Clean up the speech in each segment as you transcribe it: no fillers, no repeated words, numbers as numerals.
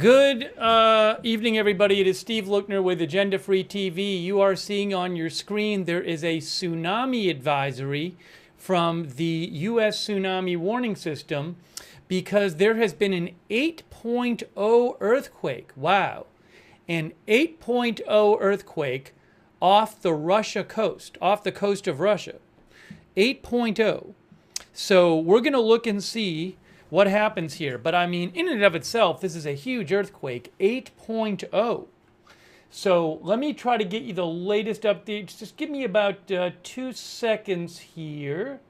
Good evening, everybody. It is Steve Lookner with Agenda Free TV. You are seeing on your screen there is a tsunami advisory from the U.S. Tsunami Warning System because there has been an 8.0 earthquake. Wow. An 8.0 earthquake off the Russia coast, off the coast of Russia. 8.0. So we're going to look and see what happens here. But I mean, in and of itself, this is a huge earthquake, 8.0. So let me try to get you the latest updates. Just give me about 2 seconds here.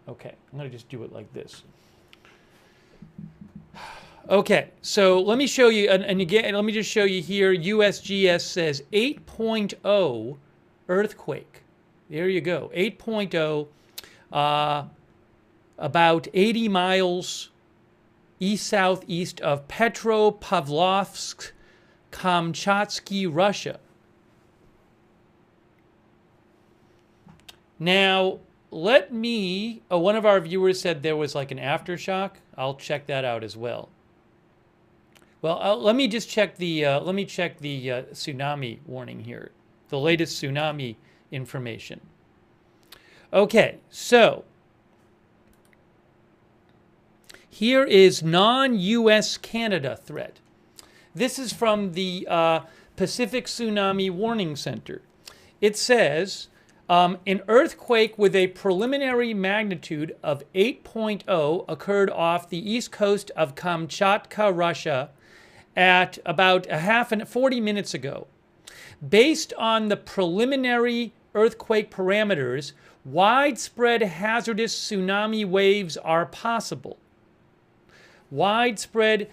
Okay, I'm going to just do it like this. Okay, so let me show you, and again, let me just show you here, USGS says 8.0 earthquake. There you go, 8.0. About 80 miles east-southeast of Petropavlovsk, Kamchatsky, Russia. Now, let me, one of our viewers said there was like an aftershock. I'll check that out as well. Well, let me just check the, tsunami warning here, the latest tsunami information. Okay, so here is non-U.S. Canada threat. This is from the Pacific Tsunami Warning Center. It says, an earthquake with a preliminary magnitude of 8.0 occurred off the east coast of Kamchatka, Russia, at about 40 minutes ago. Based on the preliminary earthquake parameters, widespread hazardous tsunami waves are possible. Widespread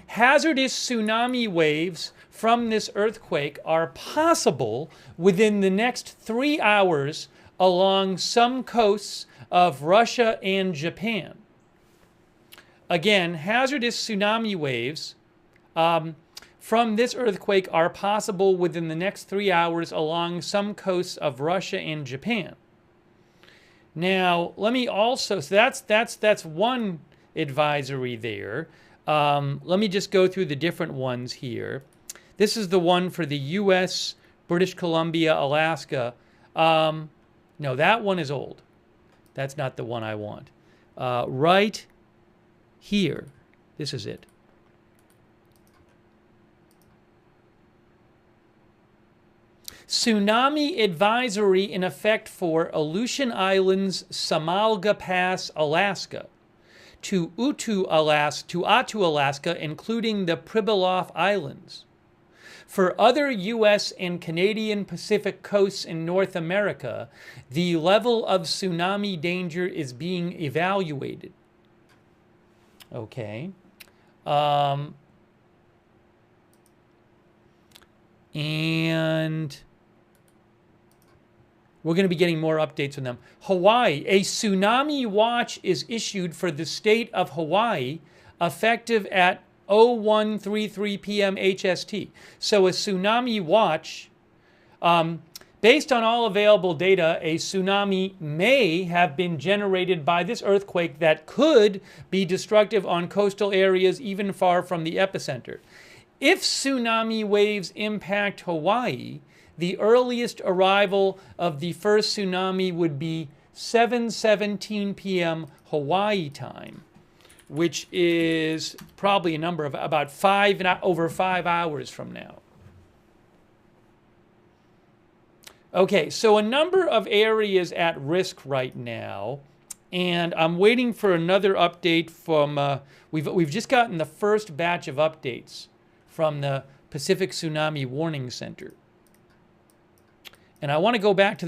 hazardous tsunami waves from this earthquake are possible within the next 3 hours along some coasts of Russia and Japan. Again, hazardous tsunami waves from this earthquake are possible within the next 3 hours along some coasts of Russia and Japan. Now, let me also, so that's one advisory there. Let me just go through the different ones here. This is the one for the U.S., British Columbia, Alaska. No, that one is old. That's not the one I want. Right here. This is it. Tsunami advisory in effect for Aleutian Islands, Samalga Pass, Alaska, to Attu, Alaska, including the Pribilof Islands. For other U.S. and Canadian Pacific coasts in North America, the level of tsunami danger is being evaluated. Okay. And we're going to be getting more updates on them. Hawaii, a tsunami watch is issued for the state of Hawaii effective at 0133 p.m. HST. So a tsunami watch, based on all available data, a tsunami may have been generated by this earthquake that could be destructive on coastal areas even far from the epicenter. If tsunami waves impact Hawaii, the earliest arrival of the first tsunami would be 7:17 p.m. Hawaii time, which is probably a number of about over 5 hours from now. Okay, so a number of areas at risk right now, and I'm waiting for another update from, we've just gotten the first batch of updates from the Pacific Tsunami Warning Center. And I want to go back to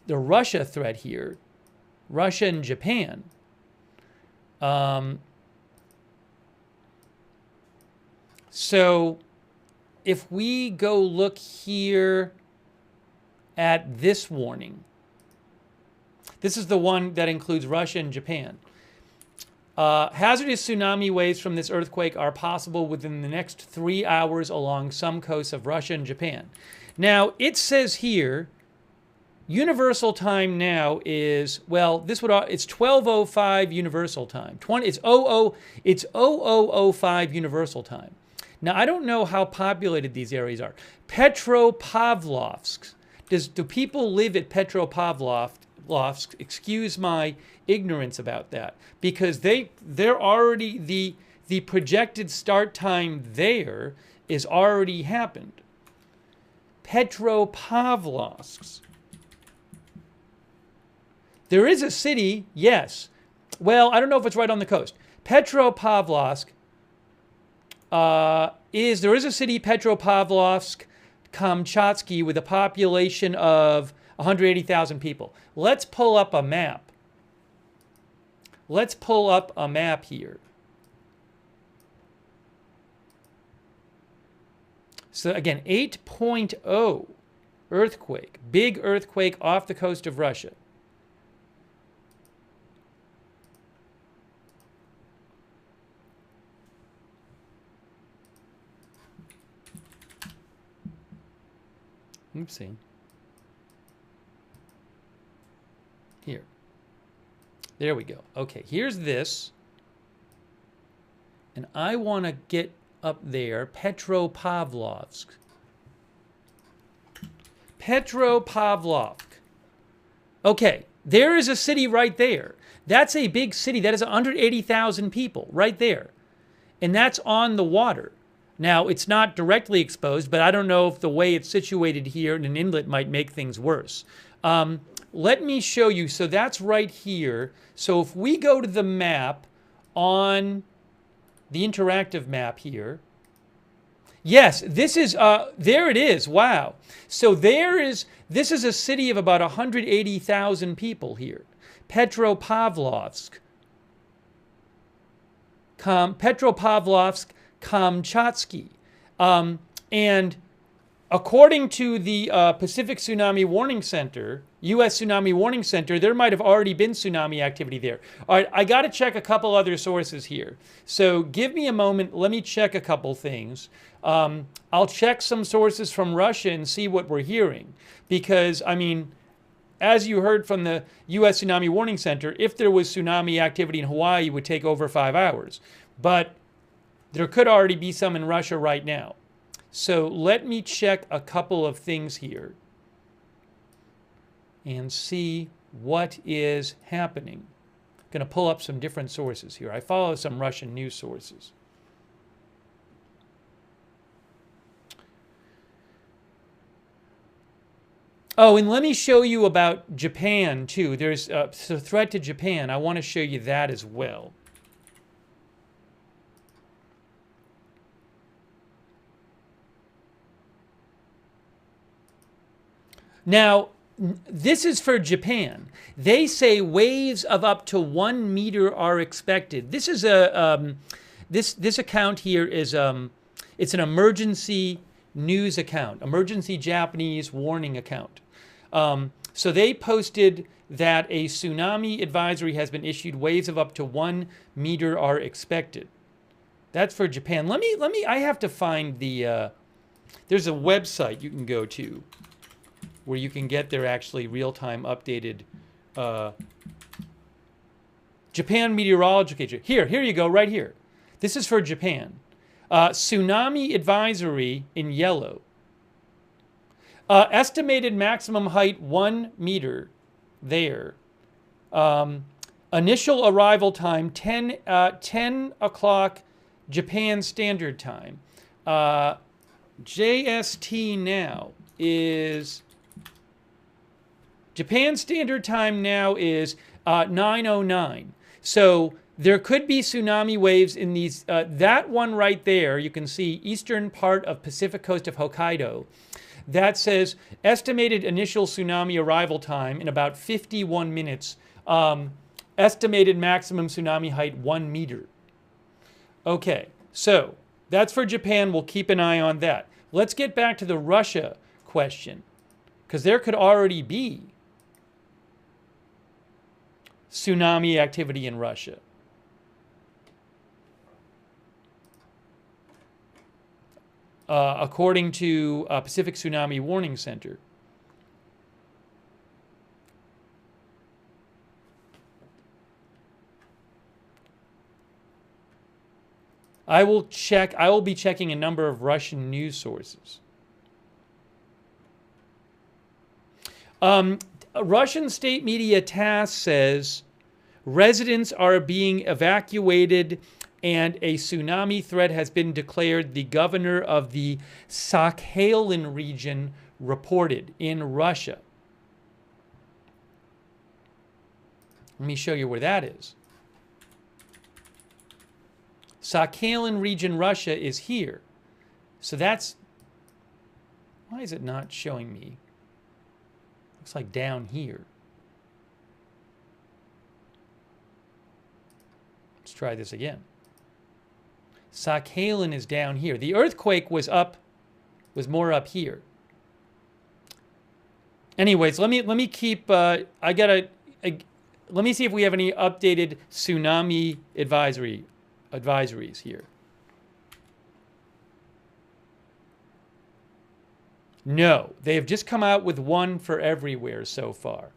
the Russia threat here, Russia and Japan. So if we go look here at this warning, this is the one that includes Russia and Japan. Hazardous tsunami waves from this earthquake are possible within the next 3 hours along some coasts of Russia and Japan. Now, it says here Universal time now is, well, it's 12:05 universal time. It's 00:05 universal time. Now I don't know how populated these areas are. Petropavlovsk. Do people live at Petropavlovsk? Excuse my ignorance about that, because they're already the projected start time there is already happened. Petropavlovsk. There is a city, yes. Well, I don't know if it's right on the coast. Petropavlovsk there is a city, Petropavlovsk, Kamchatsky, with a population of 180,000 people. Let's pull up a map. Let's pull up a map here. So again, 8.0 earthquake, big earthquake off the coast of Russia. Oopsie. Here. There we go. Okay, here's this. And I want to get up there, Petropavlovsk. Petropavlovsk. Okay, there is a city right there. That's a big city. That is 180,000 people right there. And that's on the water. Now, it's not directly exposed, but I don't know if the way it's situated here in an inlet might make things worse. Let me show you. So that's right here. So if we go to the map on the interactive map here, yes, this is, there it is. Wow. So this is a city of about 180,000 people here. Petropavlovsk. Petropavlovsk, Kamchatsky. And according to the Pacific Tsunami Warning Center, U.S. Tsunami Warning Center, there might have already been tsunami activity there. All right, I got to check a couple other sources here. So give me a moment. Let me check a couple things. I'll check some sources from Russia and see what we're hearing. Because, I mean, as you heard from the U.S. Tsunami Warning Center, if there was tsunami activity in Hawaii, it would take over 5 hours. But there could already be some in Russia right now. So let me check a couple of things here and see what is happening. I'm going to pull up some different sources here. I follow some Russian news sources. Oh, and let me show you about Japan, too. There's a threat to Japan. I want to show you that as well. Now, this is for Japan. They say waves of up to 1 meter are expected. This is this account here is it's an emergency news account, emergency Japanese warning account. So they posted that a tsunami advisory has been issued. Waves of up to 1 meter are expected. That's for Japan. I have to find the. There's a website you can go to where you can get their actually real-time updated Japan meteorology. Here you go, right here. This is for Japan. Tsunami advisory in yellow. Estimated maximum height 1 meter there. Initial arrival time 10 o'clock Japan Standard Time. JST now is... Japan Standard Time now is 9:09. So there could be tsunami waves in these. That one right there, you can see eastern part of Pacific coast of Hokkaido. That says estimated initial tsunami arrival time in about 51 minutes. Estimated maximum tsunami height 1 meter. Okay, so that's for Japan. We'll keep an eye on that. Let's get back to the Russia question, because there could already be tsunami activity in Russia. According to Pacific Tsunami Warning Center. I will check. I will be checking a number of Russian news sources. Russian state media TASS says residents are being evacuated and a tsunami threat has been declared, the governor of the Sakhalin region reported in Russia. Let me show you where that is. Sakhalin region, Russia is here. So that's, why is it not showing me? Looks like down here. Let's try this again. Sakhalin is down here. The earthquake was more up here. Anyways, let me keep, let me see if we have any updated tsunami advisories here. No, they have just come out with one for everywhere so far.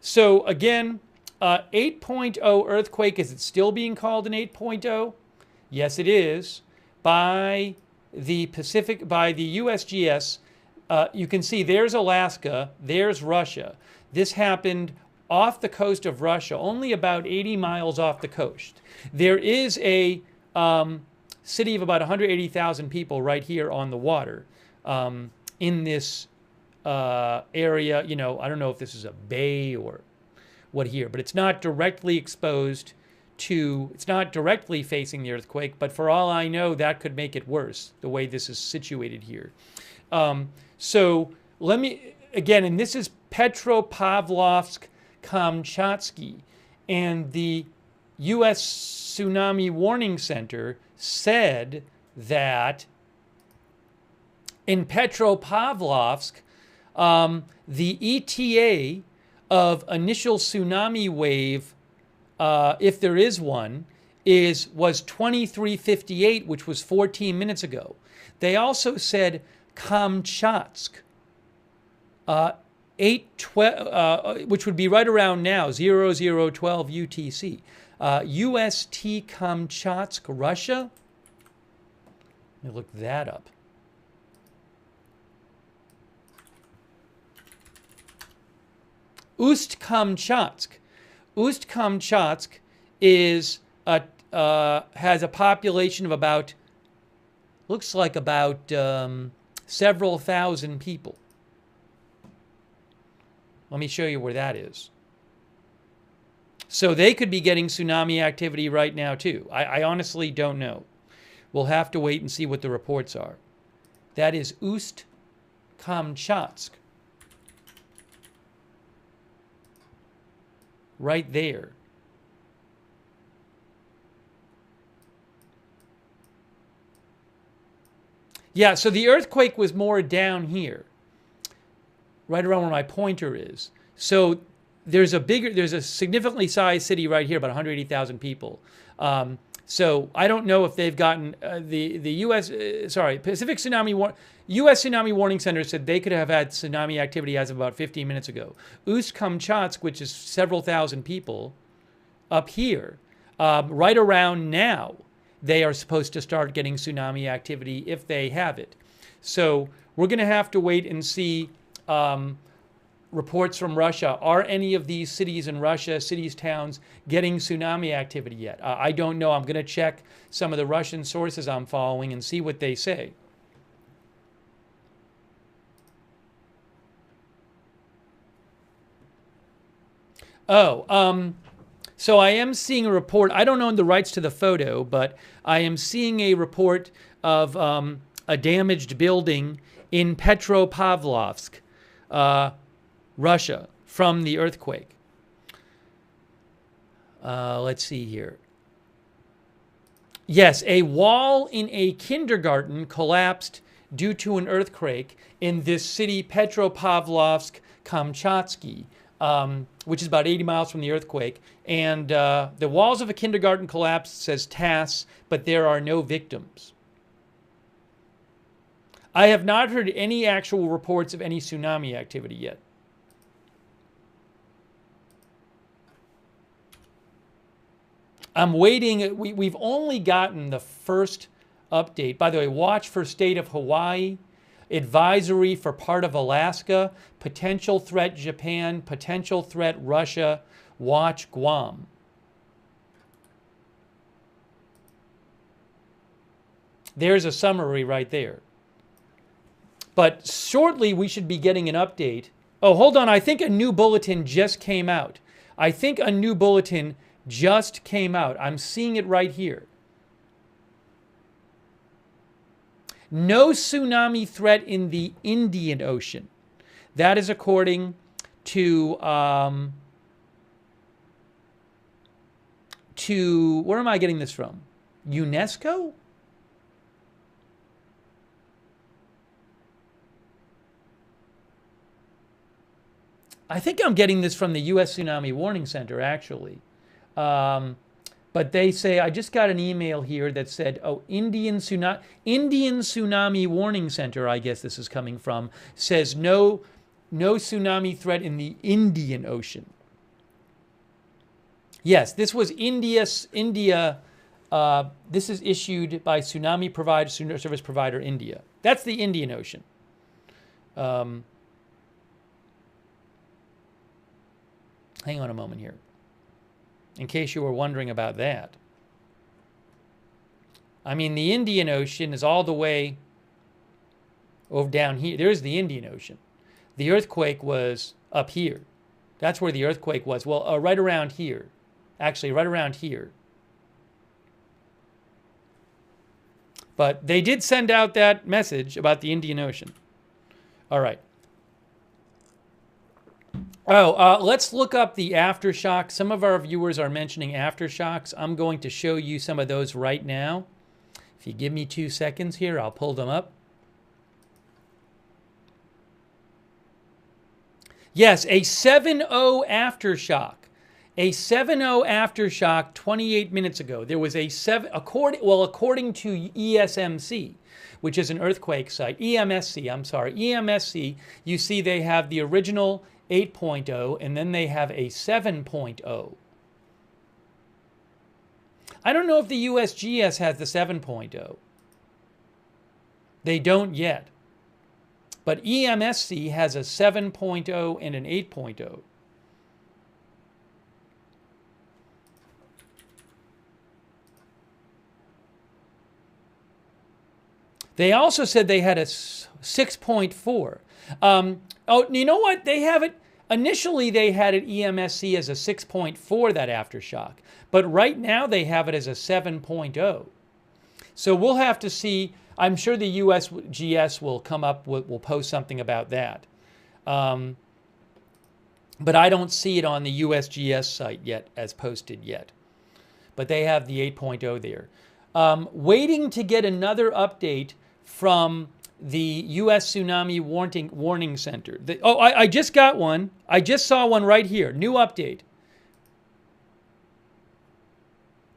So again, 8.0 earthquake, is it still being called an 8.0? Yes, it is. By the USGS, you can see there's Alaska, there's Russia. This happened off the coast of Russia, only about 80 miles off the coast. There is a city of about 180,000 people right here on the water in this area. You know, I don't know if this is a bay or what here, but it's not directly exposed to, it's not directly facing the earthquake, but for all I know, that could make it worse, the way this is situated here. So let me, again, and this is Petropavlovsk-Kamchatsky, and the U.S. Tsunami Warning Center said that in Petropavlovsk, the ETA of initial tsunami wave, if there is one, was 23:58, which was 14 minutes ago. They also said Kamchatsk, 8:12, which would be right around now, 0012 UTC. UST Kamchatsk, Russia. Let me look that up. Ust-Kamchatsk. Ust-Kamchatsk is has a population of about, looks like about several thousand people. Let me show you where that is. So they could be getting tsunami activity right now too. I honestly don't know. We'll have to wait and see what the reports are. That is Ust-Kamchatsk. Right there. Yeah, so the earthquake was more down here, right around where my pointer is. So there's a significantly sized city right here, about 180,000 people. So I don't know if they've gotten Pacific Tsunami U.S. Tsunami Warning Center said they could have had tsunami activity as of about 15 minutes ago. Ust-Kamchatsk, which is several thousand people, up here, right around now, they are supposed to start getting tsunami activity if they have it. So we're going to have to wait and see reports from Russia. Are any of these cities in Russia, cities, towns, getting tsunami activity yet? I don't know. I'm going to check some of the Russian sources I'm following and see what they say. Oh, so I am seeing a report. I don't own the rights to the photo, but I am seeing a report of a damaged building in Petropavlovsk, Russia, from the earthquake. Let's see here. Yes, a wall in a kindergarten collapsed due to an earthquake in this city, Petropavlovsk-Kamchatsky, which is about 80 miles from the earthquake. And the walls of a kindergarten collapsed, says TASS, but there are no victims. I have not heard any actual reports of any tsunami activity yet. I'm waiting. We've only gotten the first update. By the way, watch for state of Hawaii, advisory for part of Alaska, potential threat Japan, potential threat Russia, watch Guam. There's a summary right there. But shortly we should be getting an update. Oh, hold on. I think a new bulletin just came out. I think a new bulletin just came out. I'm seeing it right here. No tsunami threat in the Indian Ocean. That is according to where am I getting this from? UNESCO? I think I'm getting this from the U.S. Tsunami Warning Center, actually. But they say, I just got an email here that said, oh, Indian Tsunami Warning Center, I guess this is coming from, says no tsunami threat in the Indian Ocean. Yes, this was India. This is issued by tsunami service provider India. That's the Indian Ocean. Hang on a moment here, in case you were wondering about that. I mean, the Indian Ocean is all the way over down here. There's the Indian Ocean. The earthquake was up here. That's where the earthquake was. Well, right around here. Actually, right around here. But they did send out that message about the Indian Ocean. All right. Oh, let's look up the aftershocks. Some of our viewers are mentioning aftershocks. I'm going to show you some of those right now. If you give me 2 seconds here, I'll pull them up. Yes, a 7.0 aftershock. A 7.0 aftershock 28 minutes ago. There was a according to ESMC, which is an earthquake site, EMSC, you see they have the original 8.0, and then they have a 7.0. I don't know if the USGS has the 7.0. They don't yet. But EMSC has a 7.0 and an 8.0. They also said they had a 6.4. Oh, you know what? They have it. Initially, they had it EMSC as a 6.4, that aftershock. But right now, they have it as a 7.0. So we'll have to see. I'm sure the USGS will come up, will post something about that. But I don't see it on the USGS site yet, as posted yet. But they have the 8.0 there. Waiting to get another update from the U.S. Tsunami Warning Center. I just got one. I just saw one right here. New update.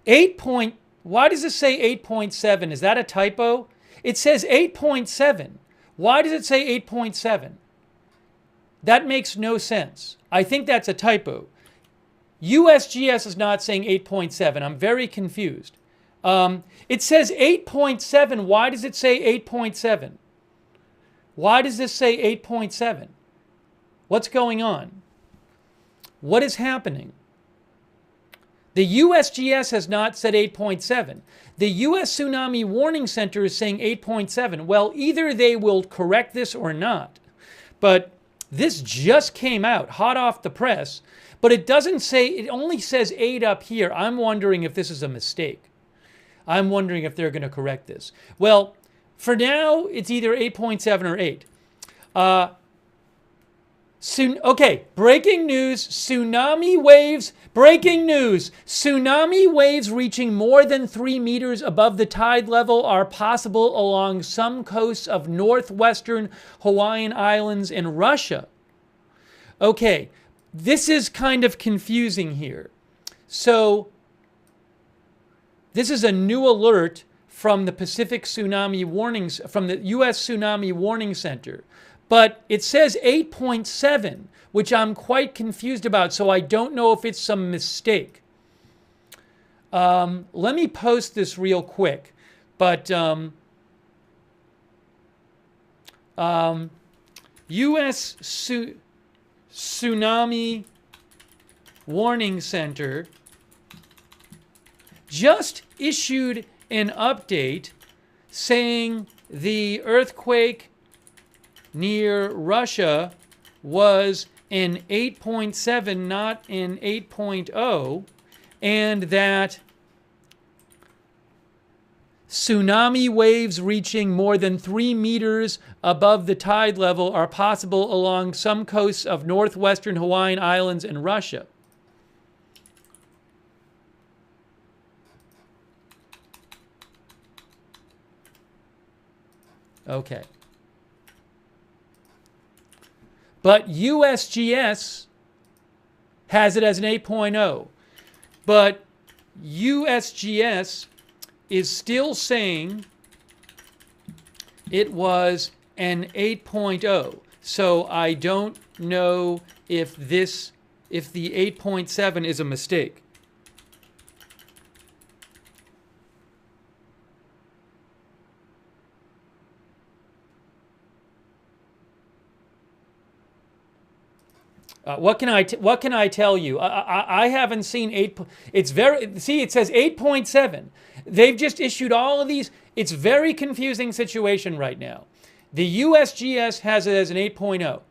Why does it say 8.7? Is that a typo? It says 8.7. Why does it say 8.7? That makes no sense. I think that's a typo. USGS is not saying 8.7. I'm very confused. It says 8.7. Why does it say 8.7? Why does this say 8.7? What's going on? What is happening? The USGS has not said 8.7. The U.S. Tsunami Warning Center is saying 8.7. Well, either they will correct this or not. But this just came out, hot off the press. But it doesn't say, it only says 8 up here. I'm wondering if this is a mistake. I'm wondering if they're going to correct this. Well, for now, it's either 8.7 or 8. Okay, breaking news, tsunami waves, breaking news. Tsunami waves reaching more than 3 meters above the tide level are possible along some coasts of northwestern Hawaiian Islands and Russia. Okay, this is kind of confusing here. So, this is a new alert from the Pacific Tsunami Warnings, from the U.S. Tsunami Warning Center. But it says 8.7, which I'm quite confused about, so I don't know if it's some mistake. Let me post this real quick. But U.S. Tsunami Warning Center just issued an update saying the earthquake near Russia was an 8.7, not an 8.0, and that tsunami waves reaching more than 3 meters above the tide level are possible along some coasts of northwestern Hawaiian Islands and Russia. Okay. But USGS has it as an 8.0. But USGS is still saying it was an 8.0. So I don't know if the 8.7 is a mistake. What can I tell you? I haven't seen 8. It's very, see, it says 8.7. They've just issued all of these. It's very confusing situation right now. The USGS has it as an 8.0.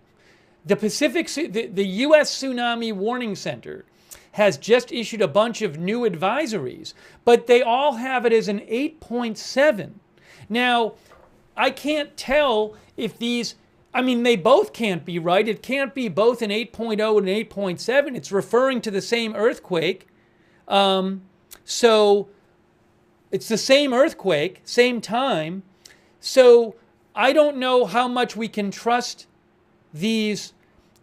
The U.S. Tsunami Warning Center has just issued a bunch of new advisories, but they all have it as an 8.7. Now, I can't tell if these, I mean, they both can't be right. It can't be both an 8.0 and an 8.7. It's referring to the same earthquake. So it's the same earthquake, same time. So I don't know how much we can trust these.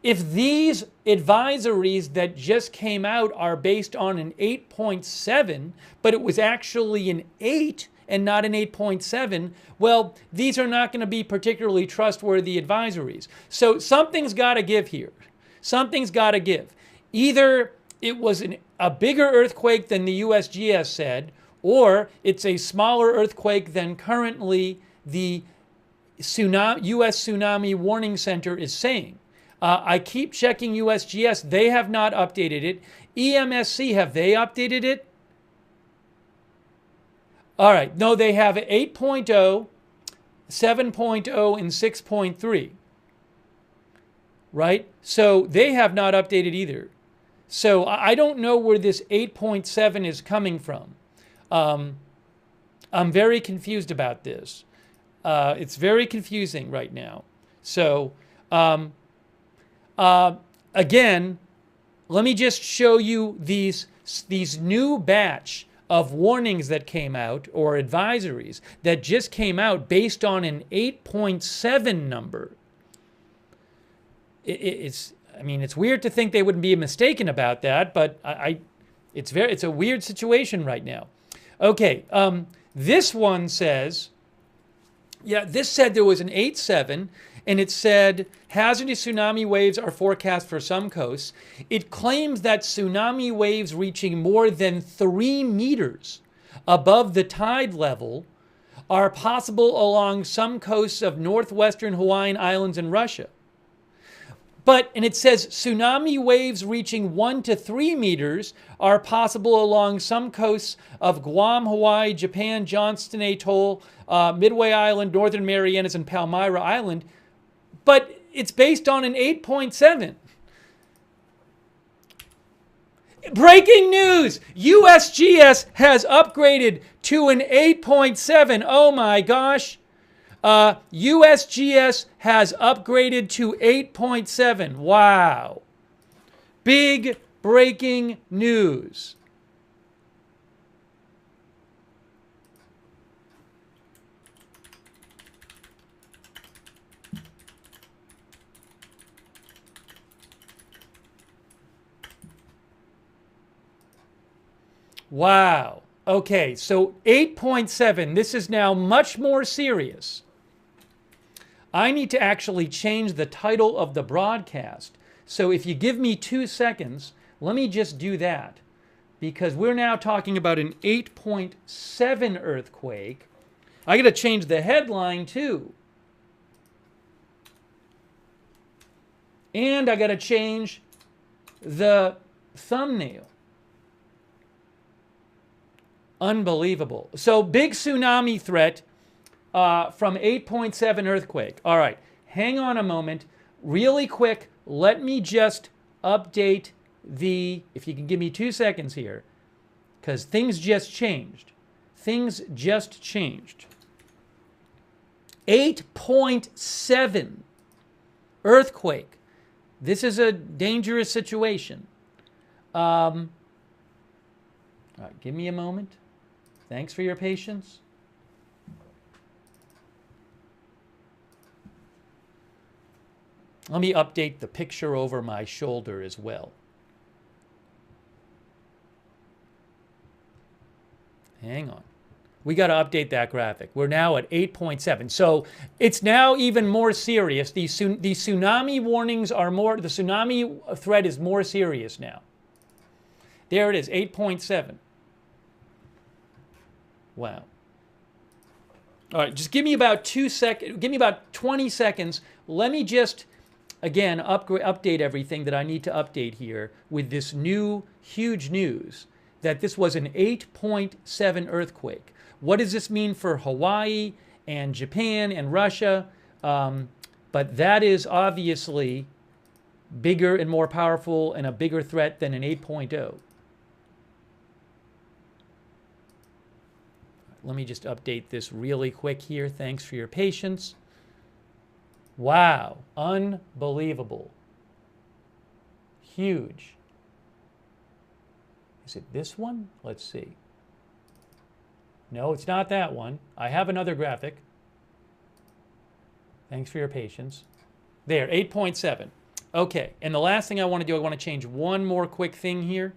If these advisories that just came out are based on an 8.7, but it was actually an 8 and not an 8.7, well, these are not going to be particularly trustworthy advisories. So something's got to give here. Something's got to give. Either it was a bigger earthquake than the USGS said, or it's a smaller earthquake than currently the U.S. Tsunami Warning Center is saying. I keep checking USGS. They have not updated it. EMSC, have they updated it? All right. No, they have 8.0, 7.0, and 6.3. Right? So they have not updated either. So I don't know where this 8.7 is coming from. I'm very confused about this. It's very confusing right now. So, again, let me just show you these new batch of warnings that came out, or advisories that just came out based on an 8.7 number. It's weird to think they wouldn't be mistaken about that, but it's a weird situation right now. Okay, this one says, this said there was an 8.7, and it said hazardous tsunami waves are forecast for some coasts. It claims that tsunami waves reaching more than 3 meters above the tide level are possible along some coasts of northwestern Hawaiian Islands and Russia. And it says tsunami waves reaching 1 to 3 meters are possible along some coasts of Guam, Hawaii, Japan, Johnston Atoll, Midway Island, Northern Marianas, and Palmyra Island. But it's based on an 8.7. Breaking news! USGS has upgraded to an 8.7. Oh my gosh. USGS has upgraded to 8.7. Wow. Big breaking news. Wow. Okay, so 8.7, this is now much more serious. I need to actually change the title of the broadcast. So if you give me 2 seconds, let me just do that. Because we're now talking about an 8.7 earthquake. I got to change the headline too. And I got to change the thumbnail. Unbelievable. So big tsunami threat from 8.7 earthquake. All right, hang on a moment. Really quick, let me just update if you can give me 2 seconds here, because things just changed. Things just changed. 8.7 earthquake. This is a dangerous situation. All right, give me a moment. Thanks for your patience. Let me update the picture over my shoulder as well. Hang on. We got to update that graphic. We're now at 8.7. So it's now even more serious. The tsunami warnings are more, the tsunami threat is more serious now. There it is, 8.7. Wow. All right, just give me about 2 seconds, give me about 20 seconds. Let me just, again, update everything that I need to update here with this new huge news that this was an 8.7 earthquake. What does this mean for Hawaii and Japan and Russia? But that is obviously bigger and more powerful and a bigger threat than an 8.0. Let me just update this really quick here. Thanks for your patience. Wow, unbelievable. Huge. Is it this one? Let's see. No, it's not that one. I have another graphic. Thanks for your patience. There, 8.7. Okay, and the last thing I want to do, I want to change one more quick thing here.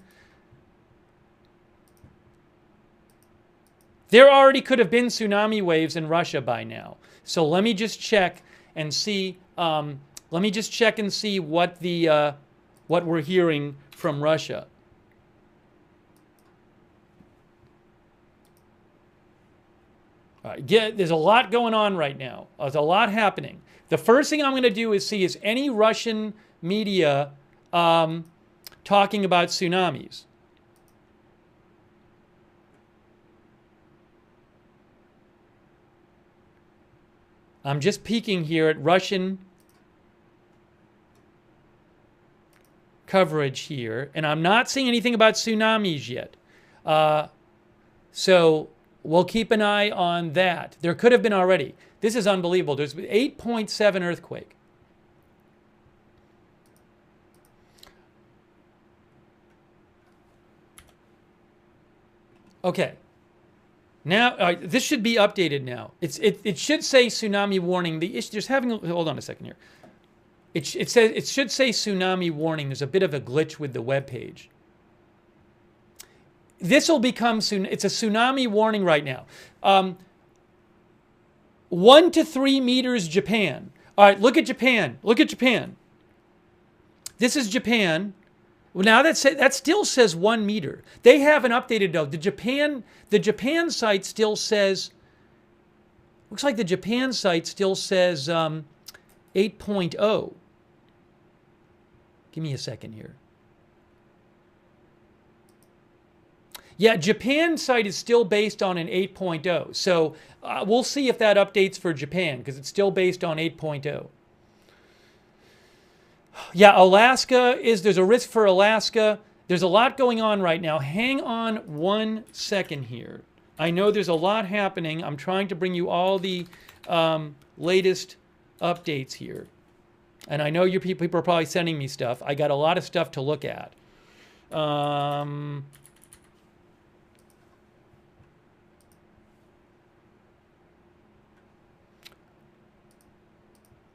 There already could have been tsunami waves in Russia by now. So let me just check and see. Let me just check and see what what we're hearing from Russia. There's a lot going on right now. There's a lot happening. The first thing I'm going to do is see is any Russian media talking about tsunamis. I'm just peeking here at Russian coverage here, and I'm not seeing anything about tsunamis yet. So we'll keep an eye on that. There could have been already. This is unbelievable. There's 8.7 earthquake. Okay. Now, this should be updated now. It should say tsunami warning. The issue, there's having, hold on a second here. It should say tsunami warning. There's a bit of a glitch with the web page. This will become, it's a tsunami warning right now. 1 to 3 meters Japan. All right, look at Japan. Look at Japan. This is Japan. Well, now that still says 1 meter. They haven't updated though. The Japan site still says, looks like the Japan site still says 8.0. Give me a second here. Yeah, Japan site is still based on an 8.0. So we'll see if that updates for Japan because it's still based on 8.0. Yeah, Alaska there's a risk for Alaska. There's a lot going on right now. Hang on 1 second here. I know there's a lot happening. I'm trying to bring you all the latest updates here. And I know you people are probably sending me stuff. I got a lot of stuff to look at.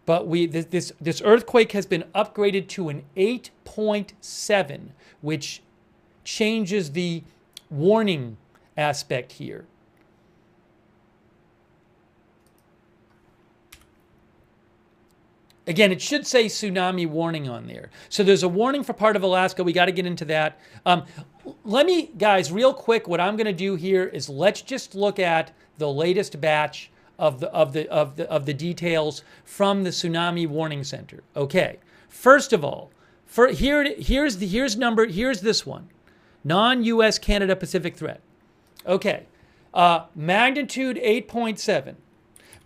But this earthquake has been upgraded to an 8.7, which changes the warning aspect here. Again, it should say tsunami warning on there. So there's a warning for part of Alaska. We got to get into that. Let me, guys, real quick, what I'm going to do here is let's just look at the latest batch of the details from the Tsunami Warning Center. Okay. First of all, here's this one. Non-U.S. Canada Pacific threat. Okay. Magnitude 8.7.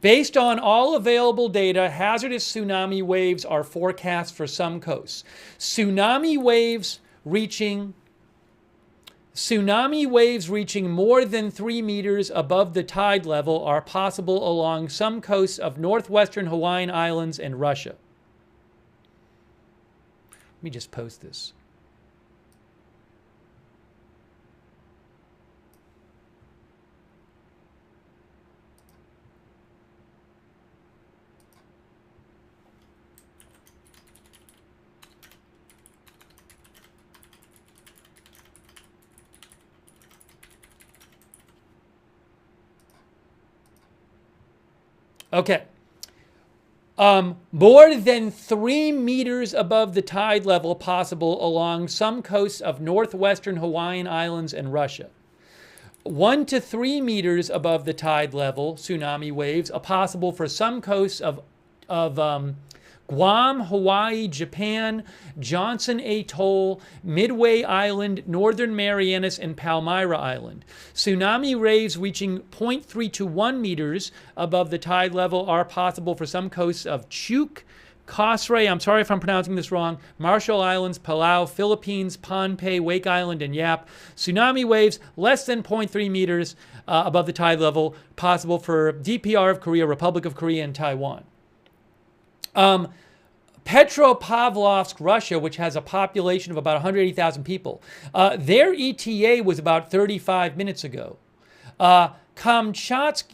Based on all available data, hazardous tsunami waves are forecast for some coasts. Tsunami waves reaching more than 3 meters above the tide level are possible along some coasts of northwestern Hawaiian Islands and Russia. Let me just post this. Okay. More than 3 meters above the tide level possible along some coasts of northwestern Hawaiian Islands and Russia. 1 to 3 meters above the tide level, tsunami waves are possible for some coasts of Guam, Hawaii, Japan, Johnson Atoll, Midway Island, Northern Marianas, and Palmyra Island. Tsunami waves reaching 0.3 to 1 meters above the tide level are possible for some coasts of Chuuk, Kosrae, I'm sorry if I'm pronouncing this wrong, Marshall Islands, Palau, Philippines, Pohnpei, Wake Island, and Yap. Tsunami waves less than 0.3 meters above the tide level possible for DPR of Korea, Republic of Korea, and Taiwan. Petropavlovsk, Russia, which has a population of about 180,000 people, their ETA was about 35 minutes ago. Ust-Kamchatsk,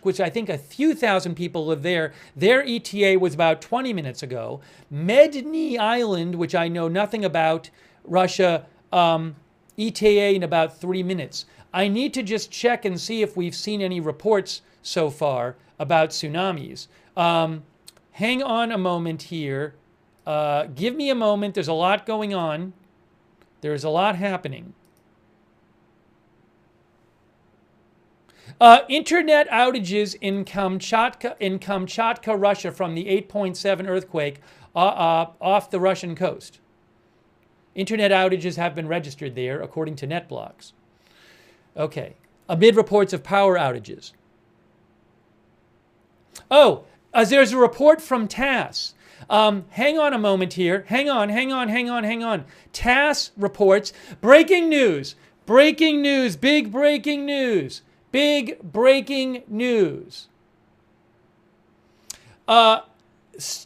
which I think a few thousand people live there, their ETA was about 20 minutes ago. Medny Island, which I know nothing about, Russia, ETA in about 3 minutes. I need to just check and see if we've seen any reports so far about tsunamis. Hang on a moment here. Give me a moment. There's a lot going on. There's a lot happening. Internet outages in Kamchatka, Russia from the 8.7 earthquake off the Russian coast. Internet outages have been registered there, according to NetBlocks. Okay. Amid reports of power outages. Oh, there's a report from TASS. Hang on a moment here. Hang on. TASS reports. Breaking news. Big breaking news.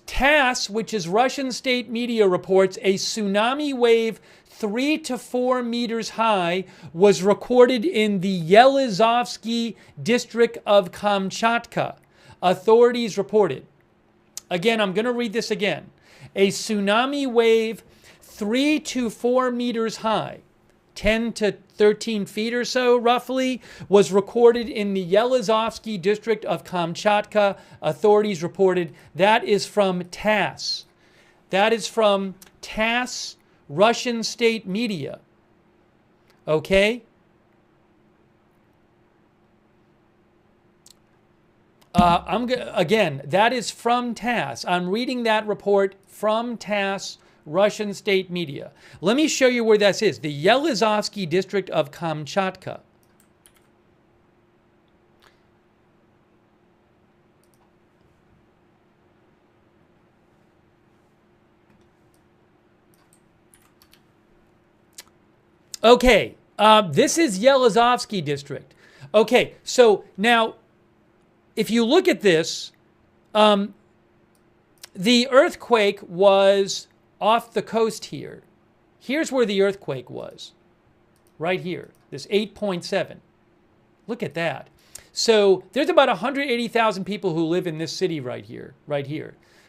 TASS, which is Russian state media, reports a tsunami wave 3 to 4 meters high was recorded in the Yelizovsky district of Kamchatka. Authorities reported. Again, I'm going to read this again. A tsunami wave 3 to 4 meters high, 10 to 13 feet or so roughly, was recorded in the Yelizovsky district of Kamchatka. Authorities reported. That is from TASS. That is from TASS, Russian state media. Okay? Again, that is from TASS. I'm reading that report from TASS, Russian state media. Let me show you where that is. The Yelizovsky district of Kamchatka. Okay, this is Yelizovsky district. Okay, so now, if you look at this, the earthquake was off the coast here. Here's where the earthquake was, right here, this 8.7. Look at that. So there's about 180,000 people who live in this city right here.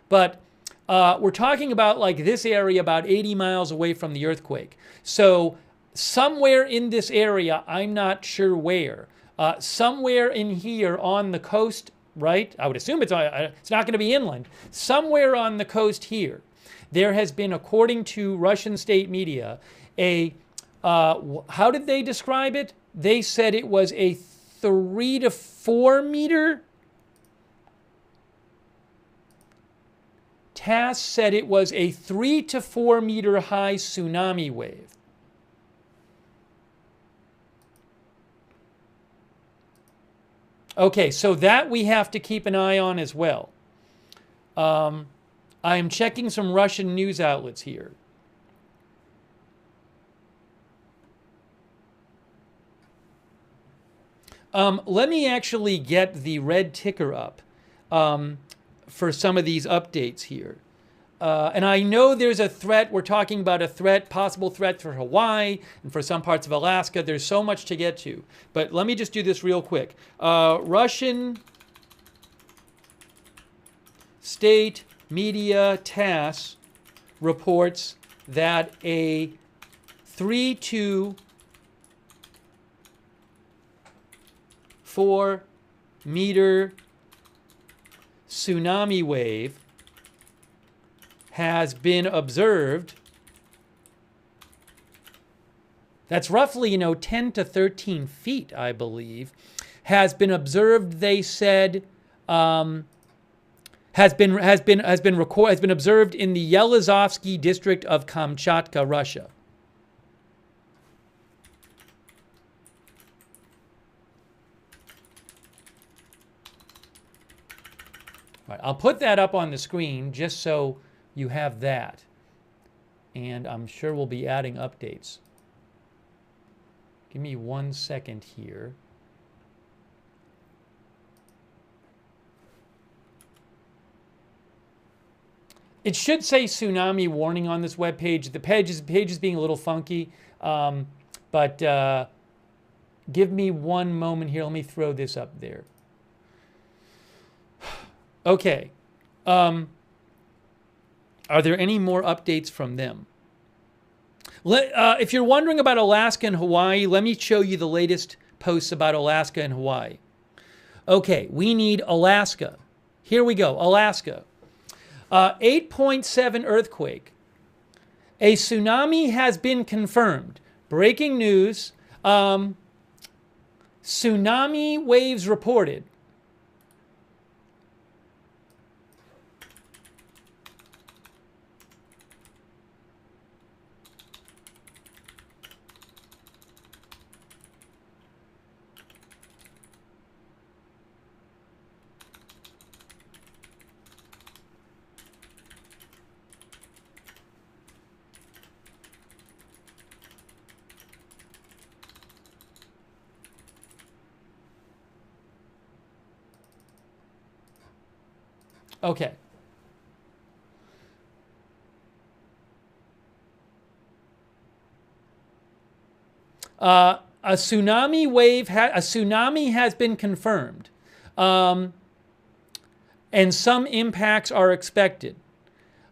But we're talking about like this area about 80 miles away from the earthquake. So somewhere in this area, I'm not sure where, somewhere in here on the coast right? I would assume it's not going to be inland. Somewhere on the coast here, there has been, according to Russian state media, how did they describe it? They said it was a 3 to 4 meter. TASS said it was a 3 to 4 meter high tsunami wave. Okay, so that we have to keep an eye on as well. I am checking some Russian news outlets here. Let me actually get the red ticker up for some of these updates here. And I know there's a threat. We're talking about a threat, possible threat for Hawaii and for some parts of Alaska. There's so much to get to. But let me just do this real quick. Russian state media TASS reports that a 3 to 4 meter tsunami wave has been observed. That's roughly, 10 to 13 feet, I believe, has been observed. They said has been observed in the Yelizovsky district of Kamchatka, Russia. All right, I'll put that up on the screen just so you have that. And I'm sure we'll be adding updates. Give me 1 second here. It should say tsunami warning on this web page. The page is being a little funky, but give me 1 moment here. Let me throw this up there. Okay. Are there any more updates from them? If you're wondering about Alaska and Hawaii, let me show you the latest posts about Alaska and Hawaii. Okay, we need Alaska. Here we go, Alaska. 8.7 earthquake. A tsunami has been confirmed. Breaking news. Tsunami waves reported. Okay. A tsunami has been confirmed, and some impacts are expected.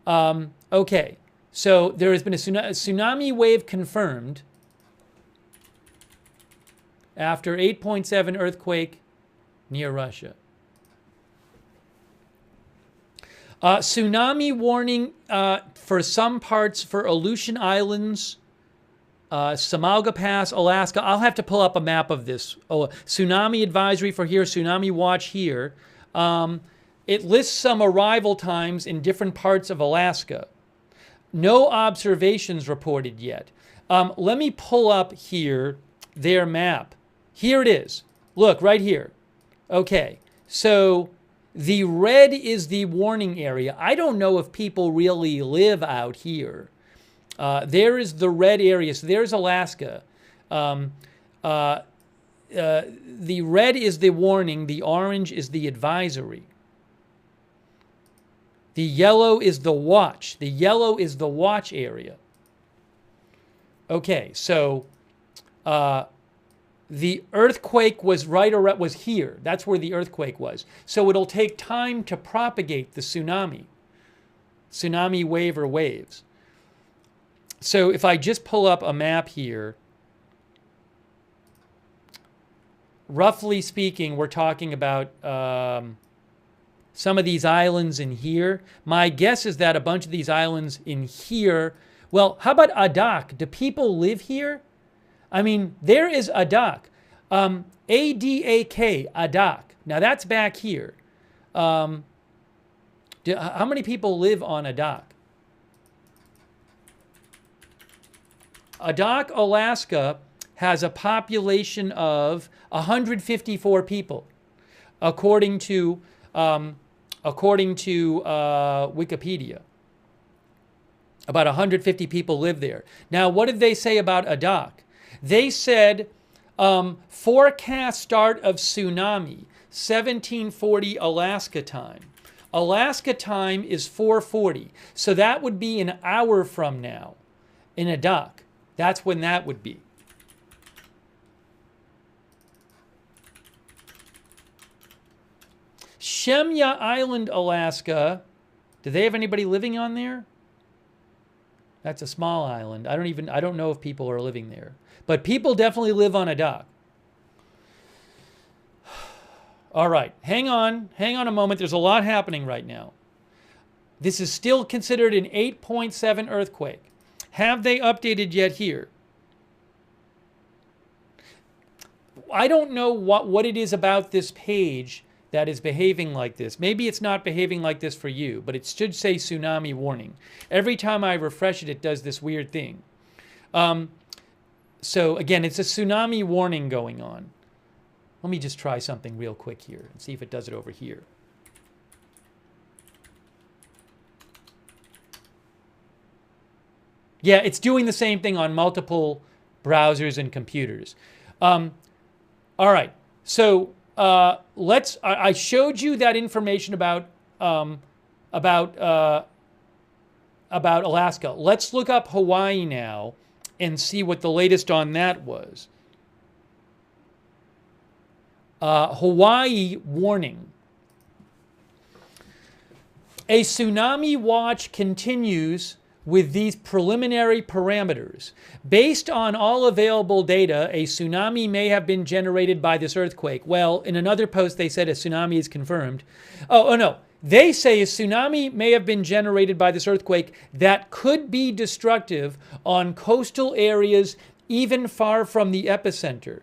Okay, so there has been a tsunami wave confirmed after 8.7 earthquake near Russia. Tsunami warning for some parts for Aleutian Islands, Samoa Pass, Alaska. I'll have to pull up a map of this. Oh, tsunami advisory for here, tsunami watch here. It lists some arrival times in different parts of Alaska. No observations reported yet. Let me pull up here their map. Here it is. Look, right here. Okay, so the red is the warning area. I don't know if people really live out here. There is the red area. So there's Alaska. The red is the warning. The orange is the advisory. The yellow is the watch. The yellow is the watch area. Okay, so the earthquake was was here. That's where the earthquake was. So it'll take time to propagate the tsunami wave or waves. So if I just pull up a map here, roughly speaking, we're talking about some of these islands in here. My guess is that a bunch of these islands in here. Well, how about Adak? Do people live here? I mean, there is Adak. A-D-A-K, Adak. Now that's back here. How many people live on Adak? Adak, Alaska has a population of 154 people, according to Wikipedia. About 150 people live there. Now, what did they say about Adak? They said forecast start of tsunami, 1740 Alaska time. Alaska time is 4:40, so that would be an hour from now in Adak. That's when that would be. Shemya Island, Alaska. Do they have anybody living on there? That's a small island. I don't know if people are living there. But people definitely live on Adak. All right, hang on a moment. There's a lot happening right now. This is still considered an 8.7 earthquake. Have they updated yet here? I don't know what it is about this page that is behaving like this. Maybe it's not behaving like this for you, but it should say tsunami warning. Every time I refresh it, it does this weird thing. So again, it's a tsunami warning going on. Let me just try something real quick here and see if it does it over here. Yeah, it's doing the same thing on multiple browsers and computers. All right, so I showed you that information about Alaska. Let's look up Hawaii now and see what the latest on that was. Hawaii warning. A tsunami watch continues with these preliminary parameters. Based on all available data, a tsunami may have been generated by this earthquake. Well, in another post, they said a tsunami is confirmed. Oh no. They say a tsunami may have been generated by this earthquake that could be destructive on coastal areas even far from the epicenter.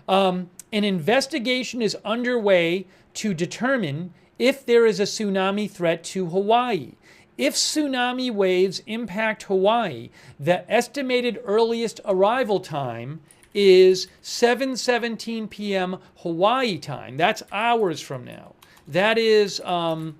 An investigation is underway to determine if there is a tsunami threat to Hawaii. If tsunami waves impact Hawaii, the estimated earliest arrival time is 7:17 p.m. Hawaii time. That's hours from now. That is about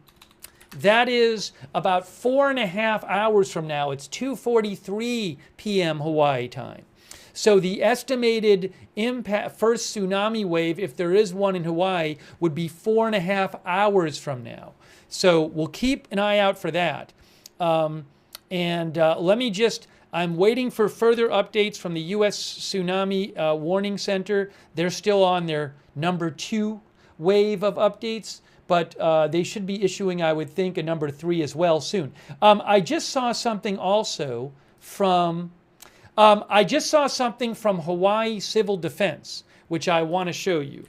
4.5 hours from now. It's 2:43 p.m. Hawaii time. So the estimated impact, first tsunami wave, if there is one in Hawaii, would be 4.5 hours from now. So we'll keep an eye out for that. Let me just, I'm waiting for further updates from the U.S. Tsunami Warning Center. They're still on their number 2 wave of updates, but they should be issuing, I would think, a number 3 as well soon. I just saw something also from Hawaii Civil Defense, which I want to show you.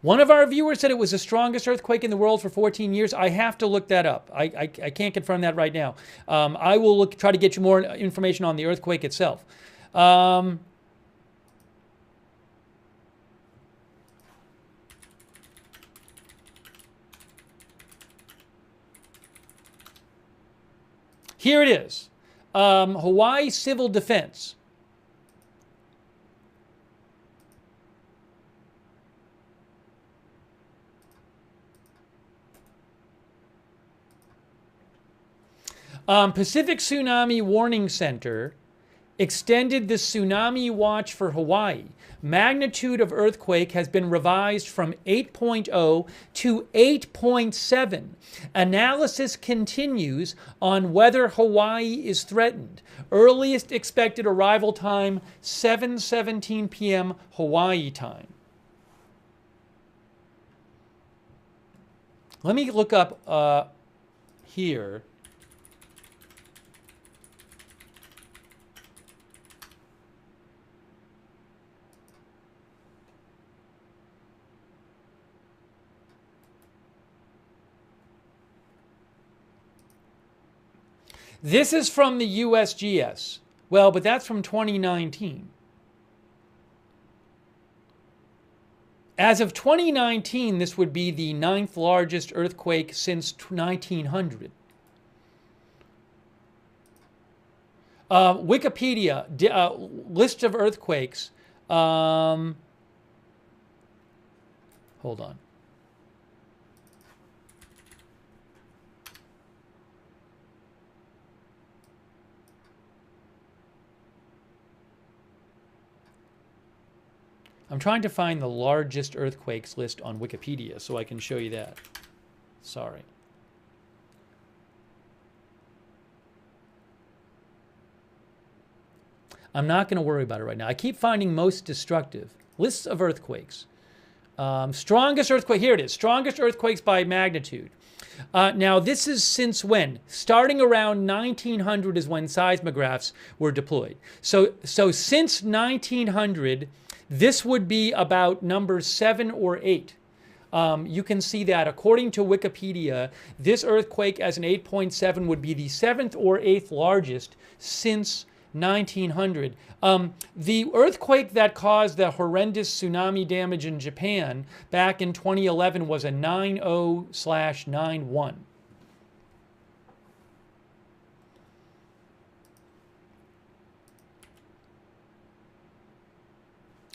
One of our viewers said it was the strongest earthquake in the world for 14 years. I have to look that up. I can't confirm that right now. I will try to get you more information on the earthquake itself. Here it is. Hawaii Civil Defense. Pacific Tsunami Warning Center extended the tsunami watch for Hawaii. Magnitude of earthquake has been revised from 8.0 to 8.7. Analysis continues on whether Hawaii is threatened. Earliest expected arrival time, 7:17 p.m. Hawaii time. Let me look up here. This is from the USGS. Well, but that's from 2019. As of 2019, this would be the 9th largest earthquake since 1900. Wikipedia, list of earthquakes. Hold on. I'm trying to find the largest earthquakes list on Wikipedia so I can show you that. Sorry. I'm not going to worry about it right now. I keep finding most destructive. Lists of earthquakes. Strongest earthquake. Here it is. Strongest earthquakes by magnitude. Now, this is since when? Starting around 1900 is when seismographs were deployed. So since 1900, this would be about number 7 or 8. You can see that according to Wikipedia, this earthquake as an 8.7 would be the 7th or 8th largest since 1900. The earthquake that caused the horrendous tsunami damage in Japan back in 2011 was a 9.0/9.1.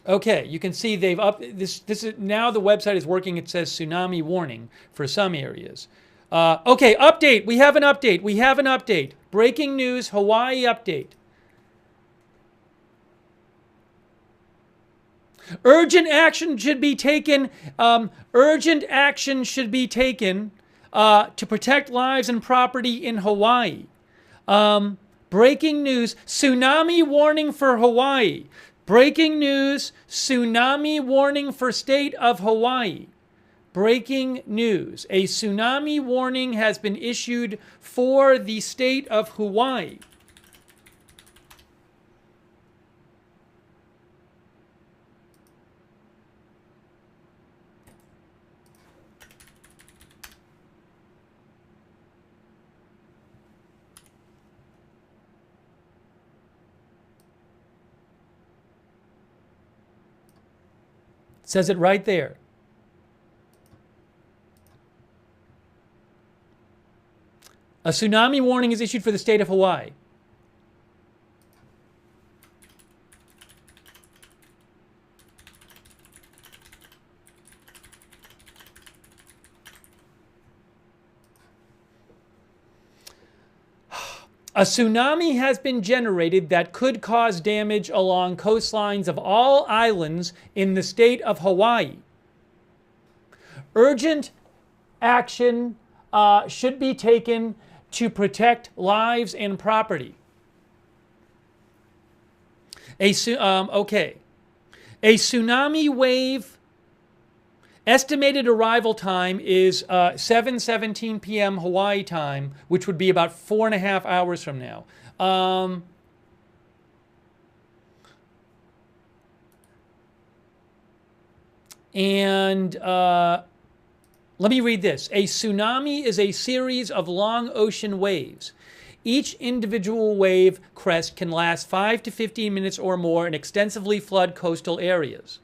Okay, you can see they've up this. This is now the website is working. It says tsunami warning for some areas. Okay, update. We have an update. We have an update. Breaking news. Hawaii update. Urgent action should be taken. Urgent action should be taken to protect lives and property in Hawaii. Breaking news. Tsunami warning for Hawaii. Breaking news, tsunami warning for state of Hawaii. Breaking news, a tsunami warning has been issued for the state of Hawaii. Says it right there. A tsunami warning is issued for the state of Hawaii. A tsunami has been generated that could cause damage along coastlines of all islands in the state of Hawaii. Urgent action should be taken to protect lives and property. Okay. A tsunami wave estimated arrival time is 7:17 p.m. Hawaii time, which would be about 4.5 hours from now. Let me read this. A tsunami is a series of long ocean waves. Each individual wave crest can last 5 to 15 minutes or more and extensively flood coastal areas.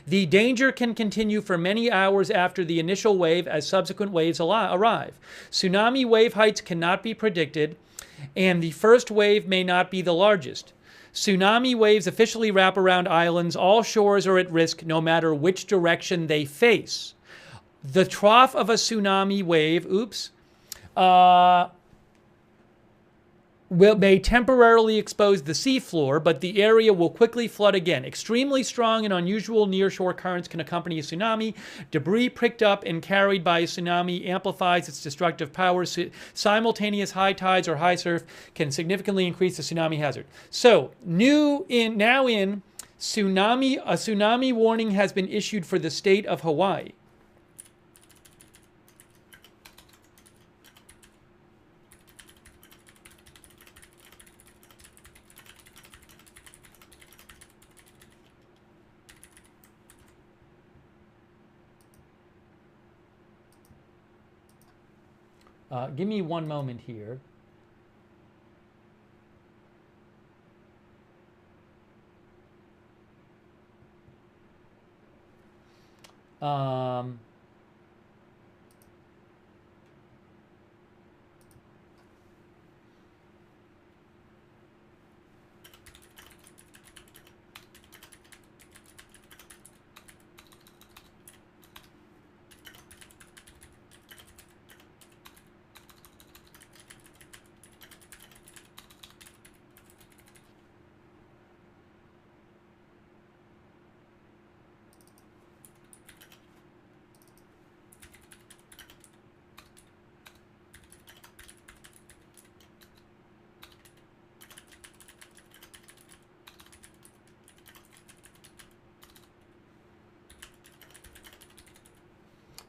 The danger can continue for many hours after the initial wave as subsequent waves arrive. Tsunami wave heights cannot be predicted, and the first wave may not be the largest. Tsunami waves officially wrap around islands. All shores are at risk no matter which direction they face. The trough of a tsunami wave, may temporarily expose the seafloor, but the area will quickly flood again. Extremely strong and unusual nearshore currents can accompany a tsunami. Debris picked up and carried by a tsunami amplifies its destructive power. Simultaneous high tides or high surf can significantly increase the tsunami hazard. So, a tsunami warning has been issued for the state of Hawaii. Give me one moment here. Um,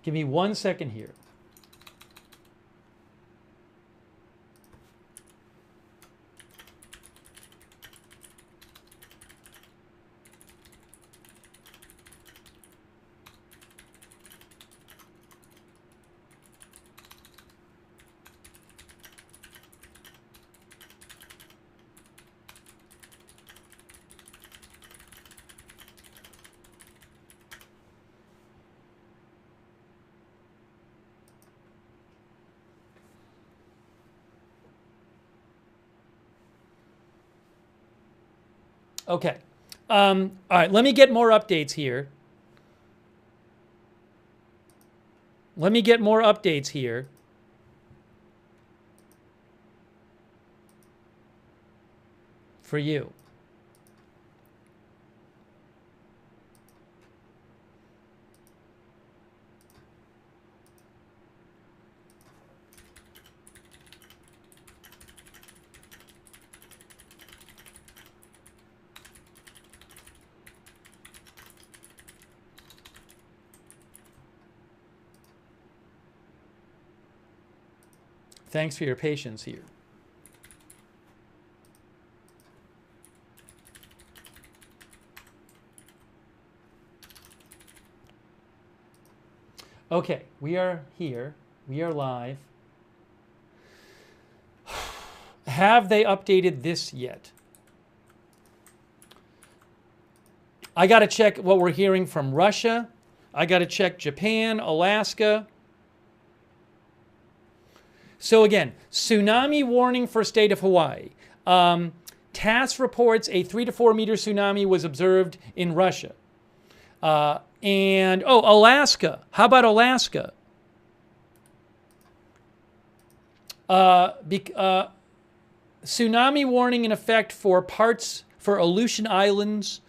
Give me 1 second here. Okay. All right, let me get more updates here. Let me get more updates here. For you. Thanks for your patience here. Okay, we are here. We are live. Have they updated this yet? I got to check what we're hearing from Russia. I got to check Japan, Alaska. So again, tsunami warning for state of Hawaii. TASS reports a 3 to 4 meter tsunami was observed in Russia. And, oh, Alaska. How about Alaska? Tsunami warning in effect for Aleutian Islands.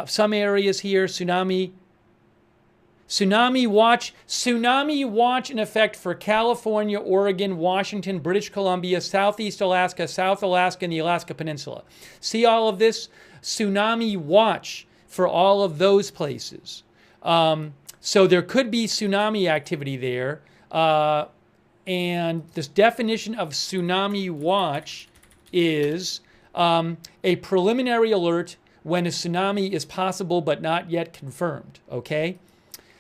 Some areas here, tsunami watch in effect for California, Oregon, Washington, British Columbia, Southeast Alaska, South Alaska, and the Alaska Peninsula. See all of this? Tsunami watch for all of those places. So there could be tsunami activity there. And this definition of tsunami watch is a preliminary alert when a tsunami is possible but not yet confirmed, okay?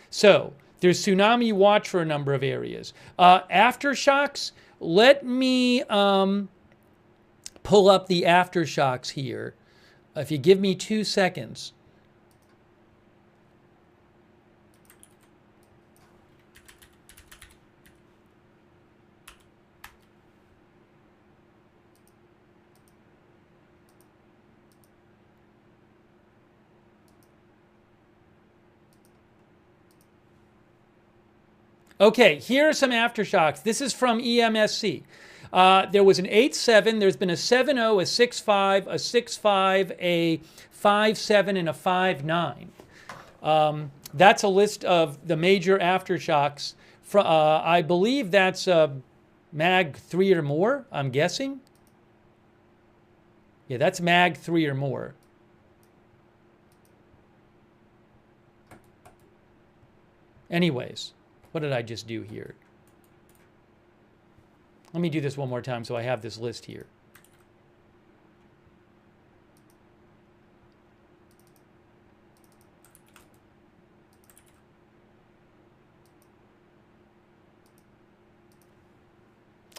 So there's tsunami watch for a number of areas. Aftershocks, let me pull up the aftershocks here. If you give me 2 seconds. Okay, here are some aftershocks. This is from EMSC. There was an 8.7, there's been a 7.0, a 6.5, a 6.5, a 5.7, and a 5.9. That's a list of the major aftershocks. I believe that's MAG 3 or more, I'm guessing. Yeah, that's MAG 3 or more. Anyways. What did I just do here? Let me do this one more time so I have this list here.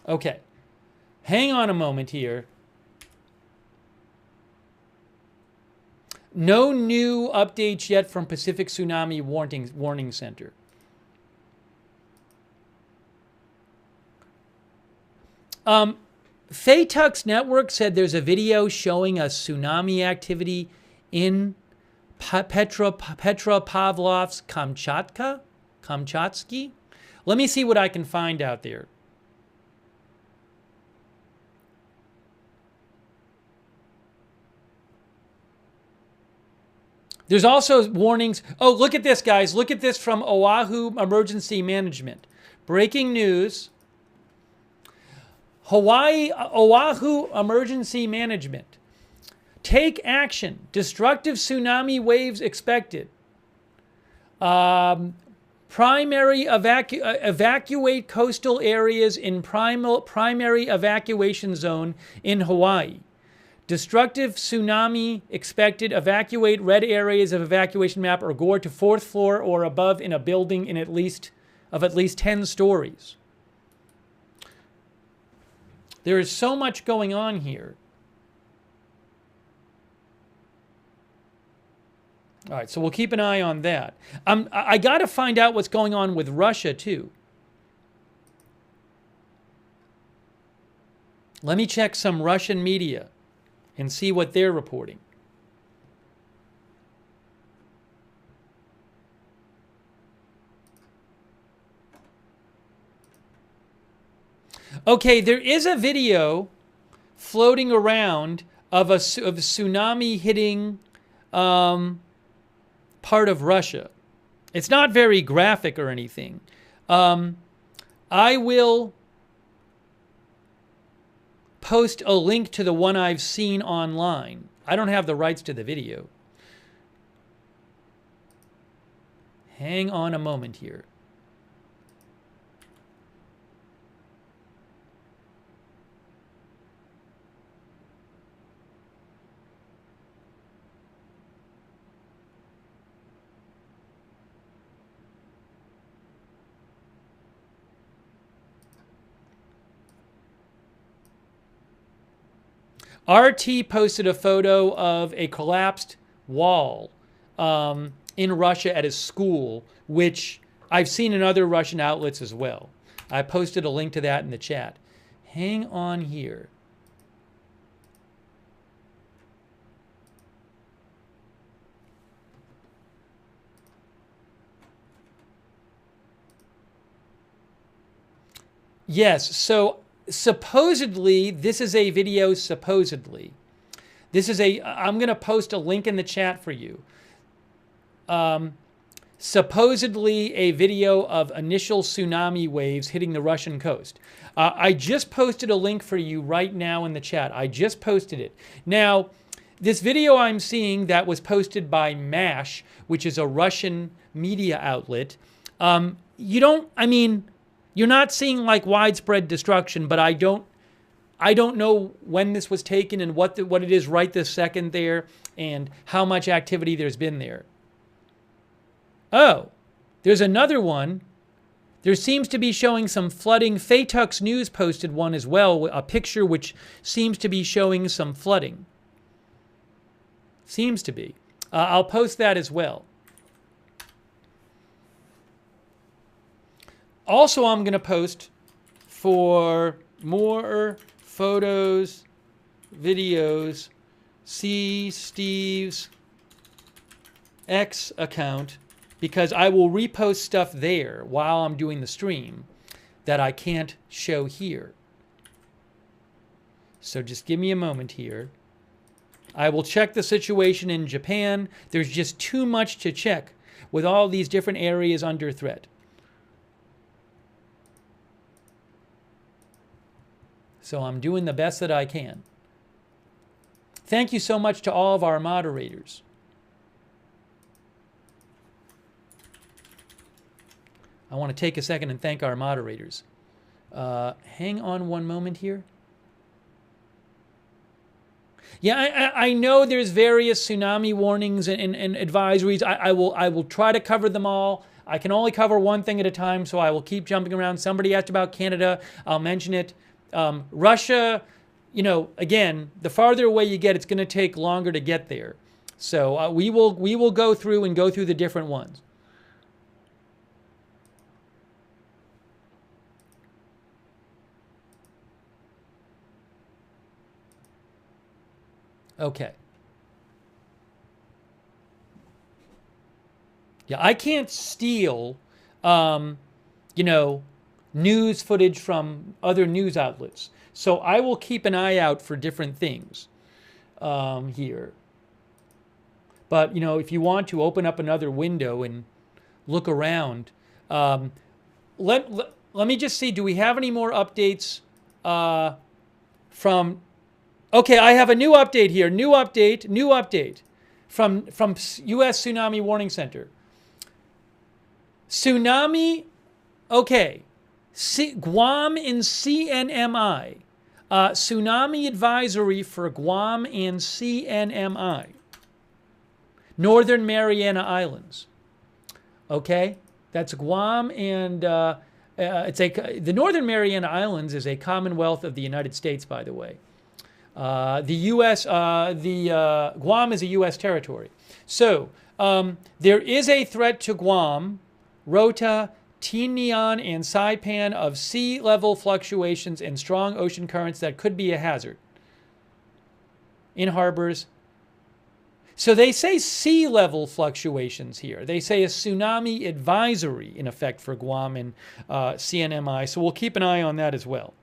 Okay. Hang on a moment here. No new updates yet from Pacific Tsunami Warning Center. Faytuck's network said there's a video showing a tsunami activity in Petropavlovsk, Kamchatsky. Let me see what I can find out there. There's also warnings. Oh, look at this, guys. Look at this from Oahu Emergency Management. Breaking news. Oahu Emergency Management. Take action. Destructive tsunami waves expected. Evacuate coastal areas in primary evacuation zone in Hawaii. Destructive tsunami expected. Evacuate red areas of evacuation map or go to 4th floor or above in a building in at least 10 stories. There is so much going on here. All right, so we'll keep an eye on that. I got to find out what's going on with Russia, too. Let me check some Russian media and see what they're reporting. Okay, there is a video floating around of a tsunami hitting part of Russia. It's not very graphic or anything. I will post a link to the one I've seen online. I don't have the rights to the video. Hang on a moment here. RT posted a photo of a collapsed wall in Russia at a school, which I've seen in other Russian outlets as well. I posted a link to that in the chat. Hang on here. Yes, so supposedly, this is a video, supposedly. This is I'm going to post a link in the chat for you. Supposedly a video of initial tsunami waves hitting the Russian coast. I just posted a link for you right now in the chat. I just posted it. Now, this video I'm seeing that was posted by MASH, which is a Russian media outlet, you're not seeing like widespread destruction, but I don't know when this was taken and what it is right this second there and how much activity there's been there. Oh, there's another one. There seems to be showing some flooding. Faytuck's News posted one as well, a picture which seems to be showing some flooding. Seems to be. I'll post that as well. Also, I'm going to post for more photos, videos, see Steve's X account, because I will repost stuff there while I'm doing the stream that I can't show here. So just give me a moment here. I will check the situation in Japan. There's just too much to check with all these different areas under threat. So I'm doing the best that I can. Thank you so much to all of our moderators. I want to take a second and thank our moderators. Hang on one moment here. Yeah, I know there's various tsunami warnings and advisories. I will try to cover them all. I can only cover one thing at a time, so I will keep jumping around. Somebody asked about Canada. I'll mention it. Russia, again, the farther away you get, it's going to take longer to get there. So we will go through the different ones. Okay. Yeah, I can't steal, news footage from other news outlets. So I will keep an eye out for different things here. But, if you want to open up another window and look around, let me just see, do we have any more updates from... Okay, I have a new update here. New update from U.S. Tsunami Warning Center. Tsunami, okay. Guam and CNMI. Tsunami advisory for Guam and CNMI. Northern Mariana Islands. Okay, that's Guam and the Northern Mariana Islands is a Commonwealth of the United States, by the way. Guam is a U.S. territory. So there is a threat to Guam, Rota, Tinian, and Saipan of sea level fluctuations and strong ocean currents that could be a hazard in harbors. So they say sea level fluctuations here. They say a tsunami advisory in effect for Guam and CNMI. So we'll keep an eye on that as well.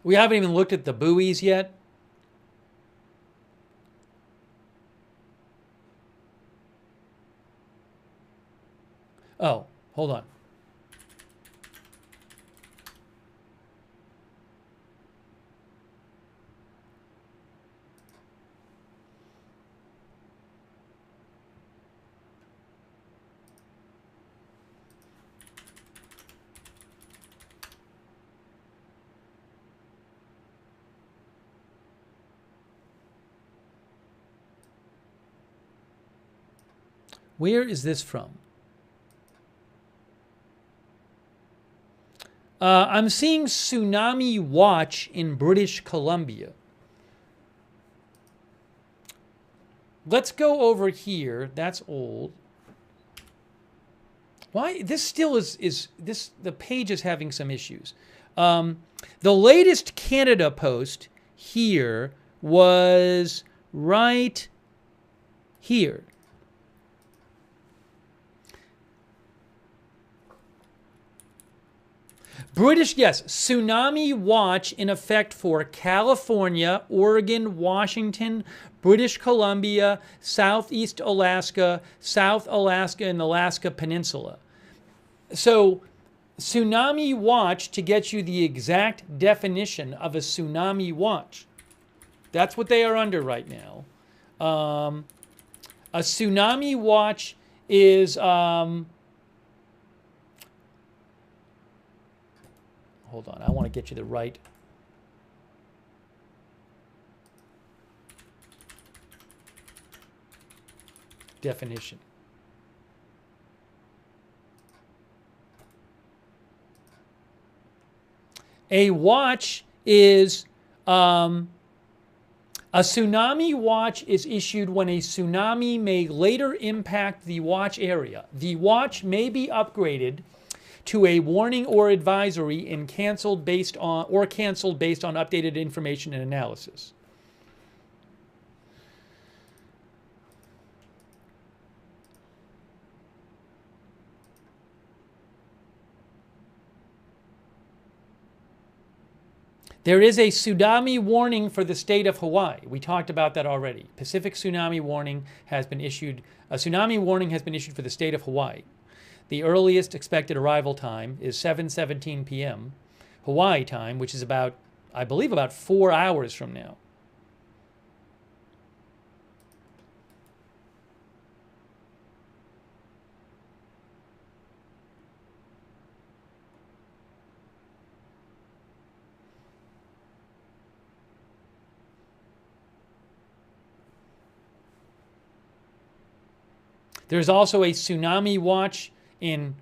We haven't even looked at the buoys yet. Oh, hold on. Where is this from? I'm seeing Tsunami Watch in British Columbia. Let's go over here. That's old. Why? This still is the page is having some issues. The latest Canada post here was right here. British, yes, Tsunami Watch in effect for California, Oregon, Washington, British Columbia, Southeast Alaska, South Alaska, and the Alaska Peninsula. So, Tsunami Watch, to get you the exact definition of a tsunami watch, that's what they are under right now. A tsunami watch is... hold on, I want to get you the right definition. A watch is, a tsunami watch is issued when a tsunami may later impact the watch area. The watch may be upgraded to a warning or advisory and canceled based on updated information and analysis. There is a tsunami warning for the state of Hawaii. We talked about that already. Pacific tsunami warning has been issued. A tsunami warning has been issued for the state of Hawaii. The earliest expected arrival time is 7:17 p.m. Hawaii time, which is about, I believe, about 4 hours from now. There's also a tsunami watch in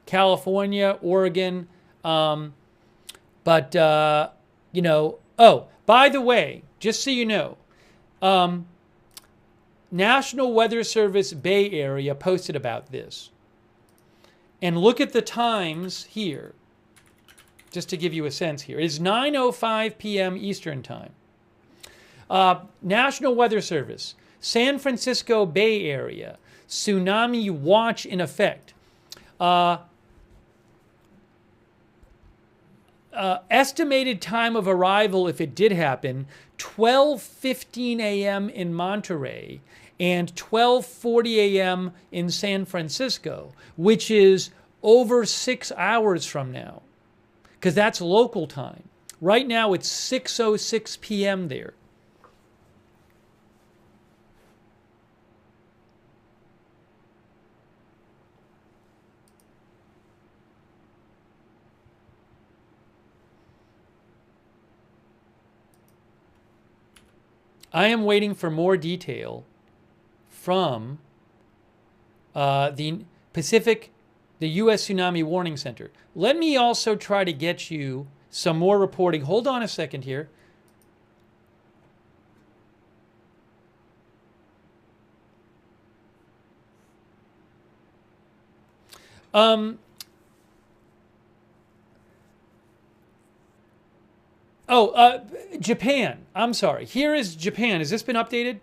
California, Oregon. You know, oh, by the way, just so you know, National Weather Service Bay Area posted about this. And look at the times here, just to give you a sense here. It is 9:05 p.m. Eastern Time. National Weather Service, San Francisco Bay Area, tsunami watch in effect. Estimated time of arrival, if it did happen, 12:15 a.m. in Monterey and 12:40 a.m. in San Francisco, which is over 6 hours from now, because that's local time. Right now, it's 6:06 p.m. there. I am waiting for more detail from the U.S. Tsunami Warning Center. Let me also try to get you some more reporting. Hold on a second here. Japan. I'm sorry. Here is Japan. Has this been updated?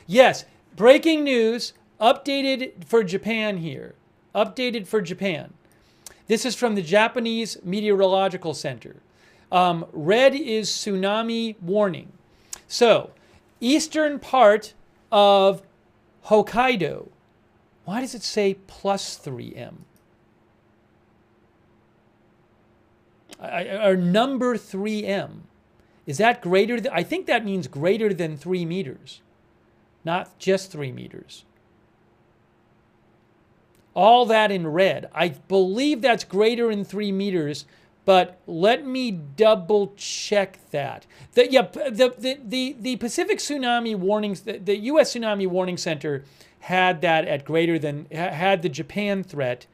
Yes. Breaking news. Updated for Japan here. Updated for Japan. This is from the Japanese Meteorological Center. Red is tsunami warning. So, eastern part of Hokkaido. Why does it say plus 3M? Or number 3M. Is that greater than, I think that means greater than 3 meters, not just 3 meters. All that in red. I believe that's greater than 3 meters, but let me double check that. The Pacific Tsunami Warnings, the U.S. Tsunami Warning Center had that at greater than, had the Japan threat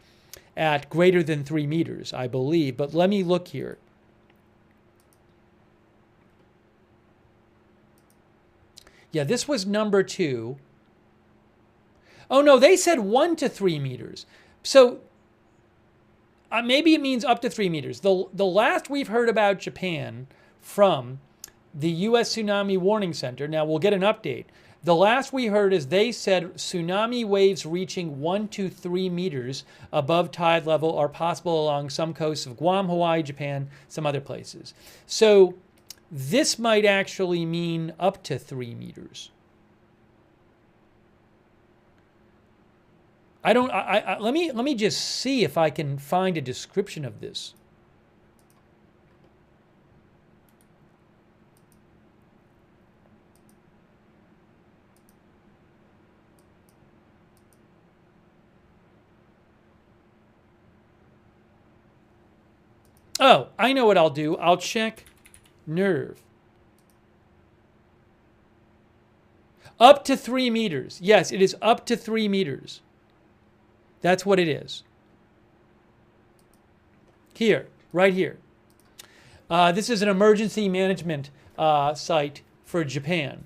at greater than 3 meters, I believe. But let me look here. Yeah, this was number 2. Oh, no, they said 1 to 3 meters. So maybe it means up to 3 meters. The last we've heard about Japan from the U.S. Tsunami Warning Center, now we'll get an update. The last we heard is they said tsunami waves reaching 1 to 3 meters above tide level are possible along some coasts of Guam, Hawaii, Japan, some other places. So this might actually mean up to 3 meters. Let me just see if I can find a description of this. Oh, I know what I'll do. I'll check nerve. Up to 3 meters. Yes, it is up to 3 meters. That's what it is. Here, right here. This is an emergency management site for Japan.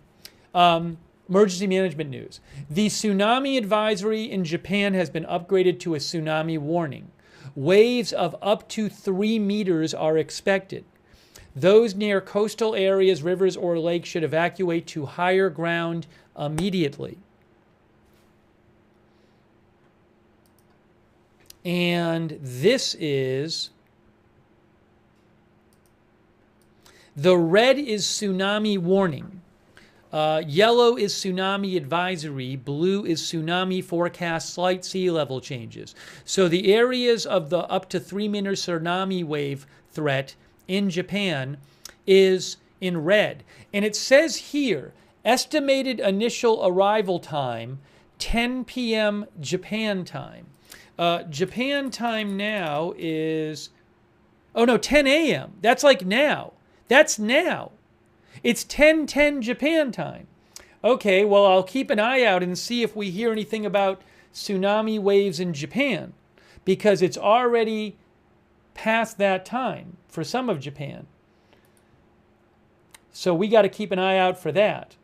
Emergency management news. The tsunami advisory in Japan has been upgraded to a tsunami warning. Waves of up to 3 meters are expected. Those near coastal areas, rivers, or lakes should evacuate to higher ground immediately. And this is, the red is tsunami warning. Yellow is tsunami advisory. Blue is tsunami forecast, slight sea level changes. So the areas of the up to 3 meter tsunami wave threat in Japan is in red. And it says here, estimated initial arrival time, 10 p.m. Japan time. Japan time now is, oh no, 10 a.m. That's like now. That's now. It's 10:10 Japan time. Okay, well, I'll keep an eye out and see if we hear anything about tsunami waves in Japan, because it's already past that time for some of Japan. So we got to keep an eye out for that.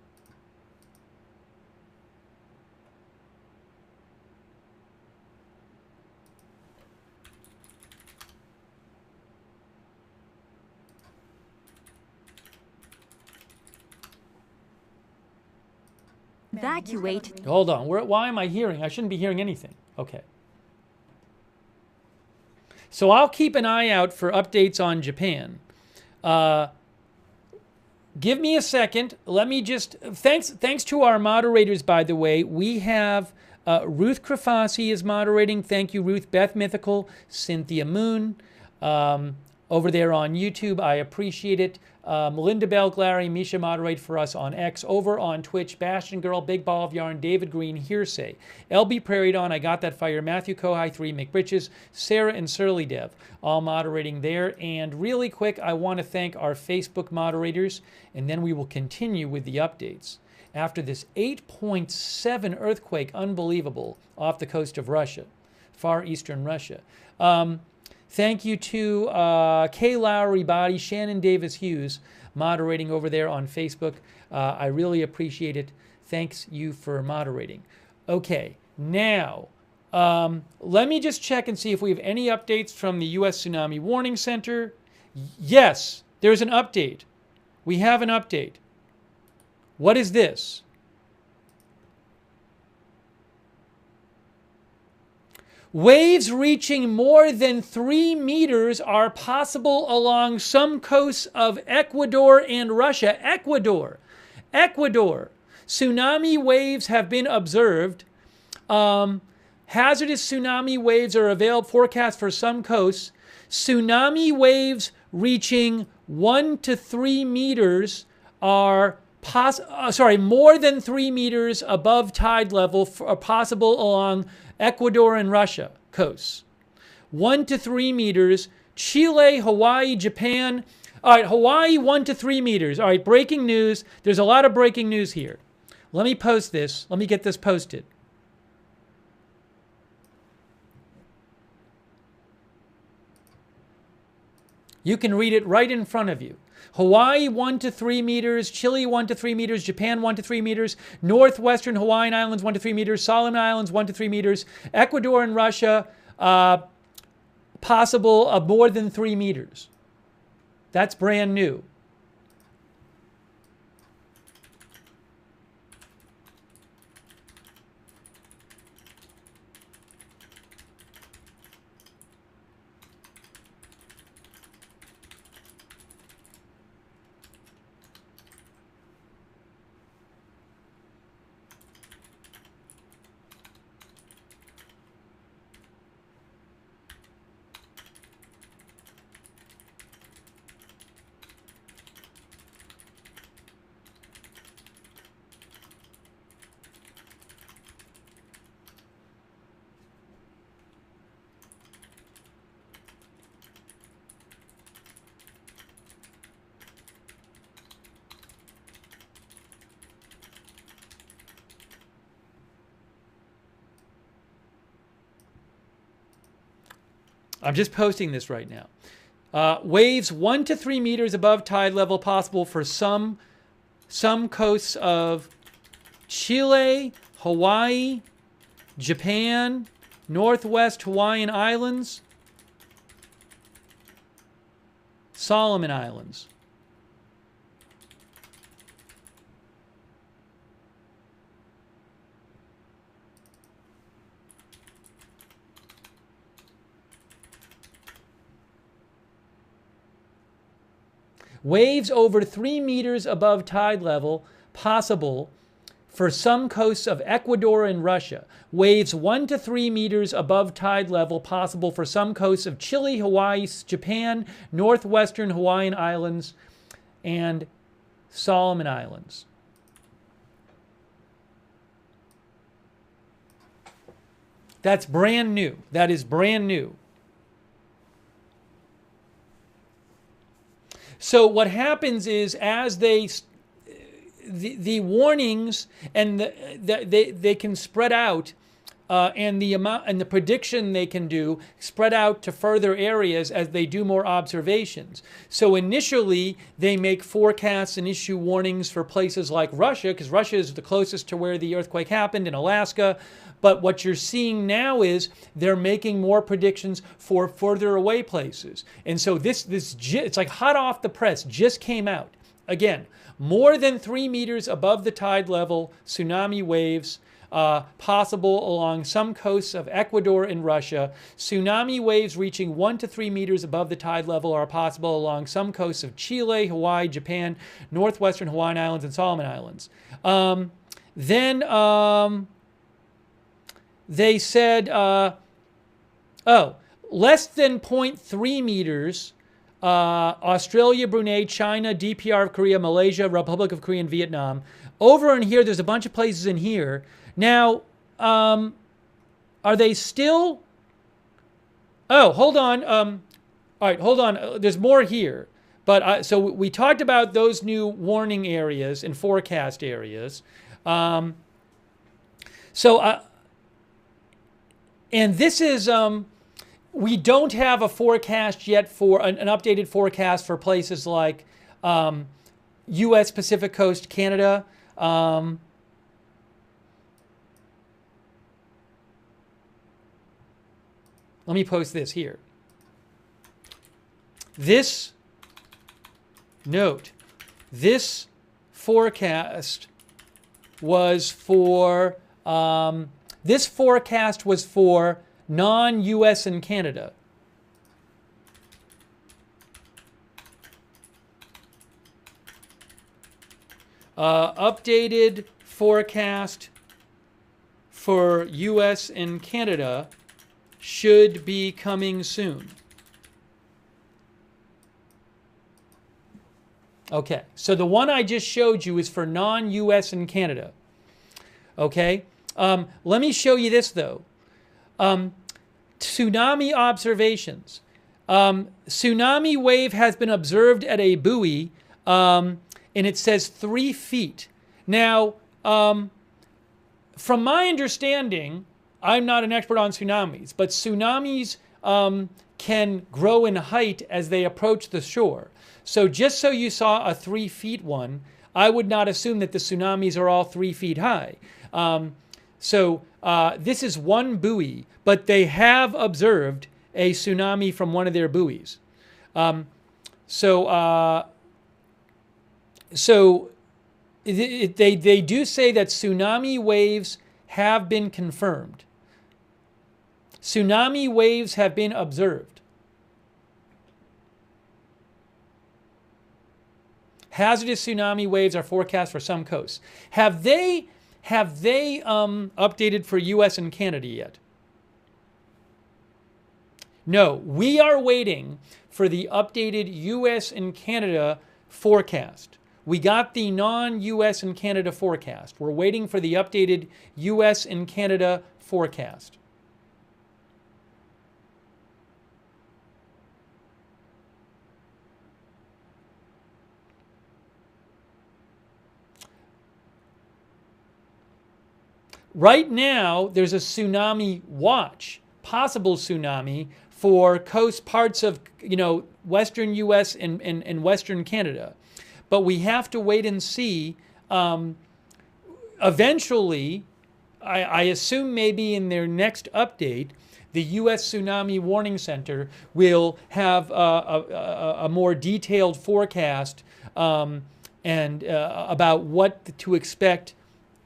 Evacuate. Hold on. Why am I hearing? I shouldn't be hearing anything. Okay. So I'll keep an eye out for updates on Japan. Give me a second. Let me just... Thanks to our moderators, by the way. We have Ruth Krafasi is moderating. Thank you, Ruth. Beth Mythical, Cynthia Moon. Over there on YouTube, I appreciate it. Melinda Belglary, Misha moderate for us on X. Over on Twitch, Bastion Girl, Big Ball of Yarn, David Green, Hearsay. LB Prairie Dawn, I Got That Fire, Matthew Kohai 3, McBritches, Sarah and Surly Dev, all moderating there. And really quick, I want to thank our Facebook moderators, and then we will continue with the updates. After this 8.7 earthquake, unbelievable, off the coast of Russia, far eastern Russia. Thank you to Kay Lowry Body, Shannon Davis Hughes, moderating over there on Facebook. I really appreciate it. Thanks you for moderating. Okay, now let me just check and see if we have any updates from the U.S. Tsunami Warning Center. Yes, there's an update. We have an update. What is this? Waves reaching more than 3 meters are possible along some coasts of Ecuador and Russia. Ecuador. Tsunami waves have been observed. Hazardous tsunami waves are available, forecast for some coasts. Tsunami waves reaching 1 to 3 meters are more than 3 meters above tide level are possible along Ecuador and Russia coasts. 1 to 3 meters. Chile, Hawaii, Japan. All right, Hawaii, 1 to 3 meters. All right, breaking news. There's a lot of breaking news here. Let me post this. Let me get this posted. You can read it right in front of you. Hawaii, 1 to 3 meters. Chile, 1 to 3 meters. Japan, 1 to 3 meters. Northwestern Hawaiian Islands, 1 to 3 meters. Solomon Islands, 1 to 3 meters. Ecuador and Russia, possible of more than 3 meters. That's brand new. I'm just posting this right now. Waves 1 to 3 meters above tide level possible for some coasts of Chile, Hawaii, Japan, Northwest Hawaiian Islands, Solomon Islands. Waves over 3 meters above tide level possible for some coasts of Ecuador and Russia. Waves 1 to 3 meters above tide level possible for some coasts of Chile, Hawaii, Japan, Northwestern Hawaiian Islands, and Solomon Islands. That's brand new. That is brand new. So what happens is, as the warnings and they can spread out and the amount and the prediction they can do spread out to further areas as they do more observations. So initially, they make forecasts and issue warnings for places like Russia, because Russia is the closest to where the earthquake happened, in Alaska. But what you're seeing now is they're making more predictions for further away places. And so it's like hot off the press, just came out. Again, more than 3 meters above the tide level, tsunami waves possible along some coasts of Ecuador and Russia. Tsunami waves reaching 1 to 3 meters above the tide level are possible along some coasts of Chile, Hawaii, Japan, northwestern Hawaiian Islands, and Solomon Islands. They said, less than 0.3 meters, Australia, Brunei, China, DPR of Korea, Malaysia, Republic of Korea, and Vietnam. Over in here, there's a bunch of places in here. Now, are they still? Oh, hold on. All right, hold on. There's more here. But so we talked about those new warning areas and forecast areas. And this is, we don't have a forecast yet for an updated forecast for places like U.S. Pacific Coast, Canada. Let me post this here. This forecast was for non-U.S. and Canada. Updated forecast for U.S. and Canada should be coming soon. Okay, so the one I just showed you is for non-U.S. and Canada. Okay, let me show you this though. Tsunami observations. Tsunami wave has been observed at a buoy, and it says 3 feet. Now, from my understanding, I'm not an expert on tsunamis, but tsunamis can grow in height as they approach the shore. So just so you saw a 3 feet one, I would not assume that the tsunamis are all 3 feet high. This is one buoy, but they have observed a tsunami from one of their buoys. They do say that tsunami waves have been confirmed. Tsunami waves have been observed. Hazardous tsunami waves are forecast for some coasts. Have they updated for U.S. and Canada yet? No, we are waiting for the updated U.S. and Canada forecast. We got the non-U.S. and Canada forecast. We're waiting for the updated U.S. and Canada forecast. Right now, there's a tsunami watch, possible tsunami, for coast parts of, western U.S. and western Canada. But we have to wait and see. Eventually, I assume maybe in their next update, the U.S. Tsunami Warning Center will have a more detailed forecast and about what to expect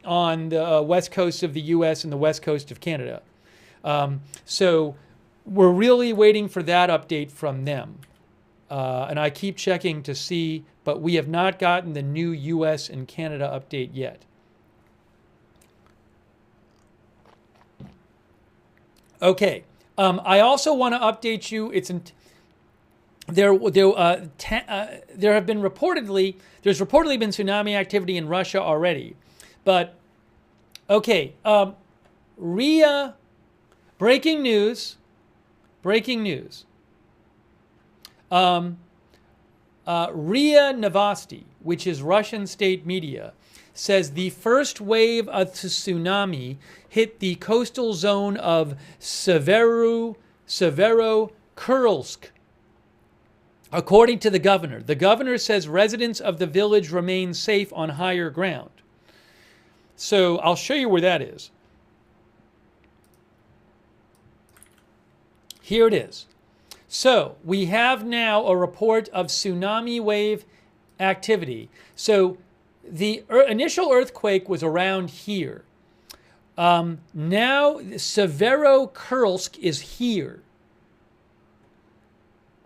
on the west coast of the U.S. and the west coast of Canada. So we're really waiting for that update from them. And I keep checking to see, but we have not gotten the new U.S. and Canada update yet. Okay. I also want to update you. There's reportedly been tsunami activity in Russia already. But, okay, RIA, breaking news. RIA Novosti, which is Russian state media, says the first wave of tsunami hit the coastal zone of Severokursk. According to the governor says residents of the village remain safe on higher ground. So I'll show you where that is. Here it is. So we have now a report of tsunami wave activity. So the initial earthquake was around here. Now Severokursk is here.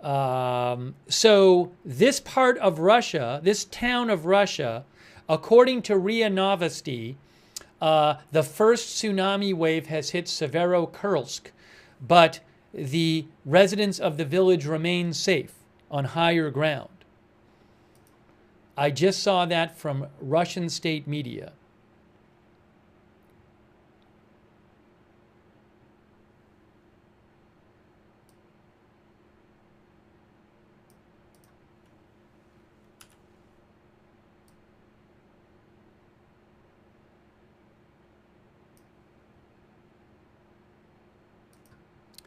So this part of Russia, this town of Russia, according to RIA Novosti, the first tsunami wave has hit Severokursk, but the residents of the village remain safe on higher ground. I just saw that from Russian state media.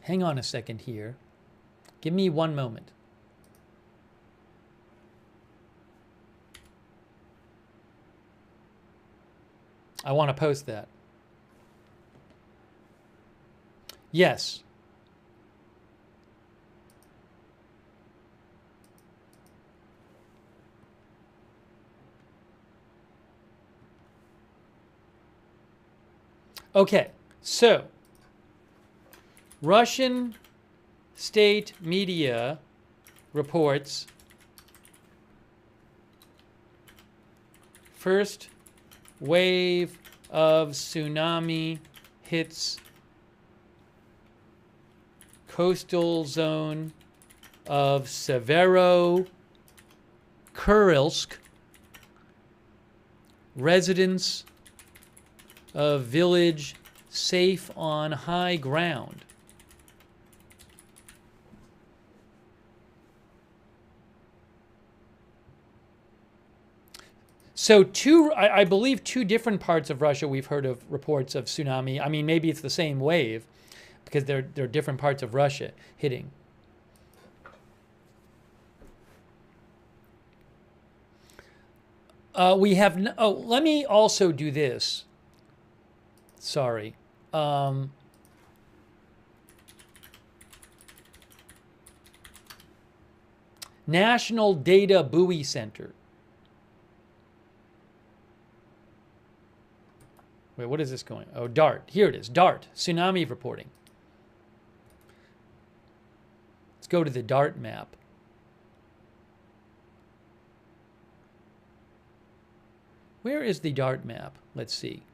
Hang on a second here. Give me one moment. I want to post that. Yes. Okay, so Russian state media reports first wave of tsunami hits coastal zone of Severokursk. Residents of village safe on high ground. So I believe two different parts of Russia we've heard of reports of tsunami. I mean, maybe it's the same wave because they're different parts of Russia hitting. We have, let me also do this. Sorry. National Data Buoy Center. Wait, what is this going? Oh, DART. Here it is. DART. Tsunami reporting. Let's go to the DART map. Where is the DART map? Let's see.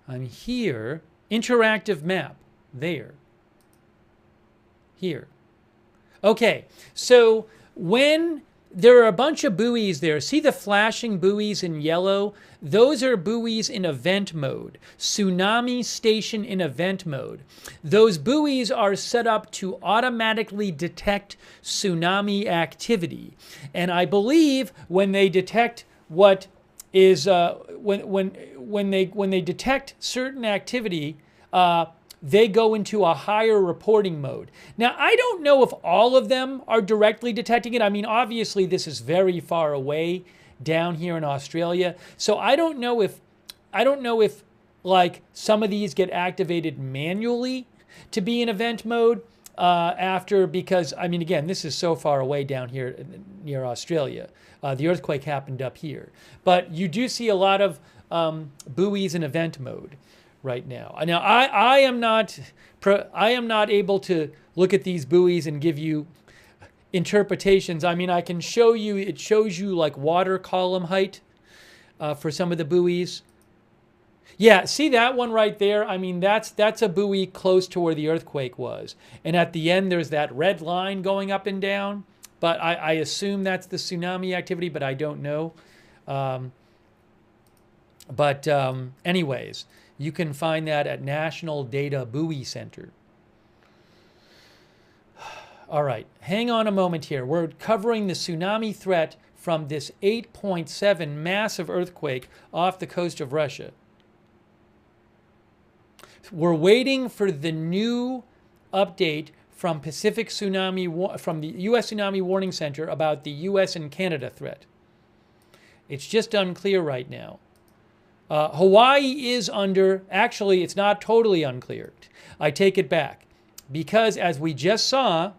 I'm here. Interactive map. There. Here. Okay, so when there are a bunch of buoys there, see the flashing buoys in yellow? Those are buoys in event mode. Tsunami station in event mode. Those buoys are set up to automatically detect tsunami activity. And I believe when they detect what is, when they detect certain activity, they go into a higher reporting mode. Now, I don't know if all of them are directly detecting it. I mean, obviously, this is very far away down here in Australia. So I don't know if like some of these get activated manually to be in event mode after, because I mean, again, this is so far away down here near Australia. The earthquake happened up here, but you do see a lot of buoys in event mode right now. Now, I am not able to look at these buoys and give you interpretations. I mean, I can show you. It shows you like water column height for some of the buoys. Yeah, see that one right there? I mean, that's a buoy close to where the earthquake was. And at the end, there's that red line going up and down. But I assume that's the tsunami activity, but I don't know. Anyways, You can find that at National Data Buoy Center. All right, hang on a moment here. We're covering the tsunami threat from this 8.7 massive earthquake off the coast of Russia. We're waiting for the new update from from the U.S. Tsunami Warning Center about the U.S. and Canada threat. It's just unclear right now. Hawaii is actually, it's not totally unclear. I take it back. Because as we just saw,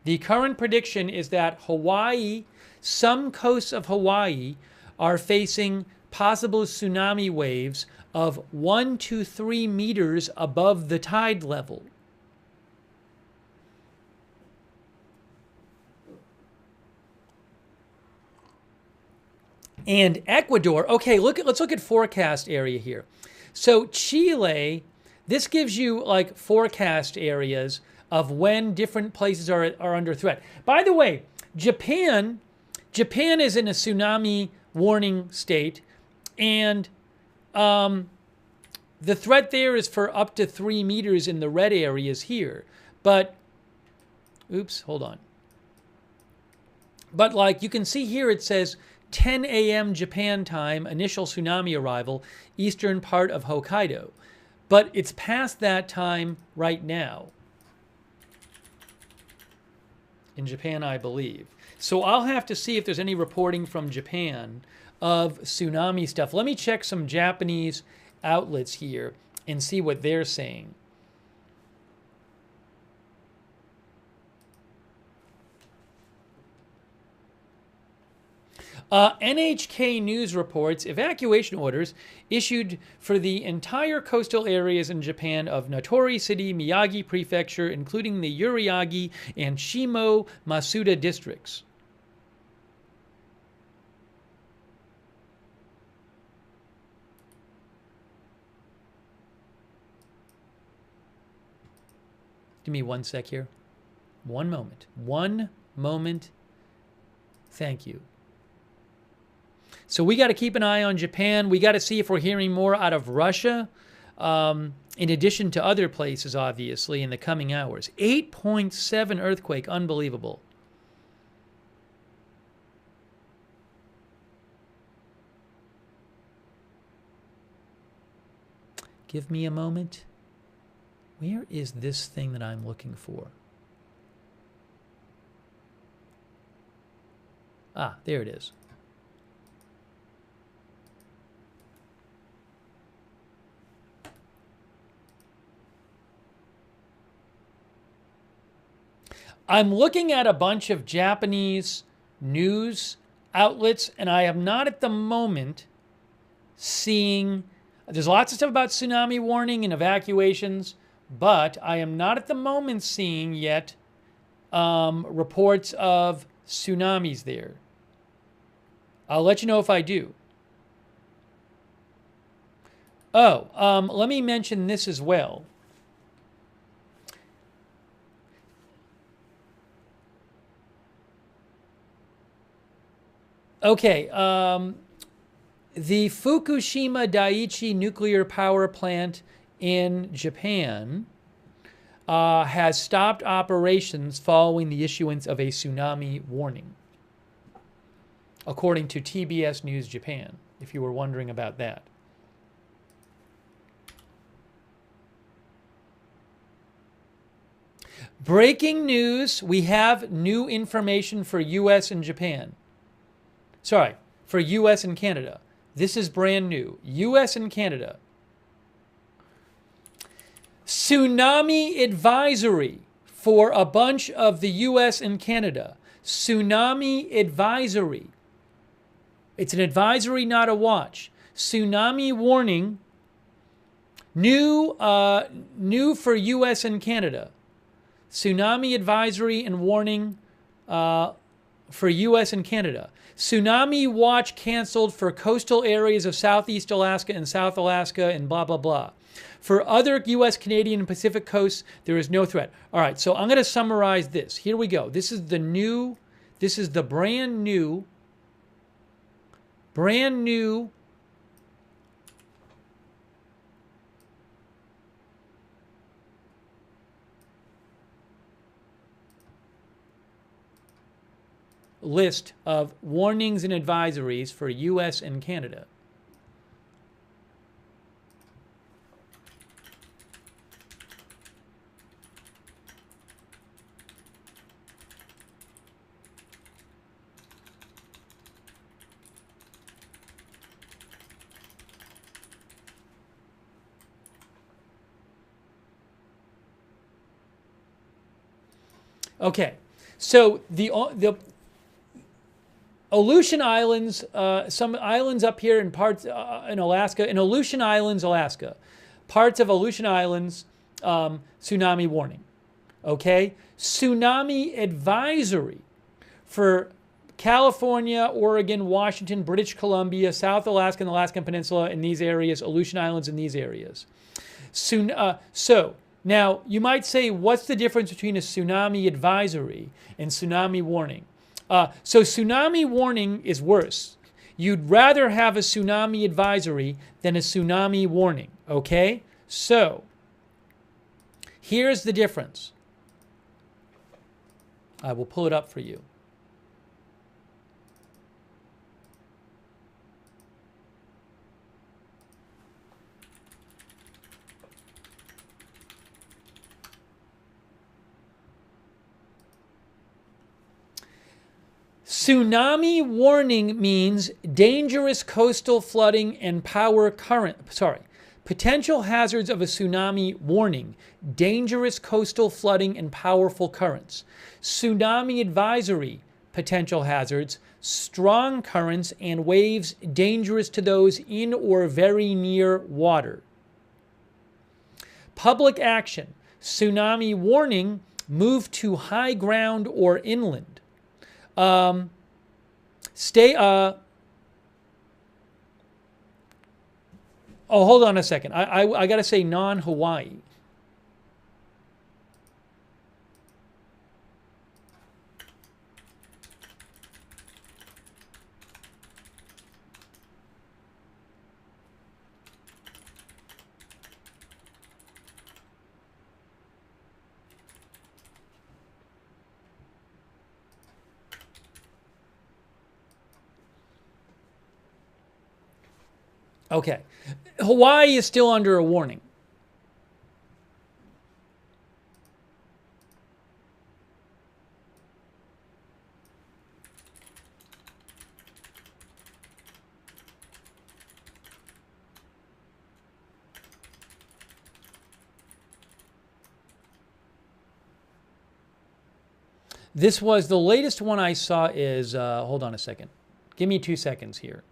the current prediction is that Hawaii, some coasts of Hawaii, are facing possible tsunami waves of 1 to 3 meters above the tide level. And Ecuador, okay, let's look at forecast area here. So Chile, this gives you like forecast areas of when different places are under threat. By the way, Japan is in a tsunami warning state, and the threat there is for up to 3 meters in the red areas here. But, oops, hold on. But like you can see here, it says 10 a.m. Japan time, initial tsunami arrival, eastern part of Hokkaido. But it's past that time right now. In Japan, I believe. So I'll have to see if there's any reporting from Japan of tsunami stuff. Let me check some Japanese outlets here and see what they're saying. NHK News reports evacuation orders issued for the entire coastal areas in Japan of Notori City, Miyagi Prefecture, including the Uriagi and Shimo Masuda districts. Give me one sec here. One moment. One moment. Thank you. So we got to keep an eye on Japan. We got to see if we're hearing more out of Russia, in addition to other places, obviously, in the coming hours. 8.7 earthquake, unbelievable. Give me a moment. Where is this thing that I'm looking for? Ah, there it is. I'm looking at a bunch of Japanese news outlets, and I am not at the moment seeing, there's lots of stuff about tsunami warning and evacuations, but I am not at the moment seeing yet reports of tsunamis there. I'll let you know if I do. Oh, let me mention this as well. Okay, the Fukushima Daiichi nuclear power plant in Japan has stopped operations following the issuance of a tsunami warning, according to TBS News Japan, if you were wondering about that. Breaking news, we have new information for U.S. and Japan. Sorry, for U.S. and Canada. This is brand new. U.S. and Canada. Tsunami advisory for a bunch of the U.S. and Canada. Tsunami advisory. It's an advisory, not a watch. Tsunami warning. New for U.S. and Canada. Tsunami advisory and warning for U.S. and Canada. Tsunami watch canceled for coastal areas of Southeast Alaska and South Alaska and blah, blah, blah. For other U.S., Canadian, and Pacific coasts, there is no threat. All right, so I'm going to summarize this. Here we go. This is the brand new list of warnings and advisories for US and Canada? Okay, so the Aleutian Islands, some islands up here in parts in Alaska, in Aleutian Islands, Alaska, parts of Aleutian Islands, tsunami warning. Okay, tsunami advisory for California, Oregon, Washington, British Columbia, South Alaska, and the Alaskan Peninsula in these areas, Aleutian Islands in these areas. So now you might say, what's the difference between a tsunami advisory and tsunami warning? So tsunami warning is worse. You'd rather have a tsunami advisory than a tsunami warning, okay? So here's the difference. I will pull it up for you. Tsunami warning means dangerous coastal flooding and potential hazards of a tsunami warning, dangerous coastal flooding and powerful currents. Tsunami advisory, potential hazards, strong currents and waves dangerous to those in or very near water. Public action, tsunami warning, move to high ground or inland. Hold on a second. I got to say non-Hawaii. Okay. Hawaii is still under a warning. This was the latest one I saw is, hold on a second. Give me 2 seconds here.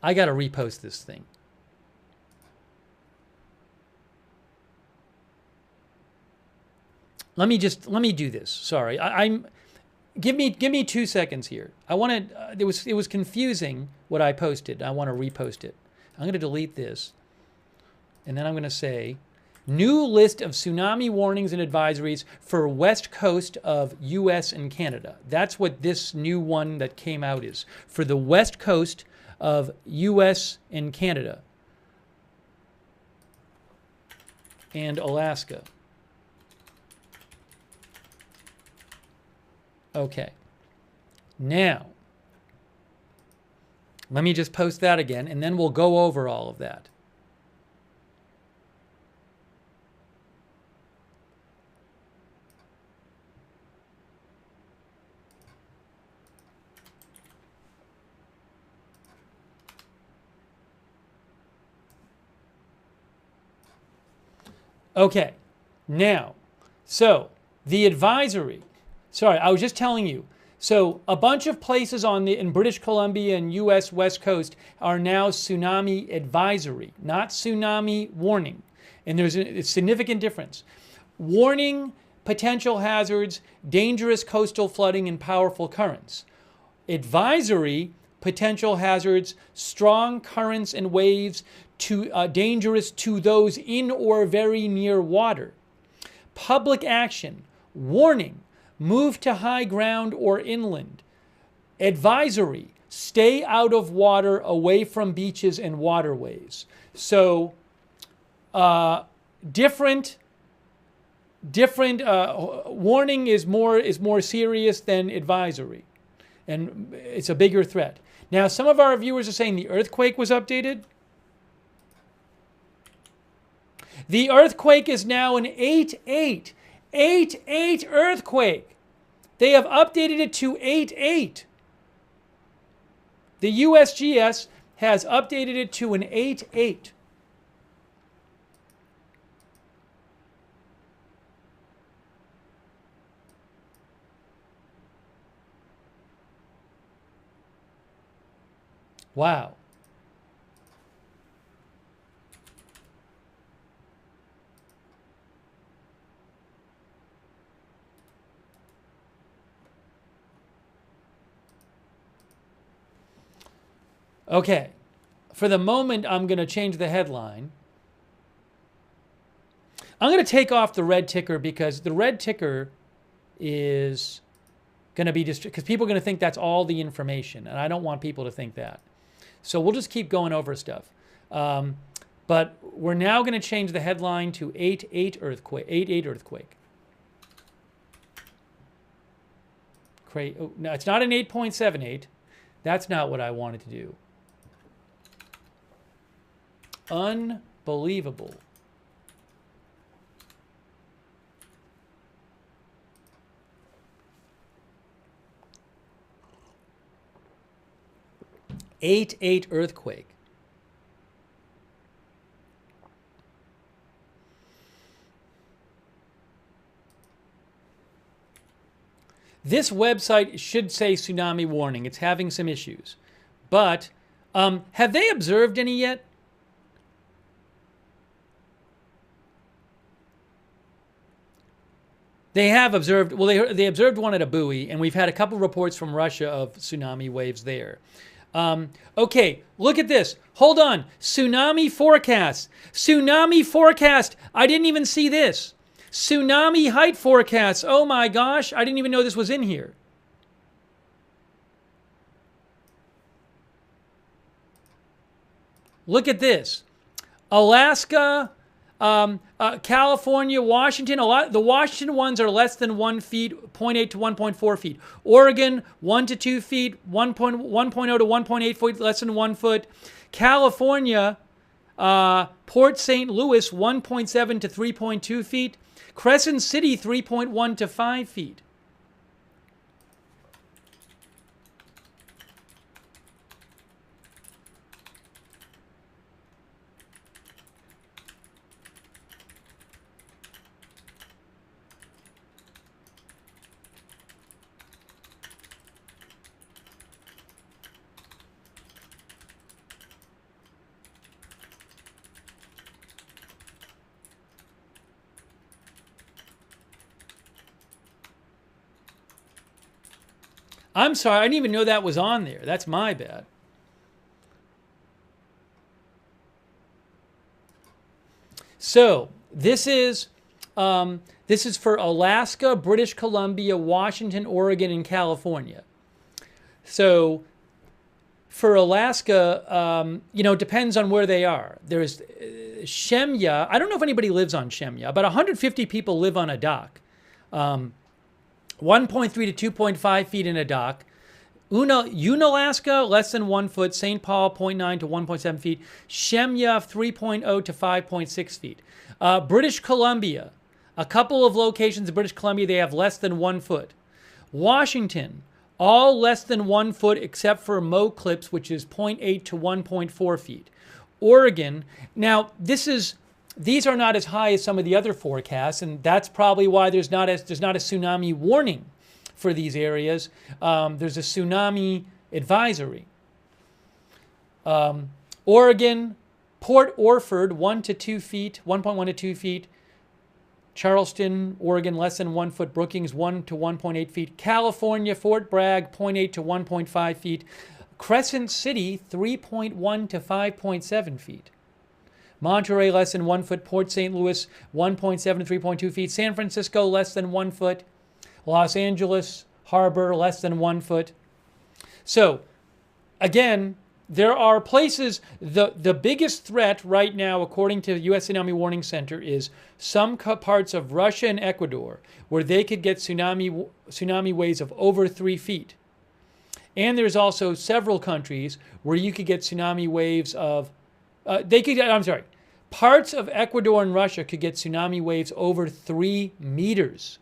I got to repost this thing. Let me do this. Sorry. Give me 2 seconds here. I want to it was confusing what I posted. I want to repost it. I'm going to delete this. And then I'm going to say new list of tsunami warnings and advisories for west coast of US and Canada. That's what this new one that came out is. For the west coast of US and Canada and Alaska. Okay. Now, let me just post that again, and then we'll go over all of that. Okay, now, so the advisory, sorry, I was just telling you, so a bunch of places in British Columbia and US West Coast are now tsunami advisory, not tsunami warning. And there's a significant difference. Warning, potential hazards, dangerous coastal flooding, and powerful currents. Advisory, potential hazards, strong currents and waves, dangerous to those in or very near water. Public action, warning, move to high ground or inland. Advisory, stay out of water, away from beaches and waterways. So different warning is more serious than advisory, and it's a bigger threat. Now, some of our viewers are saying the earthquake was updated. The earthquake is now an 8.8 earthquake. They have updated it to 8.8. The USGS has updated it to an 8.8. Wow. Okay. For the moment, I'm going to change the headline. I'm going to take off the red ticker because the red ticker is going to be because people are going to think that's all the information, and I don't want people to think that. So we'll just keep going over stuff. But we're now going to change the headline to 8.8 earthquake. 8.8 earthquake. Oh, no, it's not an 8.78. That's not what I wanted to do. Unbelievable. Eight earthquake. This website should say tsunami warning. It's having some issues. But have they observed any yet? They have observed, well, they observed one at a buoy, and we've had a couple reports from Russia of tsunami waves there. Okay, look at this. Hold on. Tsunami forecast. Tsunami forecast. I didn't even see this. Tsunami height forecast. Oh my gosh, I didn't even know this was in here. Look at this. Alaska, California, Washington. The Washington ones are less than 1 feet, 0.8 to 1.4 feet. Oregon, 1 to 2 feet, 1.0 to 1.8 feet, less than 1 foot. California, Port St. Louis, 1.7 to 3.2 feet. Crescent City, 3.1 to 5 feet. I'm sorry, I didn't even know that was on there. That's my bad. So this is for Alaska, British Columbia, Washington, Oregon, and California. So for Alaska, it depends on where they are. There's Shemya. I don't know if anybody lives on Shemya. About 150 people live on a dock. 1.3 to 2.5 feet in a dock. Unalaska, less than 1 foot. St. Paul, 0.9 to 1.7 feet. Shemya, 3.0 to 5.6 feet. British Columbia, a couple of locations in British Columbia, they have less than 1 foot. Washington, all less than 1 foot except for Mo Clips, which is 0.8 to 1.4 feet. Oregon, now these are not as high as some of the other forecasts, and that's probably why there's not a tsunami warning for these areas. There's a tsunami advisory. Oregon, Port Orford, 1 to 2 feet, 1.1 to 2 feet. Charleston, Oregon, less than 1 foot. Brookings, 1 to 1.8 feet. California, Fort Bragg, 0.8 to 1.5 feet. Crescent City, 3.1 to 5.7 feet. Monterey, less than 1 foot. Port St. Louis, 1.7 to 3.2 feet. San Francisco, less than 1 foot. Los Angeles Harbor, less than 1 foot. So again, there are places, the biggest threat right now, according to the U.S. Tsunami Warning Center, is some parts of Russia and Ecuador where they could get tsunami waves of over 3 feet. And there's also several countries where you could get tsunami waves of, parts of Ecuador and Russia could get tsunami waves over 3 meters,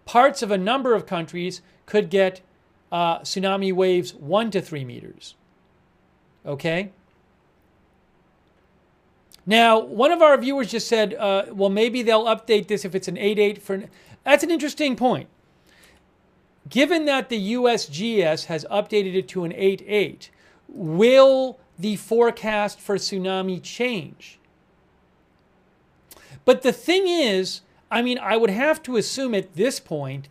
Parts of a number of countries could get tsunami waves 1 to 3 meters. Okay? Now, one of our viewers just said, well, maybe they'll update this if it's an 8.8 That's an interesting point. Given that the USGS has updated it to an 8.8, will the forecast for tsunami change? But the thing is, I would have to assume at this point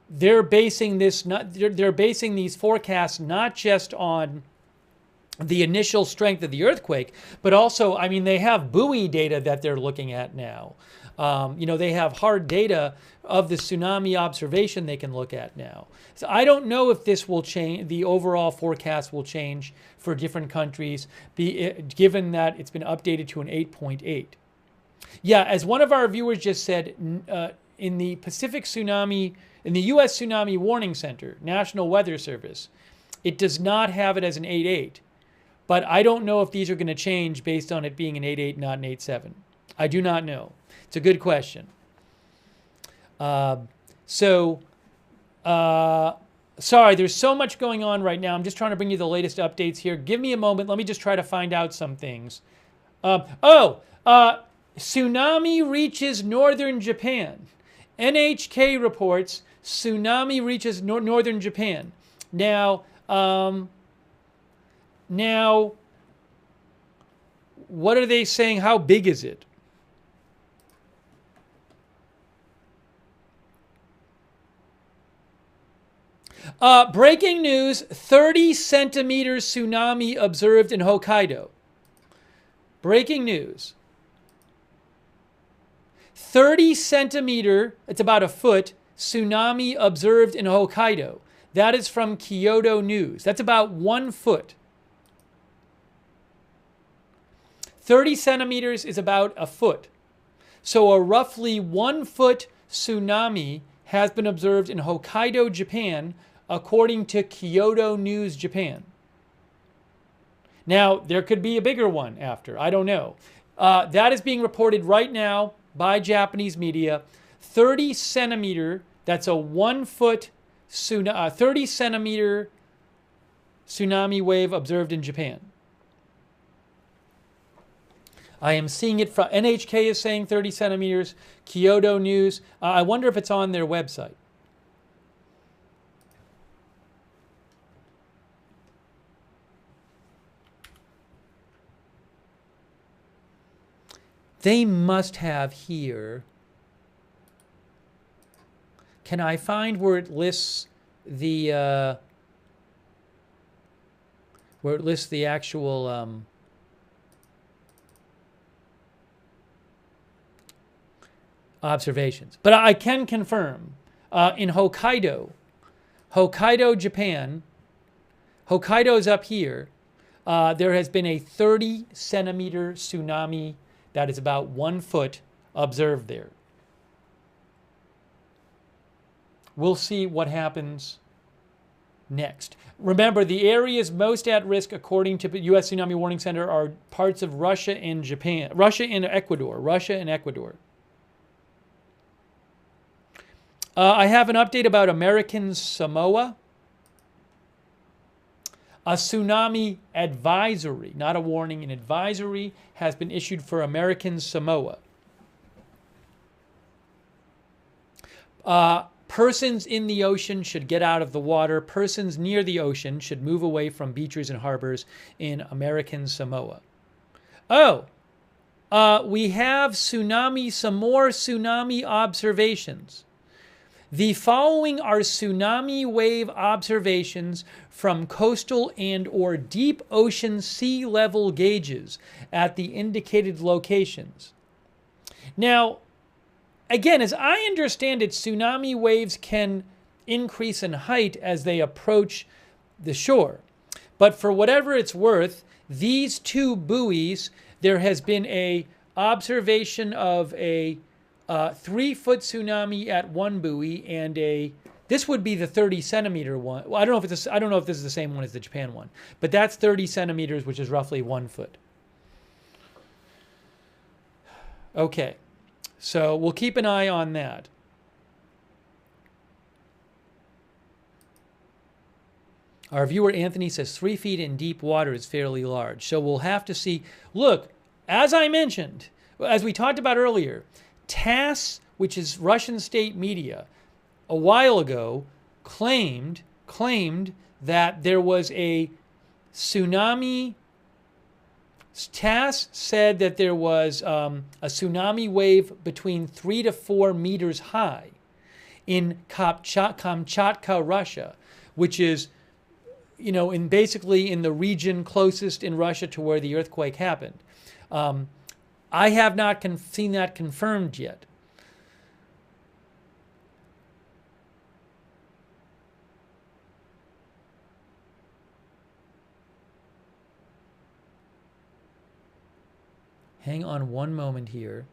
they're basing these forecasts not just on the initial strength of the earthquake, but also, they have buoy data that they're looking at now. They have hard data of the tsunami observation they can look at now. So I don't know if this will change, the overall forecast will change for different countries, given that it's been updated to an 8.8. Yeah, as one of our viewers just said, in the Pacific Tsunami, in the U.S. Tsunami Warning Center, National Weather Service, it does not have it as an 8.8. But I don't know if these are going to change based on it being an 8.8, not an 8.7. I do not know. It's a good question. Sorry, there's so much going on right now. I'm just trying to bring you the latest updates here. Give me a moment. Let me just try to find out some things. Tsunami reaches northern Japan. NHK reports tsunami reaches northern Japan. Now, what are they saying? How big is it? Breaking news, 30 centimeters tsunami observed in Hokkaido. Breaking news. 30 centimeter, it's about a foot, tsunami observed in Hokkaido. That is from Kyodo News. That's about 1 foot. 30 centimeters is about a foot. So a roughly 1 foot tsunami has been observed in Hokkaido, Japan, according to Kyodo News, Japan. Now, there could be a bigger one after. I don't know. That is being reported right now by Japanese media. 30 centimeter, that's a 1 foot, 30 centimeter tsunami wave observed in Japan. I am seeing it from, NHK is saying 30 centimeters, Kyodo News. I wonder if it's on their website. They must have here. Can I find where it lists the actual observations? But I can confirm in Hokkaido, Japan. Hokkaido's up here. There has been a 30 centimeter tsunami that is about 1 foot observed there. We'll see what happens next. Remember, the areas most at risk, according to the U.S. Tsunami Warning Center, are parts of Russia and Japan. Russia and Ecuador. I have an update about American Samoa. A tsunami advisory, not a warning, an advisory has been issued for American Samoa. Persons in the ocean should get out of the water. Persons near the ocean should move away from beaches and harbors in American Samoa. We have some more tsunami observations. The following are tsunami wave observations from coastal and or deep ocean sea level gauges at the indicated locations. Now, again, as I understand it, tsunami waves can increase in height as they approach the shore. But for whatever it's worth, these two buoys, there has been a observation of a 3-foot tsunami at one buoy and this would be the 30 centimeter one. Well, I don't know if this is the same one as the Japan one, but that's 30 centimeters, which is roughly 1 foot. Okay, so we'll keep an eye on that. Our viewer Anthony says 3 feet in deep water is fairly large. So we'll have to see. Look, as I mentioned, as we talked about earlier, TASS, which is Russian state media, a while ago claimed that there was a tsunami. TASS said that there was a tsunami wave between 3 to 4 meters high in Kamchatka, Russia, which is, you know, basically in the region closest in Russia to where the earthquake happened. I have not seen that confirmed yet. Hang on one moment here.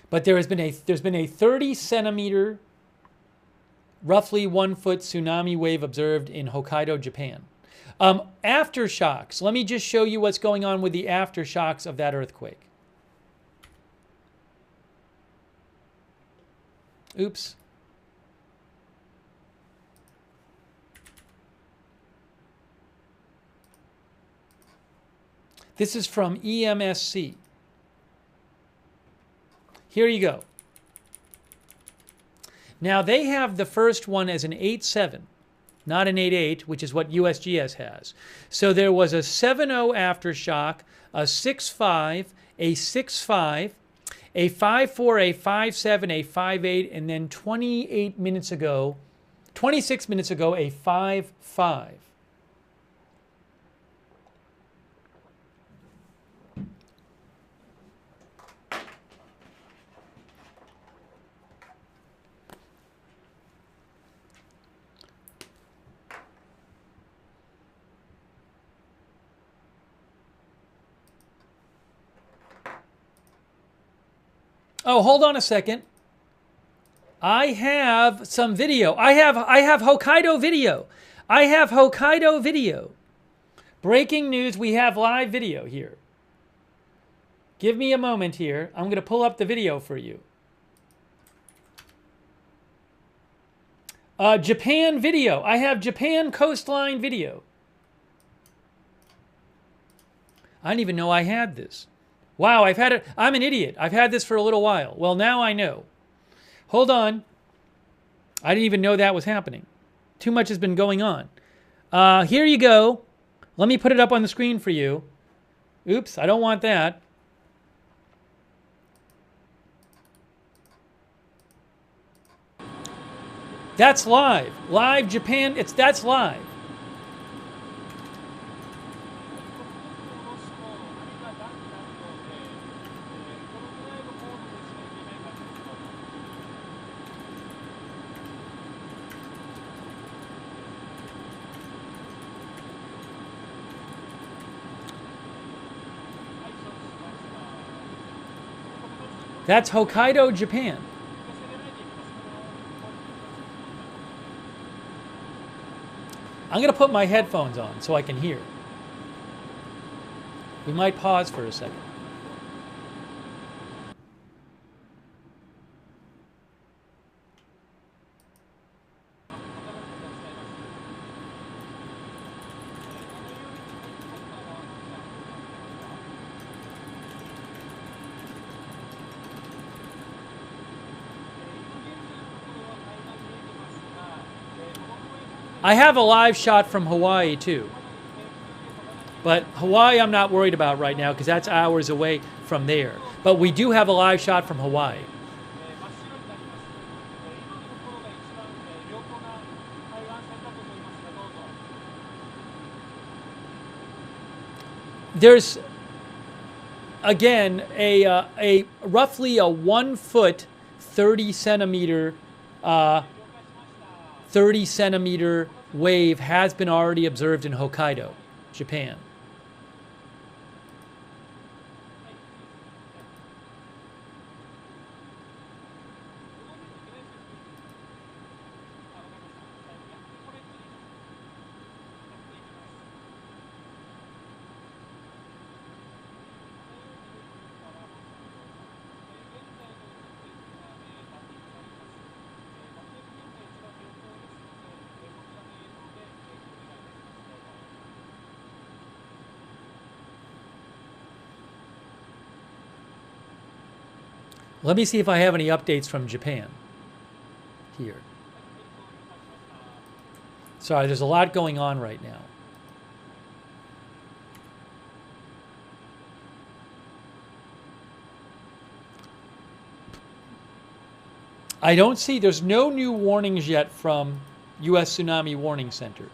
But there's been a 30 centimeter, roughly 1 foot tsunami wave observed in Hokkaido, Japan. Aftershocks. Let me just show you what's going on with the aftershocks of that earthquake. Oops. This is from EMSC. Here you go. Now they have the first one as an 8.7, not an 8.8, which is what USGS has. So there was a 7.0 aftershock, a 6.5, a 6.5, a 5.4, a 5.7, a 5.8, and then 26 minutes ago, a 5.5. Oh, hold on a second. I have some video. I have Hokkaido video. I have Hokkaido video. Breaking news, we have live video here. Give me a moment here. I'm going to pull up the video for you. Japan video. I have Japan coastline video. I didn't even know I had this. Wow, I've had it. I'm an idiot. I've had this for a little while. Well, now I know. Hold on. I didn't even know that was happening. Too much has been going on. Here you go. Let me put it up on the screen for you. Oops, I don't want that. That's live. Live Japan. That's live. That's Hokkaido, Japan. I'm going to put my headphones on so I can hear. We might pause for a second. I have a live shot from Hawaii too. But Hawaii I'm not worried about right now because that's hours away from there. But we do have a live shot from Hawaii. again, a roughly a 1 foot, 30 centimeter, 30 centimeter wave has been already observed in Hokkaido, Japan. Let me see if I have any updates from Japan here. Sorry, there's a lot going on right now. I don't see, there's no new warnings yet from U.S. Tsunami Warning Center.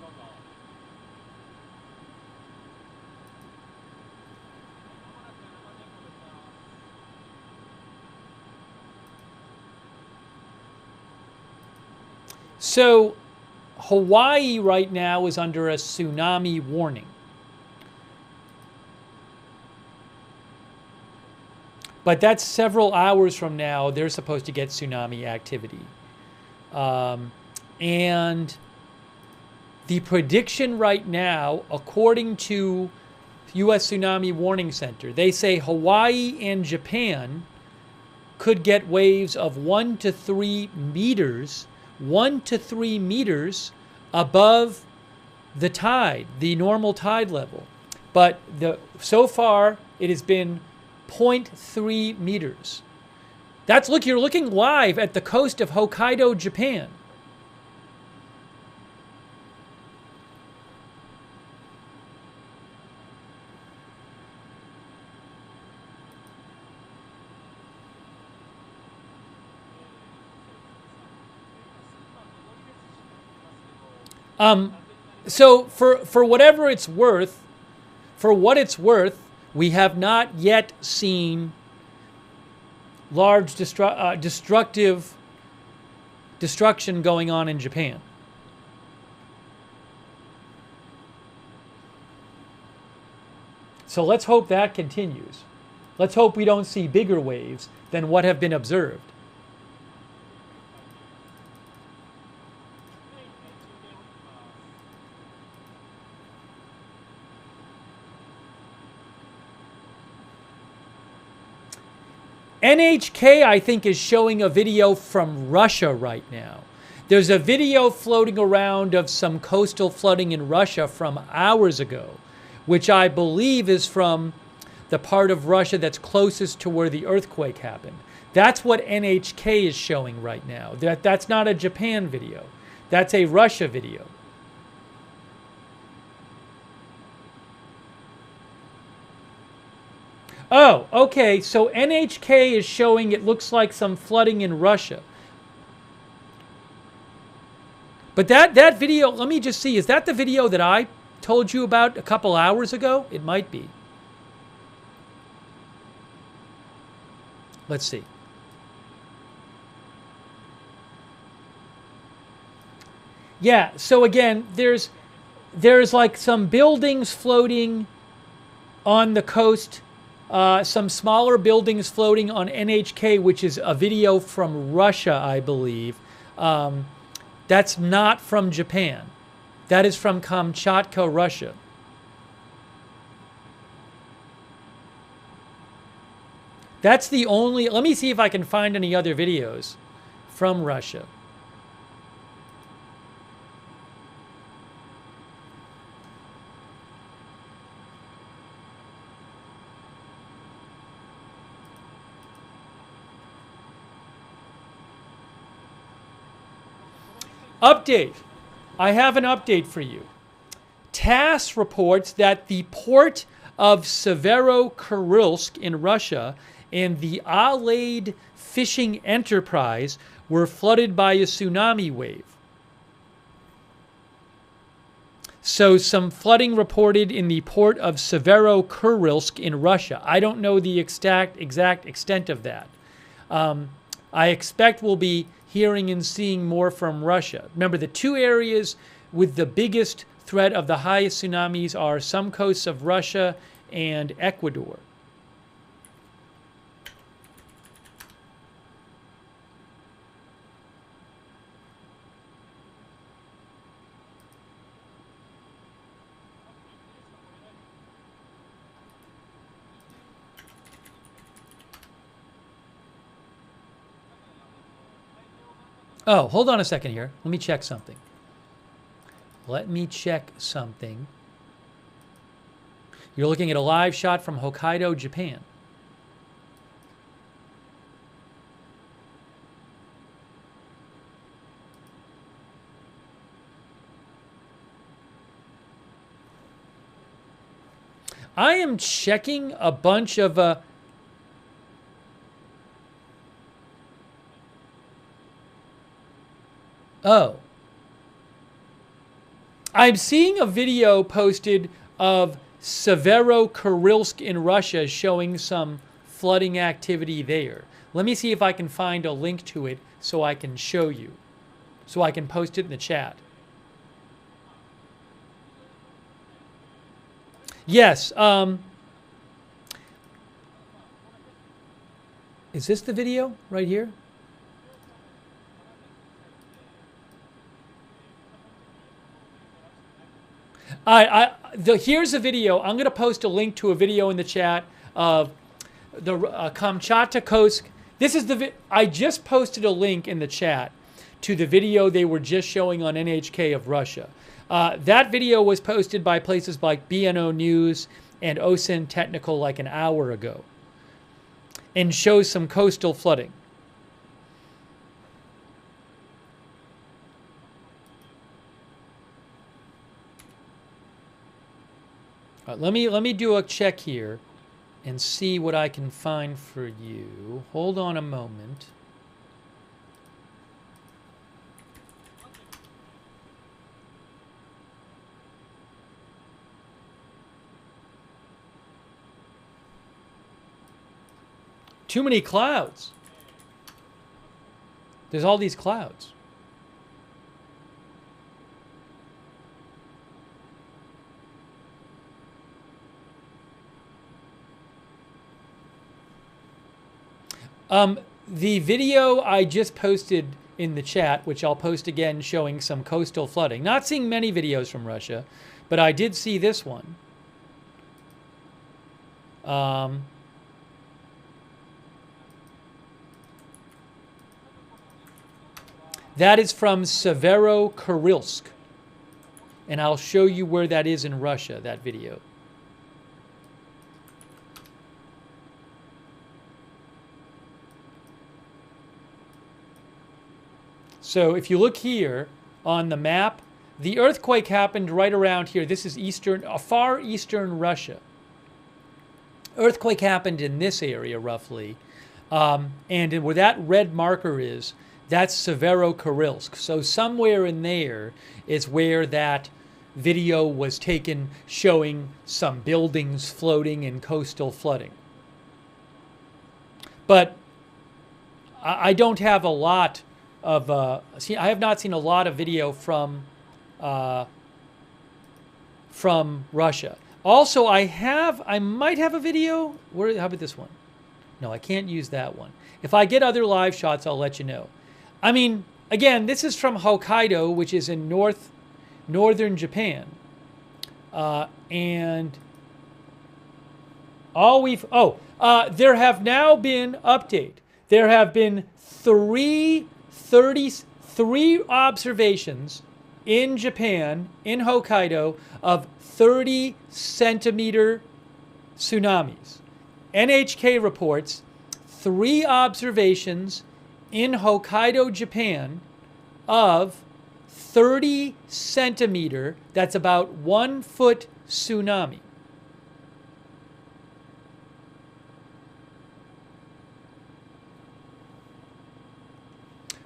So Hawaii right now is under a tsunami warning. But that's several hours from now. They're supposed to get tsunami activity. And the prediction right now, according to U.S. Tsunami Warning Center, they say Hawaii and Japan could get waves of 1 to 3 meters 1 to 3 meters above the tide, the normal tide level. But so far, it has been 0.3 meters. That's, look, you're looking live at the coast of Hokkaido, Japan. So for whatever it's worth, we have not yet seen large destruction going on in Japan. So let's hope that continues. Let's hope we don't see bigger waves than what have been observed. NHK, I think, is showing a video from Russia right now. There's a video floating around of some coastal flooding in Russia from hours ago, which I believe is from the part of Russia that's closest to where the earthquake happened. That's what NHK is showing right now. That's not a Japan video. That's a Russia video. Oh, okay, so NHK is showing it looks like some flooding in Russia. But that video, let me just see, is that the video that I told you about a couple hours ago? It might be. Let's see. Yeah, so again, there's like some buildings floating on the coast. Some smaller buildings floating on NHK, which is a video from Russia, I believe. That's not from Japan. That is from Kamchatka, Russia. That's the only... Let me see if I can find any other videos from Russia. Update. I have an update for you. TASS reports that the port of Severokurilsk in Russia and the Alade fishing enterprise were flooded by a tsunami wave. So some flooding reported in the port of Severokurilsk in Russia. I don't know the exact extent of that. I expect we'll be hearing and seeing more from Russia. Remember, the two areas with the biggest threat of the highest tsunamis are some coasts of Russia and Ecuador. Oh, hold on a second here. Let me check something. You're looking at a live shot from Hokkaido, Japan. I am checking a bunch of Oh. I'm seeing a video posted of Severokurilsk in Russia showing some flooding activity there. Let me see if I can find a link to it so I can show you. So I can post it in the chat. Yes. Is this the video right here? Here's a video. I'm going to post a link to a video in the chat of the Kamchatka coast. This is I just posted a link in the chat to the video they were just showing on NHK of Russia. That video was posted by places like BNO News and OSIN Technical like an hour ago and shows some coastal flooding. Let me do a check here and see what I can find for you. Hold on a moment. Too many clouds. There's all these clouds. The video I just posted in the chat, which I'll post again, showing some coastal flooding. Not seeing many videos from Russia, but I did see this one. That is from Severokurilsk. And I'll show you where that is in Russia, that video. So if you look here on the map, the earthquake happened right around here. This is far eastern Russia. Earthquake happened in this area roughly. And where that red marker is, that's Severokurilsk. So somewhere in there is where that video was taken showing some buildings floating and coastal flooding. But I don't have a lot of, I have not seen a lot of video from Russia. Also, I might have a video. How about this one? No, I can't use that one. If I get other live shots, I'll let you know. I mean, again, this is from Hokkaido, which is in northern Japan. And there have now been There have been three observations in Japan, in Hokkaido, of 30-centimeter tsunamis. NHK reports 3 observations in Hokkaido, Japan, of 30-centimeter, that's about 1 foot tsunami.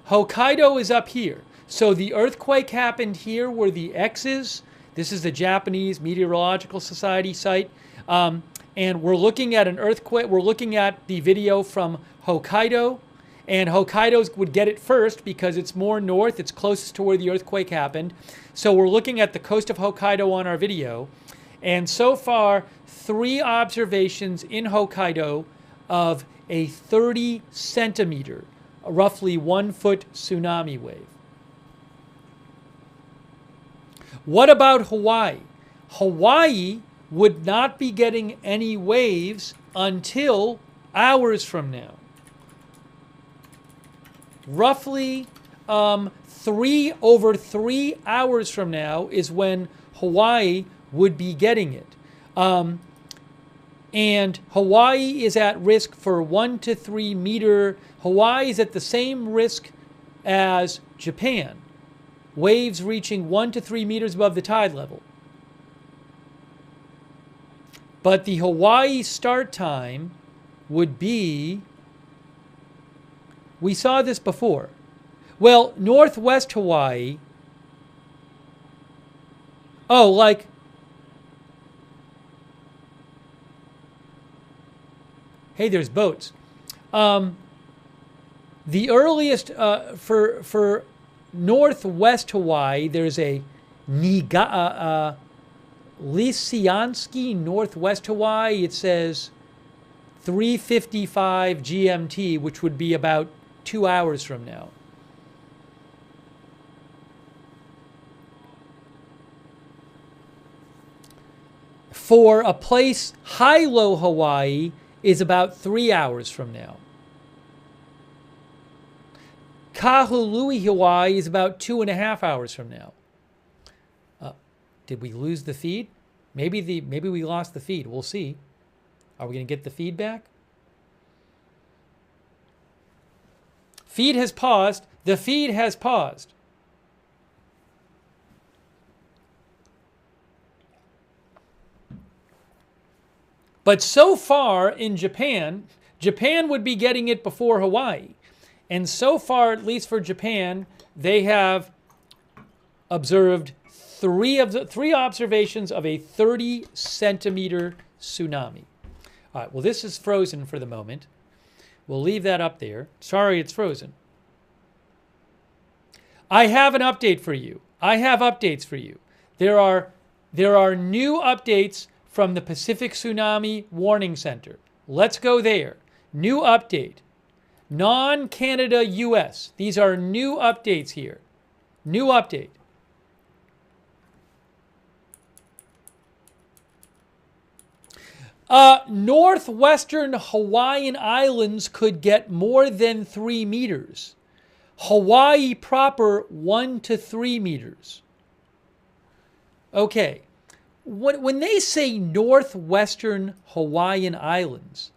Hokkaido is up here. So the earthquake happened here where the X is. This is the Japanese Meteorological Society site. And we're looking at an earthquake. We're looking at the video from Hokkaido. And Hokkaido would get it first because it's more north. It's closest to where the earthquake happened. So we're looking at the coast of Hokkaido on our video. And so far, 3 observations in Hokkaido of a 30 centimeter, roughly 1 foot tsunami wave. What about Hawaii? Hawaii would not be getting any waves until hours from now. Roughly over 3 hours from now is when Hawaii would be getting it. And Hawaii is at risk for 1 to 3 meter. Hawaii is at the same risk as Japan. Waves reaching 1 to 3 meters above the tide level. But the Hawaii start time would be, we saw this before. Well, northwest Hawaii, like, hey, there's boats. The earliest, for northwest Hawaii, there's a Lisiansky, northwest Hawaii. It says 3:55 GMT, which would be about 2 hours from now. For a place, Hilo, Hawaii, is about 3 hours from now. Kahului, Hawaii, is about 2.5 hours from now. Did we lose the feed? Maybe we lost the feed. We'll see. Are we going to get the feed back? Feed has paused. The feed has paused. But so far in Japan, Japan would be getting it before Hawaii. And so far, at least for Japan, they have observed 3 observations of a 30 centimeter tsunami. All right, well, this is frozen for the moment. We'll leave that up there. Sorry, it's frozen. I have an update for you. I have updates for you. There are new updates from the Pacific Tsunami Warning Center. Let's go there. New update. Non-Canada US. These are new updates here. New update. Northwestern Hawaiian Islands could get more than 3 meters. Hawaii proper, 1 to 3 meters. Okay. When they say Northwestern Hawaiian Islands,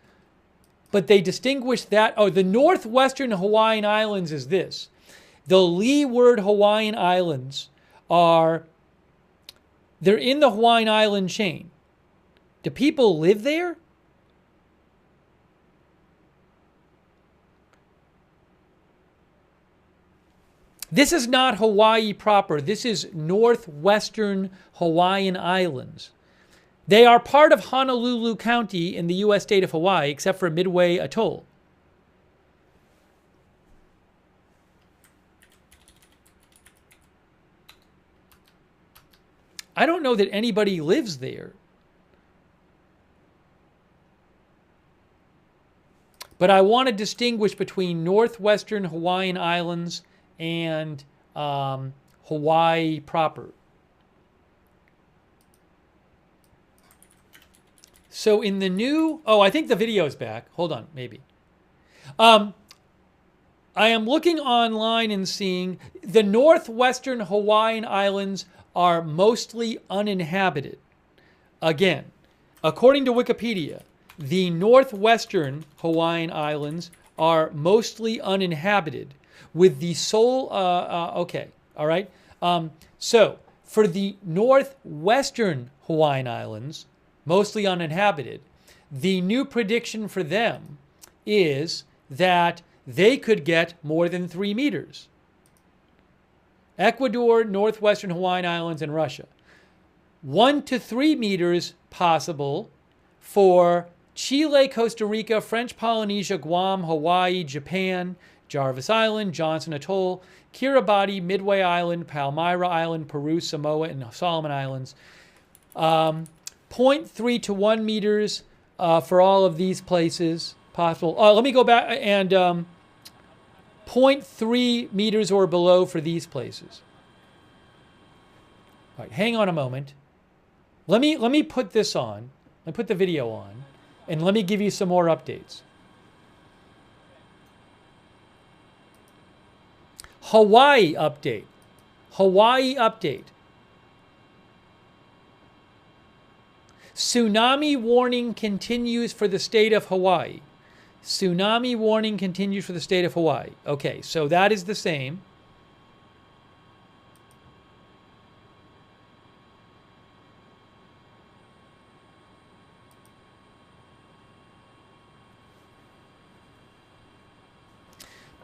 but they distinguish that, the Northwestern Hawaiian Islands is this. The Leeward Hawaiian Islands they're in the Hawaiian Island chain. Do people live there? This is not Hawaii proper. This is Northwestern Hawaiian Islands. They are part of Honolulu County in the U.S. state of Hawaii, except for Midway Atoll. I don't know that anybody lives there. But I want to distinguish between Northwestern Hawaiian Islands and Hawaii proper. So in the new, I think the video is back. Hold on, maybe. I am looking online and seeing the Northwestern Hawaiian Islands are mostly uninhabited. Again, according to Wikipedia, the Northwestern Hawaiian Islands are mostly uninhabited, with the sole, okay, all right. So for the Northwestern Hawaiian Islands, mostly uninhabited, the new prediction for them is that they could get more than 3 meters. Ecuador, Northwestern Hawaiian Islands, and Russia. 1 to 3 meters possible for Chile, Costa Rica, French Polynesia, Guam, Hawaii, Japan, Jarvis Island, Johnson Atoll, Kiribati, Midway Island, Palmyra Island, Peru, Samoa, and Solomon Islands. zero point 0.3 to 1 meters for all of these places possible. Let me go back and 0.3 meters or below for these places. All right, hang on a moment. Let me put this on. Let me put the video on, and let me give you some more updates. Hawaii update. Hawaii update. Tsunami warning continues for the state of Hawaii. Tsunami warning continues for the state of Hawaii. Okay, so that is the same.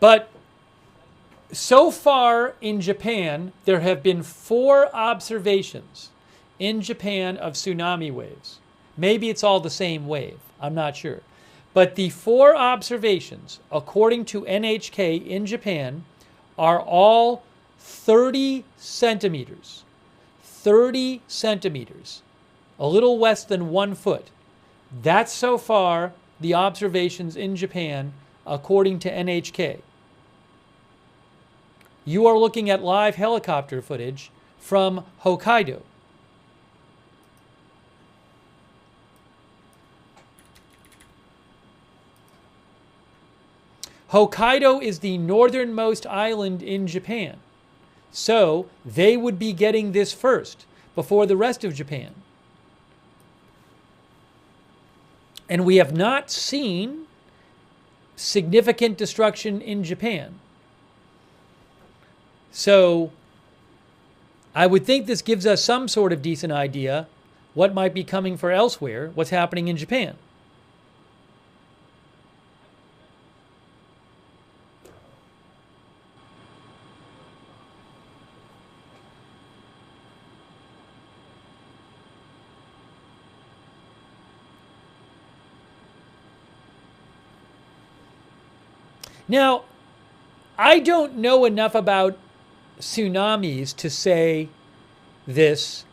But so far in Japan, there have been 4 observations in Japan of tsunami waves. Maybe it's all the same wave. I'm not sure. But the 4 observations, according to NHK in Japan, are all 30 centimeters. 30 centimeters. A little less than 1 foot. That's so far the observations in Japan, according to NHK. You are looking at live helicopter footage from Hokkaido. Hokkaido is the northernmost island in Japan. So they would be getting this first before the rest of Japan. And we have not seen significant destruction in Japan. So I would think this gives us some sort of decent idea what might be coming for elsewhere, what's happening in Japan. Now, I don't know enough about tsunamis to say this.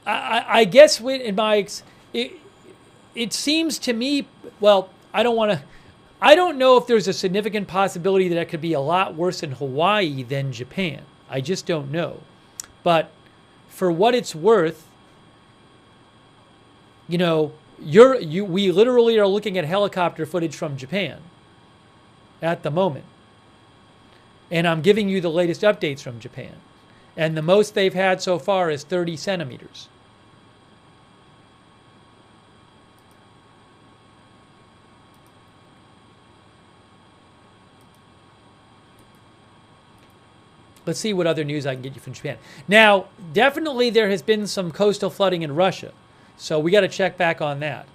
I guess in my it seems to me, well, I don't know if there's a significant possibility that it could be a lot worse in Hawaii than Japan. I just don't know. But for what it's worth, you know, we literally are looking at helicopter footage from Japan at the moment. And I'm giving you the latest updates from Japan. And the most they've had so far is 30 centimeters. Let's see what other news I can get you from Japan. Now, definitely there has been some coastal flooding in Russia. So we got to check back on that.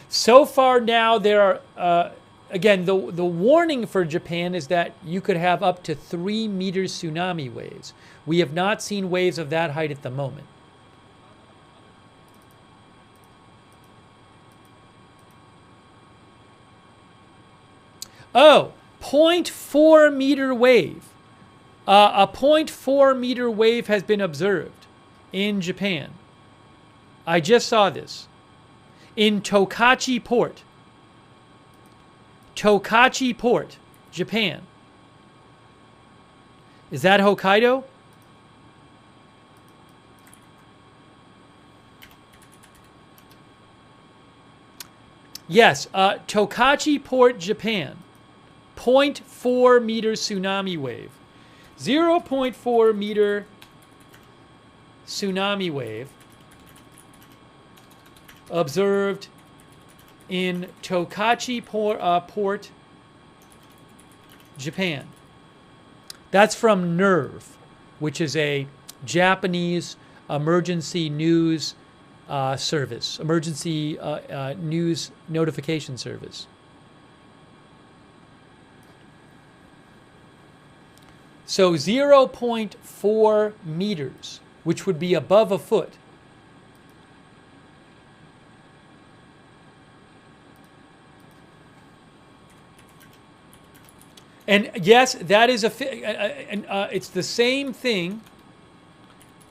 So far now, there are, again, the warning for Japan is that you could have up to 3 meters tsunami waves. We have not seen waves of that height at the moment. Oh, 0.4 meter wave. A 0.4 meter wave has been observed in Japan. I just saw this. In Tokachi Port. Tokachi Port, Japan. Is that Hokkaido? Yes, Tokachi Port, Japan. 0.4 meter tsunami wave. 0.4 meter tsunami wave observed in Tokachi Port, Japan. That's from NERV, which is a Japanese emergency news service, emergency news notification service. So 0.4 meters, which would be above a foot. And yes, that is it's the same thing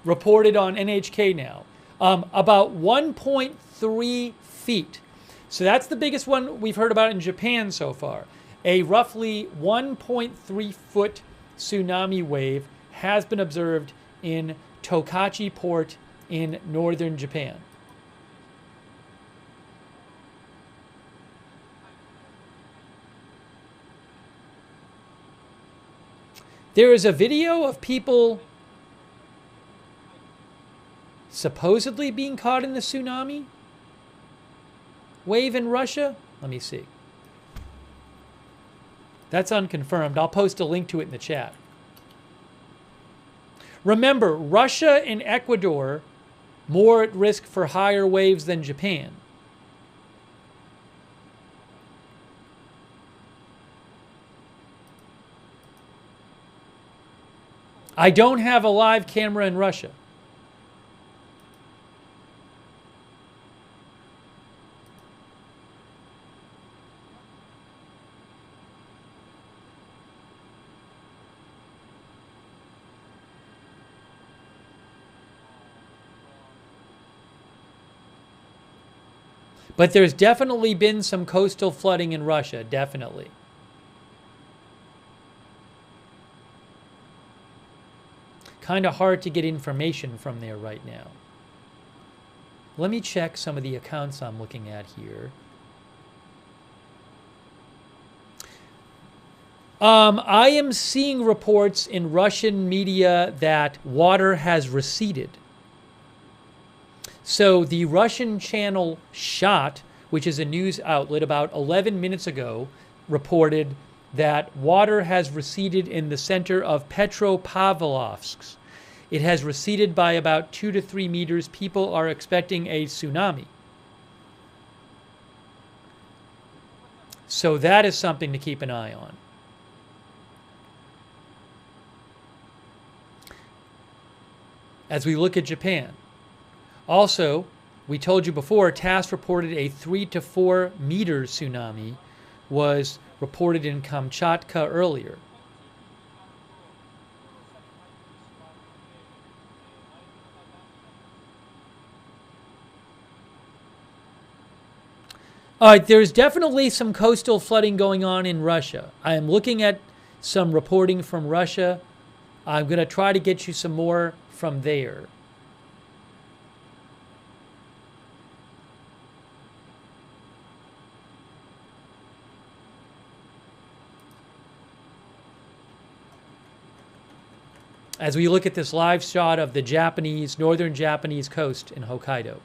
reported on NHK now. About 1.3 feet. So that's the biggest one we've heard about in Japan so far. A roughly 1.3 foot tsunami wave has been observed in Tokachi Port in northern Japan. There is a video of people supposedly being caught in the tsunami wave in Russia. Let me see. That's unconfirmed. I'll post a link to it in the chat. Remember, Russia and Ecuador more at risk for higher waves than Japan. I don't have a live camera in Russia. But there's definitely been some coastal flooding in Russia, definitely. Kind of hard to get information from there right now. Let me check some of the accounts I'm looking at here. I am seeing reports in Russian media that water has receded. So the Russian channel Shot, which is a news outlet, about 11 minutes ago, reported that water has receded in the center of Petropavlovsk. It has receded by about 2 to 3 meters. People are expecting a tsunami. So that is something to keep an eye on. As we look at Japan. Also, we told you before, TASS reported a 3 to 4 meter tsunami was reported in Kamchatka earlier. All right, there's definitely some coastal flooding going on in Russia. I am looking at some reporting from Russia. I'm going to try to get you some more from there. As we look at this live shot of the Japanese, northern Japanese coast in Hokkaido.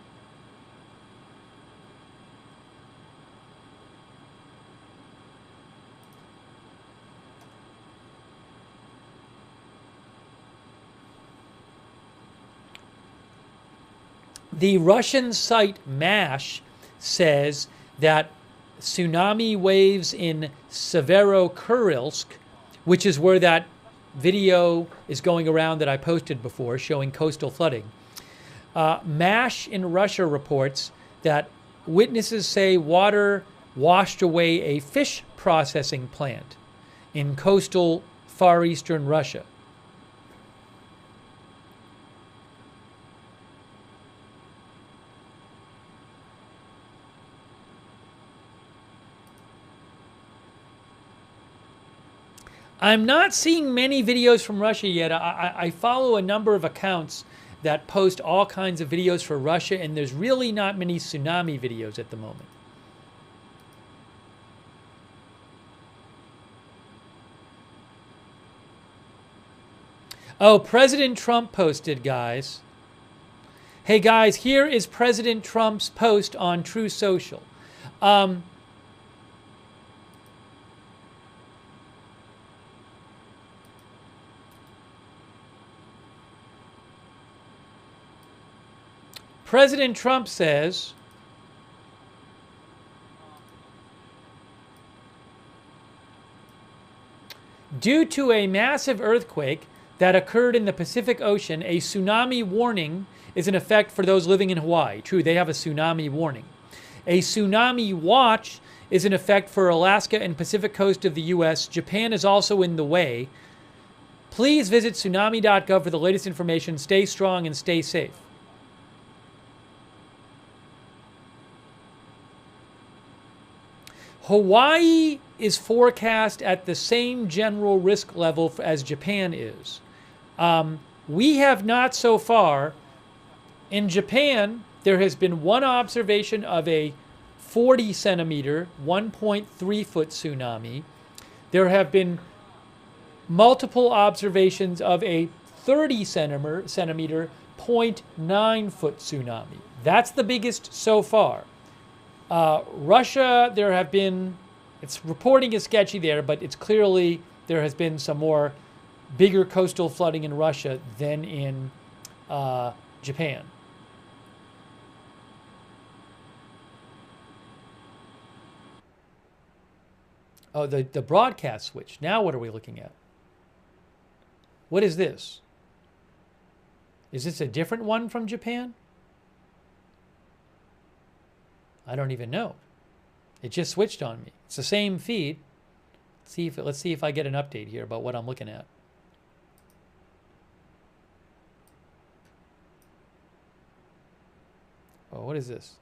The Russian site MASH says that tsunami waves in Severokurilsk, which is where that video is going around that I posted before showing coastal flooding. MASH in Russia reports that witnesses say water washed away a fish processing plant in coastal Far Eastern Russia. I'm not seeing many videos from Russia yet. I follow a number of accounts that post all kinds of videos for Russia, and there's really not many tsunami videos at the moment. Oh, President Trump posted, guys. Hey, guys, here is President Trump's post on True Social. President Trump says, due to a massive earthquake that occurred in the Pacific Ocean, a tsunami warning is in effect for those living in Hawaii. True, they have a tsunami warning. A tsunami watch is in effect for Alaska and Pacific coast of the U.S. Japan is also in the way. Please visit tsunami.gov for the latest information. Stay strong and stay safe. Hawaii is forecast at the same general risk level as Japan is. We have not so far. In Japan, there has been one observation of a 40 centimeter, 1.3 foot tsunami. There have been multiple observations of a 30 centimeter, 0.9 foot tsunami. That's the biggest so far. Russia, there have been, its reporting is sketchy there, but it's clearly there has been some more bigger coastal flooding in Russia than in Japan. Oh, the broadcast switch. Now what are we looking at? What is this? Is this a different one from Japan? I don't even know. It just switched on me. It's the same feed. Let's see if I get an update here about what I'm looking at. Oh, what is this?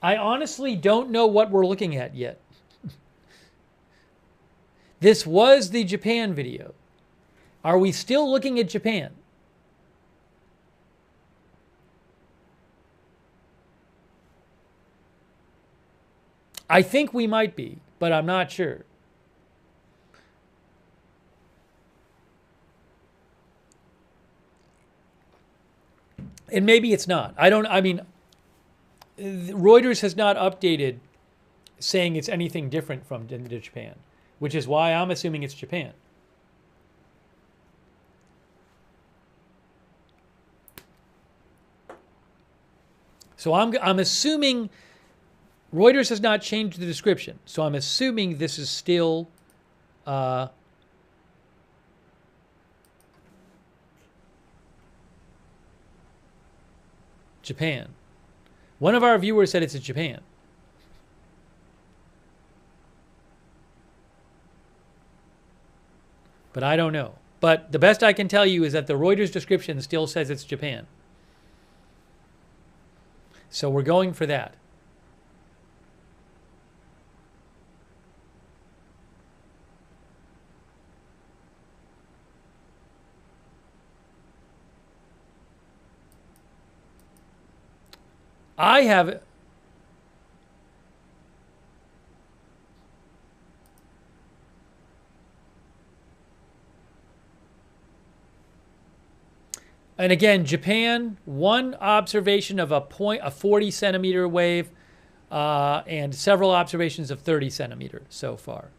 I honestly don't know what we're looking at yet. This was the Japan video. Are we still looking at Japan? I think we might be, but I'm not sure. And maybe it's not. I mean, Reuters has not updated saying it's anything different from Japan, which is why I'm assuming it's Japan. So I'm assuming Reuters has not changed the description. So I'm assuming this is still Japan. One of our viewers said it's in Japan. But I don't know. But the best I can tell you is that the Reuters description still says it's Japan. So we're going for that. I have and again, Japan, one observation of a 40 centimeter wave, and several observations of 30 centimeter so far.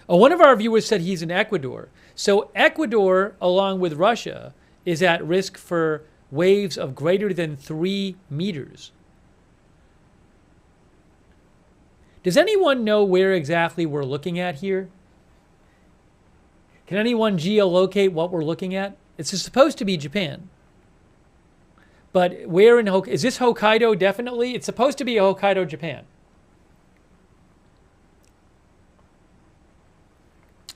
One of our viewers said he's in Ecuador. So Ecuador, along with Russia, is at risk for waves of greater than 3 meters. Does anyone know where exactly we're looking at here? Can anyone geolocate what we're looking at? It's supposed to be Japan. But where in Hokkaido? Is this Hokkaido definitely? It's supposed to be Hokkaido, Japan.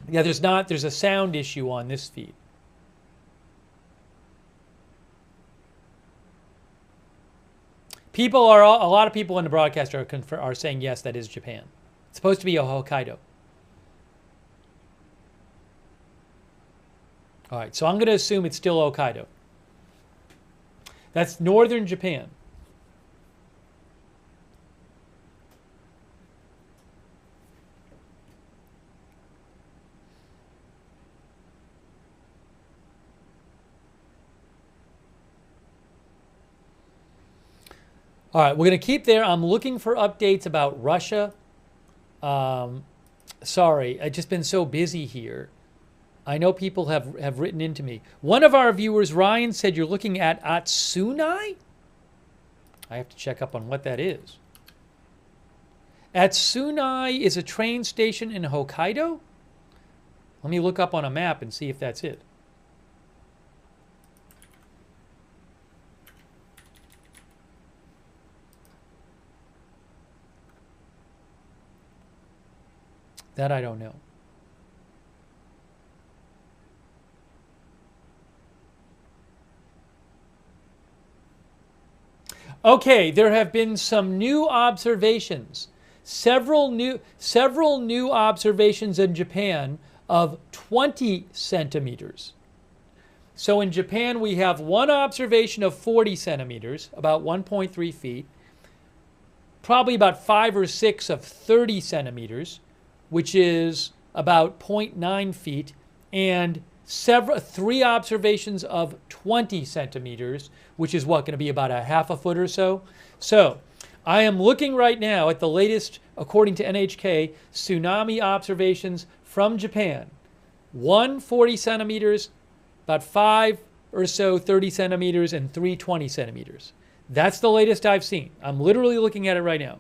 Yeah, there's a sound issue on this feed. A lot of people in the broadcast are saying yes, that is Japan. It's supposed to be a Hokkaido. All right, so I'm going to assume it's still Hokkaido. That's northern Japan. All right, we're going to keep there. I'm looking for updates about Russia. Sorry, I've just been so busy here. I know people have written into me. One of our viewers, Ryan, said you're looking at Tsunami. I have to check up on what that is. Tsunami is a train station in Hokkaido. Let me look up on a map and see if that's it. That I don't know. Okay, there have been some new observations. Several new observations in Japan of 20 centimeters. So in Japan, we have one observation of 40 centimeters, about 1.3 feet, probably about 5 or 6 of 30 centimeters, which is about 0.9 feet, and three observations of 20 centimeters, which is what, going to be about a half a foot or so. So I am looking right now at the latest, according to NHK, tsunami observations from Japan. 40 centimeters, about 5 or so 30 centimeters, and 20 centimeters. That's the latest I've seen. I'm literally looking at it right now.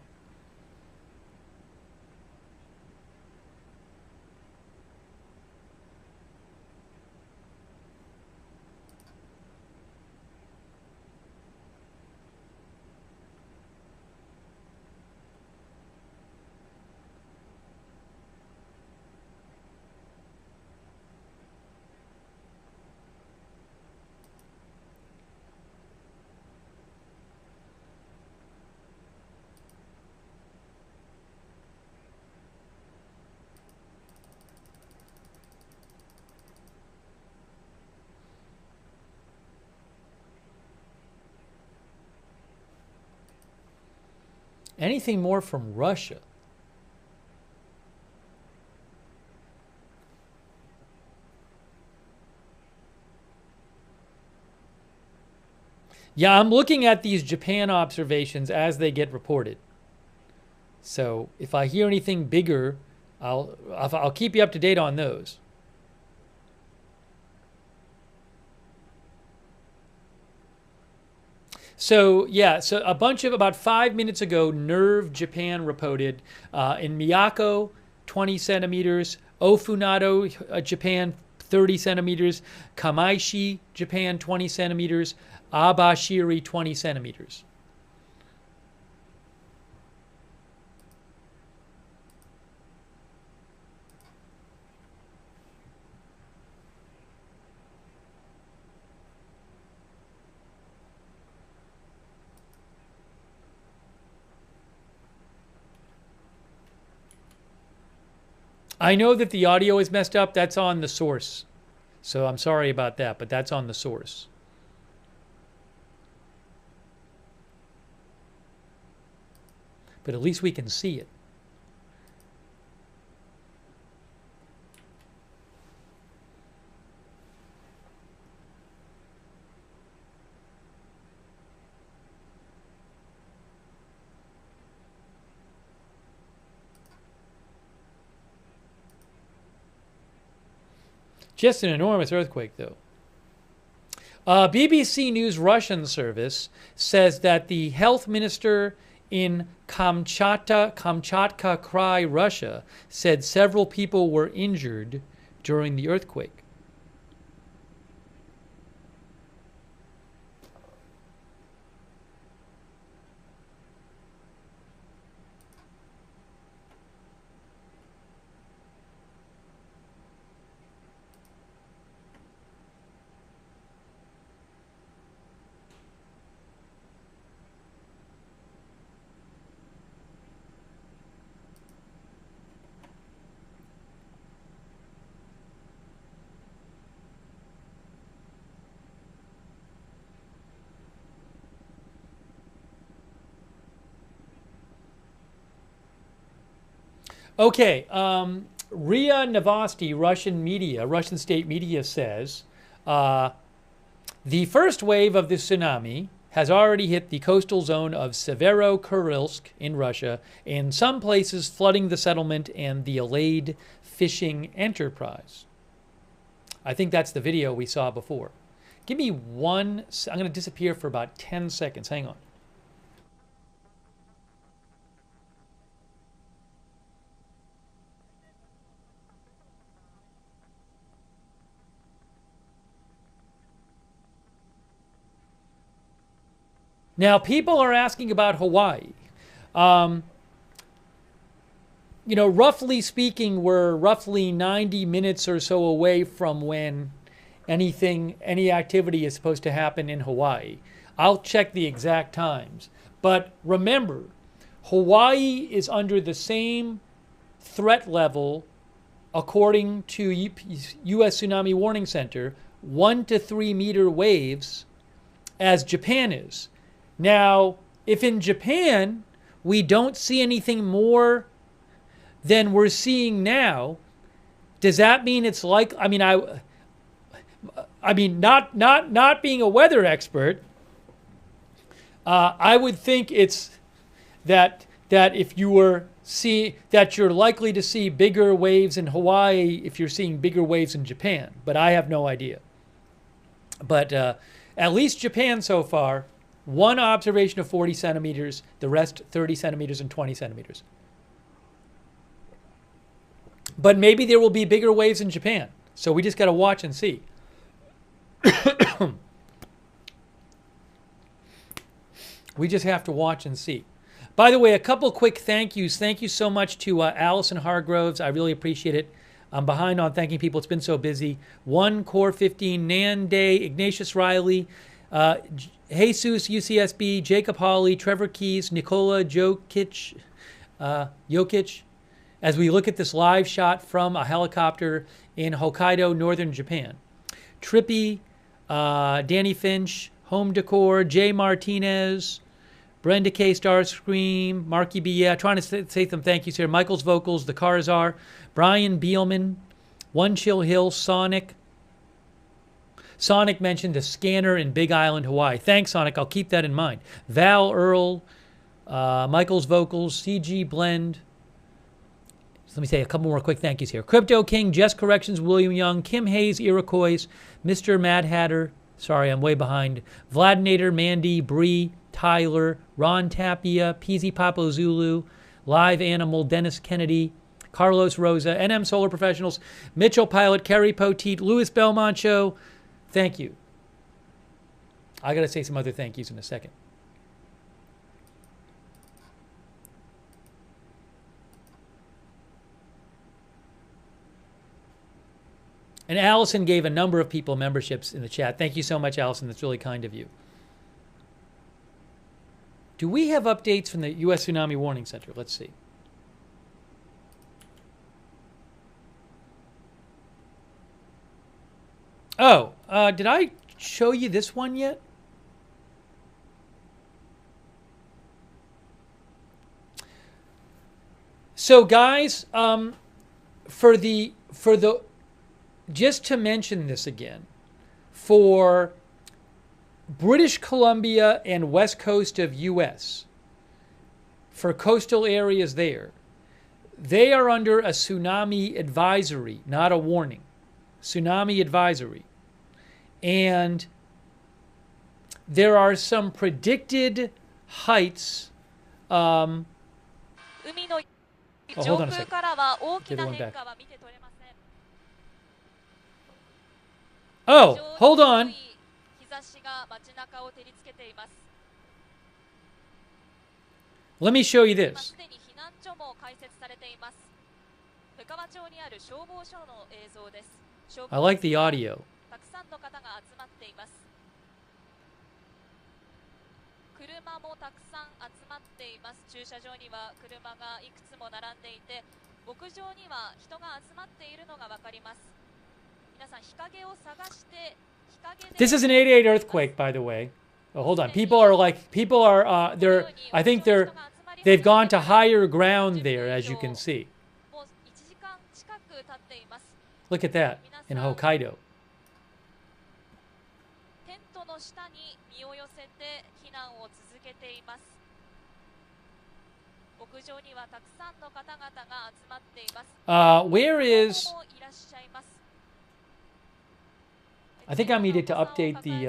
Anything more from Russia? Yeah, I'm looking at these Japan observations as they get reported. So if I hear anything bigger, I'll keep you up to date on those. So yeah, so a bunch of, about 5 minutes ago, Nerve Japan reported in Miyako, 20 centimeters, Ofunado, Japan, 30 centimeters, Kamaishi, Japan, 20 centimeters, Abashiri, 20 centimeters. I know that the audio is messed up. That's on the source. So I'm sorry about that, but that's on the source. But at least we can see it. Just an enormous earthquake, though. BBC News Russian service says that the health minister in Kamchatka Krai, Russia, said several people were injured during the earthquake. Okay, RIA Novosti, Russian state media says the first wave of the tsunami has already hit the coastal zone of Severokurilsk in Russia, in some places flooding the settlement and the Alade fishing enterprise. I think that's the video we saw before. Give me one, I'm going to disappear for about 10 seconds. Hang on. Now, people are asking about Hawaii. You know, roughly speaking, we're roughly 90 minutes or so away from when any activity is supposed to happen in Hawaii. I'll check the exact times. But remember, Hawaii is under the same threat level, according to U.S. Tsunami Warning Center, 1 to 3 meter waves, as Japan is. Now, if in Japan we don't see anything more than we're seeing now, does that mean it's like, I mean, not being a weather expert, I would think it's that if you were that you're likely to see bigger waves in Hawaii if you're seeing bigger waves in Japan, but I have no idea. But at least Japan so far, one observation of 40 centimeters, the rest 30 centimeters and 20 centimeters. But maybe there will be bigger waves in Japan. So we just got to watch and see. We just have to watch and see. By the way, a couple quick thank yous. Thank you so much to Allison Hargroves. I really appreciate it. I'm behind on thanking people. It's been so busy. 1 Core 15, Nan Day, Ignatius Riley, Jesus UCSB, Jacob Hawley, Trevor Keys, Nikola Jokic, as we look at this live shot from a helicopter in Hokkaido, northern Japan. Trippy, Danny Finch, Home Decor, Jay Martinez, Brenda K. Starscream, Marky B. Yeah, trying to say some thank yous here. Michael's Vocals, The Cars Are, Brian Beelman, One Chill Hill, Sonic. Sonic mentioned the scanner in Big Island, Hawaii. Thanks, Sonic. I'll keep that in mind. Val Earl, Michael's Vocals, CG Blend. So let me say a couple more quick thank yous here. Crypto King, Jess Corrections, William Young, Kim Hayes, Iroquois, Mr. Mad Hatter. Sorry, I'm way behind. Vladinator, Mandy, Bree, Tyler, Ron Tapia, Peasy Papo Zulu, Live Animal, Dennis Kennedy, Carlos Rosa, NM Solar Professionals, Mitchell Pilot, Kerry Poteet, Louis Belmont Show. Thank you. I got to say some other thank yous in a second. And Allison gave a number of people memberships in the chat. Thank you so much, Allison. That's really kind of you. Do we have updates from the U.S. Tsunami Warning Center? Let's see. Oh, did I show you this one yet? So, guys, just to mention this again, for British Columbia and west coast of U.S., for coastal areas there, they are under a tsunami advisory, not a warning. Tsunami advisory. And there are some predicted heights. Oh, hold on a second. Get the one back. Oh, hold on. Let me show you this. I like the audio. This is an 8.8 earthquake, by the way. Oh, hold on. They've gone to higher ground there, as you can see. Look at that in Hokkaido. 難を続けています。屋上にはたくさんの方々が集まっています。Where is... I think I needed to update the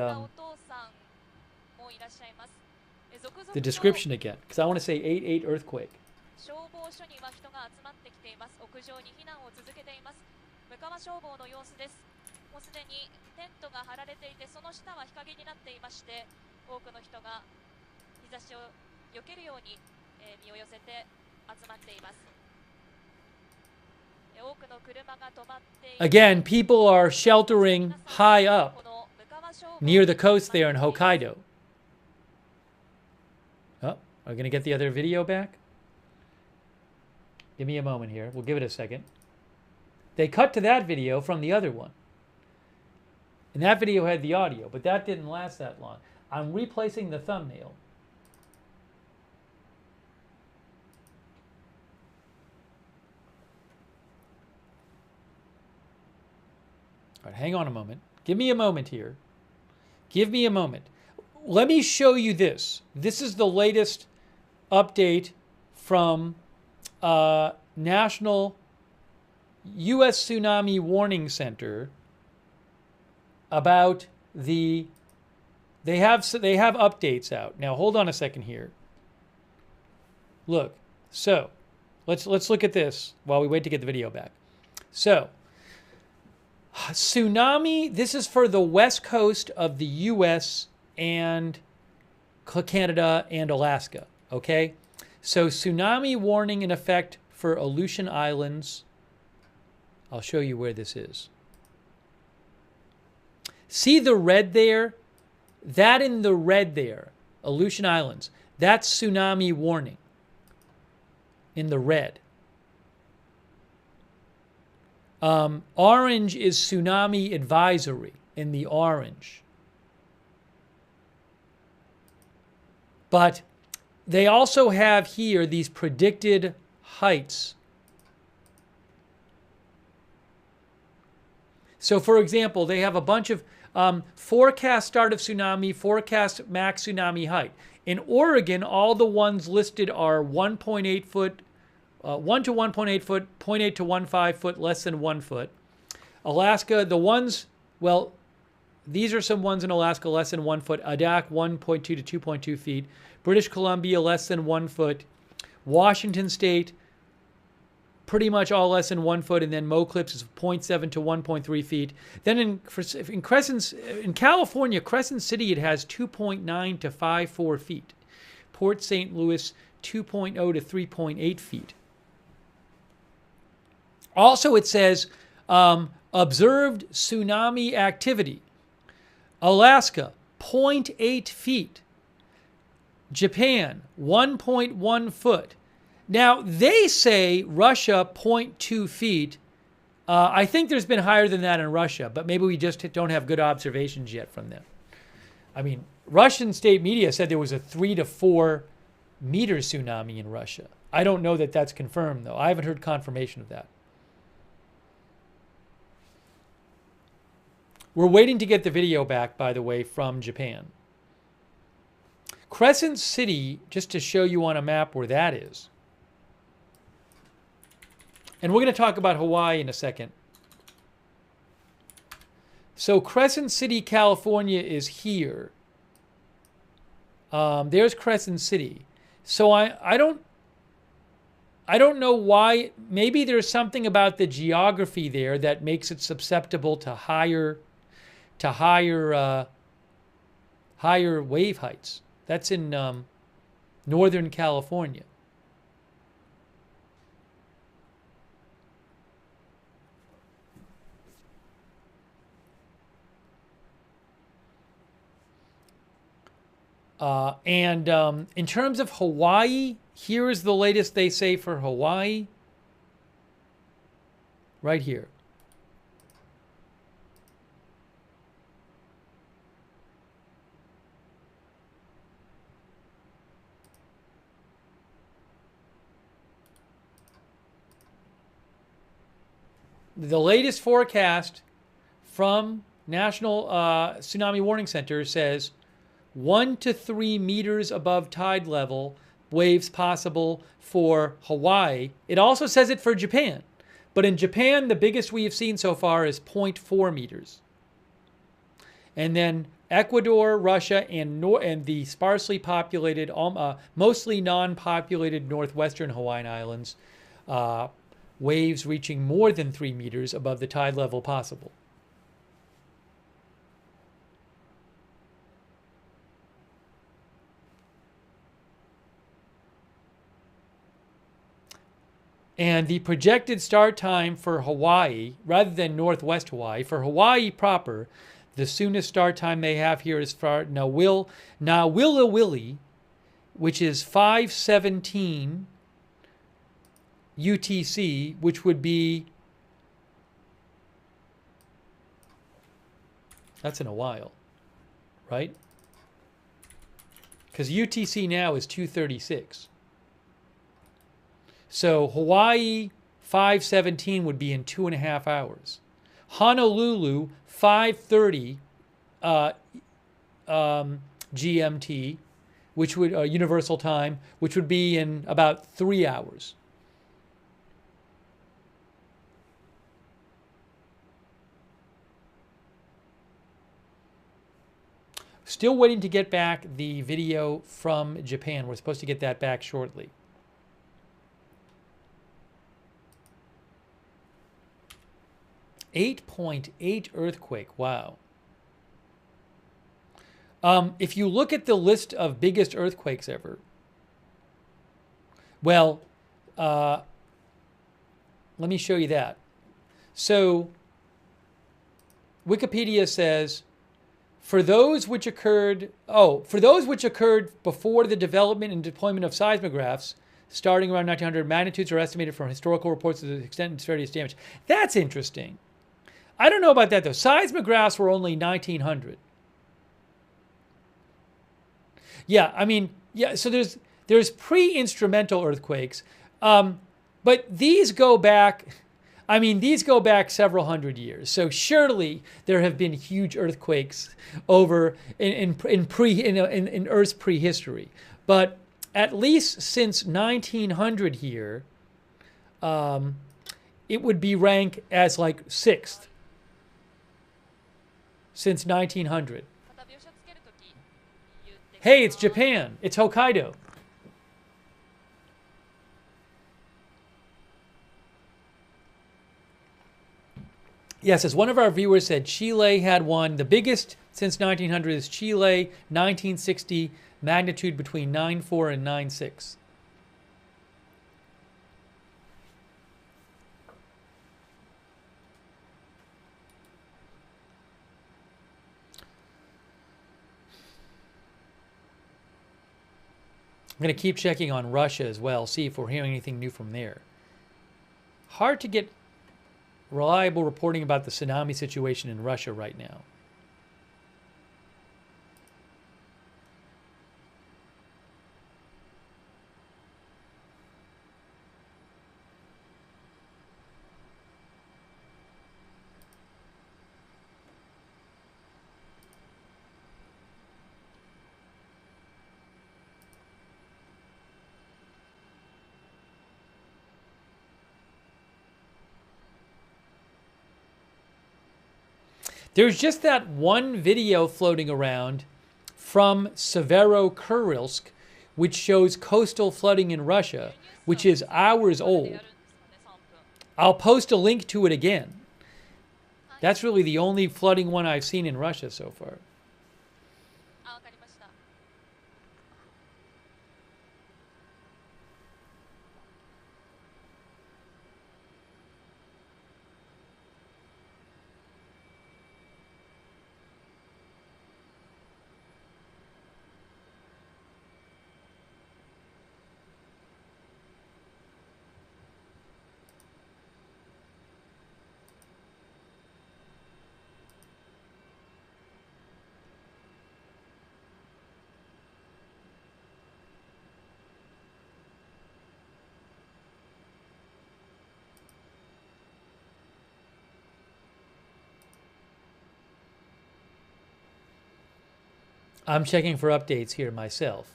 description again, because I want to say 8.8 earthquake. 消防署には人が集まってきています。屋上に避難を続けています。向川消防の様子です。もうすでにテントが張られていて、その下は日陰になっていまして、多くの人が日差しを避けるように、身を寄せて集まっています。多くの車が止まっている。Again, people are sheltering high up near the coast there in Hokkaido. Oh, are we going to get the other video back? Give me a moment here. We'll give it a second. They cut to that video from the other one. And that video had the audio, but that didn't last that long. I'm replacing the thumbnail. All right, hang on a moment. Give me a moment here. Give me a moment. Let me show you this. This is the latest update from National U.S. Tsunami Warning Center about the... They have updates out. Now, hold on a second here. Look. So, let's look at this while we wait to get the video back. So, tsunami, this is for the west coast of the U.S. and Canada and Alaska, okay? So tsunami warning in effect for Aleutian Islands. I'll show you where this is. See the red there? That in the red there, Aleutian Islands, that's tsunami warning in the red. Orange is tsunami advisory in the orange. But they also have here these predicted heights. So, for example, they have a bunch of forecast start of tsunami, forecast max tsunami height. In Oregon, all the ones listed are 1.8 foot, 1 to 1.8 foot, 0.8 to 1.5 foot, less than 1 foot. Alaska, the ones, well, these are some ones in Alaska less than 1 foot. Adak, 1.2 to 2.2 feet. British Columbia, less than 1 foot. Washington State, pretty much all less than 1 foot. And then Moclips is 0.7 to 1.3 feet. Then in California, Crescent City, it has 2.9 to 5.4 feet. Port St. Louis, 2.0 to 3.8 feet. Also, it says observed tsunami activity. Alaska, 0.8 feet. Japan, 1.1 foot. Now, they say Russia, 0.2 feet. I think there's been higher than that in Russia, but maybe we just don't have good observations yet from them. I mean, Russian state media said there was a 3 to 4 meter tsunami in Russia. I don't know that that's confirmed, though. I haven't heard confirmation of that. We're waiting to get the video back, by the way, from Japan. Crescent City, just to show you on a map where that is. And we're going to talk about Hawaii in a second. So Crescent City, California is here. There's Crescent City. So I don't know why. Maybe there's something about the geography there that makes it susceptible to higher wave heights. That's in Northern California. In terms of Hawaii, here is the latest they say for Hawaii. Right here. The latest forecast from National Tsunami Warning Center says 1 to 3 meters above tide level, waves possible for Hawaii. It also says it for Japan. But in Japan, the biggest we have seen so far is 0.4 meters. And then Ecuador, Russia, and the sparsely populated, mostly non-populated northwestern Hawaiian Islands, waves reaching more than 3 meters above the tide level possible. And the projected start time for Hawaii, rather than Northwest Hawaii, for Hawaii proper, the soonest start time they have here is for Nawilawili, which is 5:17 UTC, which would be, that's in a while, right? Because UTC now is 2:36. So Hawaii 5:17 would be in 2.5 hours. Honolulu 5:30 GMT, which would Universal Time, which would be in about 3 hours. Still waiting to get back the video from Japan. We're supposed to get that back shortly. 8.8 earthquake. Wow. If you look at the list of biggest earthquakes ever, well, let me show you that. So Wikipedia says, for those which occurred before the development and deployment of seismographs, starting around 1900, magnitudes are estimated from historical reports of the extent and severity of damage. That's interesting. I don't know about that, though. Seismographs were only 1900. Yeah, I mean, yeah, so there's pre-instrumental earthquakes, but these go back, these go back several hundred years. So surely there have been huge earthquakes over in Earth's prehistory. But at least since 1900 here, it would be ranked as like 6th. Since 1900. Hey, it's Japan. It's Hokkaido. Yes, as one of our viewers said, Chile had one. The biggest since 1900 is Chile, 1960, magnitude between 9.4 and 9.6. I'm going to keep checking on Russia as well, see if we're hearing anything new from there. Hard to get reliable reporting about the tsunami situation in Russia right now. There's just that one video floating around from Severokurilsk, which shows coastal flooding in Russia, which is hours old. I'll post a link to it again. That's really the only flooding one I've seen in Russia so far. I'm checking for updates here myself.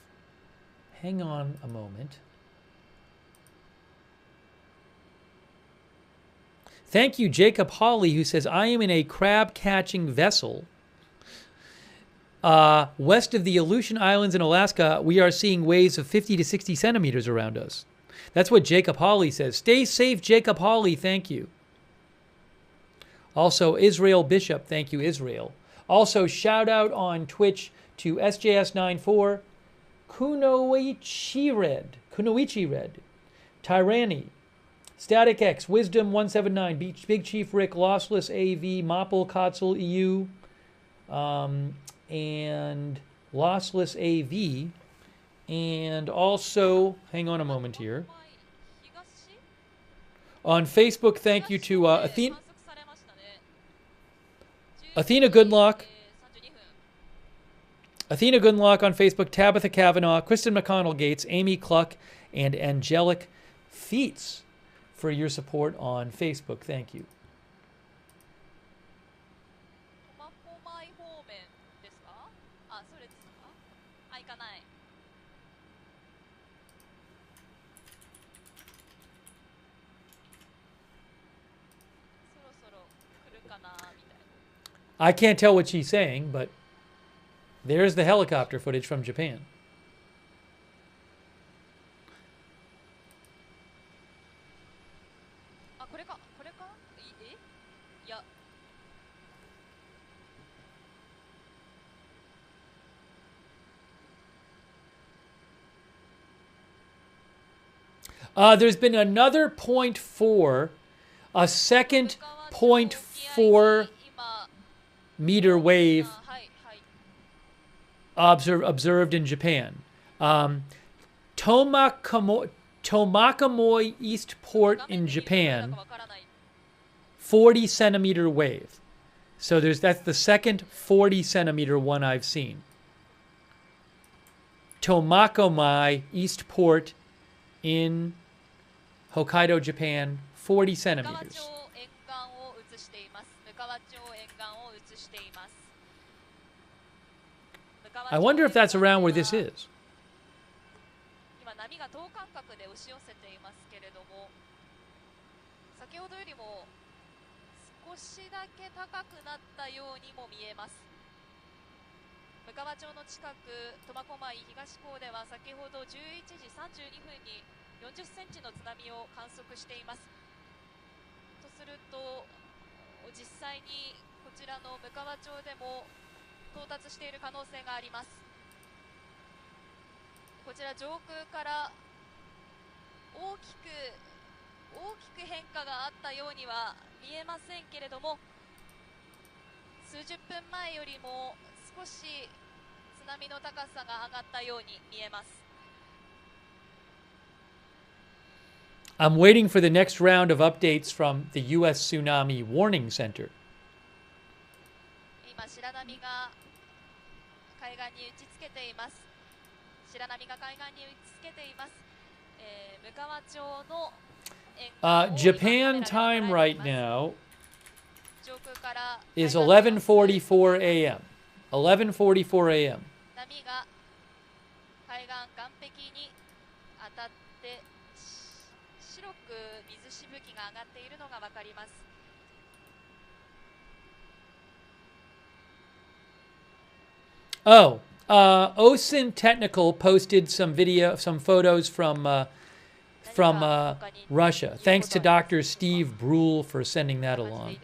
Hang on a moment. Thank you, Jacob Hawley, who says, I am in a crab-catching vessel. West of the Aleutian Islands in Alaska, we are seeing waves of 50 to 60 centimeters around us. That's what Jacob Hawley says. Stay safe, Jacob Hawley. Thank you. Also, Israel Bishop. Thank you, Israel. Also, shout out on Twitch to SJS94, Kunoichi Red, Tyrani, Static X, Wisdom 179, Big Chief Rick, Lossless AV, Mopple, Kotzel EU, and Lossless AV. And also, hang on a moment here. On Facebook, thank you to Athena Goodlock. Athena Goodlock on Facebook, Tabitha Kavanaugh, Kristen McConnell Gates, Amy Cluck, and Angelic Feats for your support on Facebook. Thank you. I can't tell what she's saying, but there's the helicopter footage from Japan. There's been another 0.4, a second 0.4 meter wave observed in Japan. Tomakomoi East Port in Japan, 40 centimeter wave. So that's the second 40 centimeter one I've seen. Tomakomai East Port in Hokkaido, Japan, 40 centimeters. I wonder if that's around where this is. 今波が等間隔で押し寄せていますけれども、先ほどよりも少しだけ高くなったようにも見えます。向川町の近く苫小牧東港では先ほど11時32分に40センチの津波を観測しています。とすると実際にこちらの向川町でも到達している可能性があります。こちら上空から大きく変化があったようには見えませんけれども、数十分前よりも少し津波の高さが上がったように見えます。I'm waiting for the next round of updates from the U.S. Tsunami Warning Center. 今白波が海岸に打ちつけています。白波が海岸に打ちつけています。向川町の Japan time right now is 11:44 a.m. 11:44 a.m. 波が海岸岸壁に当たって白く水しぶきが上がっているのがわかります。Oh, OSIN Technical posted some photos from Russia. Thanks to Dr. Steve Brule for sending that along.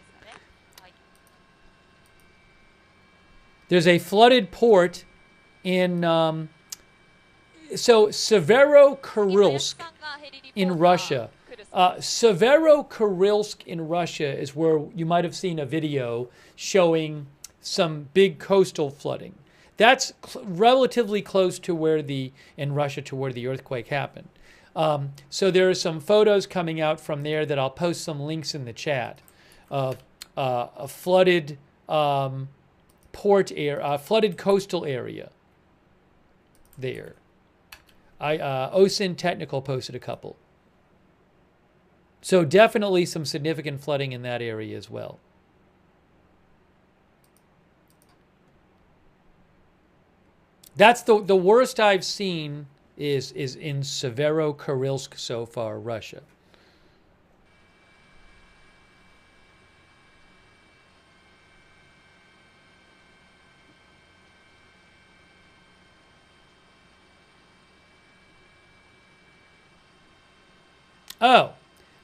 There's a flooded port in Severokurilsk in Russia. Severokurilsk in Russia is where you might have seen a video showing some big coastal flooding. That's relatively close to where in Russia to where the earthquake happened. So there are some photos coming out from there that I'll post some links in the chat of a flooded flooded coastal area there. OSIN Technical posted a couple. So definitely some significant flooding in that area as well. That's the worst I've seen is in Severo-Kurilsk so far, Russia. Oh,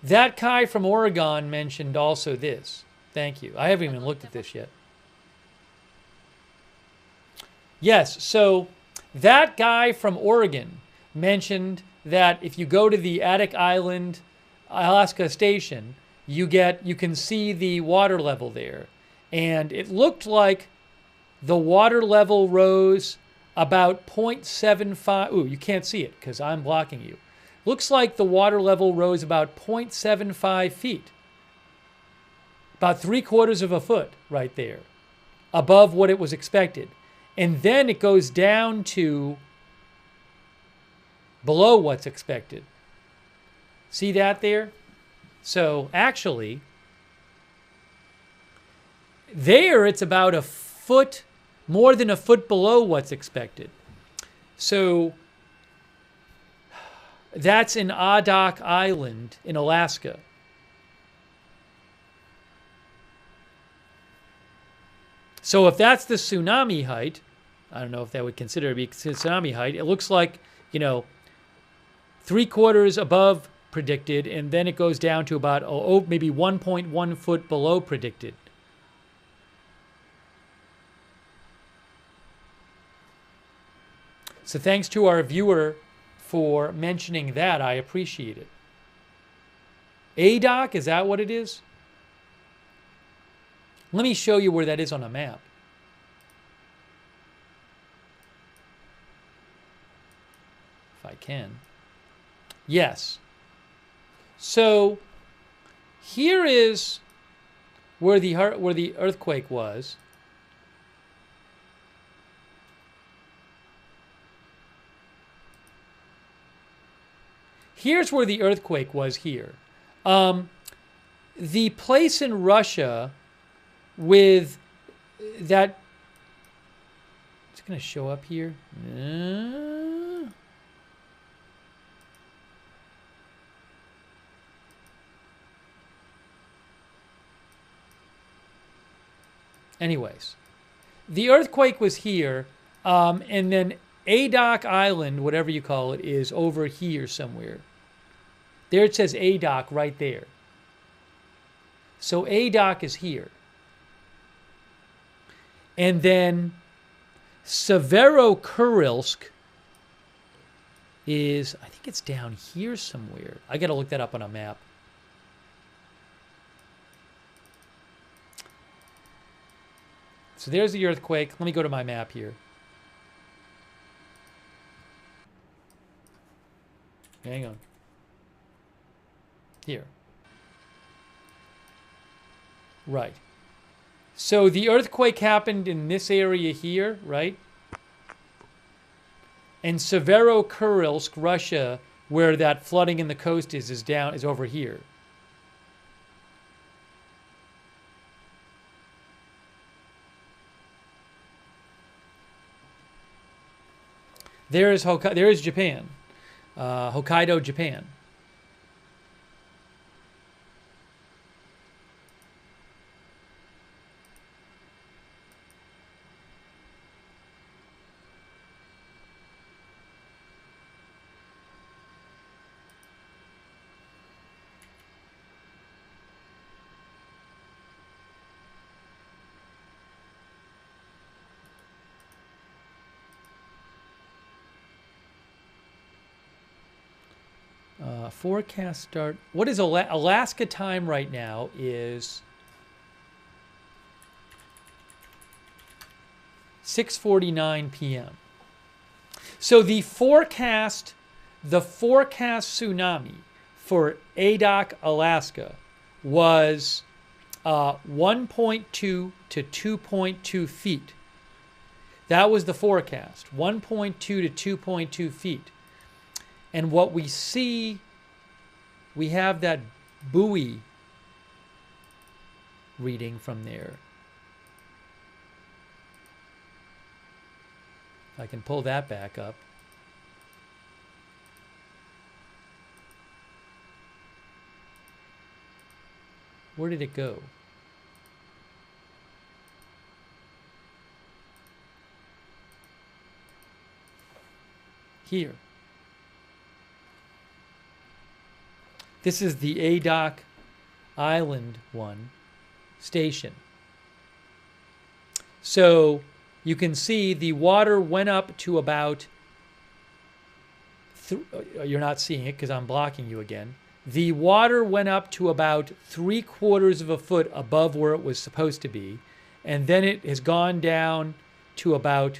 that Kai from Oregon mentioned also this. Thank you. I haven't even looked at this yet. Yes, so that guy from Oregon mentioned that if you go to the Attic Island, Alaska station, you can see the water level there. And it looked like the water level rose about 0.75. Ooh, you can't see it because I'm blocking you. Looks like the water level rose about 0.75 feet. About 3/4 of a foot right there above what it was expected. And then it goes down to below what's expected. See that there? So actually, there it's about a foot, more than a foot below what's expected. So that's in Adak Island in Alaska. So if that's the tsunami height, I don't know if that would consider to be tsunami height. It looks like, 3/4 above predicted, and then it goes down to about maybe 1.1 foot below predicted. So thanks to our viewer for mentioning that. I appreciate it. ADOC, is that what it is? Let me show you where that is on a map. If I can. Yes. So here is where the earthquake was. Here's where the earthquake was here. The place in Russia with that, it's going to show up here. Anyways, the earthquake was here, and then Adak Island, whatever you call it, is over here somewhere. There it says Adak right there. So Adak is here. And then Severo-Kurilsk is, I think it's down here somewhere. I got to look that up on a map. So there's the earthquake. Let me go to my map here. Hang on. Here. Right. So the earthquake happened in this area here, right? And Severo-Kurilsk, Russia, where that flooding in the coast is over here. There is Japan, Hokkaido, Japan. Forecast start. What is Alaska time right now is 6:49 p.m. So the forecast tsunami for Adak, Alaska was 1.2 to 2.2 feet. That was the forecast, 1.2 to 2.2 feet. And what we see, we have that buoy reading from there. I can pull that back up. Where did it go? Here. This is the Advisories Island one station. So you can see the water went up to about, you're not seeing it because I'm blocking you again. The water went up to about 3/4 of a foot above where it was supposed to be. And then it has gone down to about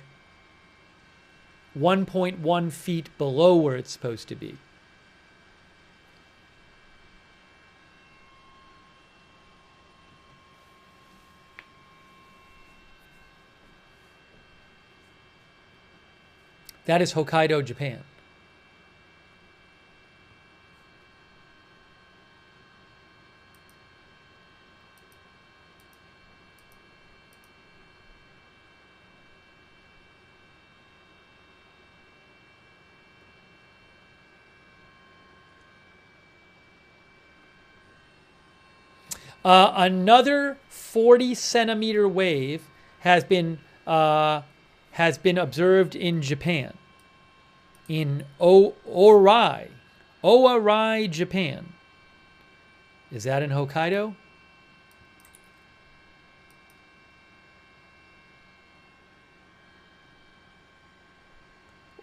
1.1 feet below where it's supposed to be. That is Hokkaido, Japan. Another 40-centimeter wave has been observed in Japan, in Owari, Japan. Is that in Hokkaido?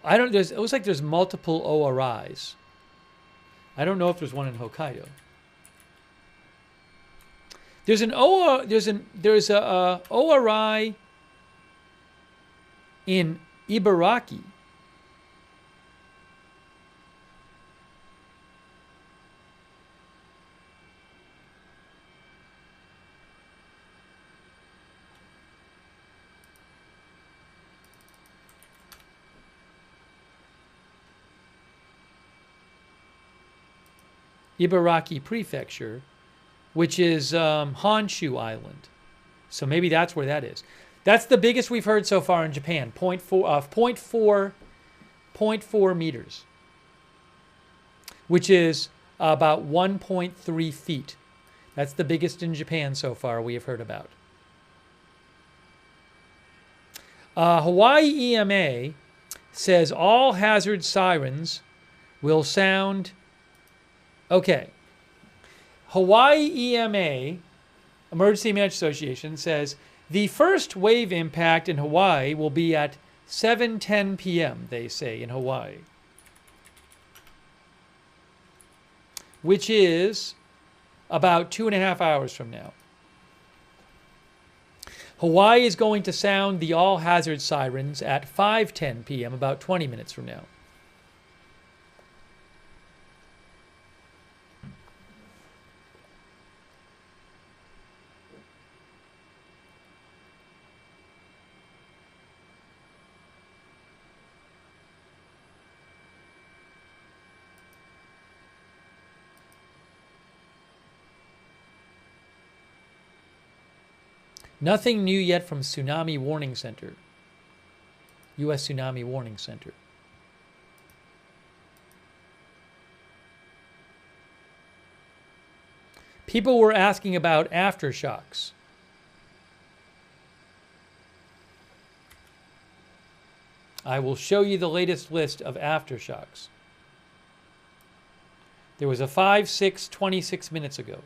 I don't. It looks like there's multiple Owaris. I don't know if there's one in Hokkaido. There's a Owari in Ibaraki. Ibaraki Prefecture, which is Honshu Island. So maybe that's where that is. That's the biggest we've heard so far in Japan, 0.4 meters, which is about 1.3 feet. That's the biggest in Japan so far we have heard about. Hawaii EMA says all hazard sirens will sound... Okay. Hawaii EMA, Emergency Management Association, says the first wave impact in Hawaii will be at 7:10 p.m., they say, in Hawaii, which is about 2.5 hours from now. Hawaii is going to sound the all-hazard sirens at 5:10 p.m., about 20 minutes from now. Nothing new yet from Tsunami Warning Center. U.S. Tsunami Warning Center. People were asking about aftershocks. I will show you the latest list of aftershocks. There was a 5/6 26 minutes ago.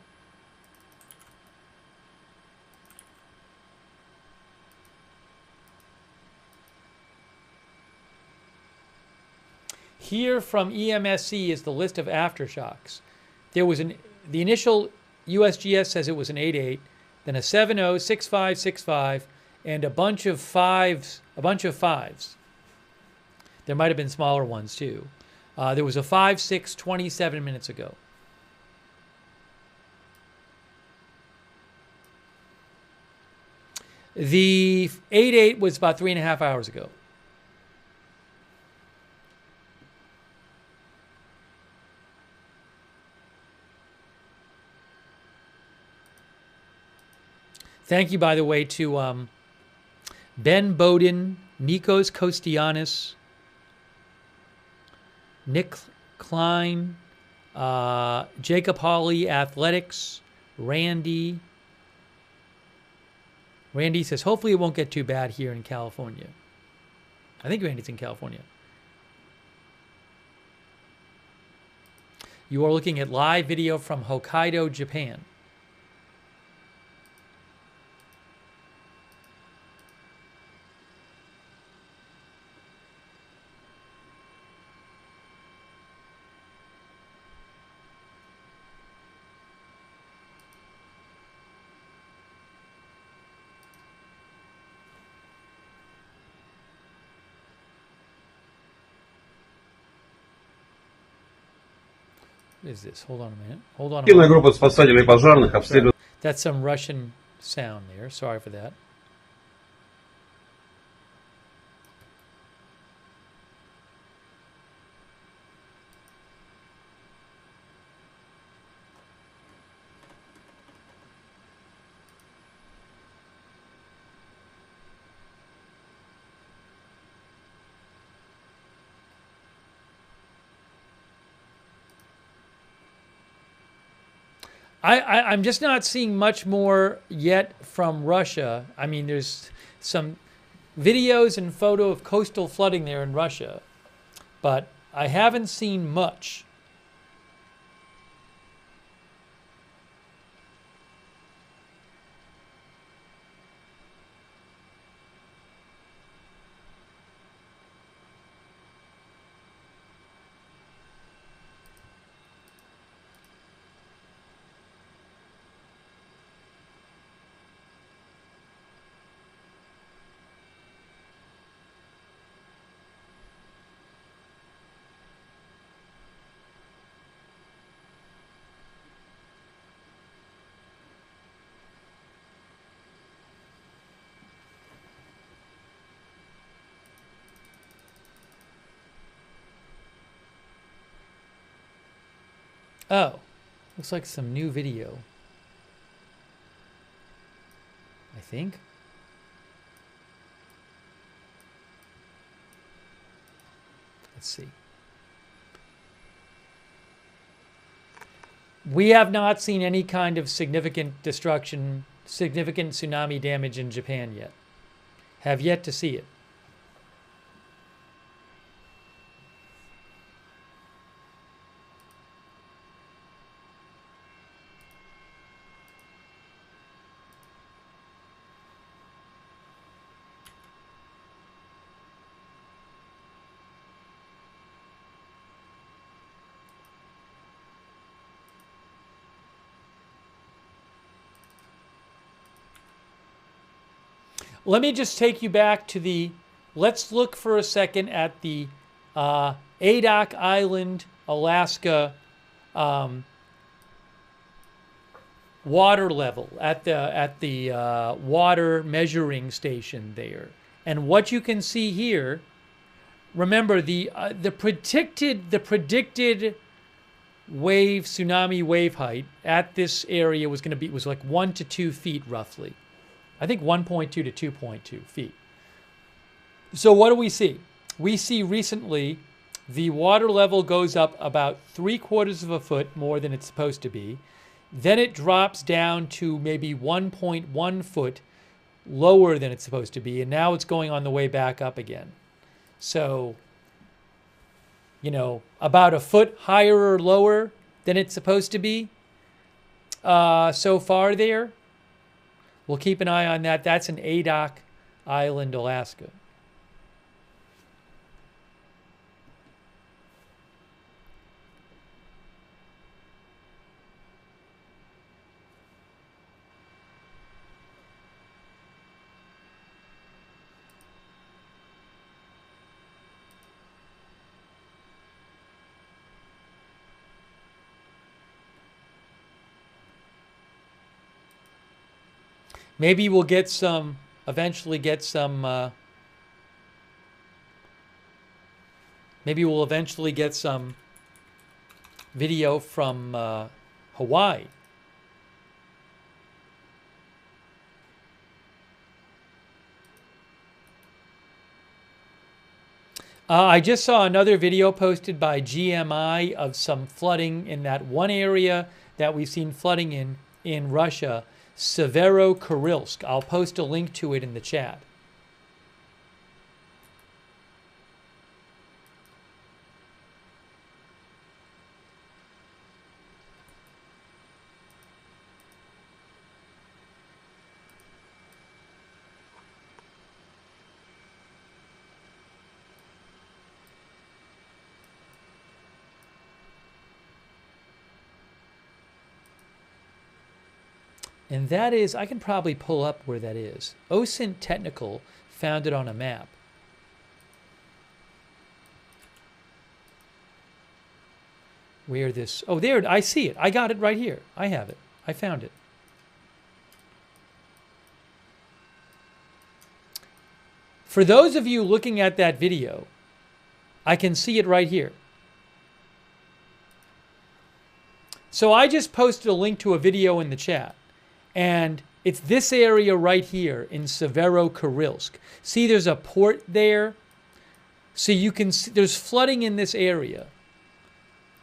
Here from EMSC is the list of aftershocks. There was the initial USGS says it was an 8.8, then a 7.0, 6.5, 6.5, and a bunch of fives. There might have been smaller ones too. There was a 5/6 27 minutes ago. The 8.8 was about 3.5 hours ago. Thank you, by the way, to Ben Bowden Nikos Kostianis, Nick Klein, Jacob Hawley, Athletics, Randy. Randy says, hopefully it won't get too bad here in California. I think Randy's in California. You are looking at live video from Hokkaido, Japan. What is this? Hold on a minute. Hold on a Активная minute. группа спасателей пожарных обследует. That's some Russian sound there. Sorry for that. I'm just not seeing much more yet from Russia. I mean, there's some videos and photo of coastal flooding there in Russia, but I haven't seen much. Oh, looks like some new video. I think. Let's see. We have not seen any kind of significant destruction, significant tsunami damage in Japan yet. Have yet to see it. Let me just take you back to the, let's look for a second at the Adak Island, Alaska water level at the water measuring station there. And what you can see here, remember the predicted wave, tsunami wave height at this area was going to be, was like 1 to 2 feet roughly. I think 1.2 to 2.2 feet. So what do we see? We see recently the water level goes up about 3/4 of a foot more than it's supposed to be. Then it drops down to maybe 1.1 foot lower than it's supposed to be. And now it's going on the way back up again. So, you know, about a foot higher or lower than it's supposed to be so far there. We'll keep an eye on that. That's in Adak Island, Alaska. Maybe we'll get some, eventually get some, maybe we'll eventually get some video from Hawaii. I just saw another video posted by GMI of some flooding in that one area that we've seen flooding in Russia, Severo-Kurilsk. I'll post a link to it in the chat. And that is, I can probably pull up where that is. OSINT Technical found it on a map. Where this, oh, there, I see it. I got it right here. I have it. I found it. For those of you looking at that video, I can see it right here. So I just posted a link to a video in the chat. And it's this area right here in Severo-Kurilsk. See, there's a port there. So you can see there's flooding in this area.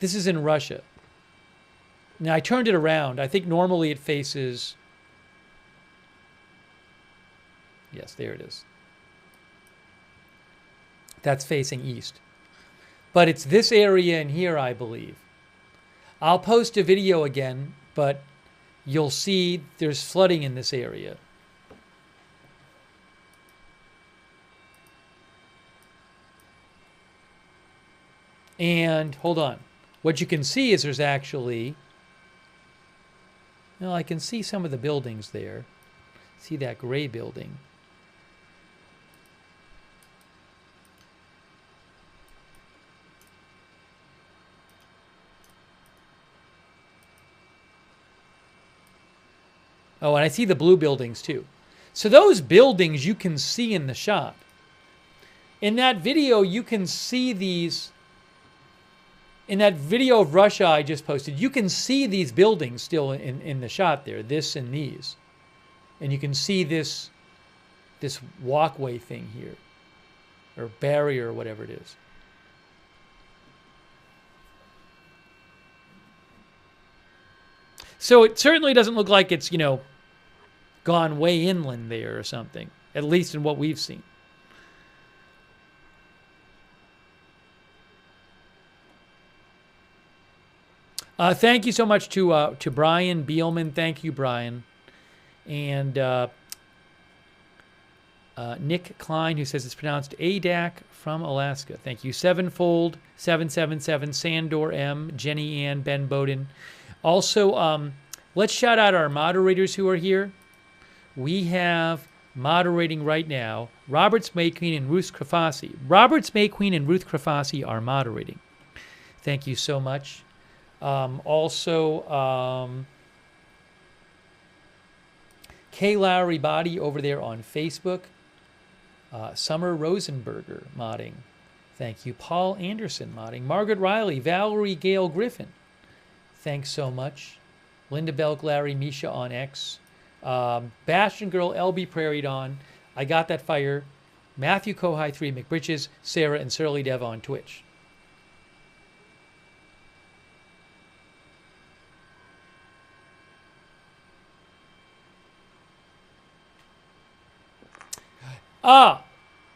This is in Russia. Now, I turned it around. I think normally it faces... Yes, there it is. That's facing east. But it's this area in here, I believe. I'll post a video again, but... you'll see there's flooding in this area. And hold on. What you can see is there's actually, well, I can see some of the buildings there. See that gray building. Oh, and I see the blue buildings too. So those buildings you can see in the shot. In that video, you can see these. In that video of Russia I just posted, you can see these buildings still in the shot there, this and these. And you can see this walkway thing here, or barrier or whatever it is. So it certainly doesn't look like it's, you know, gone way inland there or something, at least in what we've seen. Thank you so much to Brian Beelman. Thank you, Brian. And Nick Klein, who says it's pronounced ADAC from Alaska. Thank you. Sevenfold, 777, Sandor M, Jenny Ann, Ben Bowden. Also, let's shout out our moderators who are here. We have moderating right now Roberts Mayqueen and Ruth Krafasi. Roberts Mayqueen and Ruth Krafasi are moderating. Thank you so much. Also, Kay Lowry Body over there on Facebook. Summer Rosenberger modding. Thank you. Paul Anderson modding. Margaret Riley, Valerie Gale Griffin. Thanks so much. Linda Belk, Larry, Misha on X. Bastion Girl, LB Prairie Dawn. I Got That Fire. Matthew Kohai 3, McBritches, Sarah, and Surly Dev on Twitch.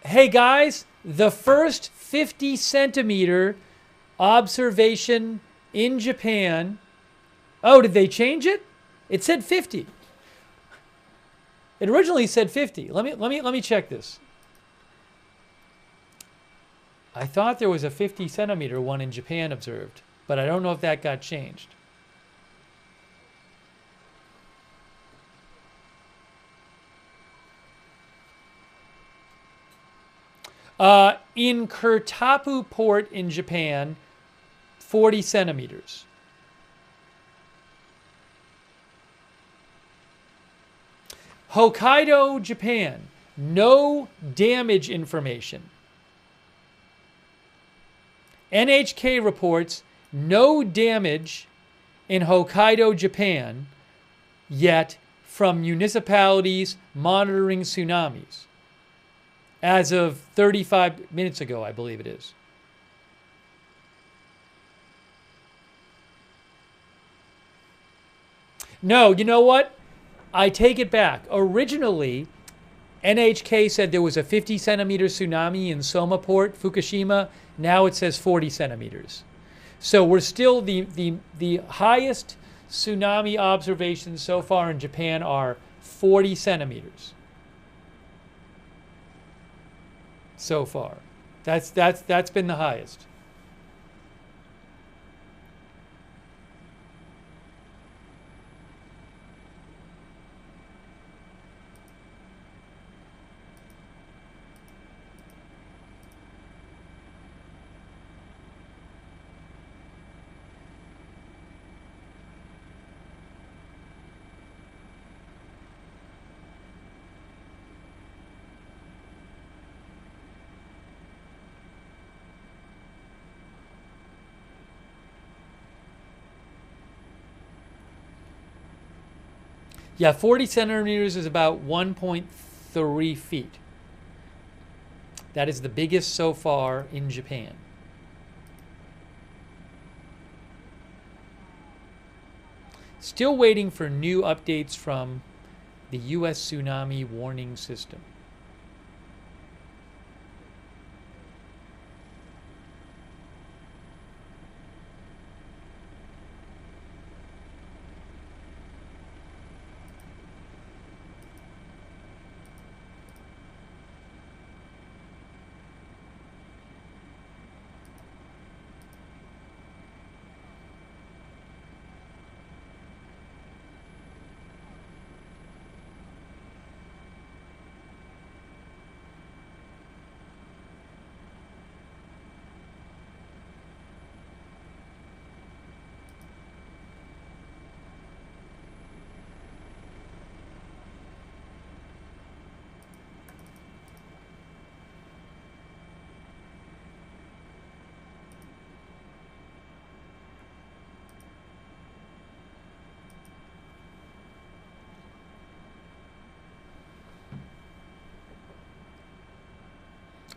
Hey guys, the first 50 centimeter observation in Japan. Oh, did they change it? It said 50. It originally said 50. Let me check this. I thought there was a 50 centimeter one in Japan observed, but I don't know if that got changed. In Kurtapu Port in Japan, 40 centimeters. Hokkaido, Japan, no damage information. NHK reports no damage in Hokkaido, Japan, yet from municipalities monitoring tsunamis. as of 35 minutes ago, I believe it is. No, you know what? I take it back. Originally, NHK said there was a 50 centimeter tsunami in Soma Port, Fukushima. Now it says 40 centimeters. So we're still the highest tsunami observations so far in Japan are 40 centimeters. So far. That's been the highest. Yeah, 40 centimeters is about 1.3 feet. That is the biggest so far in Japan. Still waiting for new updates from the U.S. tsunami warning system.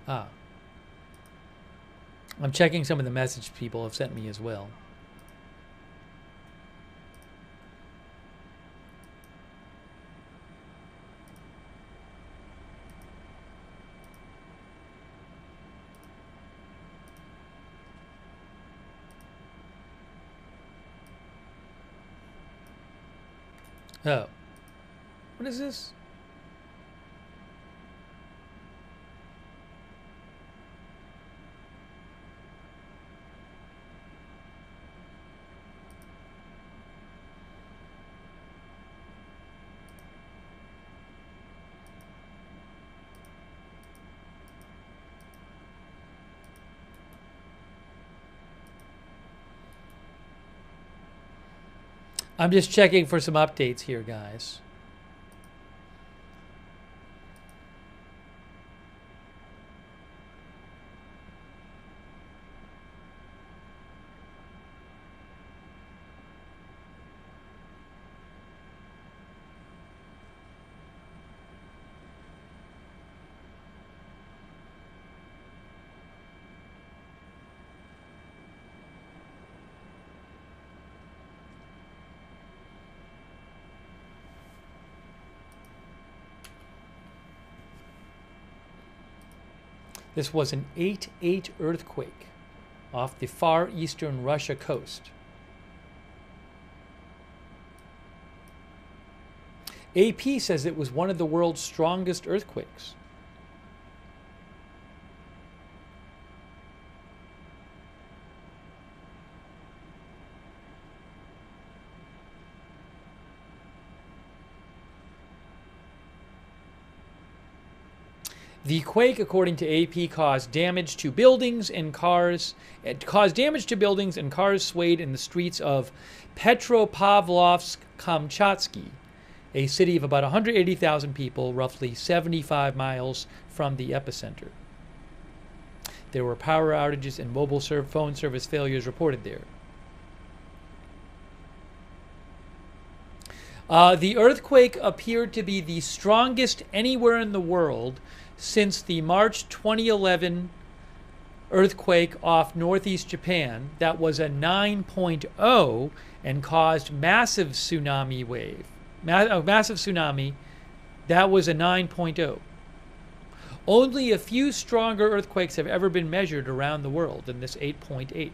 Ah. I'm checking some of the message people have sent me as well. Oh. What is this? I'm just checking for some updates here, guys. This was an 8.8 earthquake off the far eastern Russia coast. AP says it was one of the world's strongest earthquakes. The quake, according to AP, caused damage to buildings and cars. It caused damage to buildings and cars swayed in the streets of Petropavlovsk-Kamchatsky, a city of about 180,000 people, roughly 75 miles from the epicenter. There were power outages and mobile phone service failures reported there. The earthquake appeared to be the strongest anywhere in the world since the March 2011 earthquake off northeast Japan. That was a 9.0 and caused massive tsunami wave. Massive tsunami. That was a 9.0. Only a few stronger earthquakes have ever been measured around the world than this 8.8.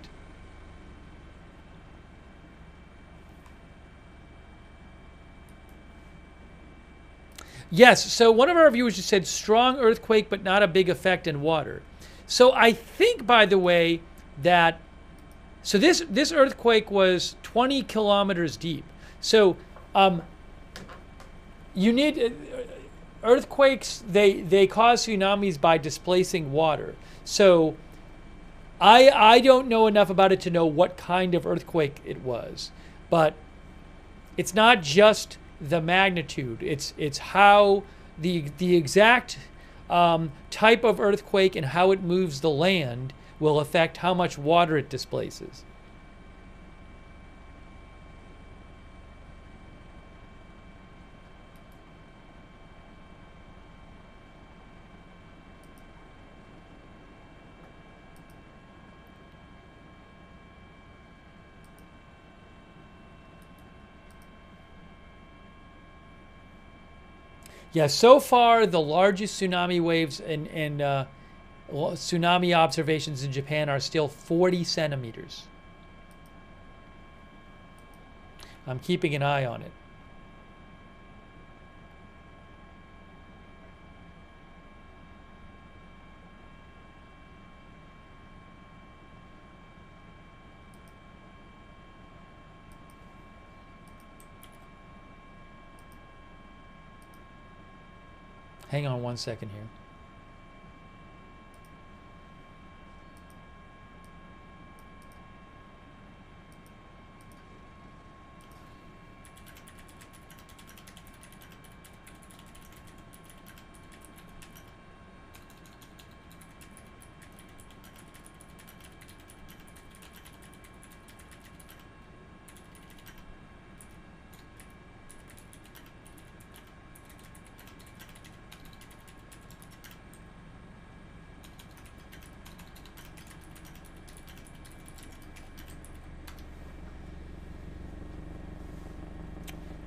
Yes, so one of our viewers just said strong earthquake but not a big effect in water. So I think, by the way, that this earthquake was 20 kilometers deep. So you need earthquakes. They cause tsunamis by displacing water. So I don't know enough about it to know what kind of earthquake it was, but it's not just the magnitude. It's how the exact type of earthquake and how it moves the land will affect how much water it displaces. Yeah, so far the largest tsunami waves and tsunami observations in Japan are still 40 centimeters. I'm keeping an eye on it. Hang on one second here.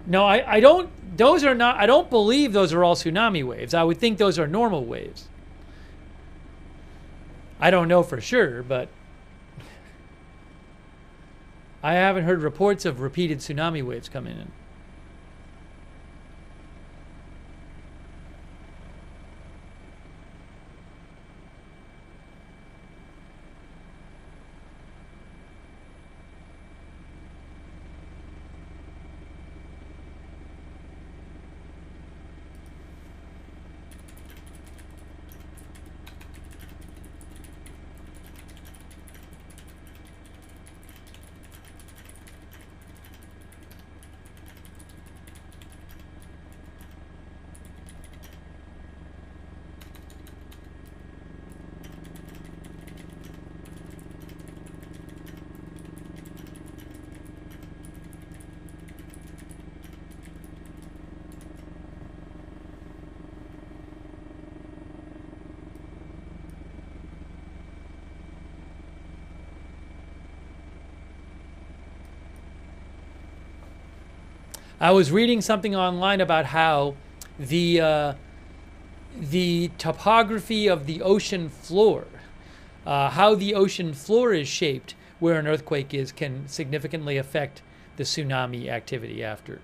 No, I don't. Those are not. I don't believe those are all tsunami waves. I would think those are normal waves. I don't know for sure, but I haven't heard reports of repeated tsunami waves coming in. I was reading something online about how the topography of the ocean floor, how the ocean floor is shaped where an earthquake is, can significantly affect the tsunami activity after.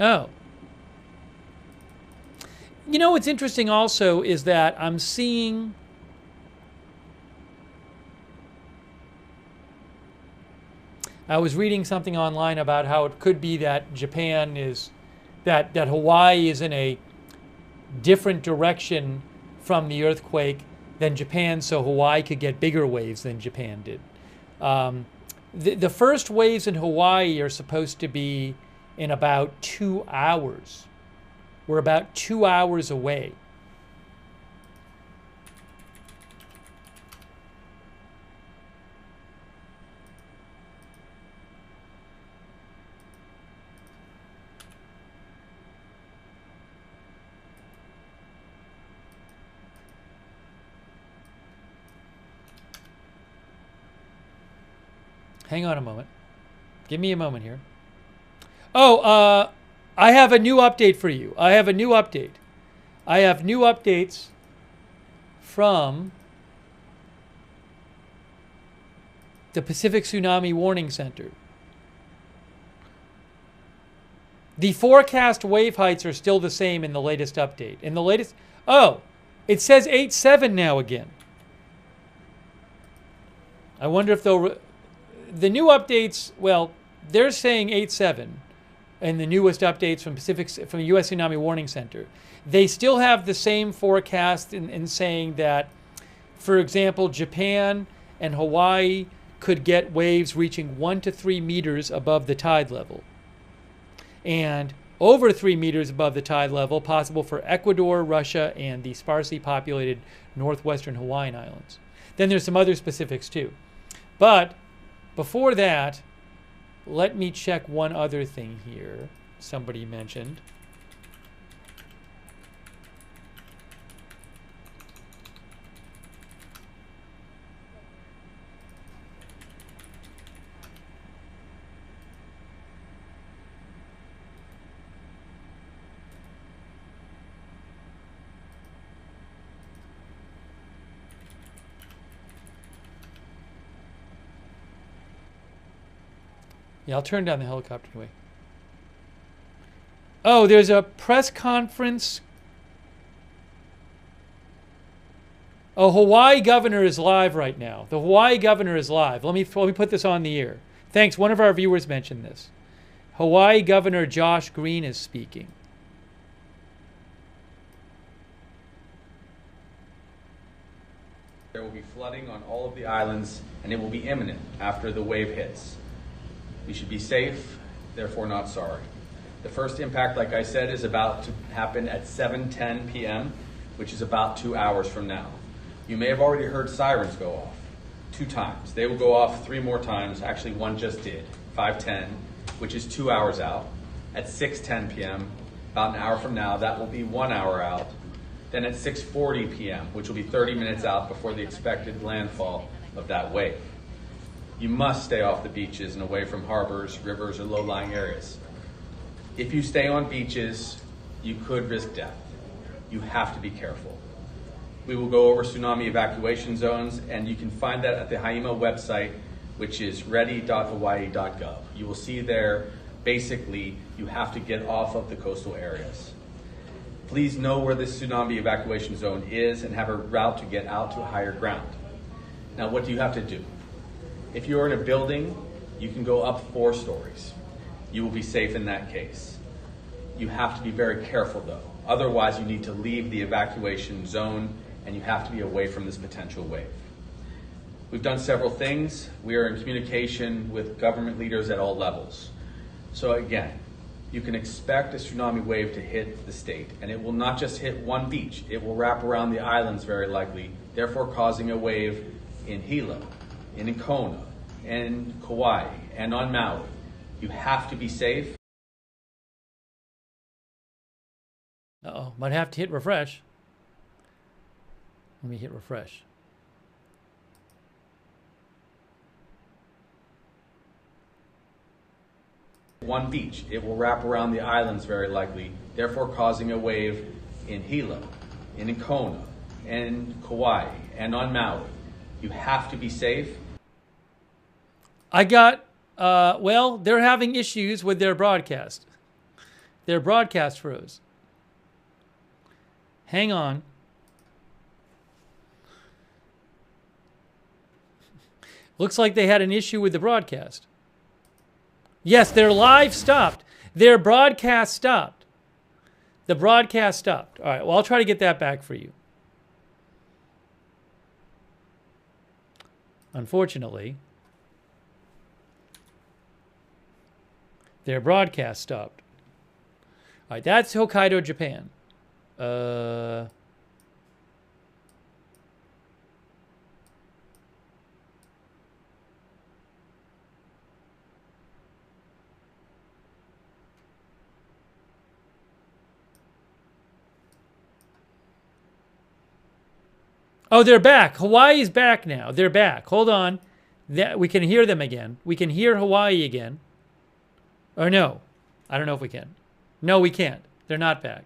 Oh. You know what's interesting also is that I'm seeing I was reading something online about how it could be that Japan is that Hawaii is in a different direction from the earthquake than Japan, so Hawaii could get bigger waves than Japan did. The first waves in Hawaii are supposed to be in about 2 hours. We're about 2 hours away. Hang on a moment. Give me a moment here. Oh, I have a new update for you. I have new updates from the Pacific Tsunami Warning Center. The forecast wave heights are still the same in the latest update. Oh, it says 8.7 now again. I wonder if they'll... The new updates, well, they're saying 8.7 in the newest updates from the U.S. Tsunami Warning Center. They still have the same forecast in saying that, for example, Japan and Hawaii could get waves reaching 1 to 3 meters above the tide level. And over 3 meters above the tide level, possible for Ecuador, Russia, and the sparsely populated northwestern Hawaiian Islands. Then there's some other specifics too. But before that, let me check one other thing here. Somebody mentioned. Yeah, I'll turn down the helicopter anyway. Oh, there's a press conference. Oh, Hawaii governor is live right now. The Hawaii governor is live. Let me put this on the air. Thanks. One of our viewers mentioned this. Hawaii Governor Josh Green is speaking. There will be flooding on all of the islands, and it will be imminent after the wave hits. We should be safe, therefore not sorry. The first impact, like I said, is about to happen at 7:10 p.m., which is about 2 hours from now. You may have already heard sirens go off 2 times. They will go off 3 more times. Actually, one just did, 5:10, which is 2 hours out. At 6:10 p.m., about an hour from now, that will be 1 hour out. Then at 6:40 p.m., which will be 30 minutes out before the expected landfall of that wave. You must stay off the beaches and away from harbors, rivers, or low-lying areas. If you stay on beaches, you could risk death. You have to be careful. We will go over tsunami evacuation zones, and you can find that at the HAIMA website, which is ready.hawaii.gov. You will see there, basically, you have to get off of the coastal areas. Please know where this tsunami evacuation zone is and have a route to get out to higher ground. Now, what do you have to do? If you're in a building, you can go up 4 stories. You will be safe in that case. You have to be very careful, though. Otherwise, you need to leave the evacuation zone, and you have to be away from this potential wave. We've done several things. We are in communication with government leaders at all levels. So again, you can expect a tsunami wave to hit the state, and it will not just hit one beach. It will wrap around the islands very likely, therefore causing a wave in Hilo, in Kona, in Kauai, and on Maui. You have to be safe. Uh-oh, might have to hit refresh. Let me hit refresh. One beach. It will wrap around the islands very likely, therefore causing a wave in Hilo, in Kona, and Kauai, and on Maui. You have to be safe. I got, well, they're having issues with their broadcast. Their broadcast froze. Hang on. Looks like they had an issue with the broadcast. Yes, their live stopped. Their broadcast stopped. The broadcast stopped. All right, well, I'll try to get that back for you. Unfortunately, Their broadcast stopped. All right, that's Hokkaido, Japan. Oh, they're back. Hawaii's back now. They're back. Hold on. We can hear them again. We can hear Hawaii again. Or no. I don't know if we can. No, we can't. They're not back.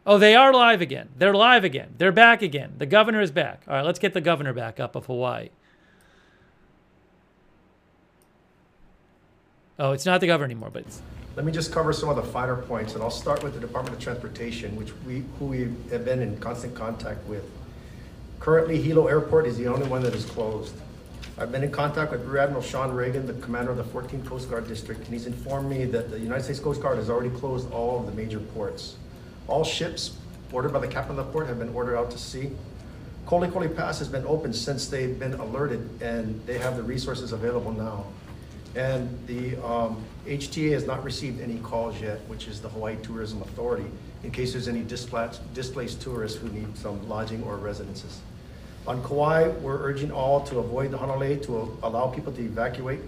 Oh, they are live again. They're live again. They're back again. The governor is back. All right, let's get the governor back up of Hawaii. Oh, it's not the governor anymore, but it's... Let me just cover some of the finer points, and I'll start with the Department of Transportation, who we have been in constant contact with. Currently, Hilo Airport is the only one that is closed. I've been in contact with Rear Admiral Sean Reagan, the commander of the 14th Coast Guard District, and he's informed me that the United States Coast Guard has already closed all of the major ports. All ships ordered by the captain of the port have been ordered out to sea. Kolikoli Pass has been open since they've been alerted, and they have the resources available now. And the HTA has not received any calls yet, which is the Hawaii Tourism Authority, in case there's any displaced tourists who need some lodging or residences. On Kauai, we're urging all to avoid the Honolulu to allow people to evacuate,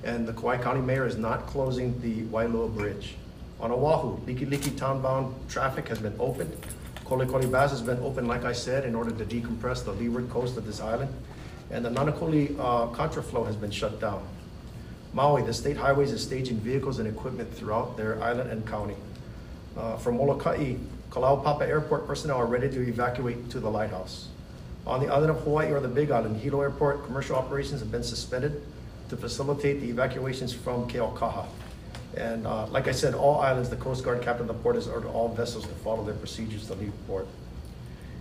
and the Kauai County Mayor is not closing the Wailua Bridge. On Oahu, Likiliki townbound traffic has been opened. Kolikoli Bass has been opened, like I said, in order to decompress the leeward coast of this island, and the Nanakuli contraflow has been shut down. Maui, the state highways is staging vehicles and equipment throughout their island and county. From Molokai, Kalaupapa Airport personnel are ready to evacuate to the lighthouse. On the island of Hawaii or the Big Island, Hilo Airport commercial operations have been suspended to facilitate the evacuations from Keaukaha. And like I said, all islands, the Coast Guard captain of the port has ordered all vessels to follow their procedures to leave port.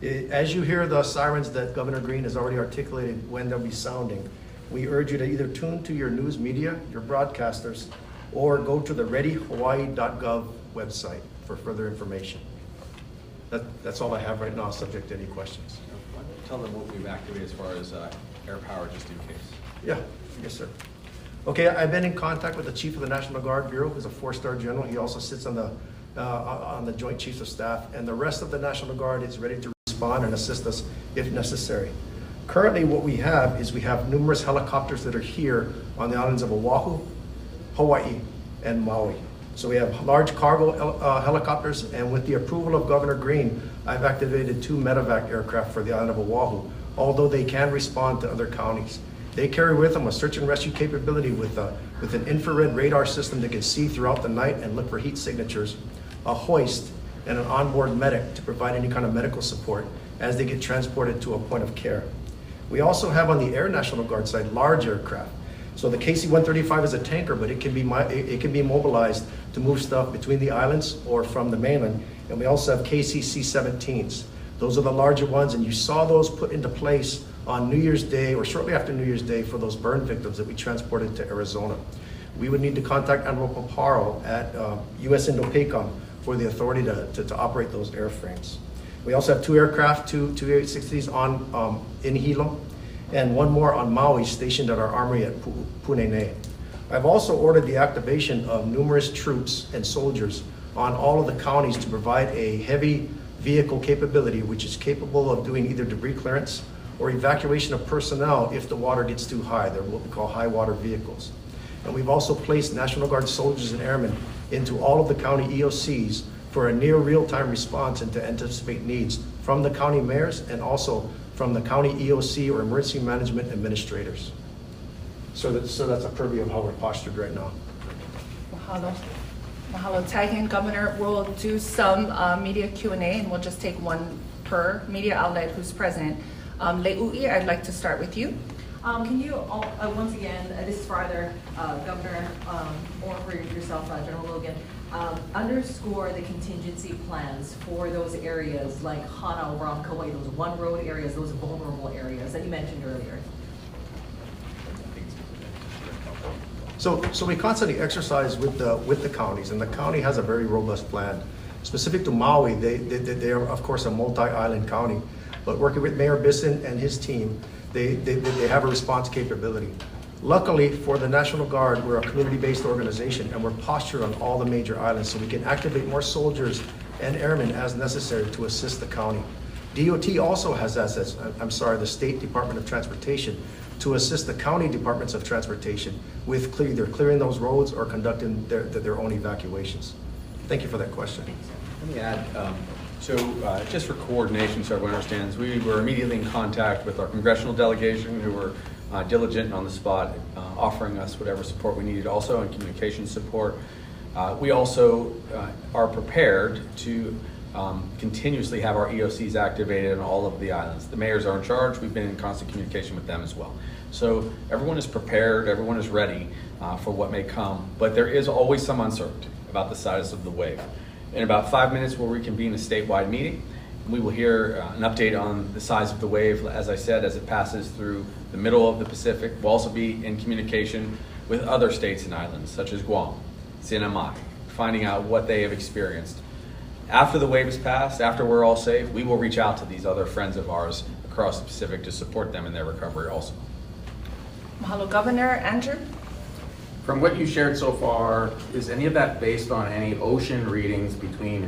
As you hear the sirens that Governor Green has already articulated when they'll be sounding, we urge you to either tune to your news media, your broadcasters, or go to the readyhawaii.gov website for further information. That's all I have right now, subject to any questions. Tell them what we evacuate as far as air power, just in case. Yeah, yes, sir. Okay, I've been in contact with the Chief of the National Guard Bureau, who's a 4-star general. He also sits on the Joint Chiefs of Staff, and the rest of the National Guard is ready to respond and assist us if necessary. Currently, what we have is we have numerous helicopters that are here on the islands of Oahu, Hawaii, and Maui. So we have large cargo helicopters, and with the approval of Governor Green, I've activated 2 medevac aircraft for the island of Oahu, although they can respond to other counties. They carry with them a search and rescue capability with an infrared radar system that can see throughout the night and look for heat signatures, a hoist, and an onboard medic to provide any kind of medical support as they get transported to a point of care. We also have on the Air National Guard side large aircraft. So the KC-135 is a tanker, but it can be mobilized to move stuff between the islands or from the mainland. And we also have KC-C-17s. Those are the larger ones, and you saw those put into place on New Year's Day or shortly after New Year's Day for those burn victims that we transported to Arizona. We would need to contact Admiral Paparo at US Indo-PACOM for the authority to operate those airframes. We also have 2 aircraft, two 860s in Hilo, and 1 more on Maui stationed at our armory at Punene. I've also ordered the activation of numerous troops and soldiers on all of the counties to provide a heavy vehicle capability, which is capable of doing either debris clearance or evacuation of personnel if the water gets too high. They're what we call high water vehicles. And we've also placed National Guard soldiers and airmen into all of the county EOCs for a near real-time response and to anticipate needs from the county mayors and also from the county EOC or emergency management administrators. So that's a purview of how we're postured right now. Mahalo. Mahalo. Taihan Governor, we'll do some media Q&A, and we'll just take 1 per media outlet who's present. Le'ui, I'd like to start with you. Can you, once again, this is for either Governor or for yourself, General Logan, underscore the contingency plans for those areas like Hana, around Kauai, those one road areas, those vulnerable areas that you mentioned earlier? So we constantly exercise with the counties, and the county has a very robust plan. Specific to Maui, they are of course a multi-island county, but working with Mayor Bisson and his team, they have a response capability. Luckily for the National Guard, we're a community-based organization and we're postured on all the major islands so we can activate more soldiers and airmen as necessary to assist the county. DOT also has assets, the State Department of Transportation, to assist the county departments of transportation with either clearing those roads or conducting their own evacuations. Thank you for that question. Let me add, just for coordination so everyone understands, we were immediately in contact with our congressional delegation who were diligent and on the spot, offering us whatever support we needed also and communication support. We also are prepared to continuously have our EOCs activated on all of the islands. The mayors are in charge. We've been in constant communication with them as well. So everyone is prepared, everyone is ready for what may come, but there is always some uncertainty about the size of the wave. In about 5 minutes, we'll reconvene a statewide meeting. We will hear an update on the size of the wave, as I said, as it passes through the middle of the Pacific. We'll also be in communication with other states and islands, such as Guam, Tsunami, finding out what they have experienced. After the wave has passed, after we're all safe, we will reach out to these other friends of ours across the Pacific to support them in their recovery also. Mahalo, Governor. Andrew? From what you shared so far, is any of that based on any ocean readings between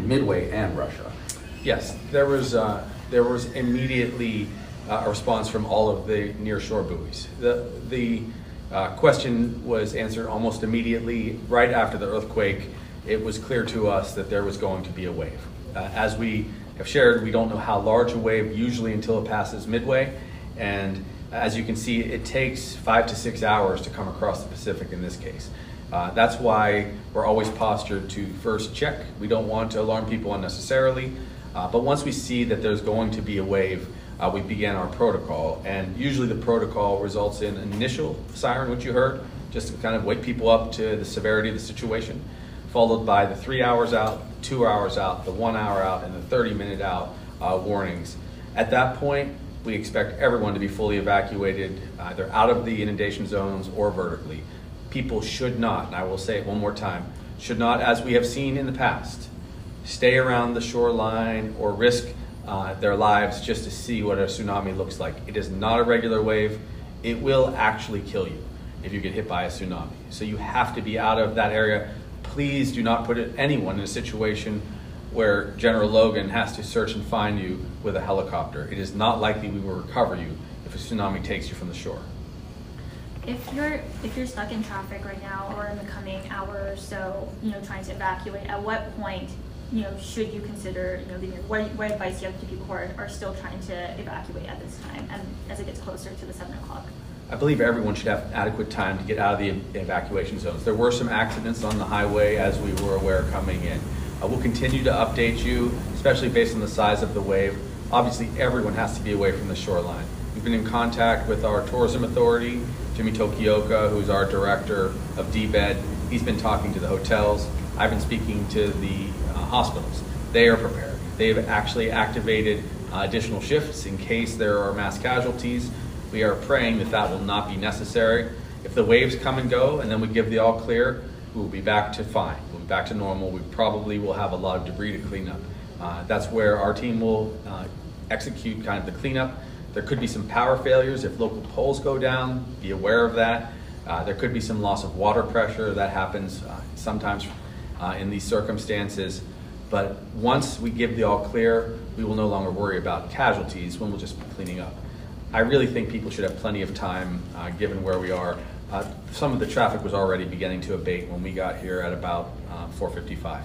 Midway and Russia? Yes, there was immediately a response from all of the nearshore buoys. The question was answered almost immediately right after the earthquake. It was clear to us that there was going to be a wave. As we have shared, we don't know how large a wave usually until it passes Midway, and as you can see, it takes 5 to 6 hours to come across the Pacific in this case. That's why we're always postured to first check. We don't want to alarm people unnecessarily, but once we see that there's going to be a wave, we begin our protocol. And usually the protocol results in an initial siren, which you heard, just to kind of wake people up to the severity of the situation, followed by the 3 hours out, 2 hours out, the 1 hour out, and the 30-minute out warnings. At that point, we expect everyone to be fully evacuated, either out of the inundation zones or vertically. People should not, and I will say it one more time, should not, as we have seen in the past, stay around the shoreline or risk their lives just to see what a tsunami looks like. It is not a regular wave. It will actually kill you if you get hit by a tsunami. So you have to be out of that area. Please do not put anyone in a situation where General Logan has to search and find you with a helicopter. It is not likely we will recover you if a tsunami takes you from the shore. If you're stuck in traffic right now or in the coming hour or so, trying to evacuate, at what point, should you consider, what advice do you have to people who are still trying to evacuate at this time and as it gets closer to the 7 o'clock? I believe everyone should have adequate time to get out of the evacuation zones. There were some accidents on the highway as we were aware coming in. We'll continue to update you, especially based on the size of the wave. Obviously, everyone has to be away from the shoreline. We've been in contact with our tourism authority, Jimmy Tokioka, who's our director of DBED. He's been talking to the hotels. I've been speaking to the hospitals. They are prepared. They've actually activated additional shifts in case there are mass casualties. We are praying that that will not be necessary. If the waves come and go and then we give the all clear, we will be back to fine. We'll be back to normal. We probably will have a lot of debris to clean up. That's where our team will execute kind of the cleanup. There could be some power failures if local poles go down. Be aware of that. There could be some loss of water pressure. That happens sometimes in these circumstances. But once we give the all clear, we will no longer worry about casualties when we'll just be cleaning up. I really think people should have plenty of time given where we are. Some of the traffic was already beginning to abate when we got here at about 4:55.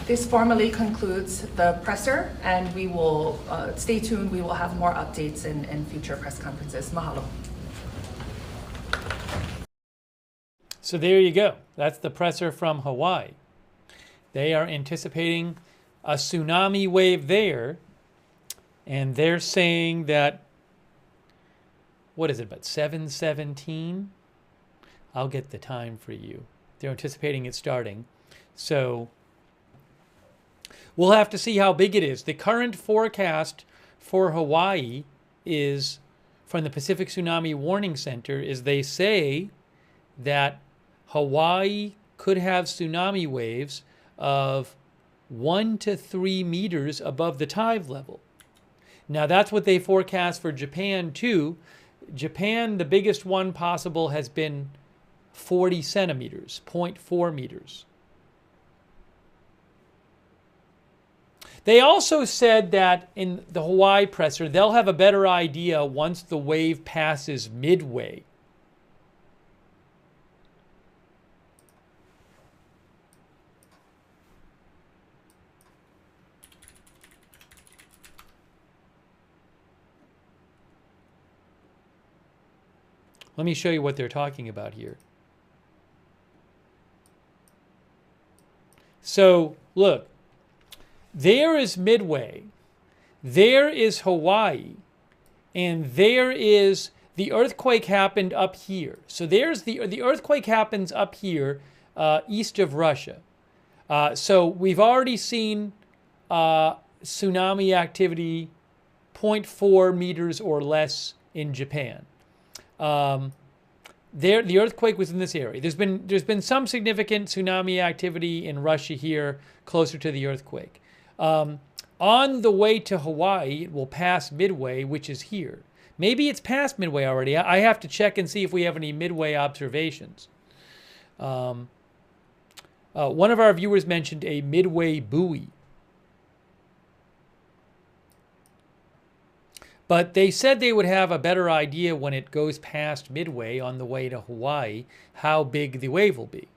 This formally concludes the presser, and we will stay tuned. We will have more updates in future press conferences. Mahalo. So there you go. That's the presser from Hawaii. They are anticipating a tsunami wave there, and they're saying that, what is it, about 7:17? I'll get the time for you. They're anticipating it starting. So we'll have to see how big it is. The current forecast for Hawaii is, from the Pacific Tsunami Warning Center, is they say that Hawaii could have tsunami waves of 1 to 3 meters above the tide level. Now that's what they forecast for Japan too. Japan, the biggest one possible has been 40 centimeters, 0.4 meters. They also said that in the Hawaii presser, they'll have a better idea once the wave passes Midway. Let me show you what they're talking about here. So, look, there is Midway, there is Hawaii, and there is the earthquake happened up here. So there's the earthquake happens up here, east of Russia. So we've already seen tsunami activity 0.4 meters or less in Japan. The earthquake was in this area. There's been some significant tsunami activity in Russia here, closer to the earthquake. On the way to Hawaii, it will pass Midway, which is here. Maybe it's past Midway already. I have to check and see if we have any Midway observations. One of our viewers mentioned a Midway buoy. But they said they would have a better idea when it goes past Midway on the way to Hawaii how big the wave will be.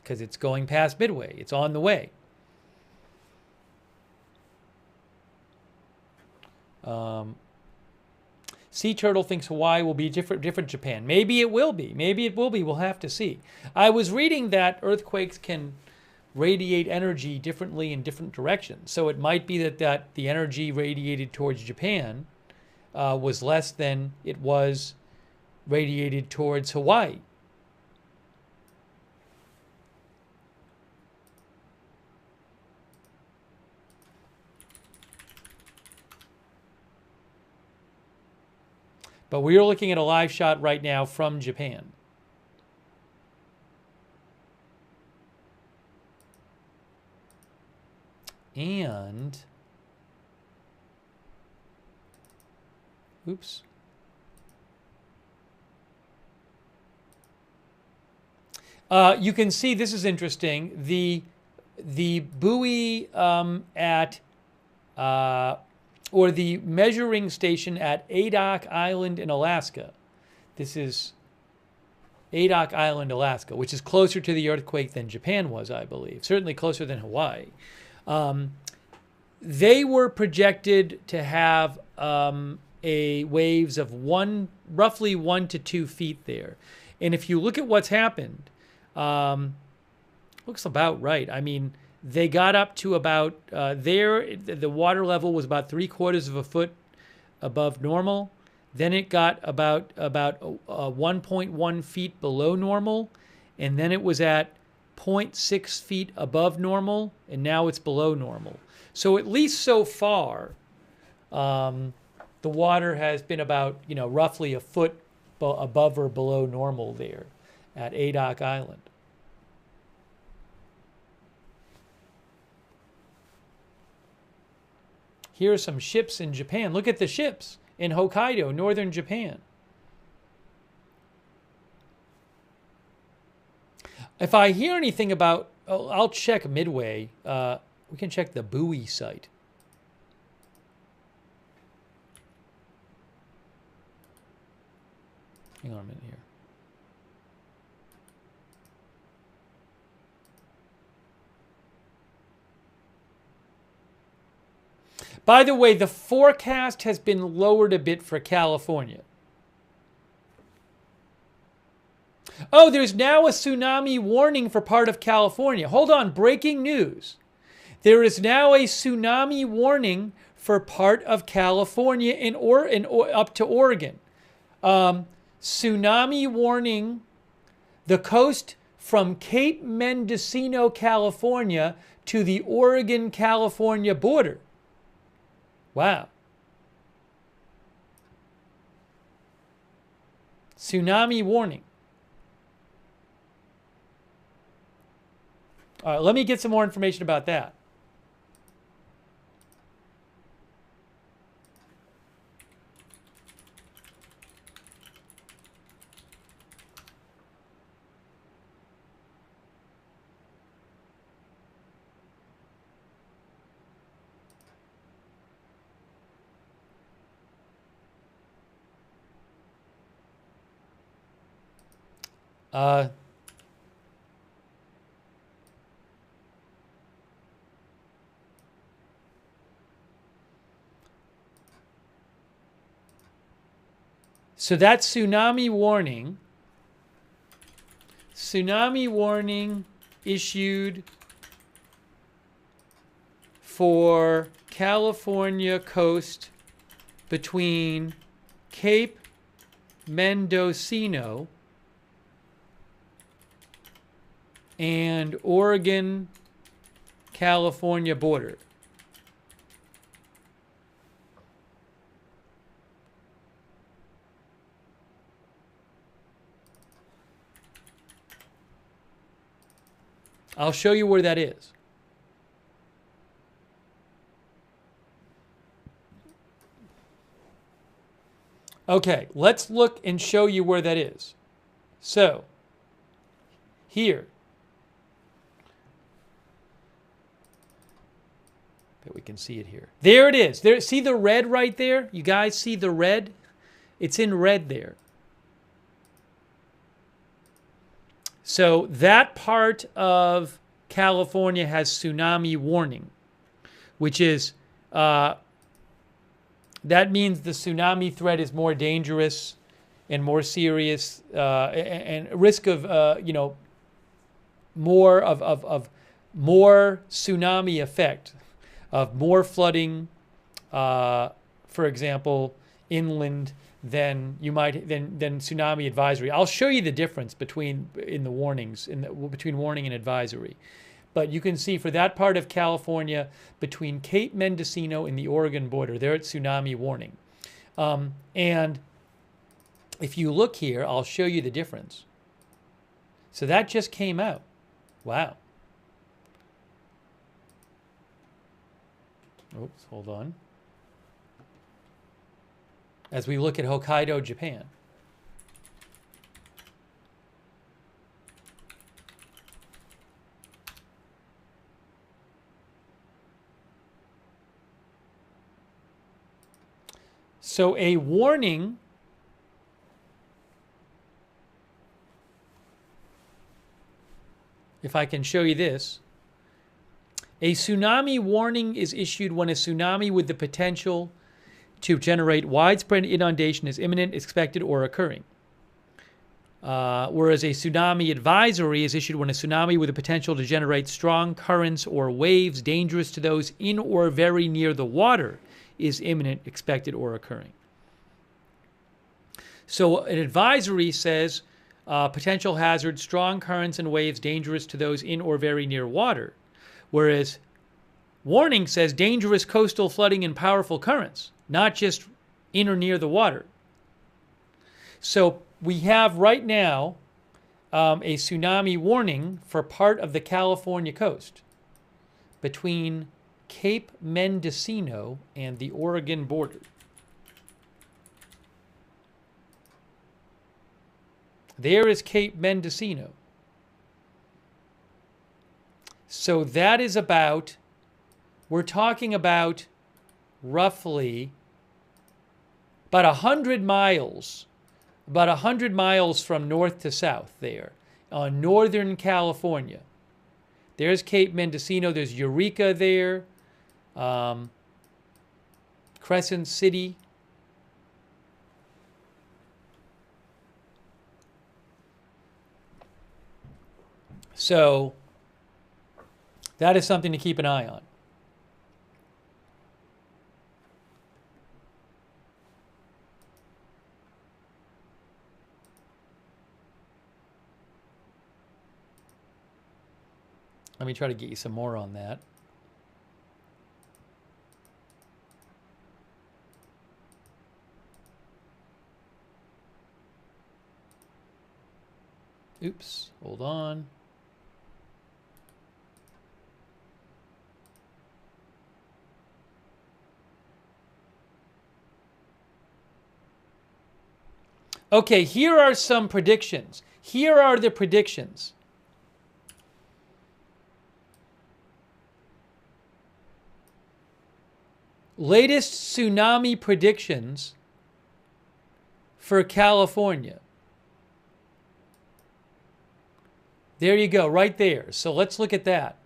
Because it's going past Midway. It's on the way. Sea Turtle thinks Hawaii will be different Japan. Maybe it will be. Maybe it will be. We'll have to see. I was reading that earthquakes can radiate energy differently in different directions. So it might be that the energy radiated towards Japan was less than it was radiated towards Hawaii. But we are looking at a live shot right now from Japan. And, oops. You can see, this is interesting, the buoy or the measuring station at Advisories Island in Alaska. This is Advisories Island, Alaska, which is closer to the earthquake than Japan was, I believe. Certainly closer than Hawaii. They were projected to have a waves of roughly 1 to 2 feet there. And if you look at what's happened, looks about right. I mean, they got up to about the water level was about 3/4 of a foot above normal. Then it got about 1.1 feet below normal, and then it was at 0.6 feet above normal, and now it's below normal. So at least so far, the water has been about roughly a foot above or below normal there at Advisories Island. Here are some ships in Japan. Look at the ships in Hokkaido, northern Japan. If I hear anything about, I'll check Midway. We can check the buoy site. Hang on a minute here. By the way, the forecast has been lowered a bit for California. Oh, there's now a tsunami warning for part of California. Hold on, breaking news. There is now a tsunami warning for part of California up to Oregon. Tsunami warning, the coast from Cape Mendocino, California to the Oregon-California border. Wow. Tsunami warning. All right, let me get some more information about that. So that's tsunami warning. Tsunami warning issued for California coast between Cape Mendocino and Oregon, California border. I'll show you where that is. Okay, let's look and show you where that is. So, here. Bet we can see it here. There it is. There, see the red right there? You guys see the red? It's in red there. So that part of California has tsunami warning, which is, that means the tsunami threat is more dangerous and more serious, and risk of, more of more tsunami effect, of more flooding, for example, inland than tsunami advisory. I'll show you the difference between between warning and advisory. But you can see for that part of California, between Cape Mendocino and the Oregon border, they're at tsunami warning. And if you look here, I'll show you the difference. So that just came out. Wow. Oops, hold on. As we look at Hokkaido, Japan. So a warning if I can show you this, a tsunami warning is issued when a tsunami with the potential to generate widespread inundation is imminent, expected, or occurring. Whereas a tsunami advisory is issued when a tsunami with the potential to generate strong currents or waves dangerous to those in or very near the water is imminent, expected, or occurring. So an advisory says potential hazard, strong currents and waves dangerous to those in or very near water. Whereas warning says dangerous coastal flooding and powerful currents, not just in or near the water. So we have right now a tsunami warning for part of the California coast between Cape Mendocino and the Oregon border. There is Cape Mendocino. So that is about, we're talking about roughly about 100 miles, from north to south there on northern California. There's Cape Mendocino, there's Eureka there, Crescent City. So that is something to keep an eye on. Let me try to get you some more on that. Oops, hold on. Okay, here are some predictions. Here are the predictions. Latest tsunami predictions for California. There you go, right there. So let's look at that.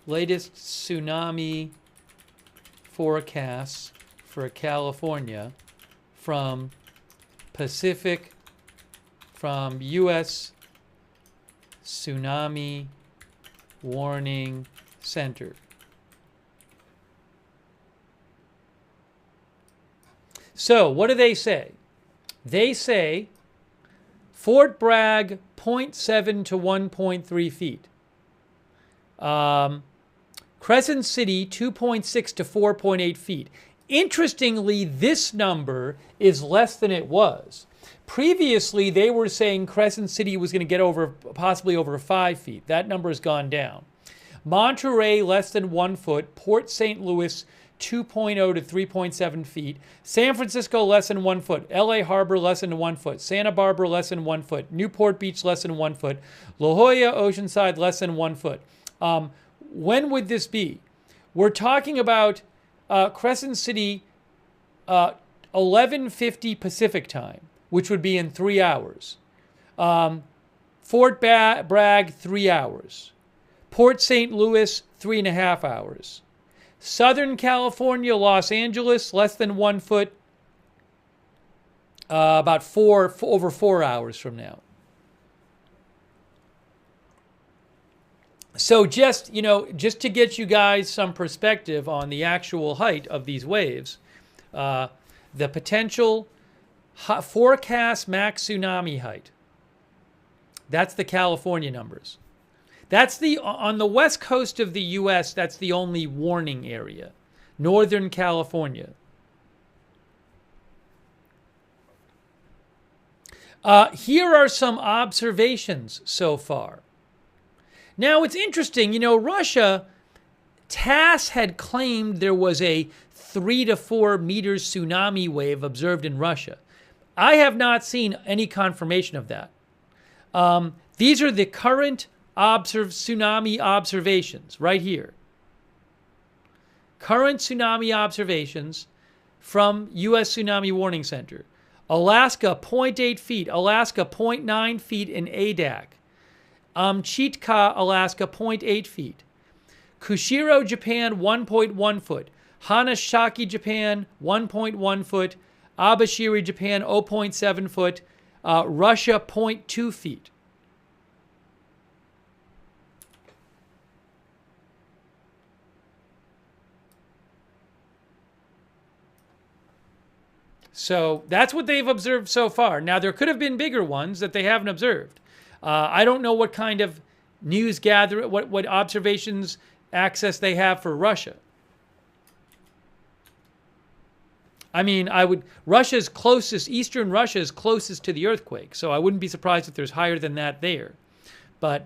Latest tsunami forecasts for California from Pacific, from U.S. Tsunami Warning Center. So, what do they say? They say Fort Bragg 0.7 to 1.3 feet. Crescent City 2.6 to 4.8 feet. Interestingly, this number is less than it was. Previously, they were saying Crescent City was going to get possibly over 5 feet. That number has gone down. Monterey, less than 1 foot. Port St. Louis, 2.0 to 3.7 feet. San Francisco, less than 1 foot. LA Harbor, less than 1 foot. Santa Barbara, less than 1 foot. Newport Beach, less than 1 foot. La Jolla, Oceanside, less than 1 foot. When would this be? We're talking about Crescent City, 11:50 Pacific time, which would be in 3 hours. Fort Bragg, 3 hours. Port St. Louis, 3.5 hours. Southern California, Los Angeles, less than 1 foot, about over 4 hours from now. So just to get you guys some perspective on the actual height of these waves, the potential forecast max tsunami height. That's the California numbers. That's on the west coast of the U.S., that's the only warning area. Northern California. Here are some observations so far. Now, it's interesting, Russia, TASS had claimed there was a 3 to 4 meters tsunami wave observed in Russia. I have not seen any confirmation of that. These are the current tsunami observations right here. Current tsunami observations from U.S. Tsunami Warning Center. Alaska, 0.8 feet. Alaska, 0.9 feet in Adak. Chitka, Alaska, 0.8 feet. Kushiro, Japan, 1.1 foot. Hanashaki, Japan, 1.1 foot. Abashiri, Japan, 0.7 foot. Russia, 0.2 feet. So that's what they've observed so far. Now, there could have been bigger ones that they haven't observed. I don't know what kind of news gather, what observations access they have for Russia. I mean, Russia's closest, eastern Russia is closest to the earthquake, so I wouldn't be surprised if there's higher than that there. But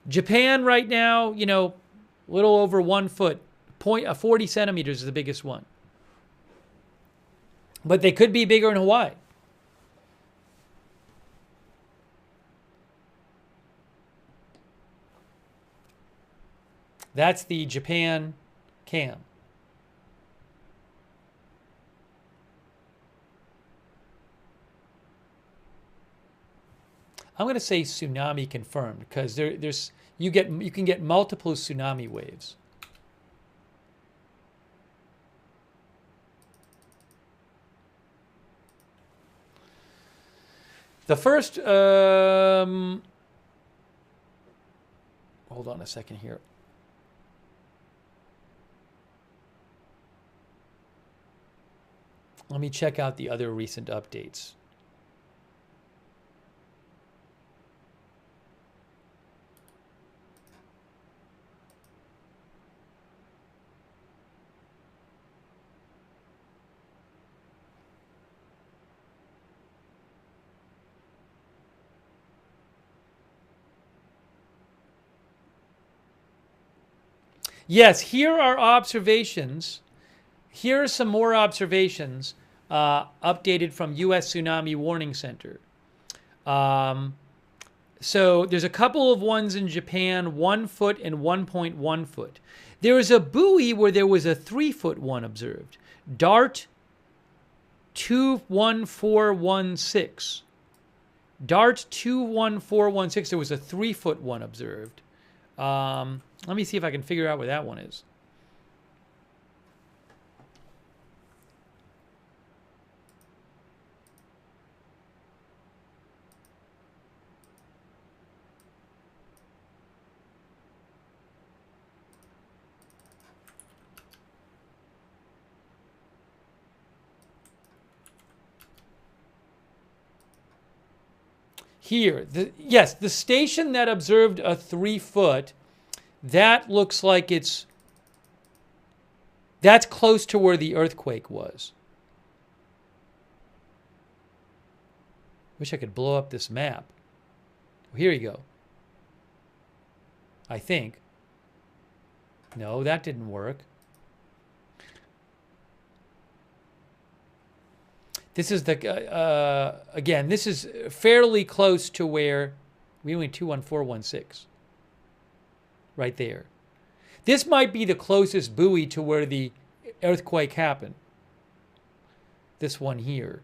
Japan right now, a little over 1 foot, 40 centimeters is the biggest one. But they could be bigger in Hawaii. That's the Japan cam. I'm going to say tsunami confirmed because you can get multiple tsunami waves. The first, hold on a second here. Let me check out the other recent updates. Yes, here are observations. Here are some more observations updated from U.S. Tsunami Warning Center. So there's a couple of ones in Japan, 1 foot and 1.1 foot. There was a buoy where there was a 3-foot one observed. Dart 21416. Dart 21416, there was a 3-foot one observed. Let me see if I can figure out where that one is. Here, yes, the station that observed a 3-foot, that looks like that's close to where the earthquake was. Wish I could blow up this map. Here you go. I think. No, that didn't work. This is the, again, this is fairly close to where we went 21416. Right there. This might be the closest buoy to where the earthquake happened. This one here.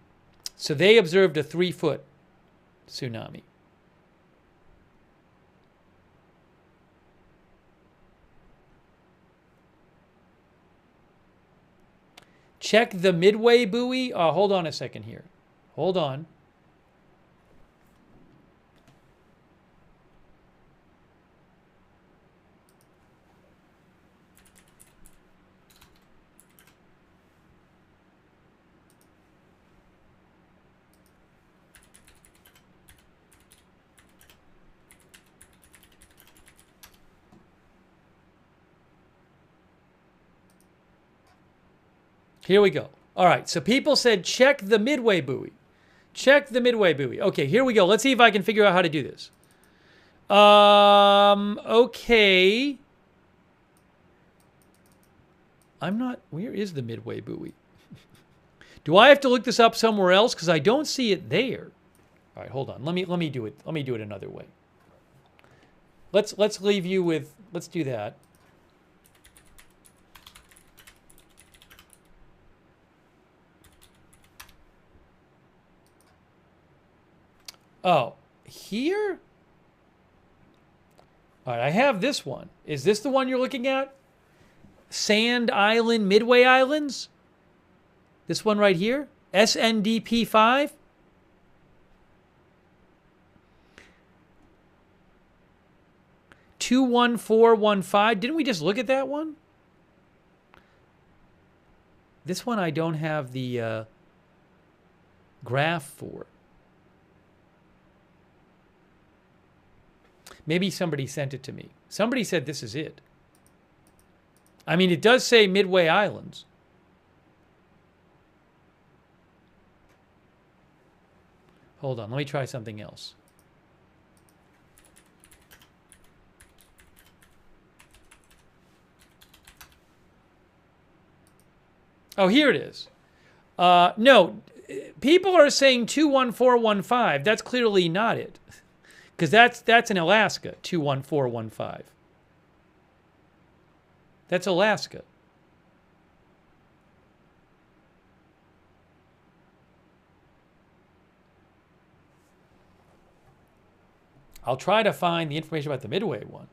So they observed a 3-foot tsunami. Check the Midway buoy. Hold on a second here. Hold on. Here we go. All right, so people said check the Midway buoy. Check the Midway buoy. Okay, here we go. Let's see if I can figure out how to do this. Okay. Where is the Midway buoy? Do I have to look this up somewhere else? Because I don't see it there. All right, hold on. Let me do it. Let me do it another way. Let's leave you with, let's do that. Oh, here? All right, I have this one. Is this the one you're looking at? Sand Island, Midway Islands? This one right here? SNDP 5? (21415). Didn't we just look at that one? This one I don't have the graph for. Maybe somebody sent it to me. Somebody said this is it. I mean, it does say Midway Islands. Hold on, let me try something else. Oh, here it is. No, people are saying 21415. That's clearly not it. Because that's in Alaska, 21415. That's Alaska. I'll try to find the information about the Midway one.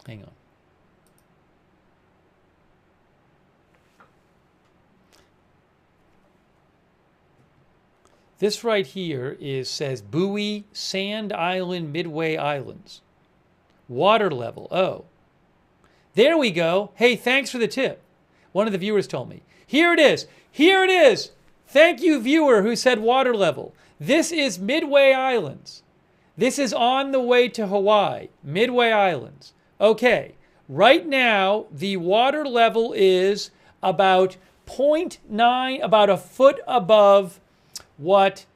Hang on. This right here says buoy, Sand Island, Midway Islands. Water level. Oh. There we go. Hey, thanks for the tip. One of the viewers told me. Here it is. Here it is. Thank you, viewer, who said water level. This is Midway Islands. This is on the way to Hawaii. Midway Islands. Okay, right now the water level is about 0.9, about a foot above what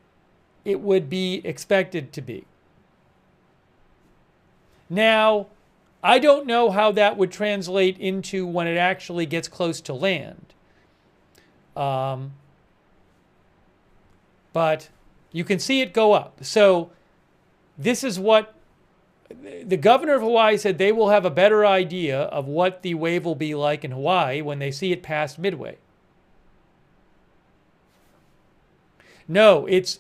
it would be expected to be. Now, I don't know how that would translate into when it actually gets close to land. But you can see it go up. So this is what the governor of Hawaii said. They will have a better idea of what the wave will be like in Hawaii when they see it past Midway. No, it's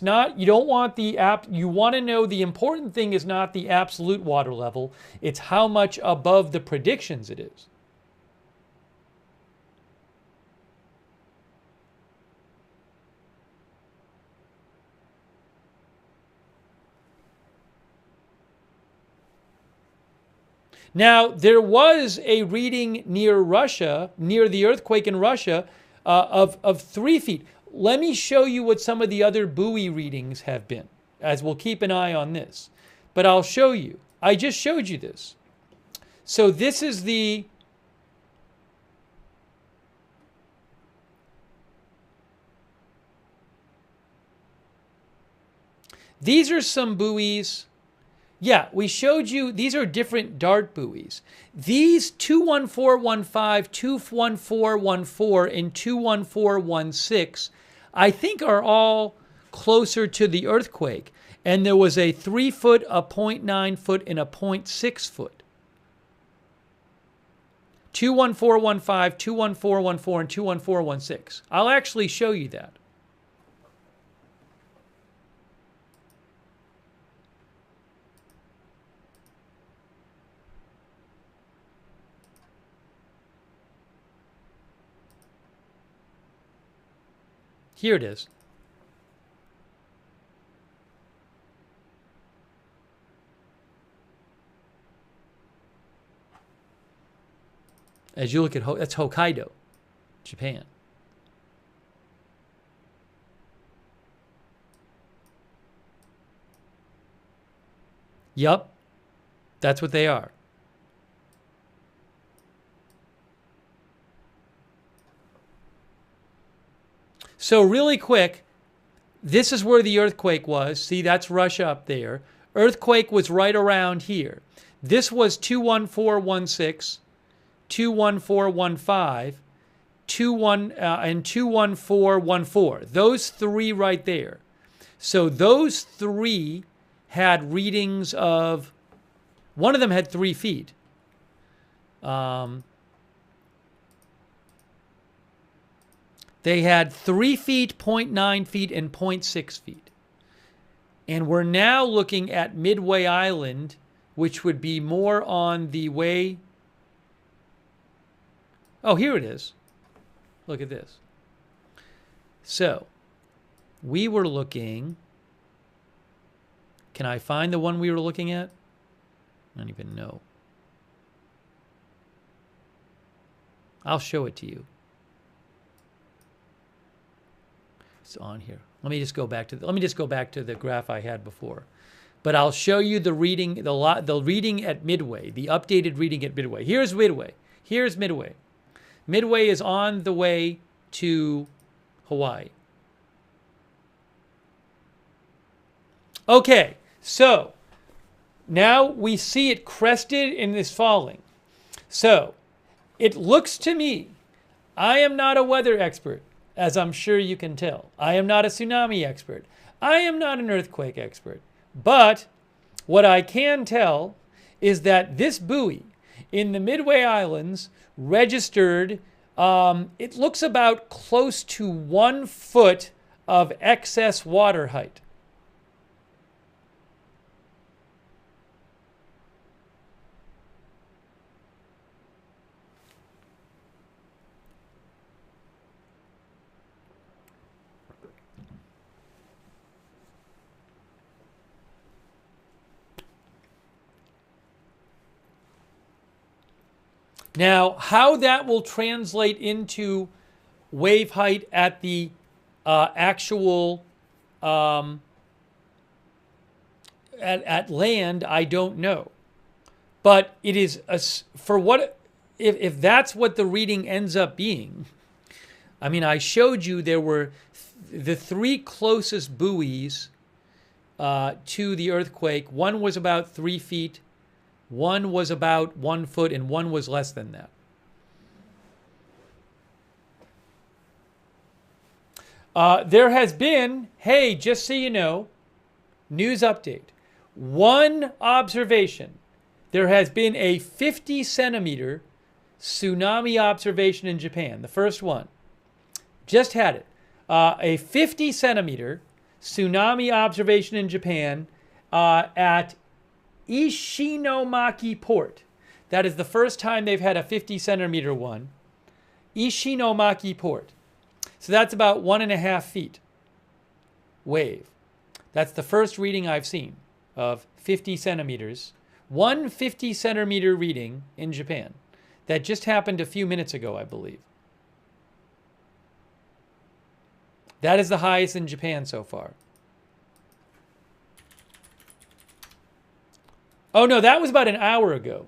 not. You don't want the you want to know the important thing is not the absolute water level. It's how much above the predictions it is. Now, there was a reading near Russia, near the earthquake in Russia, of 3 feet. Let me show you what some of the other buoy readings have been, as we'll keep an eye on this. But I'll show you. I just showed you this. So this is the... These are some buoys. Yeah, we showed you, these are different dart buoys. These 21415, 21414, and 21416, I think are all closer to the earthquake. And there was a 3 foot, a 0.9 foot, and a 0.6 foot. 21415, 21414, and 21416. I'll actually show you that. Here it is. As you look at, that's Hokkaido, Japan. Yup, that's what they are. So really quick, this is where the earthquake was. See, that's Russia up there. Earthquake was right around here. This was 21416, 21415, and 21414. Those 3 right there. So those 3 had readings of, one of them had 3 feet. They had 3 feet, 0.9 feet, and 0.6 feet. And we're now looking at Midway Island, which would be more on the way. Oh, here it is. Look at this. So, we were looking. Can I find the one we were looking at? I don't even know. I'll show it to you. It's on here. Let me just go back to the graph I had before. But I'll show you the reading, the reading at Midway, the updated reading at Midway. Here's Midway. Here's Midway. Midway is on the way to Hawaii. Okay, so now we see it crested and is falling. So it looks to me, I am not a weather expert, as I'm sure you can tell. I am not a tsunami expert. I am not an earthquake expert. But what I can tell is that this buoy in the Midway Islands registered, it looks about close to 1 foot of excess water height. Now, how that will translate into wave height at the actual at land, I don't know. But it is for what if that's what the reading ends up being. I mean, I showed you there were the 3 closest buoys to the earthquake. One was about 3 feet. One was about 1 foot and one was less than that. There has been, hey, just so you know, news update. One observation. There has been a 50 centimeter tsunami observation in Japan. The first one. Just had it. A 50 centimeter tsunami observation in Japan at Ishinomaki Port. That is the first time they've had a 50 centimeter one. Ishinomaki Port. So that's about 1.5 feet wave. That's the first reading I've seen of 50 centimeters. 150 centimeter reading in Japan. That just happened a few minutes ago, I believe. That is the highest in Japan so far. Oh no, that was about an hour ago.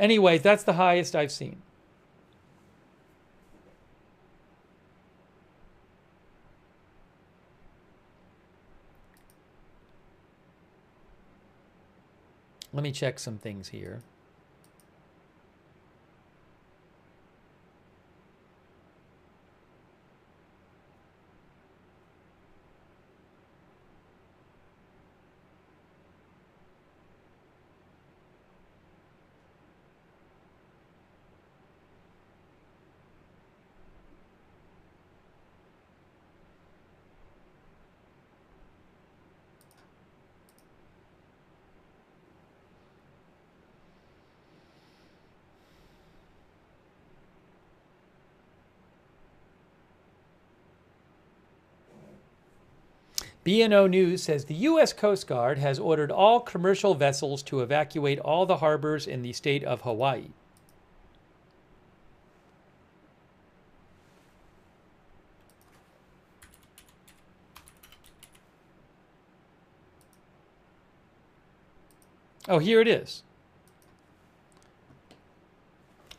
Anyways, that's the highest I've seen. Let me check some things here. BNO News says the U.S. Coast Guard has ordered all commercial vessels to evacuate all the harbors in the state of Hawaii. Oh, here it is.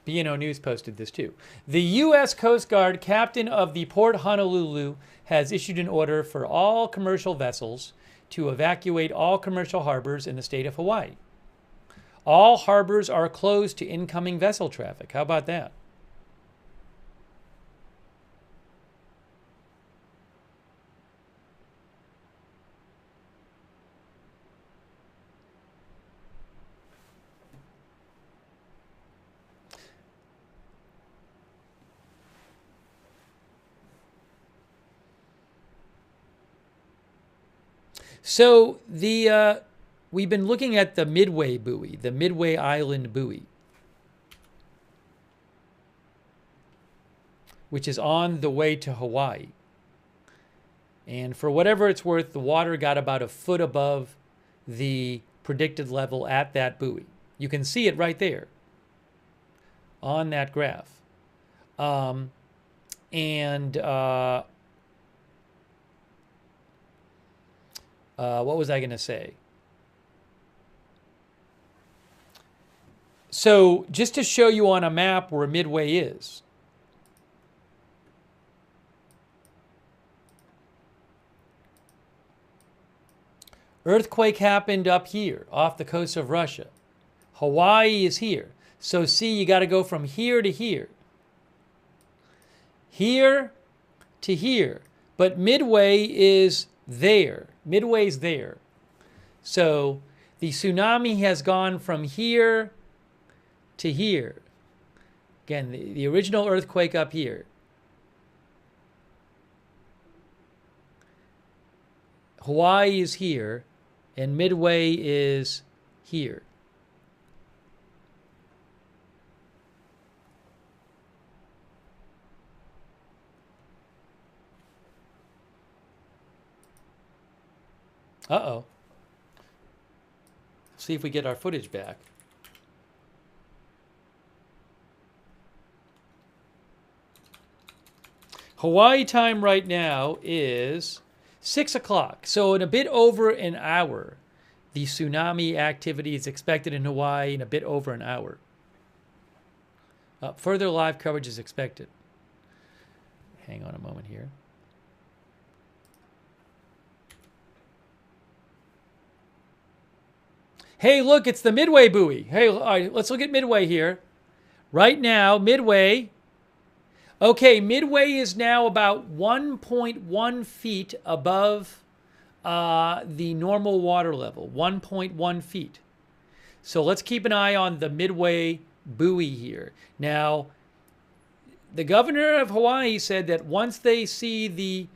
BNO News posted this too. The U.S. Coast Guard captain of the Port Honolulu has issued an order for all commercial vessels to evacuate all commercial harbors in the state of Hawaii. All harbors are closed to incoming vessel traffic. How about that? So we've been looking at the Midway buoy, the Midway Island buoy, which is on the way to Hawaii. And for whatever it's worth, the water got about a foot above the predicted level at that buoy. You can see it right there on that graph. What was I going to say? So just to show you on a map where Midway is. Earthquake happened up here off the coast of Russia. Hawaii is here. So see, you got to go from here to here. Here to here. But Midway is there. Midway's there. So the tsunami has gone from here to here. Again, the original earthquake up here. Hawaii is here, and Midway is here. Uh-oh. See if we get our footage back. Hawaii time right now is 6 o'clock. So in a bit over an hour, the tsunami activity is expected in Hawaii in a bit over an hour. Further live coverage is expected. Hang on a moment here. Hey, look, it's the Midway buoy. Hey, all right, let's look at Midway here. Right now, Midway. Okay, Midway is now about 1.1 feet above the normal water level, 1.1 feet. So let's keep an eye on the Midway buoy here. Now, the governor of Hawaii said that once they see the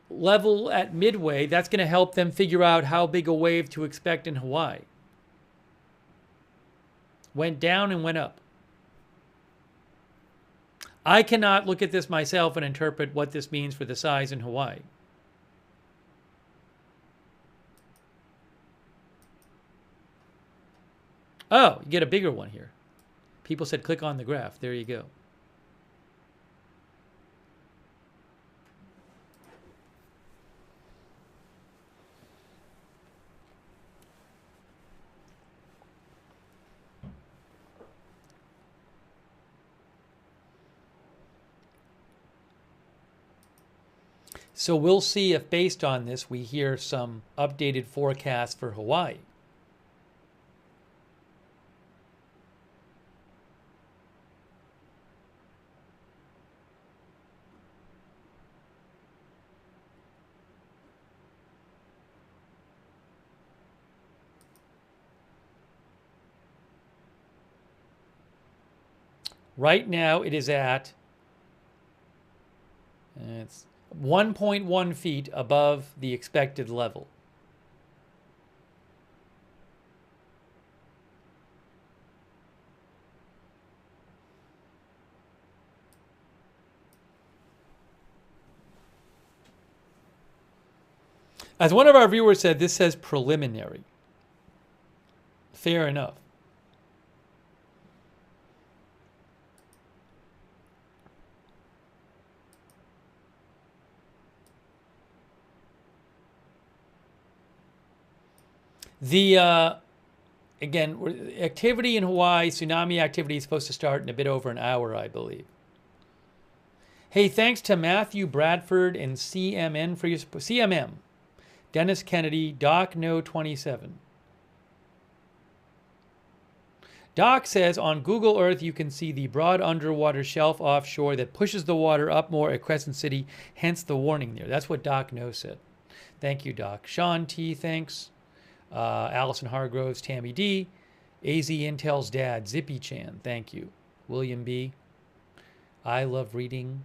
level at Midway, that's going to help them figure out how big a wave to expect in Hawaii. Went down and went up. I cannot look at this myself and interpret what this means for the size in Hawaii. Oh, you get a bigger one here. People said click on the graph. There you go. So we'll see if based on this we hear some updated forecasts for Hawaii. Right now it is at it's 1.1 feet above the expected level. As one of our viewers said, this says preliminary. Fair enough. The again, activity in Hawaii, tsunami activity is supposed to start in a bit over an hour, I believe. Hey, thanks to Matthew Bradford and CMN for your support. CMM, Dennis Kennedy, Doc No 27. Doc says on Google Earth you can see the broad underwater shelf offshore that pushes the water up more at Crescent City, hence the warning there. That's what Doc No said. Thank you, Doc. Sean T, thanks. Allison Hargroves, Tammy D, AZ Intel's dad, Zippy Chan, thank you. William B, I love reading.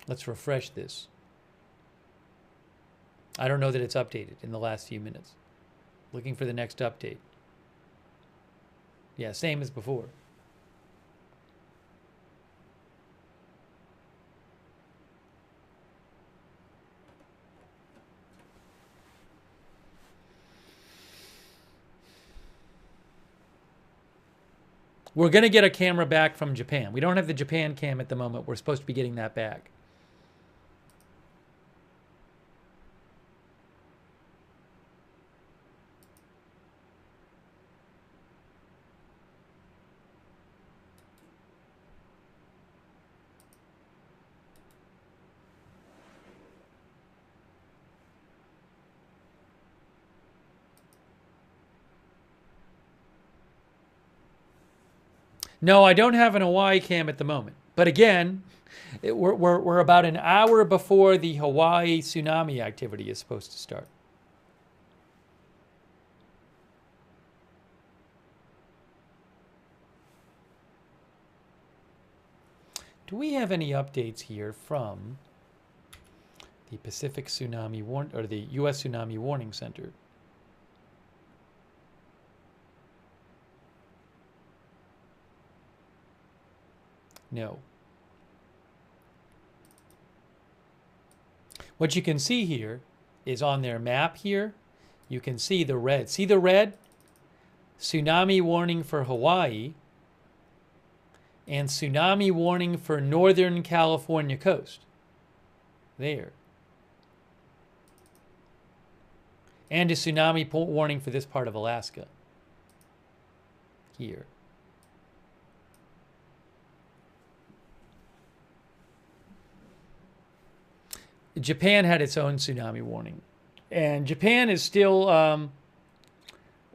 Let's refresh this. I don't know that it's updated in the last few minutes. Looking for the next update. Yeah, same as before. We're going to get a camera back from Japan. We don't have the Japan cam at the moment. We're supposed to be getting that back. No, I don't have an Hawaii cam at the moment. But again, we're about an hour before the Hawaii tsunami activity is supposed to start. Do we have any updates here from the Pacific Tsunami or the U.S. Tsunami Warning Center? No. What you can see here is on their map here, you can see the red. See the red? Tsunami warning for Hawaii and tsunami warning for Northern California coast. There. And a tsunami warning for this part of Alaska. Here. Japan had its own tsunami warning. And Japan is still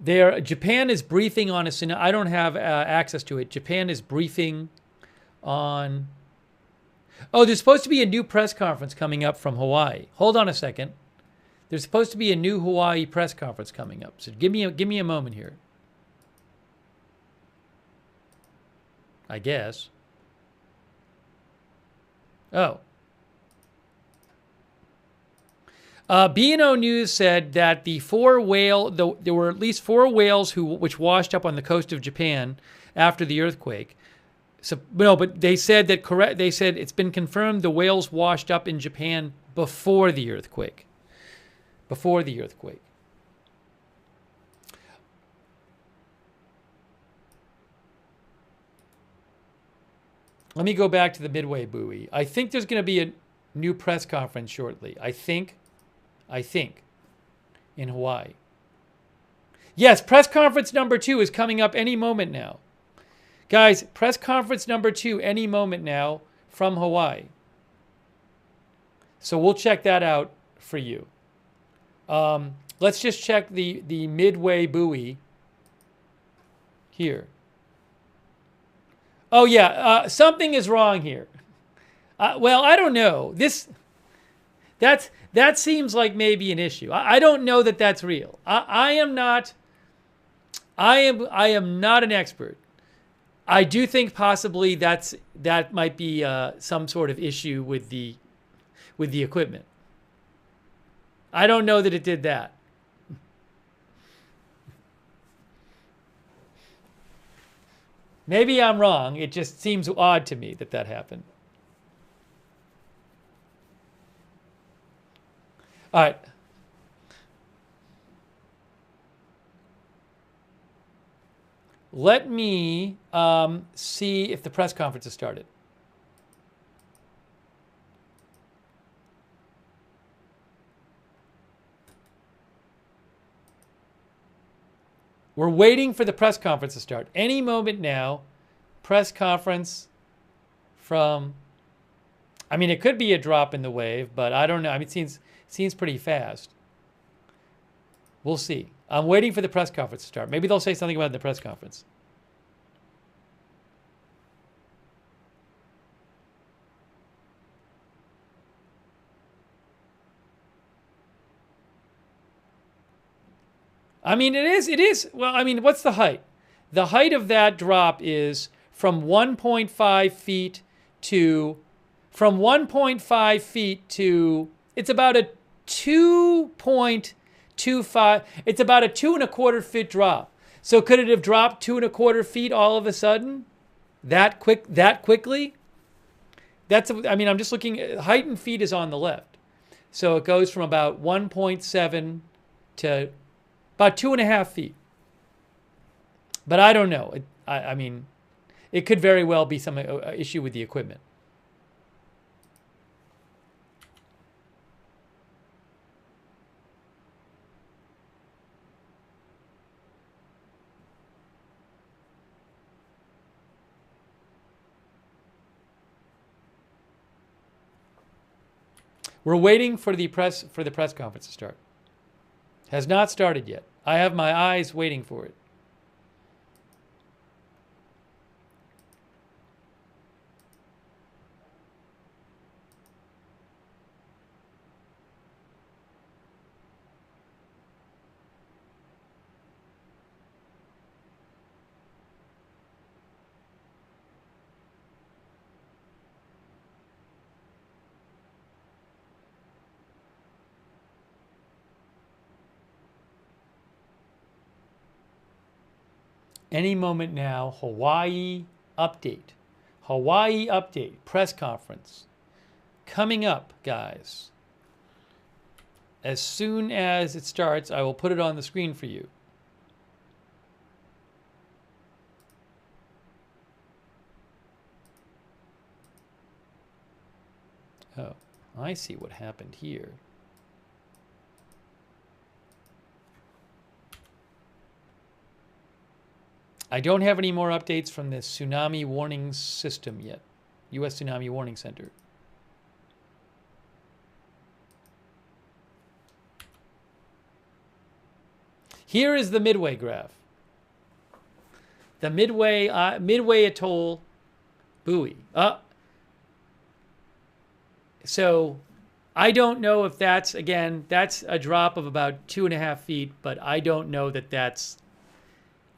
Japan is briefing on a tsunami. I don't have access to it. Japan is briefing on. Oh, there's supposed to be a new press conference coming up from Hawaii. Hold on a second. There's supposed to be a new Hawaii press conference coming up. So give me a moment here. I guess. Oh. B&O News said that there were at least 4 whales which washed up on the coast of Japan after the earthquake. So, no, but they said that They said it's been confirmed the whales washed up in Japan before the earthquake. Before the earthquake. Let me go back to the Midway buoy. I think there's going to be a new press conference shortly. I think, in Hawaii. Yes, press conference number 2 is coming up any moment now. Guys, press conference number 2 any moment now from Hawaii. So we'll check that out for you. Let's just check the Midway buoy here. Oh yeah, something is wrong here. Well, I don't know. That seems like maybe an issue. I don't know that that's real. I am not an expert. I do think possibly that might be some sort of issue with the equipment. I don't know that it did that. Maybe I'm wrong. It just seems odd to me that happened. All right. Let me see if the press conference has started. We're waiting for the press conference to start. Any moment now, press conference from, I mean, it could be a drop in the wave, but I don't know. I mean, it seems pretty fast. We'll see. I'm waiting for the press conference to start. Maybe they'll say something about it in the press conference. I mean, it is. Well, I mean, what's the height? The height of that drop is from 1.5 feet to, it's about a 2.25, it's about a 2.25 foot drop. So could it have dropped 2.25 feet all of a sudden? That quickly? I'm just looking, height in feet is on the left. So it goes from about 1.7 to about 2.5 feet. But I don't know. I mean, it could very well be some issue with the equipment. We're waiting for the press conference to start. Has not started yet. I have my eyes waiting for it. Any moment now, Hawaii update. Hawaii update, press conference. Coming up, guys. As soon as it starts, I will put it on the screen for you. Oh, I see what happened here. I don't have any more updates from the tsunami warning system yet. U.S. Tsunami Warning Center. Here is the Midway graph. The Midway Atoll buoy. So I don't know if that's, again, that's a drop of about 2.5 feet, but I don't know that that's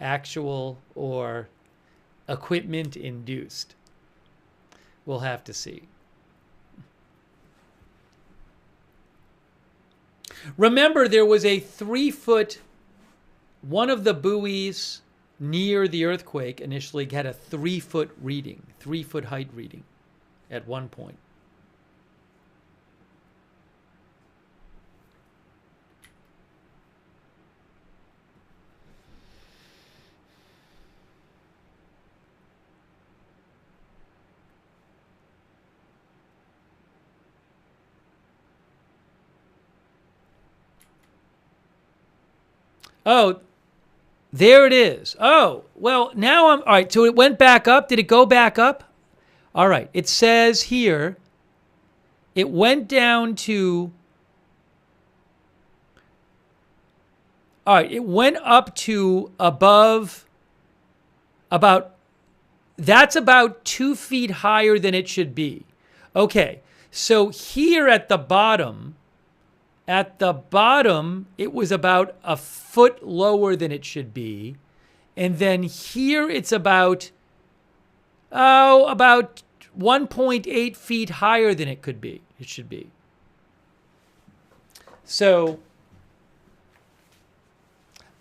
actual or equipment induced. We'll have to see. Remember, there was a 3-foot, one of the buoys near the earthquake initially had a 3-foot reading, 3-foot height reading at one point. Oh, there it is. Oh, well, now all right, so it went back up. Did it go back up? All right, it says here, it went down to, all right, it went up to above, that's about 2 feet higher than it should be. Okay, so here at the bottom, it was about a foot lower than it should be. And then here it's about 1.8 feet higher than it should be. So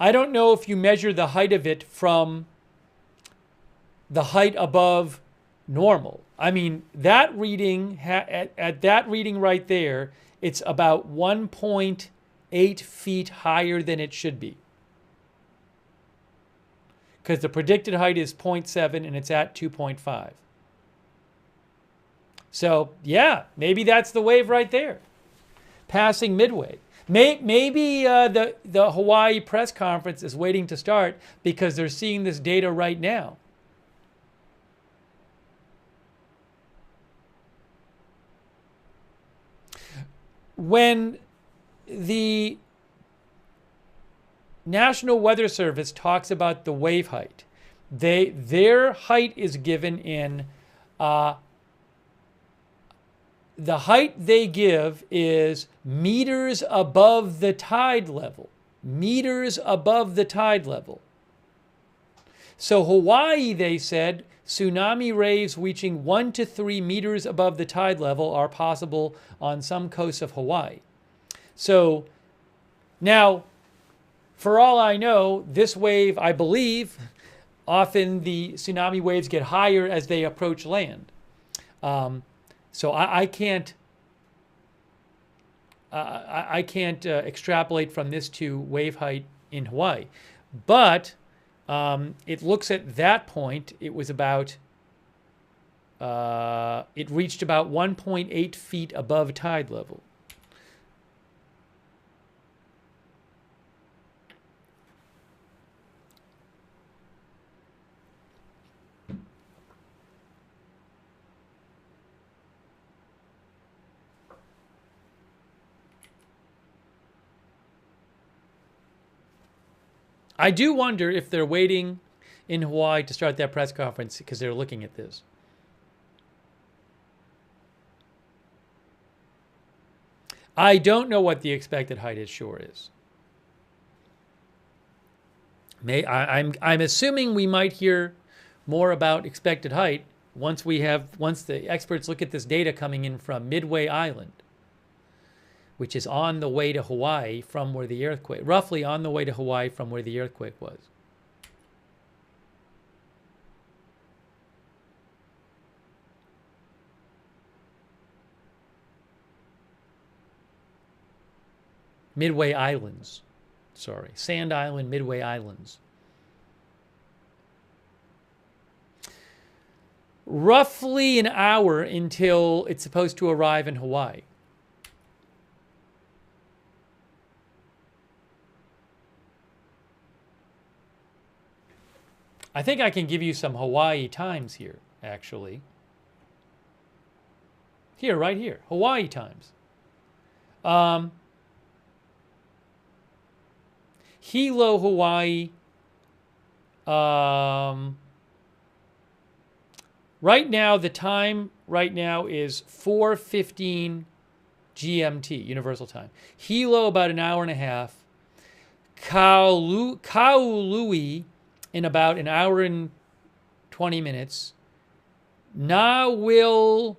I don't know if you measure the height of it from the height above normal. I mean, that reading, at that reading right there, it's about 1.8 feet higher than it should be. Because the predicted height is 0.7 and it's at 2.5. So, yeah, maybe that's the wave right there, passing Midway. Maybe the Hawaii press conference is waiting to start because they're seeing this data right now. When the National Weather Service talks about the wave height, their height is given in, the height they give is meters above the tide level. Meters above the tide level. So Hawaii, they said, tsunami waves reaching 1 to 3 meters above the tide level are possible on some coasts of Hawaii. So now, for all I know, this wave, I believe, often the tsunami waves get higher as they approach land. So I can't extrapolate from this to wave height in Hawaii, but it looks at that point, it was about, it reached about 1.8 feet above tide level. I do wonder if they're waiting in Hawaii to start that press conference because they're looking at this. I don't know what the expected height at shore is. I'm assuming we might hear more about expected height once the experts look at this data coming in from Midway Island, which is on the way to Hawaii from where the earthquake, roughly on the way to Hawaii from where the earthquake was. Midway Islands. Sorry, Sand Island, Midway Islands. Roughly an hour until it's supposed to arrive in Hawaii. I think I can give you some Hawaii times here, actually. Here, right here, Hawaii times. Hilo, Hawaii. Right now, the time right now is 4:15 GMT, Universal Time. Hilo, about an hour and a half. Kaului in about an hour and 20 minutes. Nawil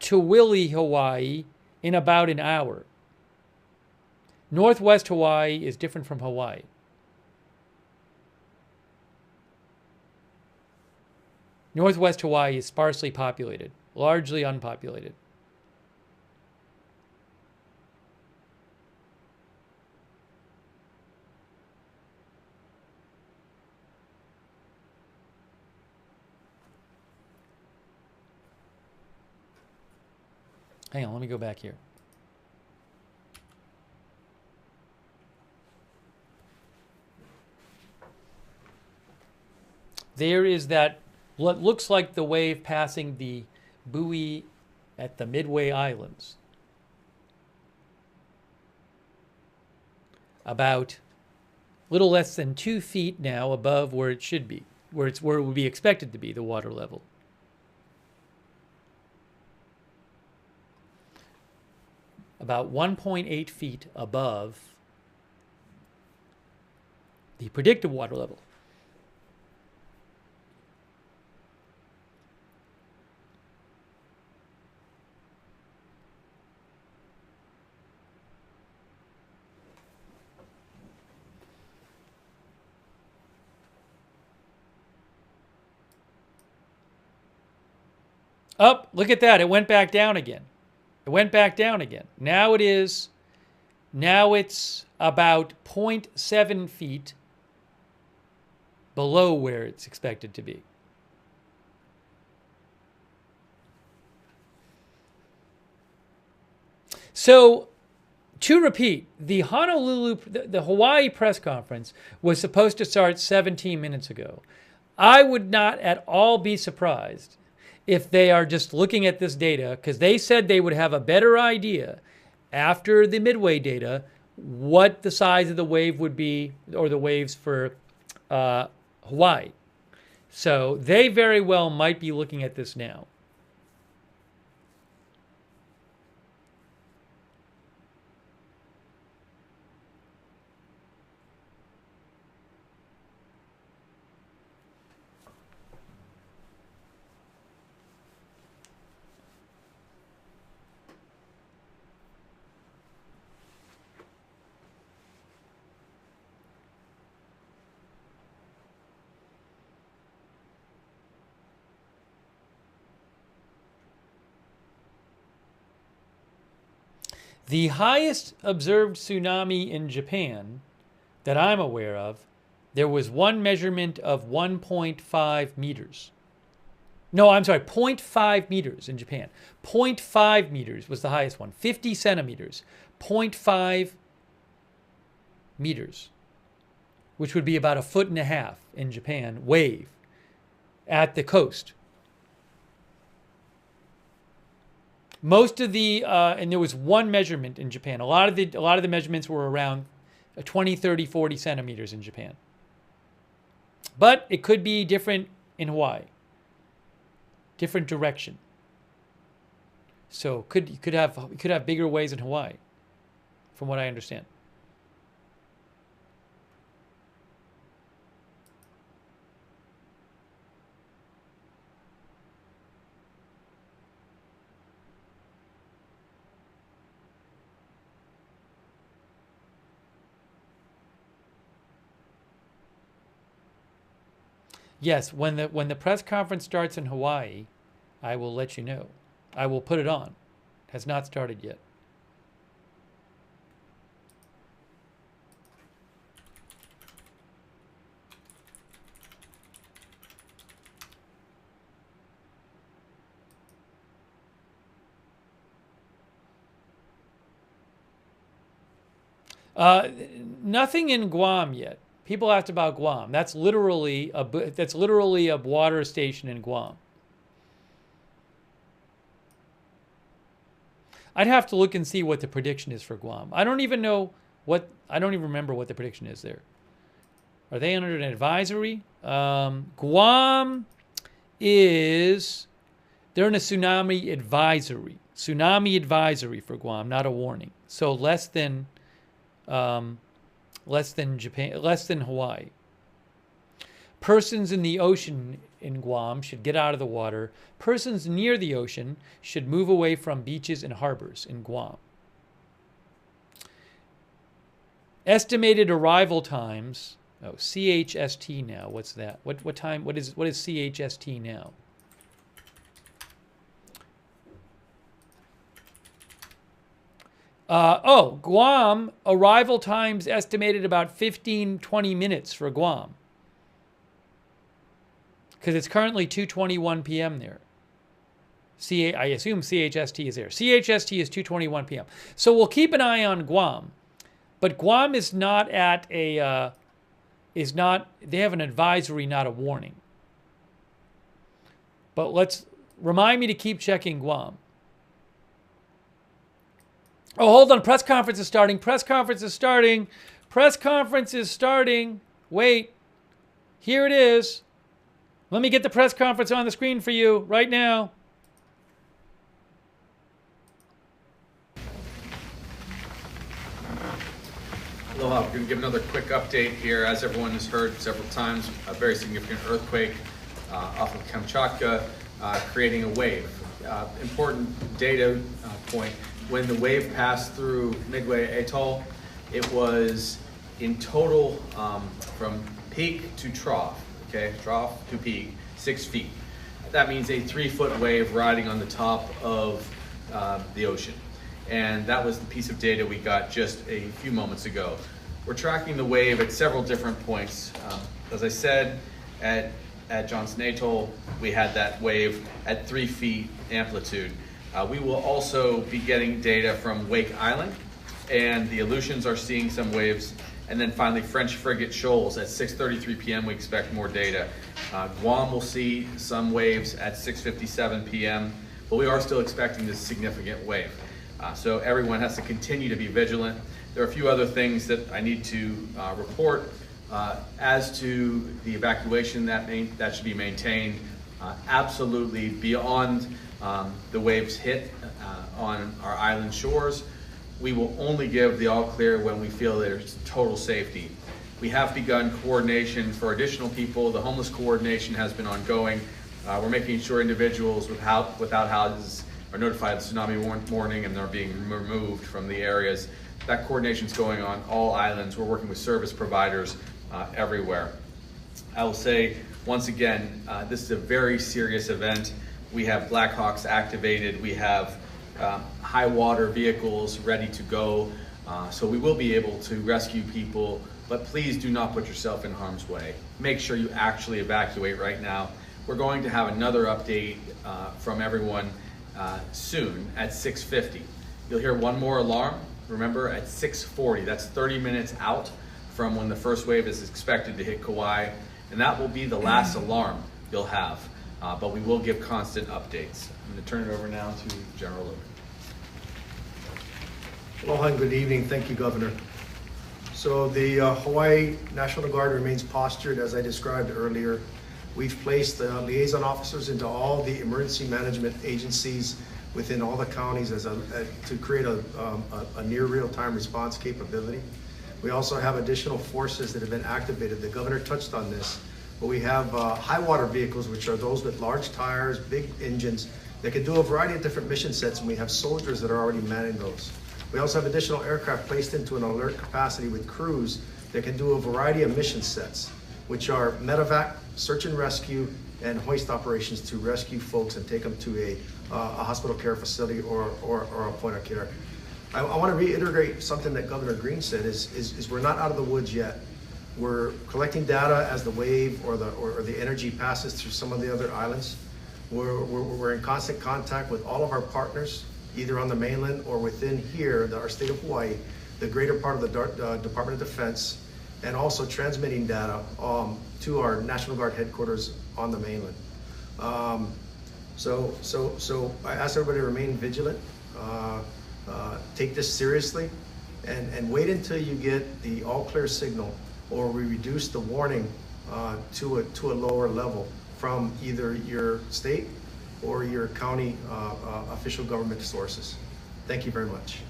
Tuwili, Hawaii in about an hour. Northwest Hawaii is different from Hawaii. Northwest Hawaii is sparsely populated, largely unpopulated. Hang on, let me go back here. There is that, what looks like the wave passing the buoy at the Midway Islands. About a little less than 2 feet now above where it should be, where it would be expected to be, the water level. About 1.8 feet above the predicted water level. Up, look at that. It went back down again. It went back down again. Now it's about 0.7 feet below where it's expected to be. So, to repeat, the Hawaii press conference was supposed to start 17 minutes ago. I would not at all be surprised if they are just looking at this data, because they said they would have a better idea after the Midway data what the size of the wave would be, or the waves for Hawaii. So they very well might be looking at this now. The highest observed tsunami in Japan that I'm aware of, there was one measurement of 1.5 meters. No, I'm sorry, 0.5 meters in Japan. 0.5 meters was the highest one. 50 centimeters. 0.5 meters, which would be about 1.5 feet in Japan, wave at the coast. Most of the, and there was one measurement in Japan. A lot of the measurements were around 20, 30, 40 centimeters in Japan. But it could be different in Hawaii. Different direction. So you could have bigger waves in Hawaii, from what I understand. Yes, when the press conference starts in Hawaii, I will let you know. I will put it on. It has not started yet. Nothing in Guam yet. People asked about Guam. That's literally a water station in Guam. I'd have to look and see what the prediction is for Guam. I don't even know What, I don't even remember what the prediction is there. Are they under an advisory? Guam is, they're in a tsunami advisory. Tsunami advisory for Guam, not a warning. So less than Japan, less than Hawaii. Persons in the ocean in Guam should get out of the water. Persons near the ocean should move away from beaches and harbors in Guam. Estimated arrival times. Oh, CHST now. What's that? What time? What is CHST now? Guam arrival times estimated about 15-20 minutes for Guam. Because it's currently 2:21 p.m. there. I assume CHST is there. CHST is 2:21 p.m. So we'll keep an eye on Guam. But Guam is not at a, they have an advisory, not a warning. But let's, remind me to keep checking Guam. Oh, hold on, press conference is starting. Press conference is starting. Press conference is starting. Wait, here it is. Let me get the press conference on the screen for you right now. Aloha, we're going to give another quick update here. As everyone has heard several times, a very significant earthquake off of Kamchatka, creating a wave. Important data point, when the wave passed through Midway Atoll, it was in total from peak to trough, okay, trough to peak, 6 feet. That means a 3-foot wave riding on the top of the ocean. And that was the piece of data we got just a few moments ago. We're tracking the wave at several different points. As I said, at Johnson Atoll, we had that wave at 3 feet amplitude. We will also be getting data from Wake Island, and the Aleutians are seeing some waves. And then finally, French Frigate Shoals at 6:33 p.m. we expect more data. Guam will see some waves at 6:57 p.m., but we are still expecting this significant wave. So everyone has to continue to be vigilant. There are a few other things that I need to report. As to the evacuation that should be maintained, absolutely beyond the waves hit on our island shores. We will only give the all clear when we feel there's total safety. We have begun coordination for additional people. The homeless coordination has been ongoing. We're making sure individuals without houses are notified of tsunami warning and they're being removed from the areas. That coordination is going on all islands. We're working with service providers everywhere. I will say, once again, this is a very serious event. We have Black Hawks activated. We have high water vehicles ready to go. So we will be able to rescue people, but please do not put yourself in harm's way. Make sure you actually evacuate right now. We're going to have another update from everyone soon at 6:50. You'll hear one more alarm. Remember, at 6:40, that's 30 minutes out from when the first wave is expected to hit Kauai, and that will be the last alarm you'll have. But we will give constant updates. I'm going to turn it over now to General Lookner. Aloha and good evening. Thank you, Governor. So the Hawaii National Guard remains postured as I described earlier. We've placed liaison officers into all the emergency management agencies within all the counties to create a near real-time response capability. We also have additional forces that have been activated. The Governor touched on this, but we have high water vehicles, which are those with large tires, big engines, that can do a variety of different mission sets, and we have soldiers that are already manning those. We also have additional aircraft placed into an alert capacity with crews that can do a variety of mission sets, which are medevac, search and rescue, and hoist operations to rescue folks and take them to a hospital care facility or a point of care. I want to reiterate something that Governor Green said is we're not out of the woods yet. We're collecting data as the wave or the energy passes through some of the other islands. We're in constant contact with all of our partners, either on the mainland or within here, our state of Hawaii, the greater part of the Department of Defense, and also transmitting data to our National Guard headquarters on the mainland. So I ask everybody to remain vigilant, take this seriously, and wait until you get the all clear signal, or we reduce the warning to a lower level from either your state or your county official government sources. Thank you very much.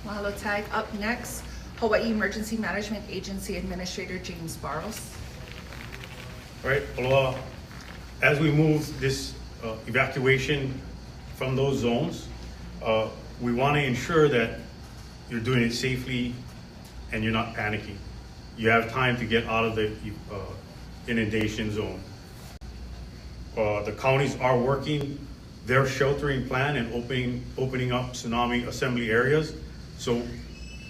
Mahalo Tag. Up next, Hawaii Emergency Management Agency Administrator James Barros. All right, aloha. As we move this evacuation from those zones, we want to ensure that you're doing it safely and you're not panicking. You have time to get out of the inundation zone. The counties are working their sheltering plan and opening up tsunami assembly areas. So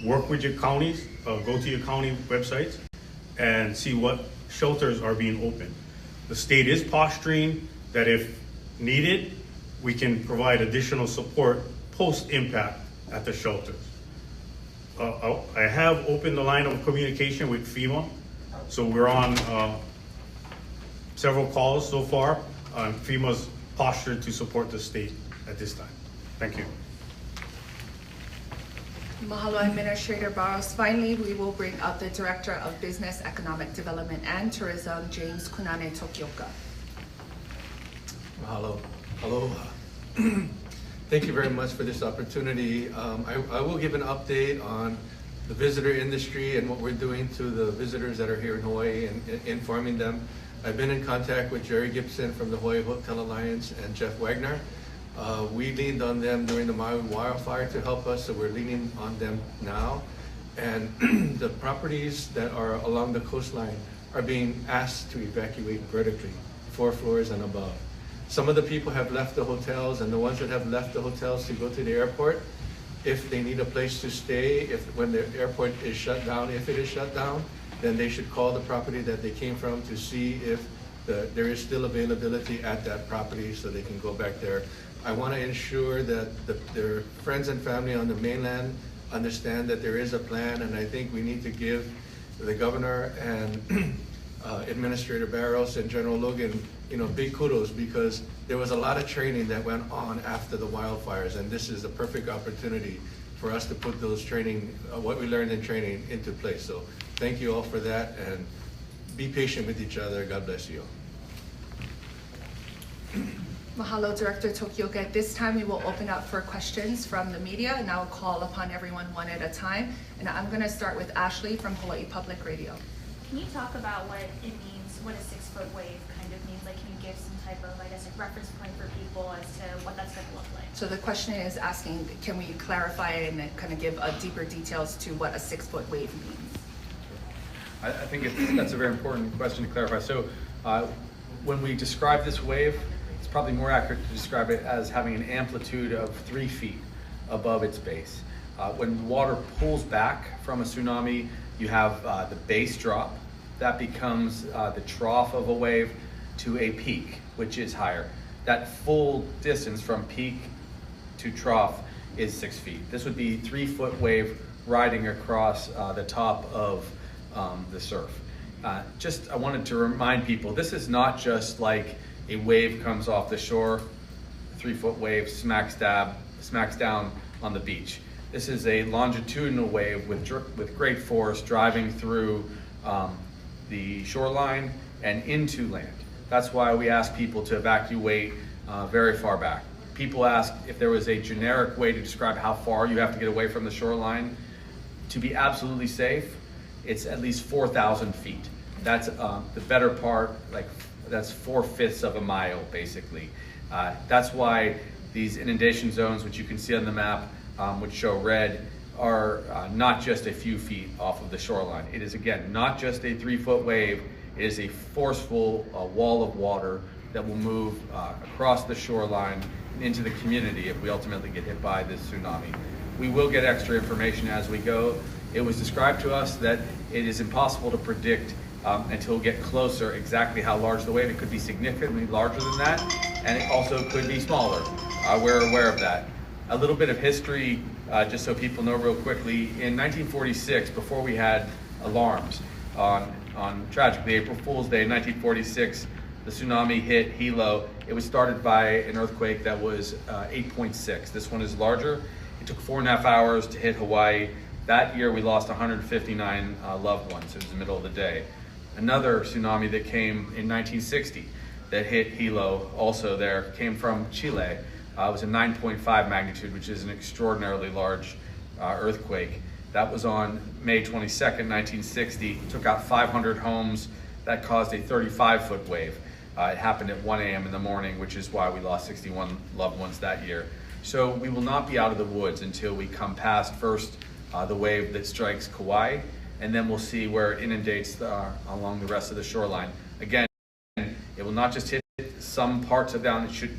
work with your counties, go to your county websites and see what shelters are being opened. The state is posturing that if needed, we can provide additional support post-impact at the shelters. I have opened the line of communication with FEMA, so we're on several calls so far. FEMA's postured to support the state at this time. Thank you. Mahalo Administrator Barros. Finally, we will bring up the Director of Business, Economic Development and Tourism, James Kunane Tokioka. Mahalo. Aloha. Thank you very much for this opportunity. I will give an update on the visitor industry and what we're doing to the visitors that are here in Hawaii and informing them. I've been in contact with Jerry Gibson from the Hawaii Hotel Alliance and Jeff Wagner. We leaned on them during the Maui wildfire to help us, so we're leaning on them now. And the properties that are along the coastline are being asked to evacuate vertically, 4 floors and above. Some of the people have left the hotels, and the ones that have left the hotels to go to the airport, if they need a place to stay, when the airport is shut down, if it is shut down, then they should call the property that they came from to see if there is still availability at that property so they can go back there. I want to ensure that their friends and family on the mainland understand that there is a plan, and I think we need to give the governor and Administrator Barros and General Logan, big kudos, because there was a lot of training that went on after the wildfires, and this is a perfect opportunity for us to put those training, what we learned in training, into place. So thank you all for that, and be patient with each other. God bless you. Mahalo, Director Tokioka. At this time, we will open up for questions from the media, and I'll call upon everyone one at a time. And I'm going to start with Ashley from Hawaii Public Radio. Can you talk about what it means, what a 6-foot wave kind of means? Like, can you give some type of, reference point for people as to what that's going to look like? So the question is asking, can we clarify and kind of give deeper details to what a 6-foot wave means? I think that's a very important question to clarify. So when we describe this wave, it's probably more accurate to describe it as having an amplitude of 3 feet above its base. When water pulls back from a tsunami, you have the base drop. That becomes the trough of a wave to a peak, which is higher. That full distance from peak to trough is 6 feet. This would be 3-foot wave riding across the top of the surf. I wanted to remind people, this is not just like a wave comes off the shore, 3-foot wave smacks down on the beach. This is a longitudinal wave with great force driving through the shoreline and into land. That's why we ask people to evacuate very far back. People ask if there was a generic way to describe how far you have to get away from the shoreline. To be absolutely safe, it's at least 4,000 feet. That's the better part, that's 4/5 of a mile, basically. That's why these inundation zones, which you can see on the map, which show red, are not just a few feet off of the shoreline. It is, again, not just a 3-foot wave. It is a forceful wall of water that will move across the shoreline into the community if we ultimately get hit by this tsunami. We will get extra information as we go. It was described to us that it is impossible to predict until we get closer exactly how large the wave. It could be significantly larger than that, and it also could be smaller. We're aware of that. A little bit of history, just so people know real quickly. In 1946, before we had alarms on tragically April Fool's Day in 1946, the tsunami hit Hilo. It was started by an earthquake that was 8.6. This one is larger. It took 4.5 hours to hit Hawaii. That year we lost 159 loved ones. It was the middle of the day. Another tsunami that came in 1960 that hit Hilo, also there, came from Chile. It was a 9.5 magnitude, which is an extraordinarily large earthquake. That was on May 22nd, 1960. Took out 500 homes. That caused a 35-foot wave. It happened at 1 a.m. in the morning, which is why we lost 61 loved ones that year. So we will not be out of the woods until we come past first the wave that strikes Kauai, and then we'll see where it inundates along the rest of the shoreline. Again, it will not just hit some parts of the island, it should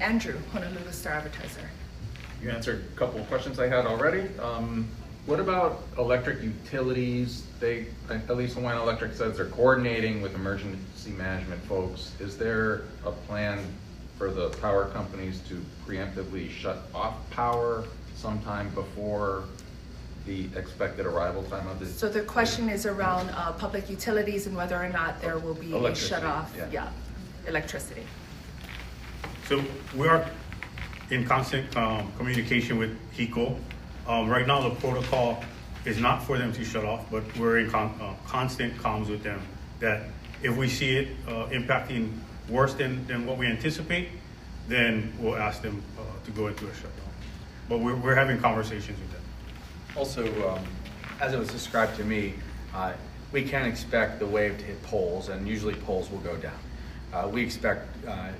Andrew, Honolulu Star-Advertiser. You answered a couple of questions I had already. What about electric utilities? They, at least Hawaiian Electric says they're coordinating with emergency management folks. Is there a plan for the power companies to preemptively shut off power sometime before the expected arrival time of the... So the question is around public utilities and whether or not there will be a shut off, electricity. So we are in constant communication with HECO. Right now, the protocol is not for them to shut off, but we're in constant comms with them that if we see it impacting worse than what we anticipate, then we'll ask them to go into a shutdown. But we're having conversations with them. Also, as it was described to me, we can't expect the wave to hit poles, and usually poles will go down. We expect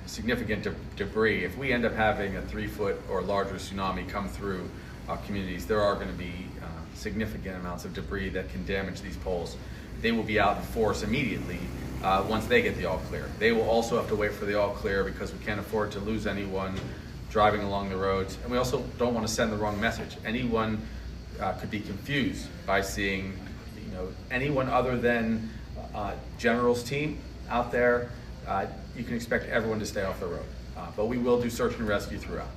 significant debris. If we end up having a 3-foot or larger tsunami come through communities, there are going to be significant amounts of debris that can damage these poles. They will be out in force immediately once they get the all clear. They will also have to wait for the all clear because we can't afford to lose anyone driving along the roads, and we also don't want to send the wrong message. Anyone could be confused by seeing, anyone other than General's team out there. You can expect everyone to stay off the road, but we will do search and rescue throughout.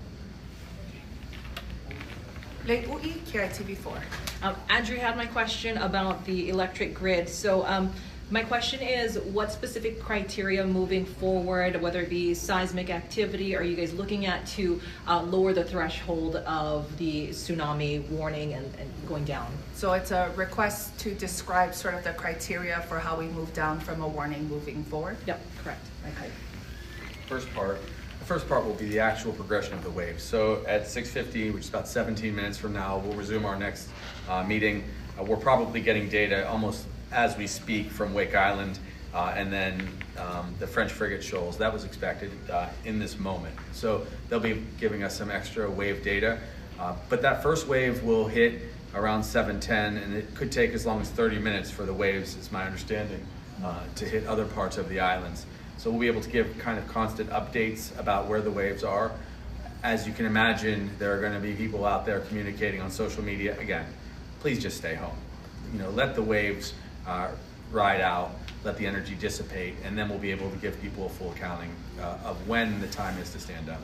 Le'ui, KITV4. Andrew had my question about the electric grid. So my question is, what specific criteria moving forward, whether it be seismic activity, are you guys looking at to lower the threshold of the tsunami warning and going down? So it's a request to describe sort of the criteria for how we move down from a warning moving forward? Yep, correct. Okay. The first part will be the actual progression of the wave. So at 6:50, which is about 17 minutes from now, we'll resume our next meeting. We're probably getting data almost as we speak from Wake Island and then the French frigate shoals. That was expected in this moment. So they'll be giving us some extra wave data. But that first wave will hit around 7:10, and it could take as long as 30 minutes for the waves, it's my understanding, to hit other parts of the islands. So we'll be able to give kind of constant updates about where the waves are. As you can imagine, there are going to be people out there communicating on social media. Again, please just stay home. Let the waves ride out, let the energy dissipate, and then we'll be able to give people a full accounting of when the time is to stand down.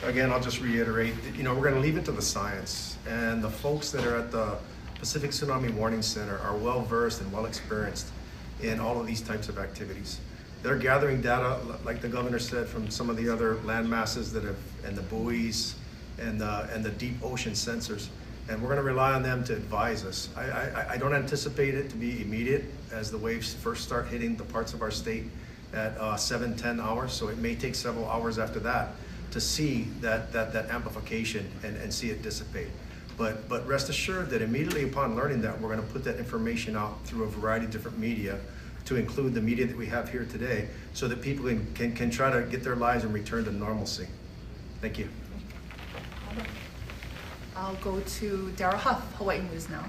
Again, I'll just reiterate that, we're going to leave it to the science, and the folks that are at the Pacific Tsunami Warning Center are well versed and well experienced in all of these types of activities. They're gathering data, like the governor said, from some of the other land masses that have, and the buoys and the deep ocean sensors. And we're going to rely on them to advise us. I don't anticipate it to be immediate as the waves first start hitting the parts of our state at 7-10 hours. So it may take several hours after that to see that amplification and see it dissipate. But rest assured that immediately upon learning that, we're going to put that information out through a variety of different media, to include the media that we have here today, so that people can try to get their lives and return to normalcy. Thank you. I'll go to Darryl Huff, Hawaii News Now.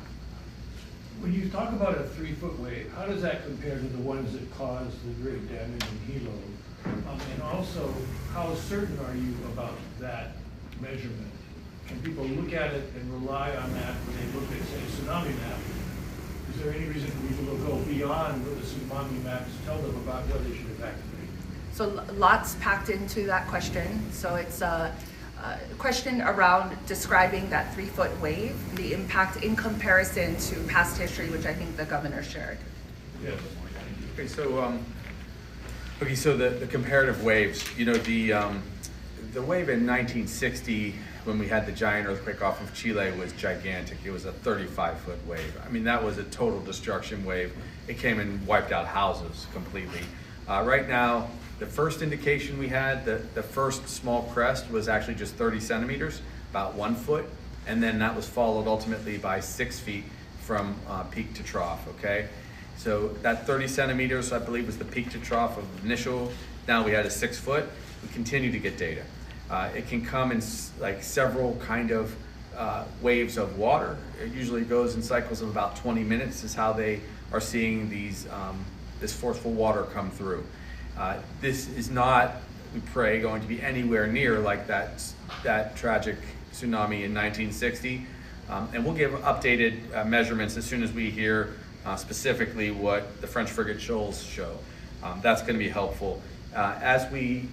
When you talk about a 3-foot wave, how does that compare to the ones that caused the great damage in Hilo? And also, how certain are you about that measurement? Can people look at it and rely on that when they look at, say, a tsunami map? Is there any reason for people to go beyond what the tsunami maps tell them about where they should evacuate? So lots packed into that question. So it's a question around describing that 3-foot wave, the impact in comparison to past history, which I think the governor shared. Yes. Okay, so the comparative waves, you know, the wave in 1960 when we had the giant earthquake off of Chile was gigantic. It was a 35-foot wave. I mean, that was a total destruction wave. It came and wiped out houses completely. Right now, the first indication we had, the first small crest was actually just 30 centimeters, about 1 foot, and then that was followed ultimately by 6 feet from peak to trough, okay? So that 30 centimeters, I believe, was the peak to trough of initial. Now we had a 6 foot. We continue to get data. It can come in like several kind of waves of water. It usually goes in cycles of about 20 minutes is how they are seeing these, this forceful water come through. This is not, we pray, going to be anywhere near like that tragic tsunami in 1960. And we'll give updated measurements as soon as we hear specifically what the French frigate shoals show. That's going to be helpful. As we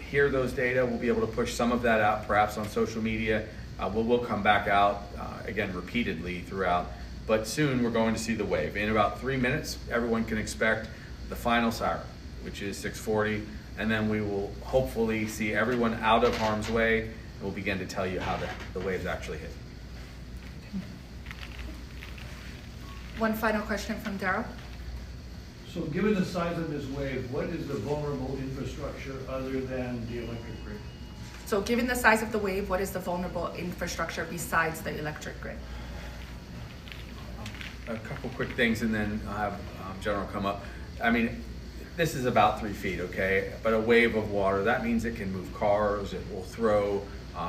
hear those data, we'll be able to push some of that out, perhaps on social media. We'll come back out again repeatedly throughout. But soon we're going to see the wave. In about 3 minutes, everyone can expect the final siren, which is 6:40, and then we will hopefully see everyone out of harm's way, and we'll begin to tell you how the waves actually hit. One final question from Daryl. So given the size of this wave, what is the vulnerable infrastructure other than the electric grid? So given the size of the wave, what is the vulnerable infrastructure besides the electric grid? A couple quick things, and then I'll have General come up. I mean, this is about 3 feet, okay? But a wave of water, that means it can move cars, it will throw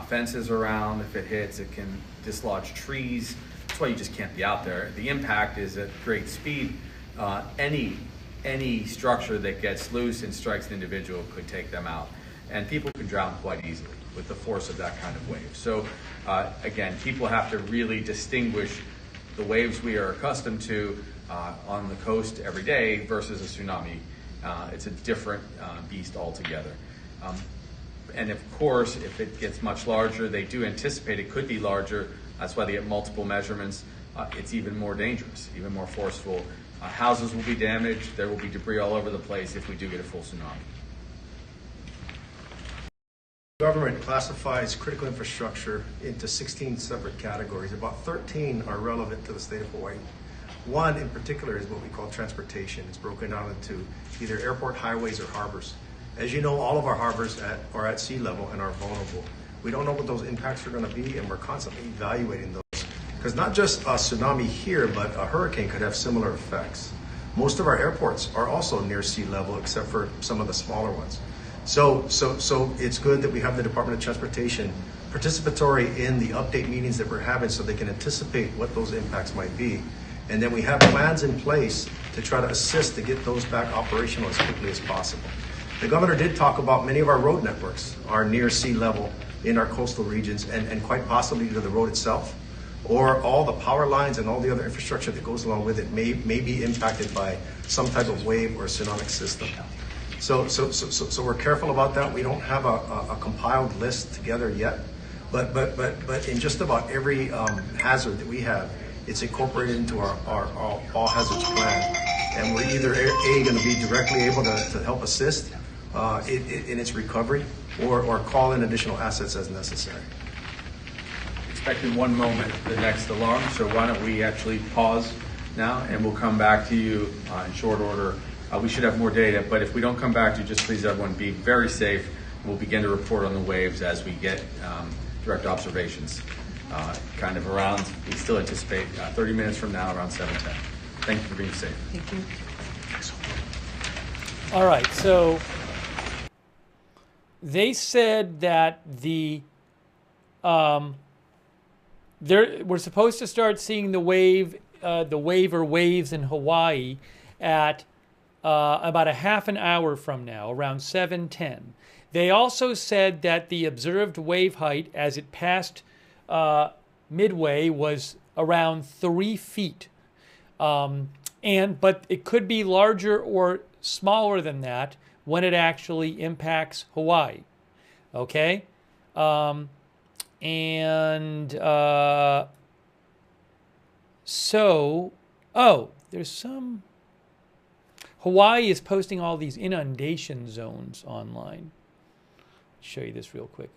fences around if it hits, it can dislodge trees. That's why you just can't be out there. The impact is at great speed. Any structure that gets loose and strikes an individual could take them out. And people can drown quite easily with the force of that kind of wave. So again, people have to really distinguish the waves we are accustomed to on the coast every day versus a tsunami. It's a different beast altogether. And of course, if it gets much larger, they do anticipate it could be larger. That's why they get multiple measurements. It's even more dangerous, even more forceful. Houses will be damaged. There will be debris all over the place if we do get a full tsunami. The government classifies critical infrastructure into 16 separate categories. About 13 are relevant to the state of Hawaii. One in particular is what we call transportation. It's broken down into either airport highways or harbors. As you know, all of our harbors are at sea level and are vulnerable. We don't know what those impacts are going to be, and we're constantly evaluating those. Because not just a tsunami here, but a hurricane could have similar effects. Most of our airports are also near sea level, except for some of the smaller ones. So it's good that we have the Department of Transportation participatory in the update meetings that we're having so they can anticipate what those impacts might be. And then we have plans in place to try to assist to get those back operational as quickly as possible. The governor did talk about many of our road networks are near sea level in our coastal regions and quite possibly to the road itself, or all the power lines and all the other infrastructure that goes along with it may be impacted by some type of wave or tsunamic system. So we're careful about that. We don't have a compiled list together yet, but in just about every hazard that we have, it's incorporated into our all hazards plan, and we're either going to be directly able to help assist in its recovery, or call in additional assets as necessary. Expect in 1 moment the next alarm, so why don't we actually pause now, and we'll come back to you in short order. We should have more data, but if we don't come back to you, just please everyone be very safe. We'll begin to report on the waves as we get direct observations. Kind of around, we still anticipate 30 minutes from now, around 7:10. Thank you for being safe. Thank you. All right, so they said that we're supposed to start seeing the wave or waves in Hawaii at about a half an hour from now, around 7:10. They also said that the observed wave height as it passed Midway was around 3 feet. But it could be larger or smaller than that when it actually impacts Hawaii. Okay? There's some... Hawaii is posting all these inundation zones online. I'll show you this real quick.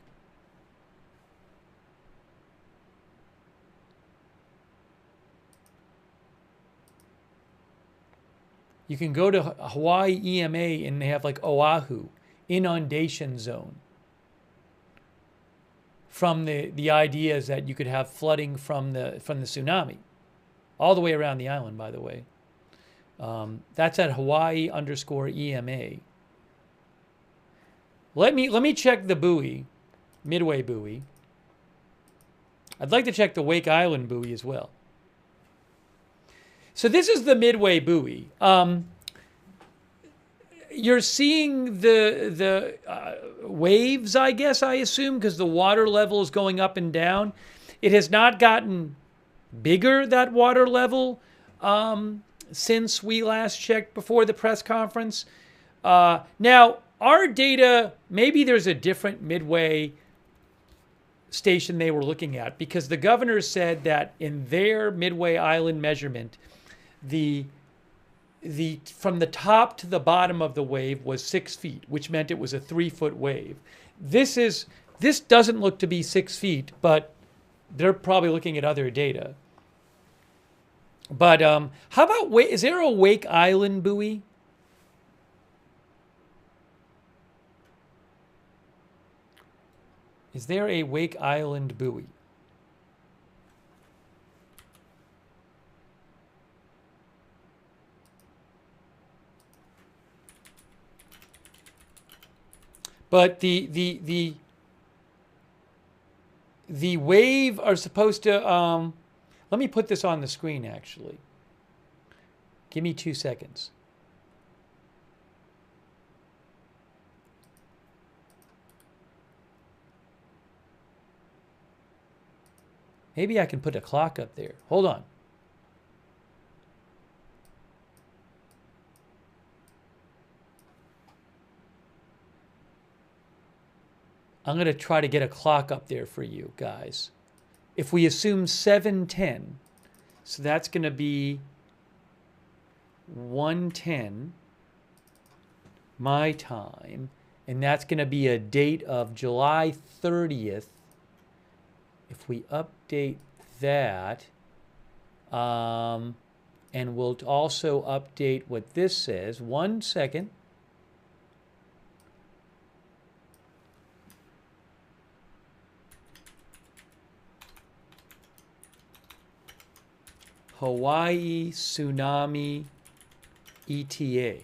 You can go to Hawaii EMA and they have like Oahu, inundation zone. From the idea is that you could have flooding from the tsunami, all the way around the island, by the way. That's at Hawaii_EMA. Let me check the buoy, Midway buoy. I'd like to check the Wake Island buoy as well. So this is the Midway buoy. You're seeing the waves, I guess, I assume, because the water level is going up and down. It has not gotten bigger, that water level, since we last checked before the press conference. Now, our data, maybe there's a different Midway station they were looking at, because the governor said that in their Midway Island measurement, the from the top to the bottom of the wave was 6 feet, which meant it was a 3-foot wave. This doesn't look to be 6 feet, but they're probably looking at other data. But how about, is there a Wake Island buoy? Is there a Wake Island buoy? But the wave are supposed to, let me put this on the screen actually. Give me 2 seconds. Maybe I can put a clock up there. Hold on. I'm going to try to get a clock up there for you guys. If we assume 7:10, so that's going to be 1:10 my time, and that's going to be a date of July 30th. If we update that, and we'll also update what this says. 1 second. Hawaii Tsunami ETA.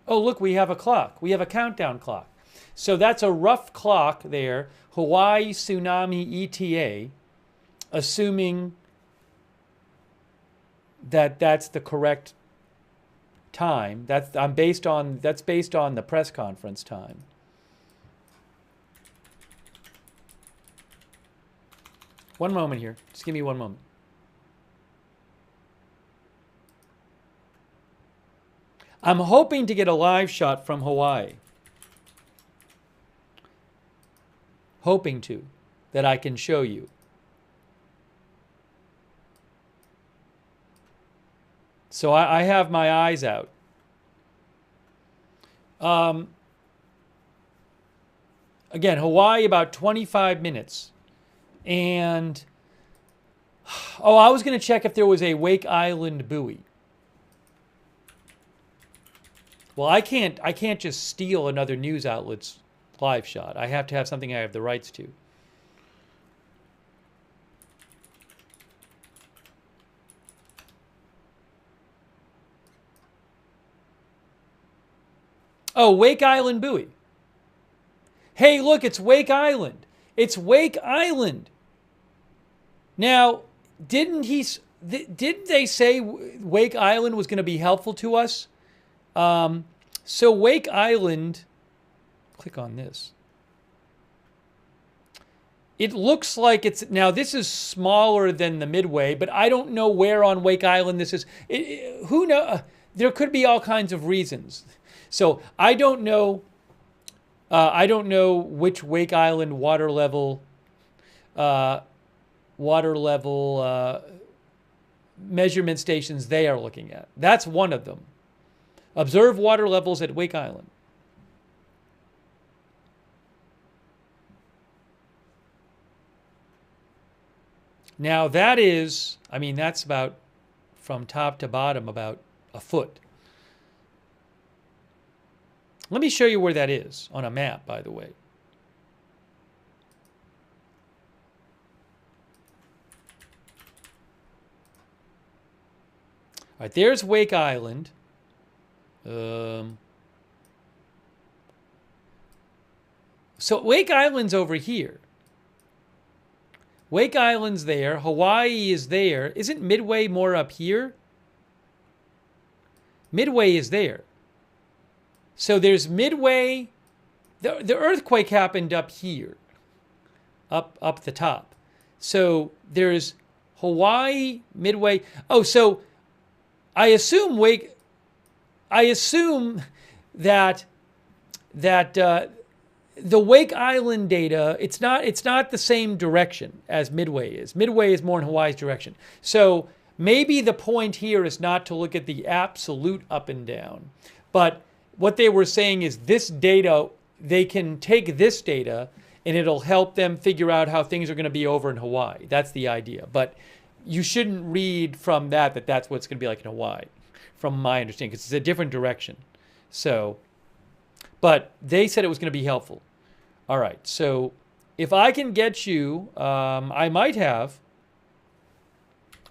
Oh, look, we have a clock. We have a countdown clock. So that's a rough clock there, Hawaii Tsunami ETA, assuming that that's the correct time. That's based on the press conference time. One moment here. Just give me one moment. I'm hoping to get a live shot from Hawaii. Hoping to, that I can show you. So I have my eyes out. Again, Hawaii about 25 minutes. And, oh, I was going to check if there was a Wake Island buoy. Well, I can't just steal another news outlet's live shot. I have to have something I have the rights to. Oh, Wake Island buoy. Hey, look, it's Wake Island. It's Wake Island. Now, didn't they say Wake Island was going to be helpful to us? So Wake Island, click on this. It looks like it's, now this is smaller than the Midway, but I don't know where on Wake Island this is. Who knows? There could be all kinds of reasons. So I don't know which Wake Island water level water level measurement stations they are looking at. That's one of them. Observe water levels at Wake Island. Now that is, I mean, that's about, from top to bottom, about a foot. Let me show you where that is on a map, by the way. All right, there's Wake Island. So Wake Island's over here. Wake Island's there. Hawaii is there. Isn't Midway more up here? Midway is there. So there's Midway. The earthquake happened up here, up the top. So there's Hawaii, Midway. Oh, so I assume that the Wake Island data, it's not the same direction as Midway is. Midway is more in Hawaii's direction. So maybe the point here is not to look at the absolute up and down, but what they were saying is this data, they can take this data and it'll help them figure out how things are going to be over in Hawaii. That's the idea. But you shouldn't read from that that's what it's going to be like in Hawaii, from my understanding, because it's a different direction. So, but they said it was going to be helpful. All right, so if I can get you, I might have,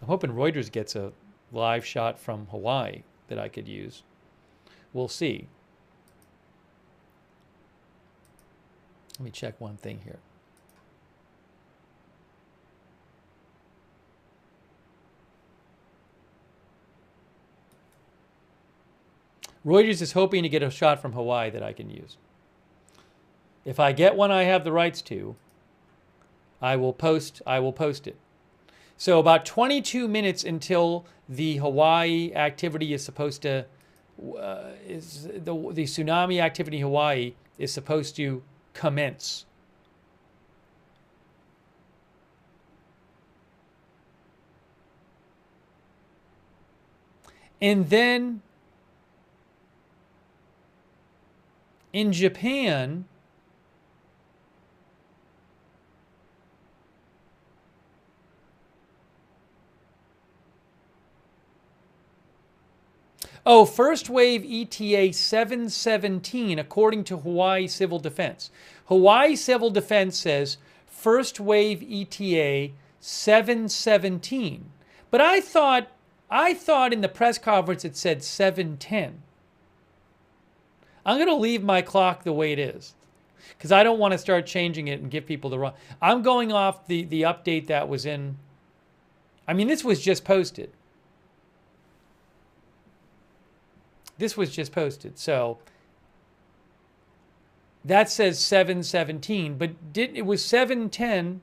I'm hoping Reuters gets a live shot from Hawaii that I could use. We'll see. Let me check one thing here. Reuters is hoping to get a shot from Hawaii that I can use. If I get one I have the rights to, I will post it. So about 22 minutes until the Hawaii activity is supposed to, the tsunami activity in Hawaii is supposed to commence. And then in Japan, first wave ETA 717, according to Hawaii Civil Defense. Hawaii Civil Defense says first wave ETA 717. But I thought in the press conference it said 710. I'm going to leave my clock the way it is, because I don't want to start changing it and give people the wrong. I'm going off the update that was in. I mean, this was just posted. So that says 717, but it was 710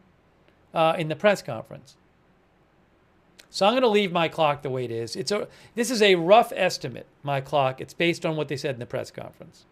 in the press conference. So I'm going to leave my clock the way it is. This is a rough estimate, my clock. It's based on what they said in the press conference.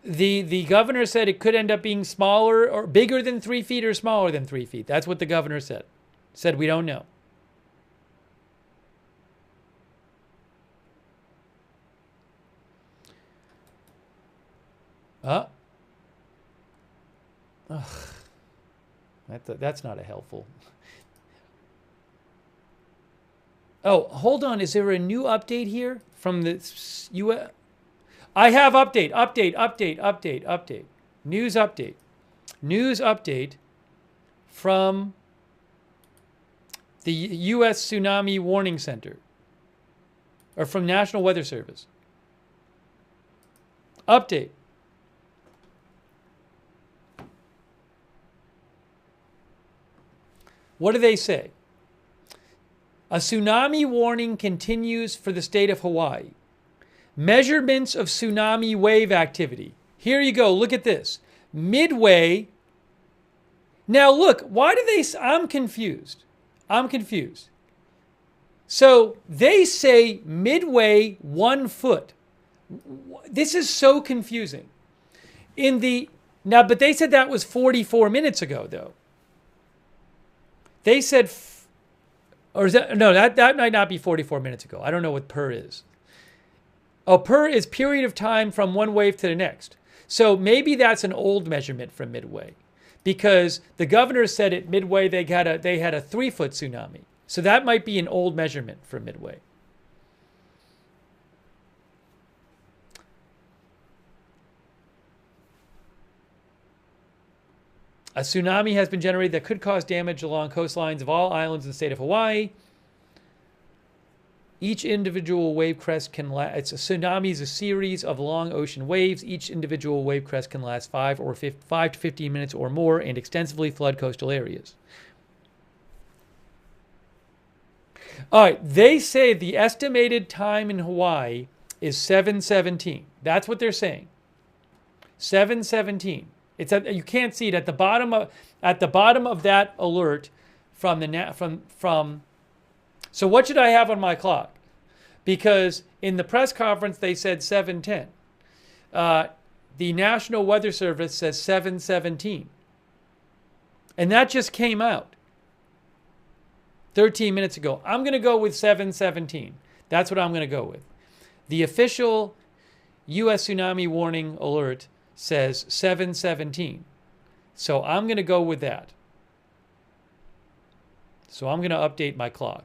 The governor said it could end up being smaller or bigger than 3 feet or smaller than 3 feet. That's what the governor said. Said we don't know. That's not a helpful. Oh, hold on. Is there a new update here from the U.S.? I have update. News update from the U.S. Tsunami Warning Center, or from National Weather Service. Update. What do they say? A tsunami warning continues for the state of Hawaii. Measurements of tsunami wave activity. Here you go. Look at this. Midway. Now look, why do they... I'm confused. So they say Midway 1 foot. This is so confusing. But they said that was 44 minutes ago, though. They said... that might not be 44 minutes ago. I don't know what per is. Oh, per is period of time from one wave to the next. So maybe that's an old measurement from Midway, because the governor said at Midway they had a 3-foot tsunami. So that might be an old measurement from Midway. A tsunami has been generated that could cause damage along coastlines of all islands in the state of Hawaii. Each individual wave crest can last. It's a tsunami is a series of long ocean waves. Each individual wave crest can last 5 to 15 minutes or more and extensively flood coastal areas. All right, they say the estimated time in Hawaii is 7:17. That's what they're saying. 7:17. It's you can't see it at the bottom of that alert from. So what should I have on my clock? Because in the press conference they said 7:10. The National Weather Service says 7:17. And that just came out 13 minutes ago. I'm going to go with 7:17. That's what I'm going to go with. The official U.S. tsunami warning alert says 7:17. So I'm going to go with that. So I'm going to update my clock.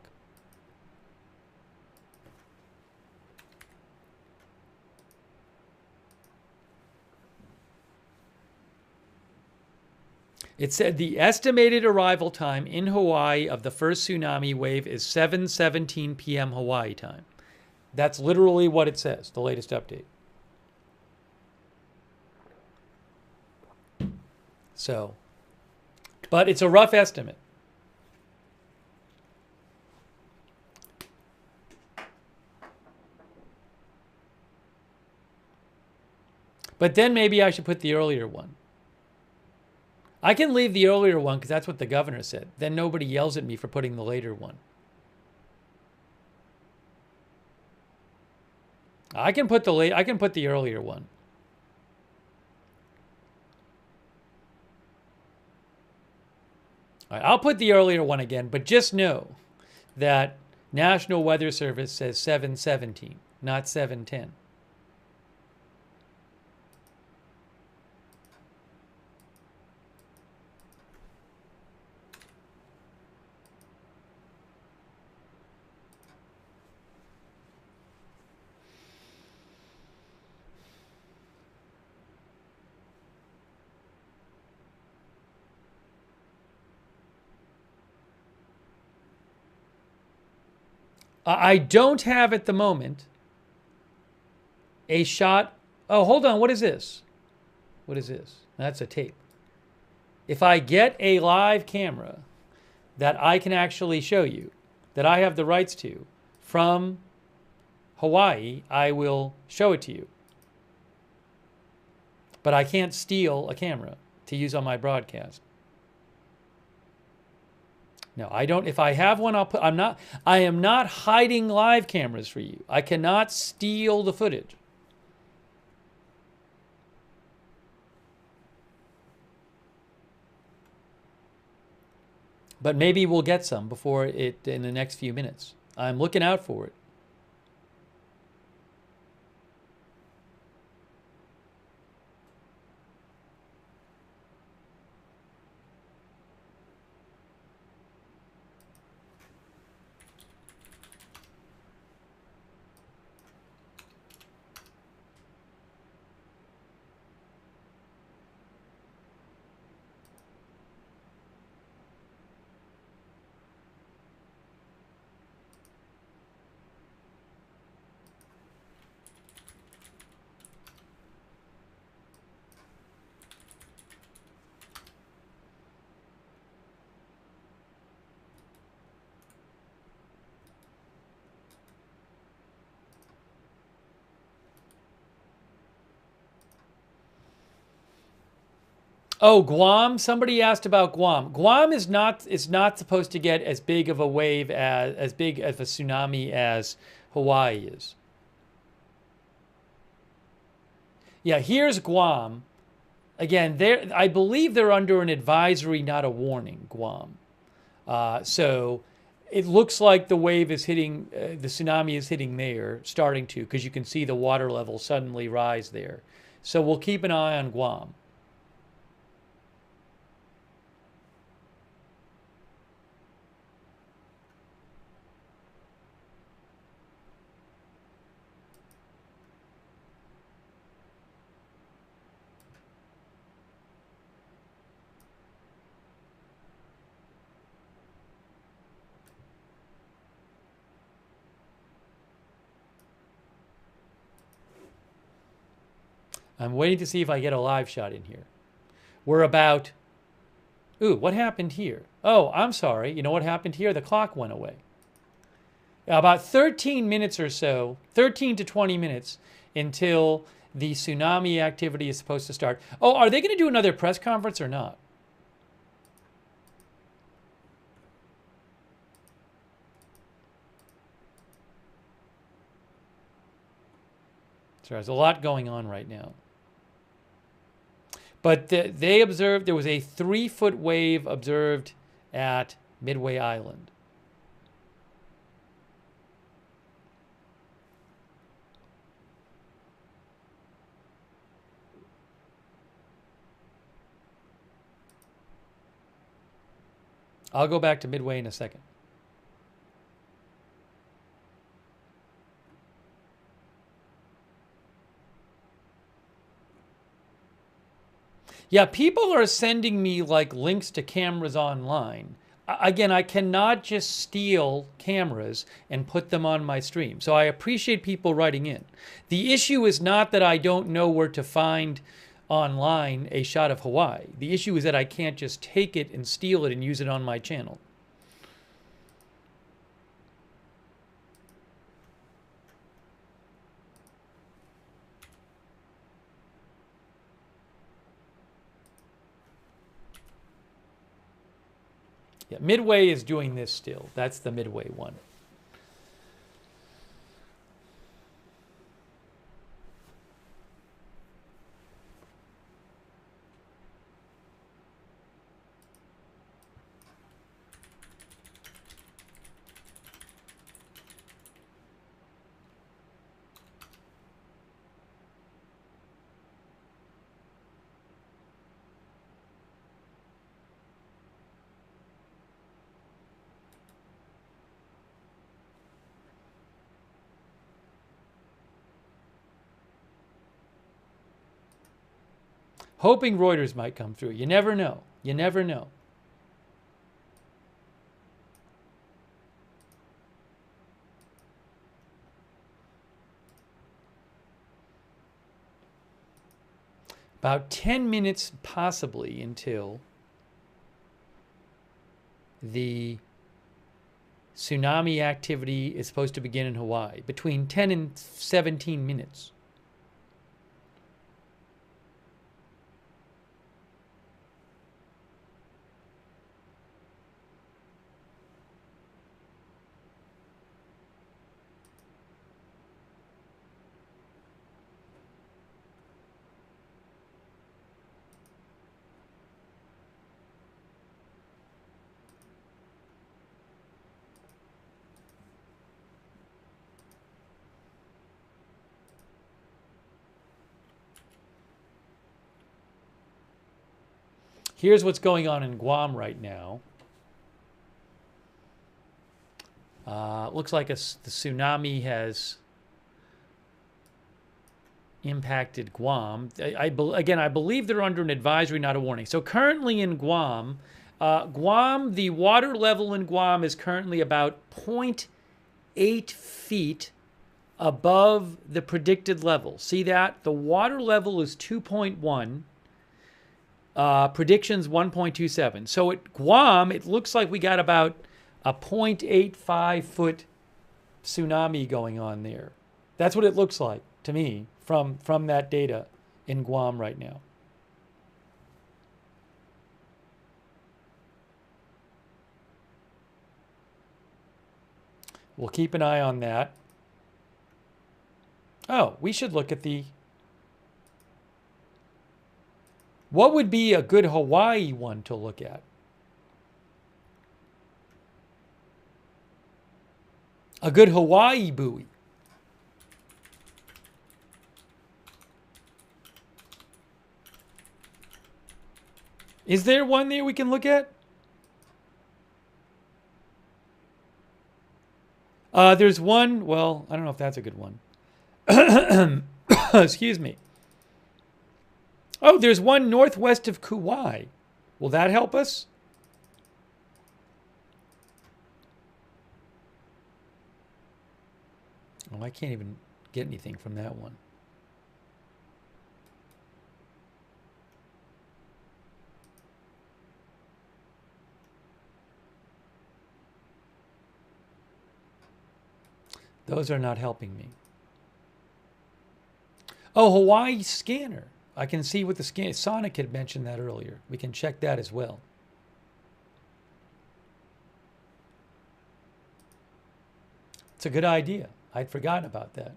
It said the estimated arrival time in Hawaii of the first tsunami wave is 7:17 p.m. Hawaii time. That's literally what it says, the latest update. So, but it's a rough estimate. But then maybe I should put the earlier one. I can leave the earlier one because that's what the governor said. Then nobody yells at me for putting the later one. I can put the earlier one. All right, I'll put the earlier one again, but just know that National Weather Service says 7:17, not 7:10. I don't have at the moment a shot. Oh, hold on. What is this? What is this? That's a tape. If I get a live camera that I can actually show you, that I have the rights to, from Hawaii, I will show it to you. But I can't steal a camera to use on my broadcast. No, I don't. If I have one, I'll put. I am not hiding live cameras for you. I cannot steal the footage. But maybe we'll get some before it in the next few minutes. I'm looking out for it. Oh, Guam. Somebody asked about Guam. Guam is not supposed to get as big of a wave as big of a tsunami as Hawaii is. Yeah, here's Guam. Again, I believe they're under an advisory, not a warning, Guam. So it looks like the wave is hitting, the tsunami is hitting there, starting to, because you can see the water level suddenly rise there. So we'll keep an eye on Guam. I'm waiting to see if I get a live shot in here. We're about... Ooh, what happened here? Oh, I'm sorry. You know what happened here? The clock went away. About 13 minutes or so, 13 to 20 minutes until the tsunami activity is supposed to start. Oh, are they going to do another press conference or not? So there's a lot going on right now. But they observed there was a 3-foot wave observed at Midway Island. I'll go back to Midway in a second. Yeah, people are sending me like links to cameras online. Again, I cannot just steal cameras and put them on my stream. So I appreciate people writing in. The issue is not that I don't know where to find online a shot of Hawaii. The issue is that I can't just take it and steal it and use it on my channel. Yeah, Midway is doing this still. That's the Midway one. Hoping Reuters might come through. You never know. You never know. About 10 minutes possibly until the tsunami activity is supposed to begin in Hawaii. Between 10 and 17 minutes. Here's what's going on in Guam right now. Looks like the tsunami has impacted Guam. Again, I believe they're under an advisory, not a warning. So currently in Guam, the water level in Guam is currently about 0.8 feet above the predicted level. See that? The water level is 2.1. Predictions 1.27. So at Guam, it looks like we got about a 0.85 foot tsunami going on there. That's what it looks like to me from that data in Guam right now. We'll keep an eye on that. Oh, we should look at the... What would be a good Hawaii one to look at? A good Hawaii buoy. Is there one there we can look at? There's one, well, I don't know if that's a good one. Excuse me. Oh, there's one northwest of Kauai. Will that help us? Oh, I can't even get anything from that one. Those are not helping me. Oh, Hawaii scanner. I can see what the scan. Sonic had mentioned that earlier. We can check that as well. It's a good idea. I'd forgotten about that.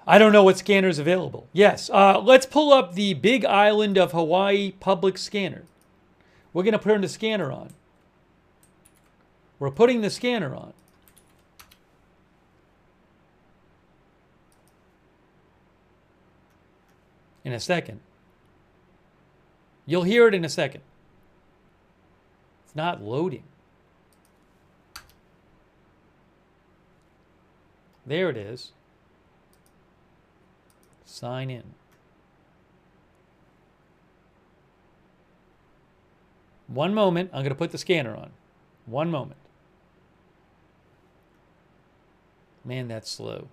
I don't know what scanner is available. Yes, let's pull up the Big Island of Hawaii public scanner. We're going to turn the scanner on. We're putting the scanner on. In a second. You'll hear it in a second. It's not loading. There it is. Sign in. One moment. I'm going to put the scanner on. One moment. Man, that's slow.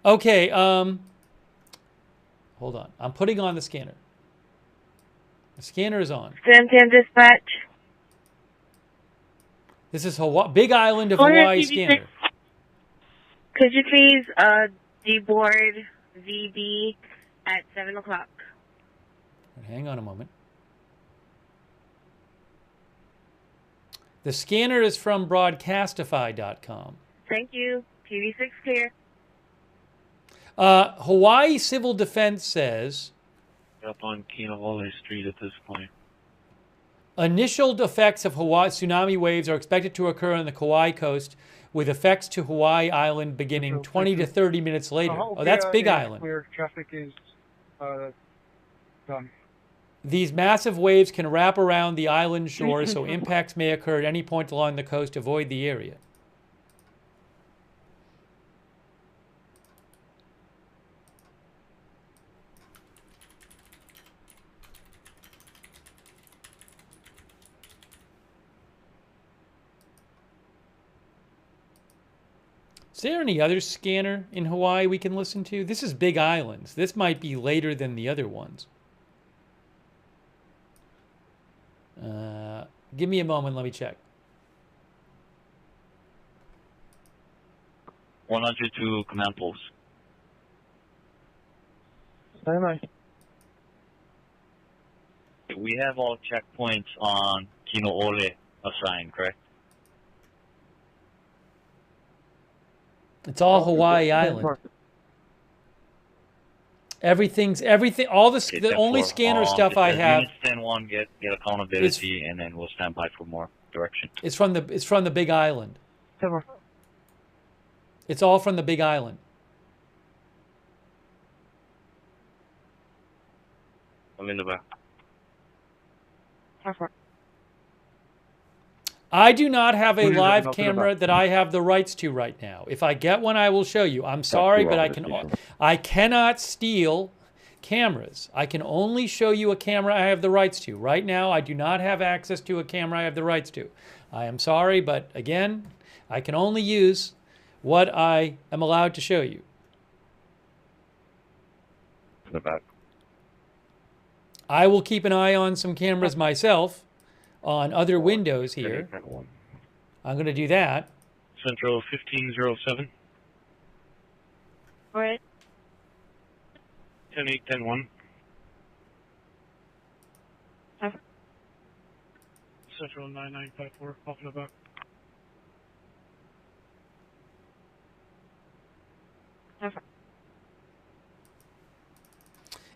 Okay, hold on. I'm putting on the scanner. The scanner is on. Stand dispatch. This is Big Island of Hawaii scanner. Could you please deboard VB at 7 o'clock? Hang on a moment. The scanner is from broadcastify.com. Thank you. TV6 clear. Hawaii Civil Defense says... Up on Kinohole Street at this point. Initial effects of Hawaii tsunami waves are expected to occur on the Kauai coast, with effects to Hawaii Island beginning 20 to 30 minutes later. Oh, that's Big Island. Where traffic is done. These massive waves can wrap around the island shores, so impacts may occur at any point along the coast. Avoid the area. Is there any other scanner in Hawaii we can listen to? This is Big Islands. This might be later than the other ones. Give me a moment. Let me check. 102 command post. Bye-bye. We have all checkpoints on Kinoole assigned, correct? It's all Hawaii Island. Everything. All the only scanner stuff I have. Units 10-1 get accountability, and then we'll stand by for more direction. It's from the Big Island. It's all from the Big Island. I'm in the back. I do not have a live camera that I have the rights to right now. If I get one, I will show you. I'm sorry, but I cannot steal cameras. I can only show you a camera I have the rights to. Right now, I do not have access to a camera I have the rights to. I am sorry, but again, I can only use what I am allowed to show you. The back. I will keep an eye on some cameras myself on other windows here. I'm going to do that. Central 1507. All right. 10-8, 10-1. Central 9954, off in the back.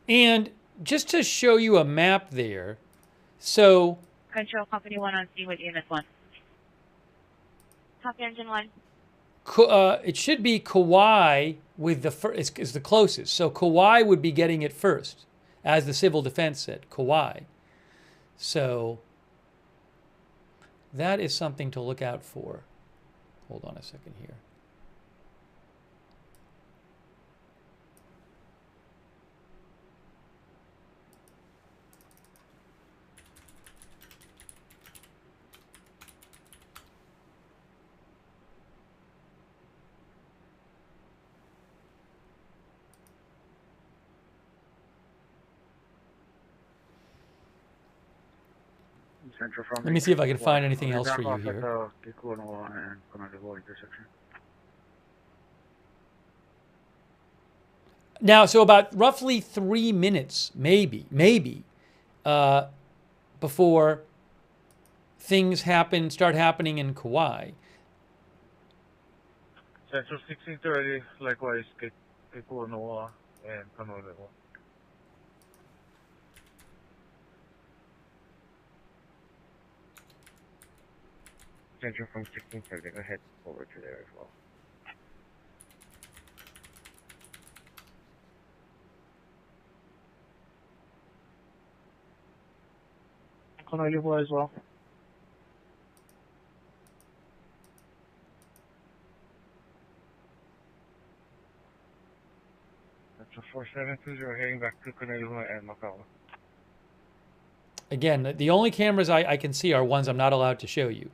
And just to show you a map there, so Control Company 1 on scene with Unit 1. Copy Engine 1. it should be Kauai with the is the closest. So Kauai would be getting it first, as the civil defense said, Kauai. So that is something to look out for. Hold on a second here. Central from Let me see if I can find anything else for you off here. at the Kikuanoa and Konalivo intersection. Now, so about roughly 3 minutes, maybe, before things start happening in Kauai. Central 1630, likewise, Kikuanoa and Konalivo. Central from 1630, go ahead over to there as well. Konalivo as well. Central 4720, heading back to Konalivo and Macau. Again, the only cameras I can see are ones I'm not allowed to show you.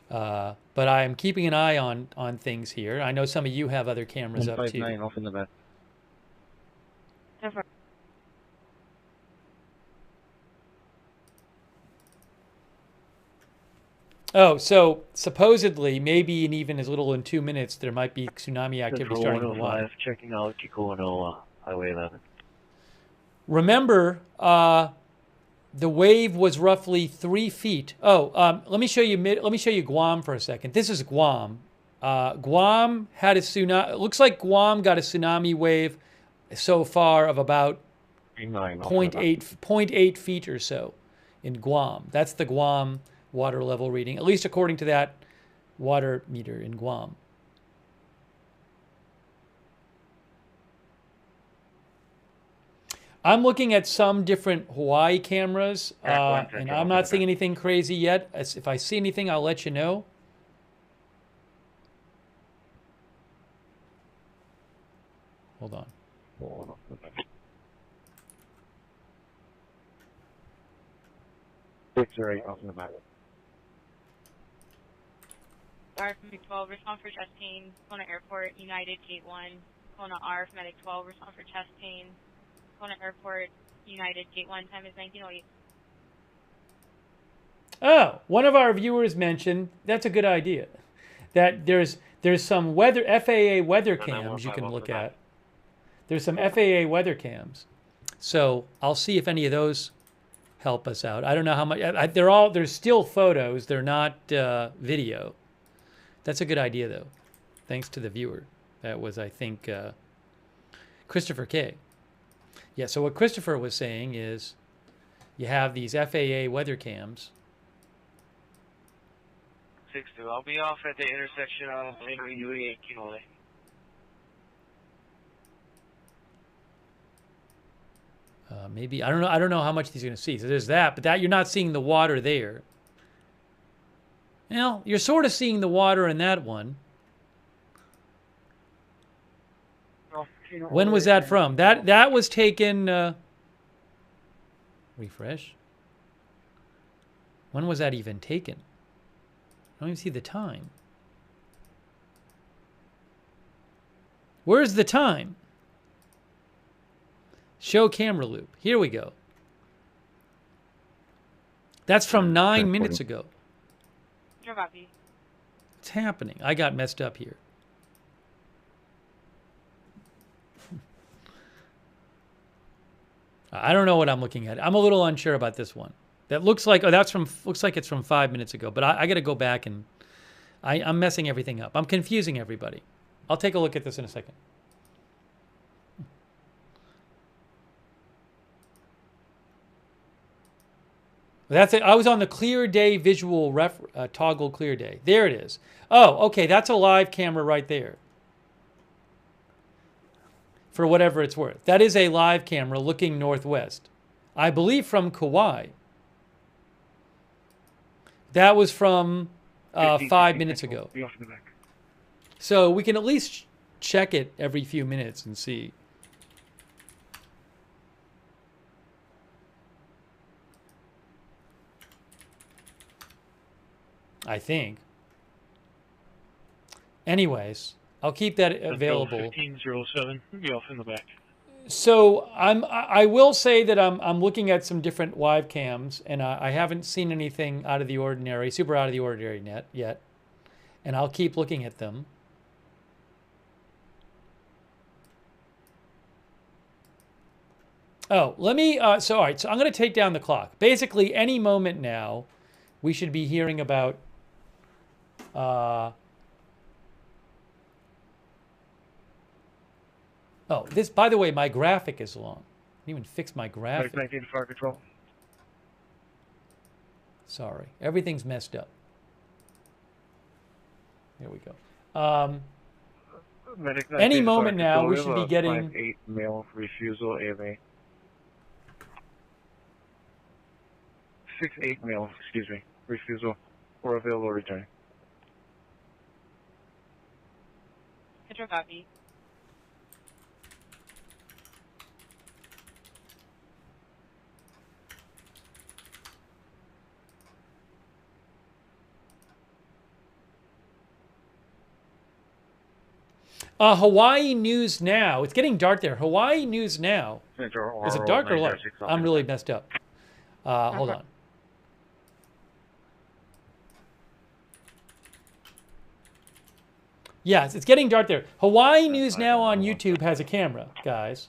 But I'm keeping an eye on things here. I know some of you have other cameras up too. 159 off in the back. Oh, so supposedly, maybe in even as little in 2 minutes, there might be tsunami activity Central starting in Hawaii. 105, checking out Kikuanoa, Highway 11. Remember, the wave was roughly 3 feet. Oh, let me show you Guam for a second. This is Guam. Guam had a tsunami. It looks like Guam got a tsunami wave so far of about 0.8 feet or so in Guam. That's the Guam water level reading, at least according to that water meter in Guam. I'm looking at some different Hawaii cameras, and I'm not seeing anything crazy yet. If I see anything, I'll let you know. Hold on. Victory off in the back. RF 12, respond for testing. Kona Airport, United Gate 1. Kona RF Medic 12, respond for testing. Kona Airport, United Gate 1, time is 1908. Oh, one of our viewers mentioned, that's a good idea, that there's some FAA weather cams you can look at. There's some FAA weather cams. So I'll see if any of those help us out. I don't know how much. They're still photos. They're not video. That's a good idea, though. Thanks to the viewer. That was, I think, Christopher K. Yeah, so what Christopher was saying is you have these FAA weather cams. 6-2, I'll be off at the intersection of Midway and Kinole. Maybe, I don't know how much he's going to see. So there's that, but that you're not seeing the water there. Well, you're sort of seeing the water in that one. When was that from? That was taken, refresh. When was that even taken? I don't even see the time. Where's the time? Show camera loop. Here we go. That's from 9 minutes ago. What's happening? I got messed up here. I don't know what I'm looking at. I'm a little unsure about this one. That looks like, oh, looks like it's from 5 minutes ago. But I got to go back and I'm messing everything up. I'm confusing everybody. I'll take a look at this in a second. That's it. I was on the clear day visual toggle clear day. There it is. Oh, okay. That's a live camera right there. For whatever it's worth. That is a live camera looking northwest. I believe from Kauai. That was from 5 minutes ago. So we can at least check it every few minutes and see. I think. Anyways, I'll keep that available. 1507, be off in the back. So I will say that I'm looking at some different live cams, and I haven't seen anything out of the ordinary, super out of the ordinary yet, and I'll keep looking at them. Oh, let me. So all right, so I'm going to take down the clock. Basically, any moment now, we should be hearing about. Oh, this, by the way, my graphic is long. I didn't even fix my graphic. Fire control. Sorry. Everything's messed up. There we go. Any moment now, we should be getting... 5-8 male refusal AMA. 6-8 male, excuse me, refusal or available return. Control copy. Hawaii News Now. It's getting dark there. Hawaii News Now. Is it dark or light? I'm really messed up. Hold on. Yes, it's getting dark there. Hawaii News Now on YouTube has a camera, guys.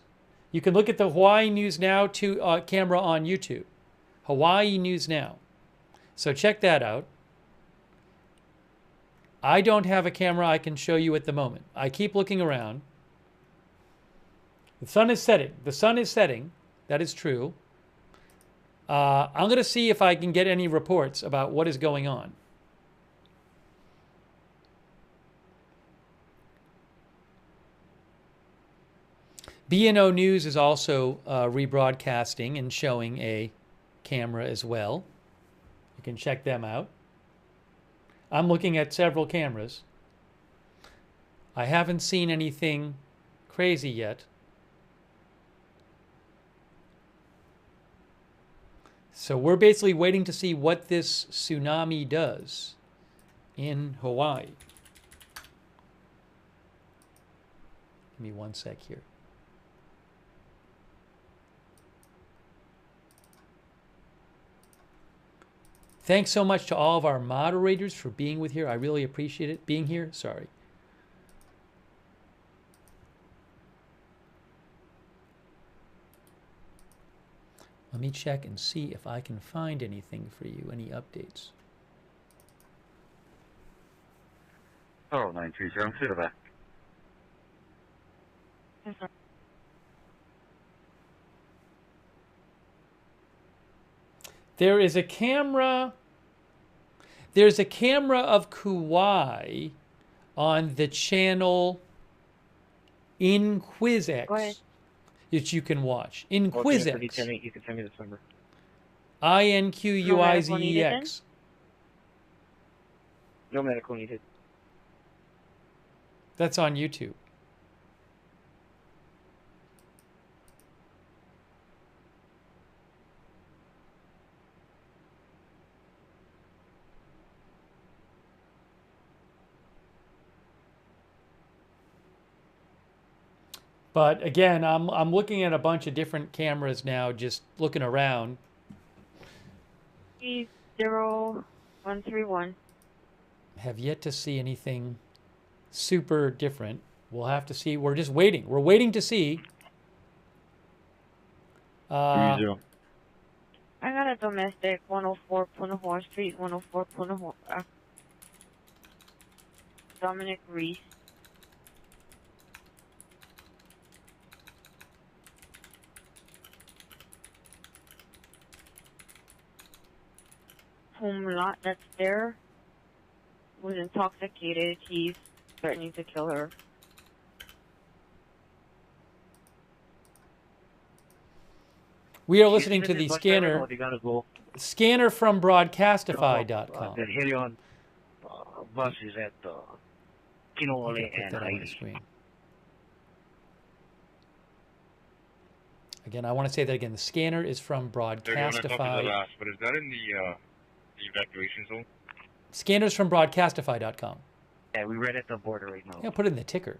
You can look at the Hawaii News Now camera on YouTube. Hawaii News Now. So check that out. I don't have a camera I can show you at the moment. I keep looking around. The sun is setting. The sun is setting. That is true. I'm going to see if I can get any reports about what is going on. BNO News is also rebroadcasting and showing a camera as well. You can check them out. I'm looking at several cameras. I haven't seen anything crazy yet. So we're basically waiting to see what this tsunami does in Hawaii. Give me one sec here. Thanks so much to all of our moderators for being with here. I really appreciate it. Being here, sorry. Let me check and see if I can find anything for you, any updates. Oh, 930, clear back. There is a camera. There's a camera of Kauai on the channel InQuizX that you can watch. InQuizX. You can send me this number. InQuizX. No medical needed. That's on YouTube. But again, I'm looking at a bunch of different cameras now, just looking around. 0131. Have yet to see anything super different. We'll have to see. We're just waiting. We're waiting to see. 30. I got a domestic 104 Punahou Street, 104 Punahou. Dominic Reese. Home lot that's there was intoxicated. He's threatening to kill her. We are listening to the scanner. Scanner from broadcastify.com. The Helion bus is at Kinoole and Haiti. Again, I want to say that again. The scanner is from Broadcastify. But is that in the evacuation zone? Scanners from Broadcastify.com. Yeah, we read at the border right now. Yeah, put it in the ticker.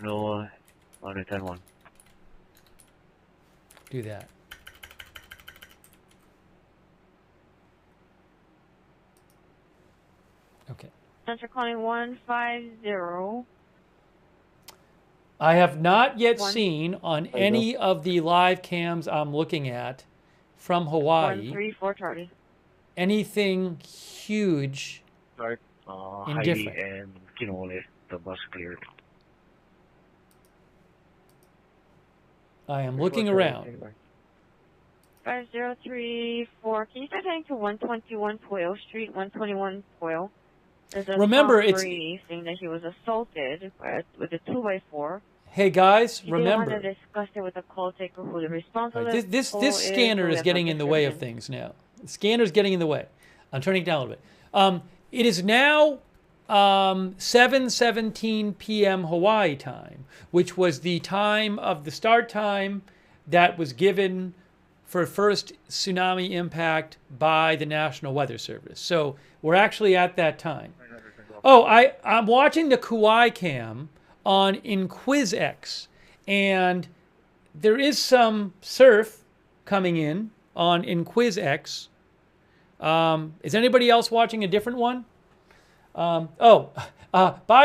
No, on a 10-1. Do that. Okay. Center calling 150. I have not yet seen on any of the live cams I'm looking at from Hawaii 134 Charlie. anything huge Right. and Haiti different. and Kinoole, the bus cleared. I am looking around. 5034. Can you start heading to 121 Pueo Street, 121 Pueo? There's a Remember, it's saying that he was assaulted with a 2x4. Hey guys, He didn't want remember to discuss it with the call taker who the responsible. right, this scanner is getting in the way of things now. The scanner's getting in the way. I'm turning it down a little bit. It is now 7:17 p.m. Hawaii time, which was the time of the start time that was given for first tsunami impact by the National Weather Service. So we're actually at that time. Oh, I'm watching the Kauai cam on InquizX, and there is some surf coming in on InquizX. Is anybody else watching a different one? By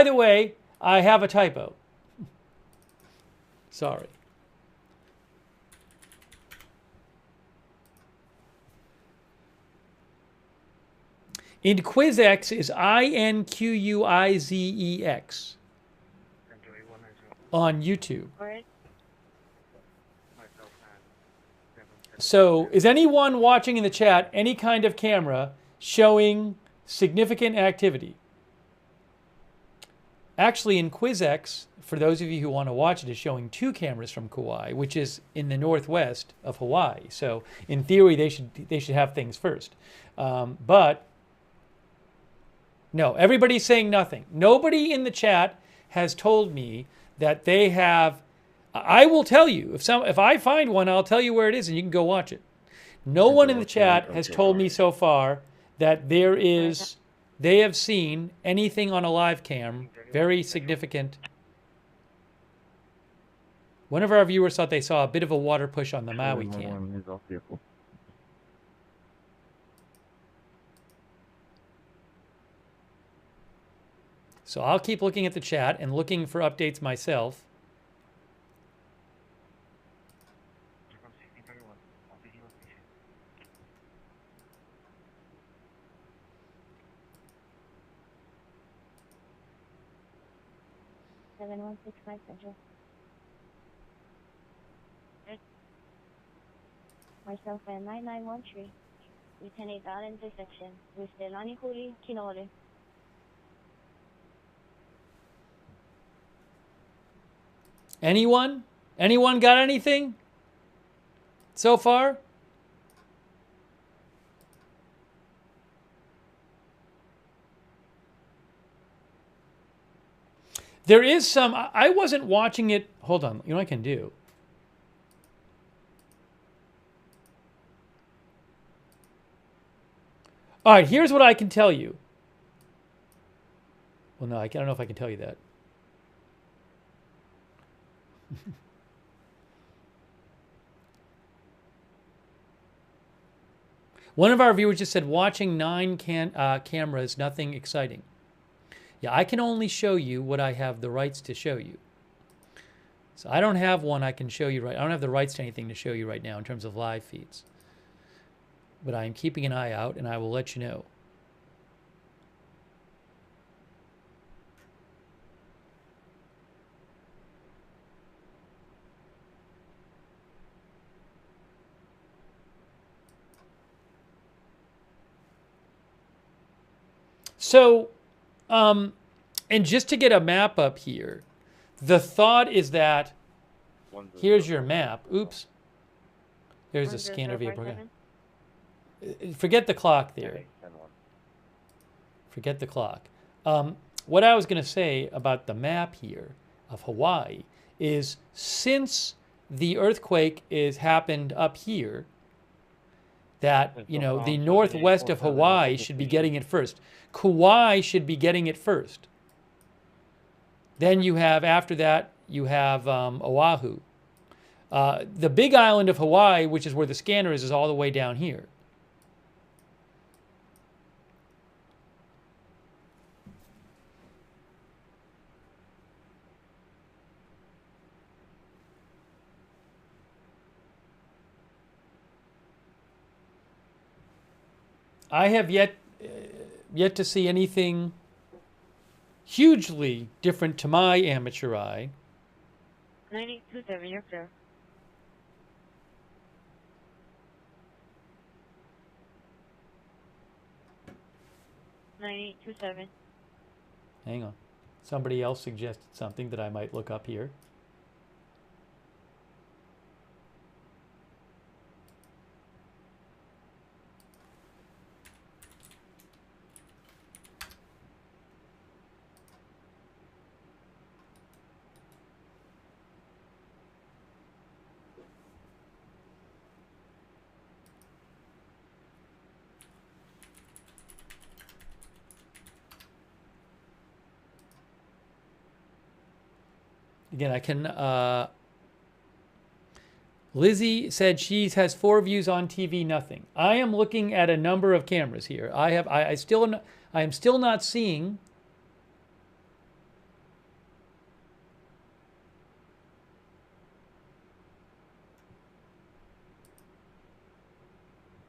the way, I have a typo. Sorry. InquizX is INQUIZEX on YouTube. So, is anyone watching in the chat any kind of camera showing significant activity? Actually, InquizX, for those of you who want to watch it, is showing two cameras from Kauai, which is in the northwest of Hawaii. So, in theory, they should have things first. But no, everybody's saying nothing. Nobody in the chat has told me that they have. I will tell you if I find one, I'll tell you where it is, and you can go watch it. No one in the chat has told me so far that they have seen anything on a live cam very significant. One of our viewers thought they saw a bit of a water push on the Maui cam. So I'll keep looking at the chat and looking for updates myself. Central. Myself and 9913. Lieutenant Allen intersection with the Lani Huli, Kinoole. Anyone? Anyone got anything so far? There is some. I wasn't watching it. Hold on. You know what I can do? All right. Here's what I can tell you. Well, no, I don't know if I can tell you that. One of our viewers just said, watching 9 cameras, nothing exciting. Yeah, I can only show you what I have the rights to show you. So I don't have one I can show you right. I don't have the rights to anything to show you right now in terms of live feeds. But I am keeping an eye out, and I will let you know. So, and just to get a map up here, the thought is that here's your map. Oops. There's a scanner via program. Forget the clock there. Forget the clock. What I was going to say about the map here of Hawaii is, since the earthquake is happened up here, that, you know, the northwest of Hawaii should be getting it first. Kauai should be getting it first. Then you have, after that, you have Oahu. The big island of Hawaii, which is where the scanner is all the way down here. I have yet to see anything hugely different to my amateur eye. 9827, you're clear. Hang on. Somebody else suggested something that I might look up here. Again, I can. Lizzie said she has 4 views on TV, nothing. I am looking at a number of cameras here. I am still not seeing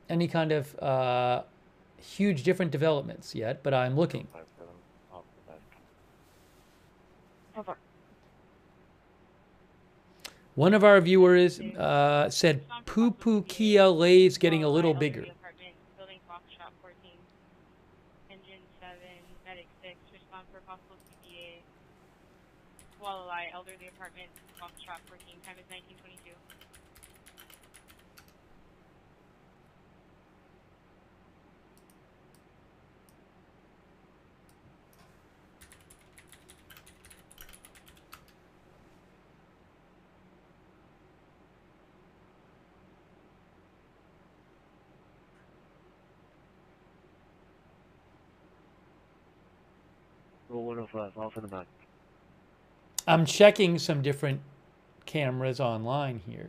any kind of huge different developments yet, but I'm looking. One of our viewers said Pupu Kia Lay's getting a little bigger. Building Foxtrot 14. Engine 7, Medic 6, respond for possible CBA. Walleye, elderly apartment, Foxtrot 14, time is 1922. Off in the back. I'm checking some different cameras online here.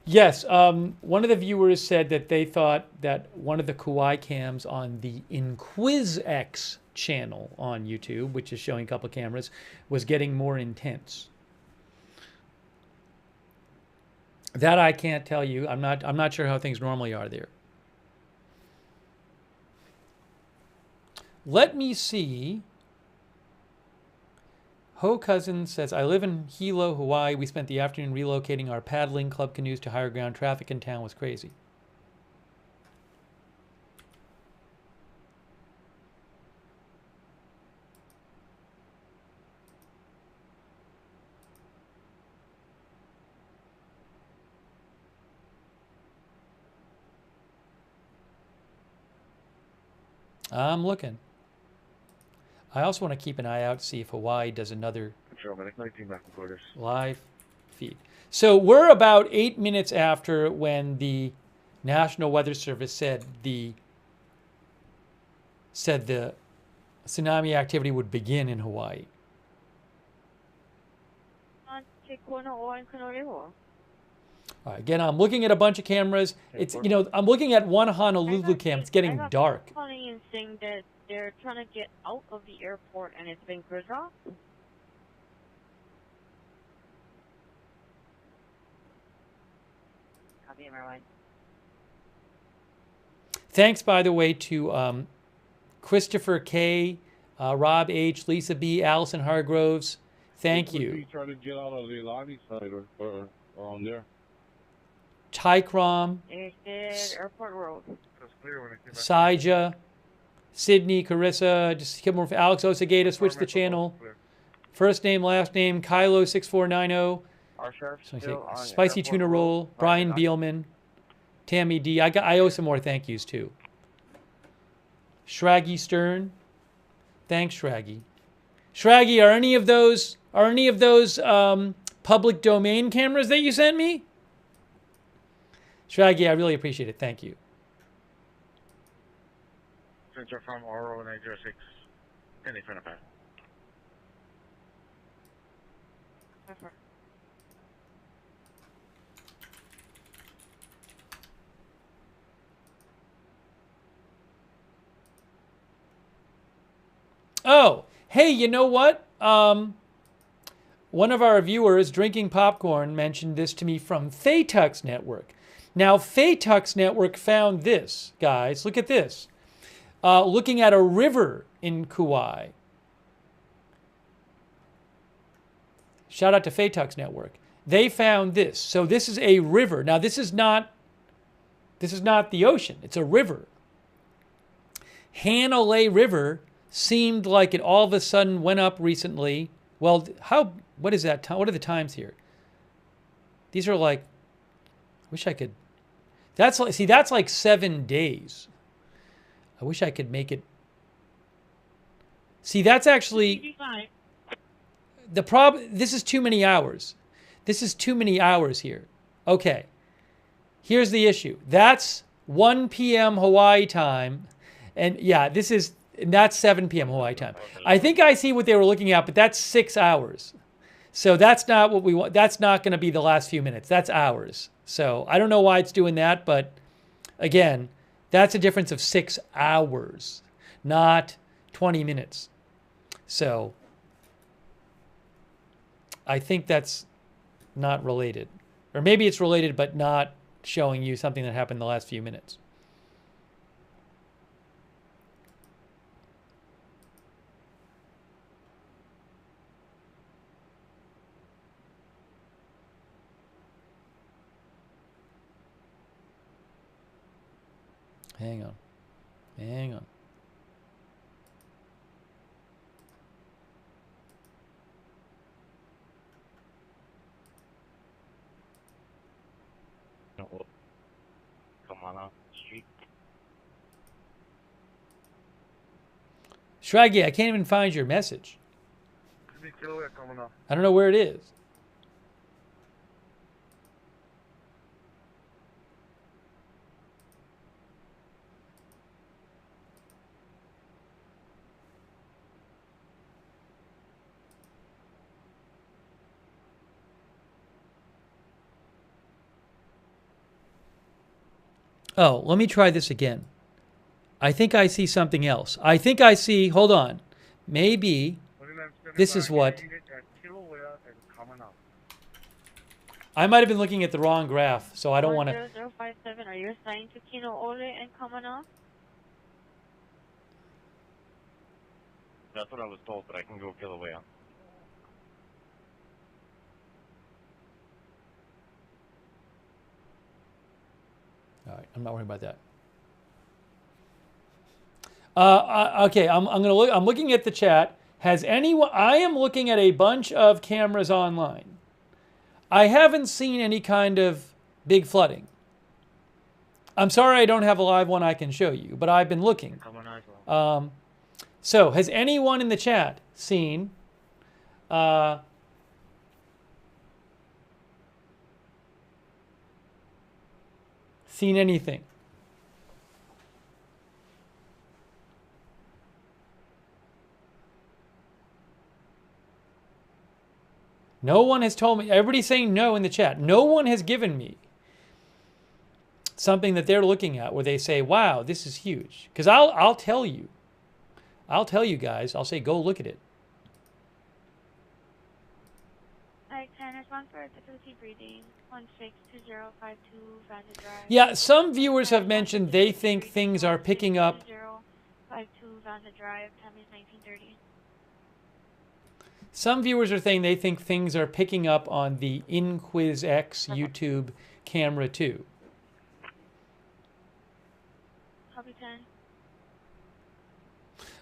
Yes, one of the viewers said that they thought that one of the Kauai cams on the InquizX channel on YouTube, which is showing a couple of cameras, was getting more intense. That I can't tell you. I'm not sure how things normally are there. Let me see. Ho Cousin says, I live in Hilo, Hawaii. We spent the afternoon relocating our paddling club canoes to higher ground. Traffic in town was crazy. I'm looking. I also want to keep an eye out to see if Hawaii does another live feed. So we're about 8 minutes after when the National Weather Service said the tsunami activity would begin in Hawaii. All right, again, I'm looking at a bunch of cameras. It's, you know, I'm looking at one Honolulu cam. It's getting dark. Calling in saying that they're trying to get out of the airport and it's been closed off. Copy, Marilyn. Thanks, by the way, to Christopher K, Rob H, Lisa B, Allison Hargroves. Thank you. Try to get out of the Lani side or on there. Tycrom, Airport Road. Saija, Sydney, Carissa, just keep more for Alex Osagata, switch the channel. First name, last name, Kylo6490. Spicy Tuna Roll, Brian Beelman, Tammy D. I owe some more thank yous too. Shraggy Stern. Thanks, Shraggy. Shraggy, are any of those public domain cameras that you sent me? Shraggy, I really appreciate it. Thank you. Since you're from Oro 906, anything about it. Oh, hey, you know what? One of our viewers, Drinking Popcorn, mentioned this to me from Phaetux Network. Now, Phaetux Network found this, guys. Look at this. Looking at a river in Kauai. Shout out to Phaetux Network. They found this. So this is a river. Now, this is not the ocean. It's a river. Hanalei River seemed like it all of a sudden went up recently. Well, what is that? What are the times here? These are like, I wish I could, that's like 7 days. I wish I could make it. See, that's actually, the problem, this is too many hours. This is too many hours here. Okay. Here's the issue. That's 1 p.m. Hawaii time. And yeah, that's 7 p.m. Hawaii time. I think I see what they were looking at, but that's 6 hours. So that's not what we want. That's not going to be the last few minutes. That's hours. So I don't know why it's doing that, but again, that's a difference of 6 hours, not 20 minutes. So I think that's not related. Or maybe it's related, but not showing you something that happened in the last few minutes. Hang on. Hang on. Come on up the street. Shraggy, I can't even find your message. I don't know where it is. Oh, let me try this again. I think I see something else. I think I see, hold on. Maybe this is what. I might have been looking at the wrong graph, so I don't want to. 0057, are you assigned to Kino Ole and Kamana? That's what I was told, but I can go Kilauea. All right, I'm not worried about that. Okay, I'm looking at the chat. Has anyone? I am looking at a bunch of cameras online. I haven't seen any kind of big flooding. I'm sorry I don't have a live one I can show you, but I've been looking. So, has anyone in the chat seen? seen anything. No one has told me. Everybody's saying no in the chat. No one has given me something that they're looking at where they say, wow, this is huge. Because I'll tell you. I'll tell you guys. I'll say, go look at it. I-10 is one for difficulty breathing, 162052 Vanda Drive. Yeah, some viewers have mentioned they think things are picking up. 162052 Vanda Drive, time is 1930. Some viewers are saying they think things are picking up on the InQuizX YouTube camera too. Copy 10.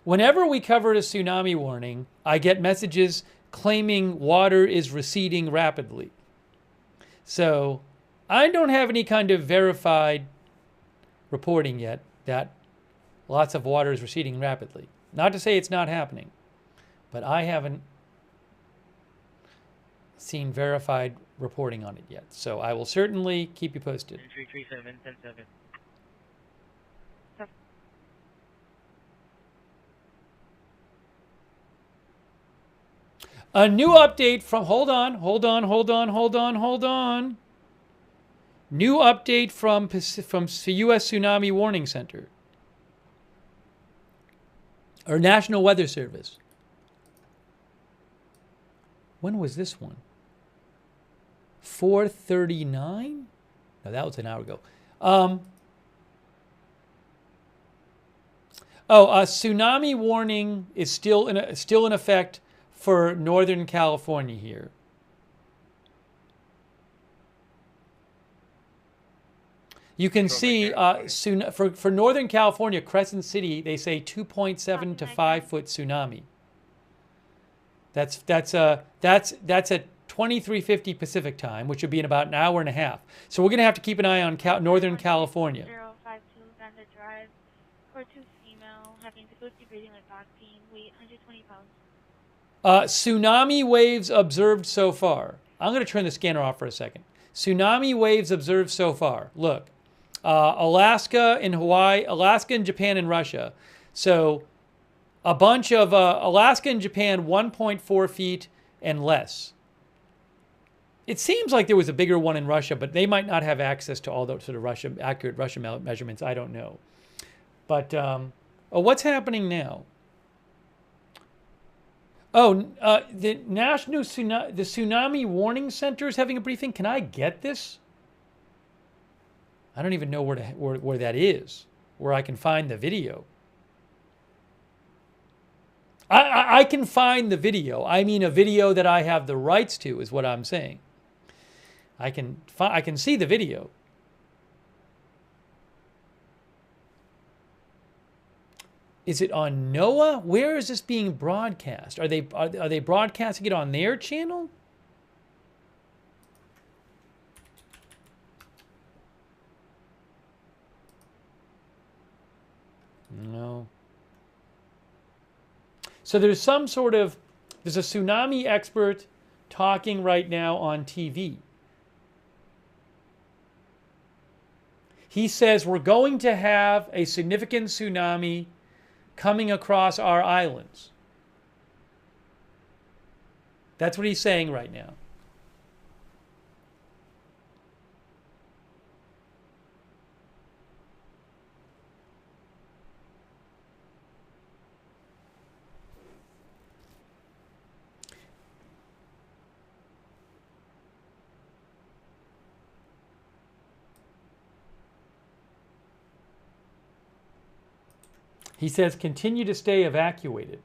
Whenever we cover a tsunami warning, I get messages claiming water is receding rapidly. So I don't have any kind of verified reporting yet that lots of water is receding rapidly. Not to say it's not happening, but I haven't seen verified reporting on it yet. So I will certainly keep you posted. 337, 10-7. A new update from, hold on. New update from U.S. Tsunami Warning Center. Or National Weather Service. When was this one? 4:39? No, that was an hour ago. A tsunami warning is still in effect for Northern California here. You can see for Northern California, Crescent City, they say 2.7 to 5 foot tsunami. That's at 2350 Pacific time, which would be in about an hour and a half. So we're going to have to keep an eye on Northern California. 052 Vanda Drive, 42 female, having difficulty breathing with back pain, weight 120 pounds. Tsunami waves observed so far. I'm going to turn the scanner off for a second. Tsunami waves observed so far. Look, Alaska and Hawaii, Alaska and Japan and Russia. So a bunch of Alaska and Japan 1.4 feet and less. It seems like there was a bigger one in Russia, but they might not have access to all those sort of accurate Russia measurements. I don't know. But what's happening now? The National Tsunami Warning Center is having a briefing. Can I get this? I don't even know where that is, where I can find the video. I can find the video. I mean, a video that I have the rights to is what I'm saying. I can see the video. Is it on NOAA? Where is this being broadcast? Are they broadcasting it on their channel? No. So there's a tsunami expert talking right now on TV. He says we're going to have a significant tsunami coming across our islands. That's what he's saying right now. He says, continue to stay evacuated.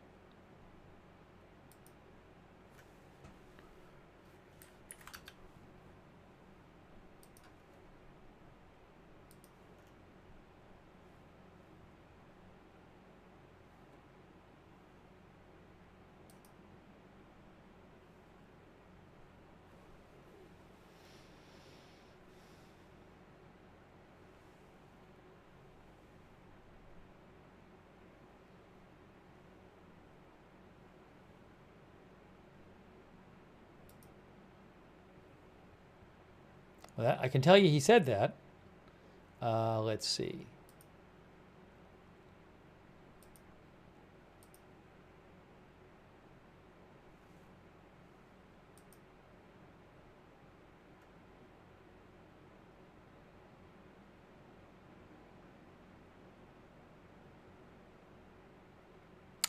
Well, I can tell you he said that. Let's see.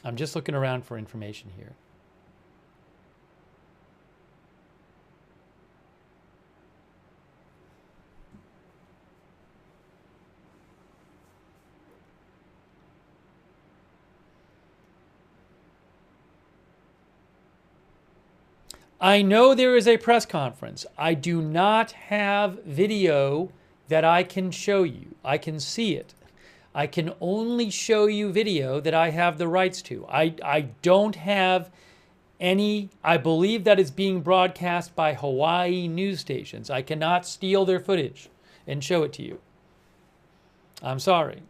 I'm just looking around for information here. I know there is a press conference. I do not have video that I can show you. I can see it. I can only show you video that I have the rights to. I don't have any. I believe that is being broadcast by Hawaii news stations. I cannot steal their footage and show it to you. I'm sorry.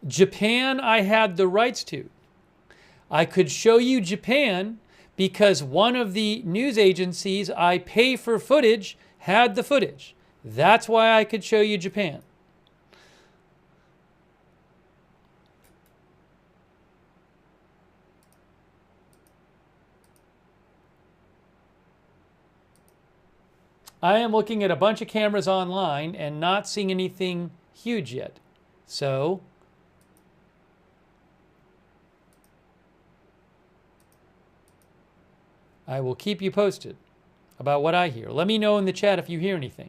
Japan, I had the rights to. I could show you Japan because one of the news agencies I pay for footage had the footage. That's why I could show you Japan. I am looking at a bunch of cameras online and not seeing anything huge yet. So I will keep you posted about what I hear. Let me know in the chat if you hear anything.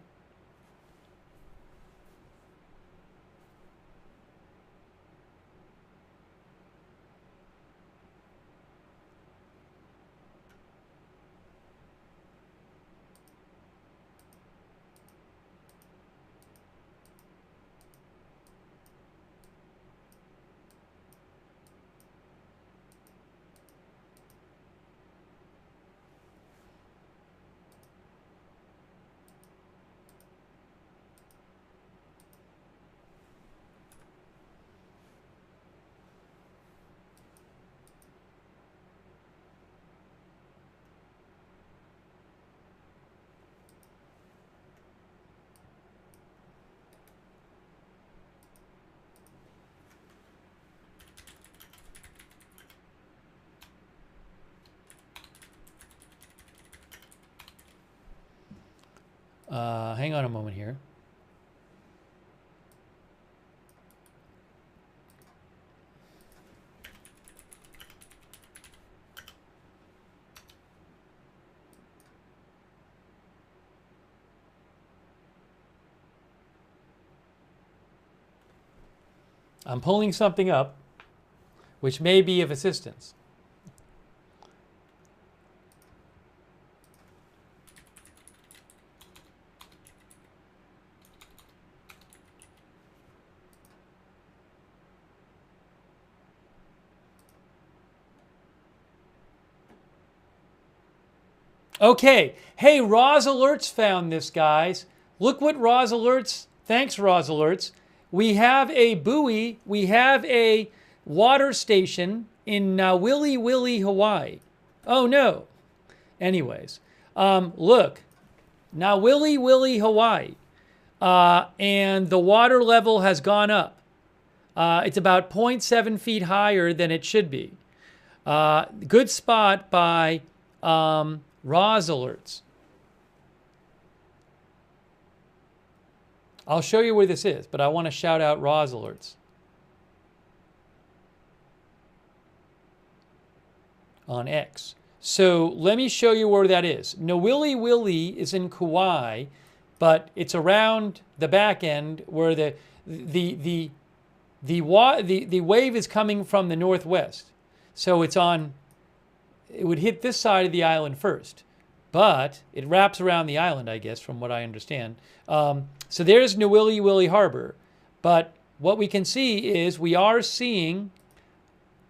Hang on a moment here. I'm pulling something up which may be of assistance. Okay, hey, Roz Alerts found this, guys. Look what Roz Alerts, thanks Roz Alerts. We have a buoy, we have a water station in Nawili Wili, Hawaii. Oh no. Anyways, look, Nawili Wili, Hawaii. And the water level has gone up. It's about 0.7 feet higher than it should be. Good spot by Roz Alerts. I'll show you where this is, but I want to shout out Roz Alerts on X. So let me show you where that is. Nawili Wili is in Kauai, but it's around the back end where the wave is coming from the northwest. So it's on. It would hit this side of the island first, but it wraps around the island, I guess, from what I understand. So there's Nawili Wili Harbor, but what we can see is we are seeing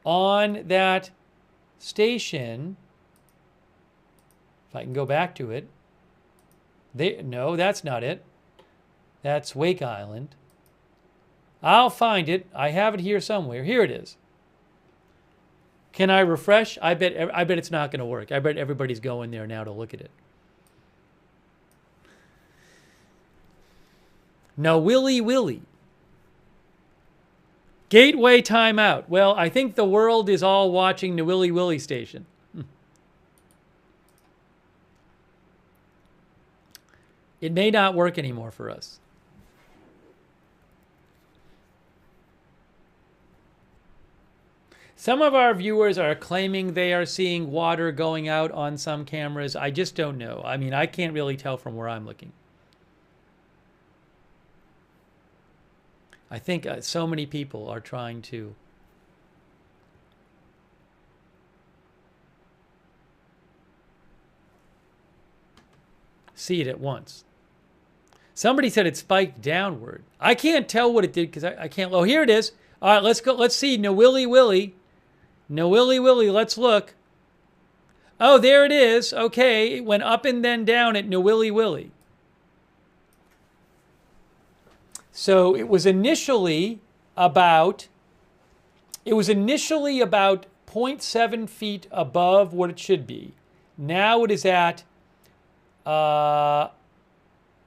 on that station, if I can go back to it, no, that's not it. That's Wake Island. I'll find it. I have it here somewhere. Here it is. Can I refresh? I bet it's not going to work. I bet everybody's going there now to look at it. No, Willy. Gateway timeout. Well, I think the world is all watching the Willy station. It may not work anymore for us. Some of our viewers are claiming they are seeing water going out on some cameras. I just don't know. I mean, I can't really tell from where I'm looking. I think so many people are trying to see it at once. Somebody said it spiked downward. I can't tell what it did because I can't. Oh, here it is. All right, let's go. Let's see. No Willy. No Willy. Let's look. Oh, there it is. Okay, it went up and then down at No Willy. So it was initially about 0.7 feet above what it should be. Now it is at about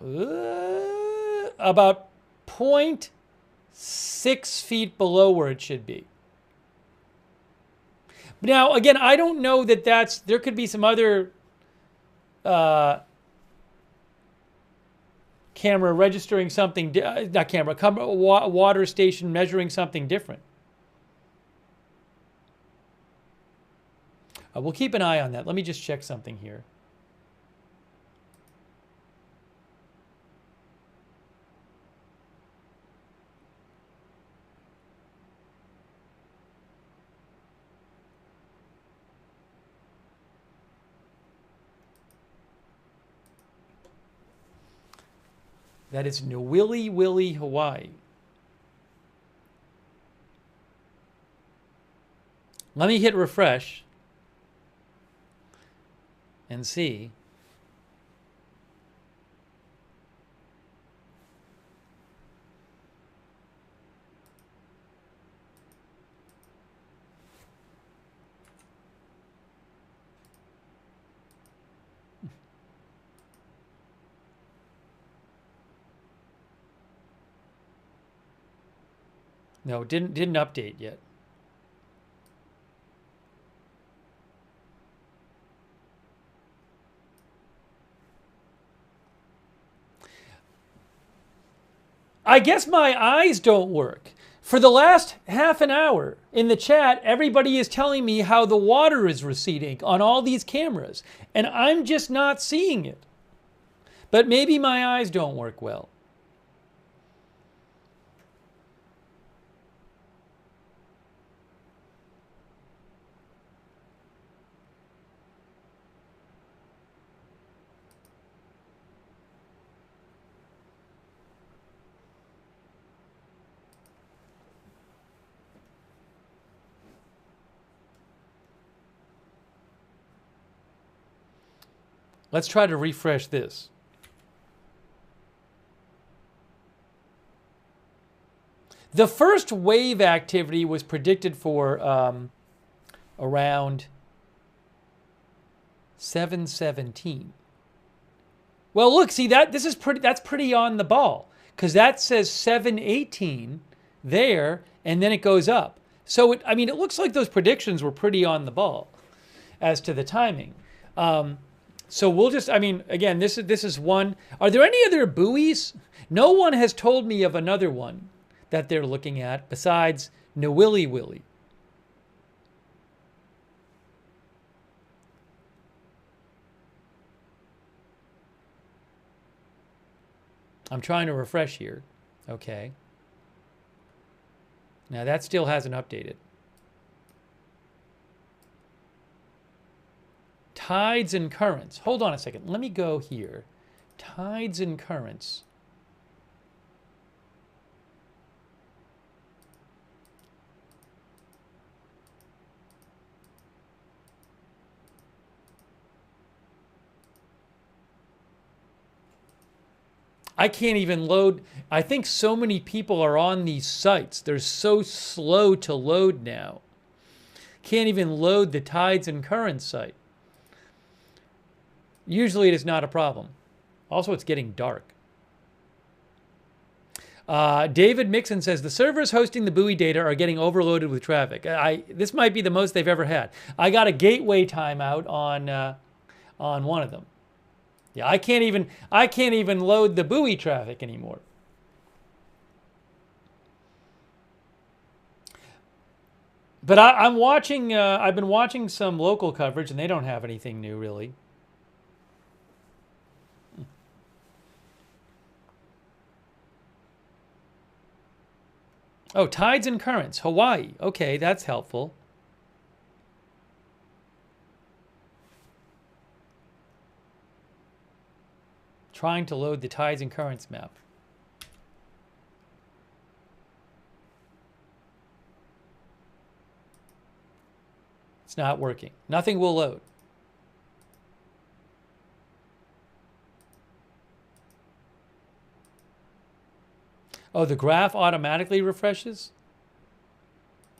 0.6 feet below where it should be. Now, again, I don't know that there could be some other camera registering something, water station measuring something different. We'll keep an eye on that. Let me just check something here. That is No Willy, Hawaii. Let me hit refresh and see. No, didn't update yet. I guess my eyes don't work. For the last half an hour in the chat, everybody is telling me how the water is receding on all these cameras, and I'm just not seeing it. But maybe my eyes don't work well. Let's try to refresh this. The first wave activity was predicted for around 7:17. Well, look, see that's pretty on the ball because that says 7:18 there, and then it goes up. So it looks like those predictions were pretty on the ball as to the timing. So we'll just, again, this is one. Are there any other buoys? No one has told me of another one that they're looking at besides No Willy. I'm trying to refresh here. Okay. Now that still hasn't updated. Tides and currents. Hold on a second. Let me go here. Tides and currents. I can't even load. I think so many people are on these sites. They're so slow to load now. Can't even load the tides and currents site. Usually it is not a problem. Also, it's getting dark. David Mixon says, the servers hosting the buoy data are getting overloaded with traffic. This might be the most they've ever had. I got a gateway timeout on one of them. Yeah, I can't even load the buoy traffic anymore. But I'm watching, I've been watching some local coverage, and they don't have anything new, really. Oh, tides and currents, Hawaii. Okay, that's helpful. Trying to load the tides and currents map. It's not working. Nothing will load. Oh, the graph automatically refreshes?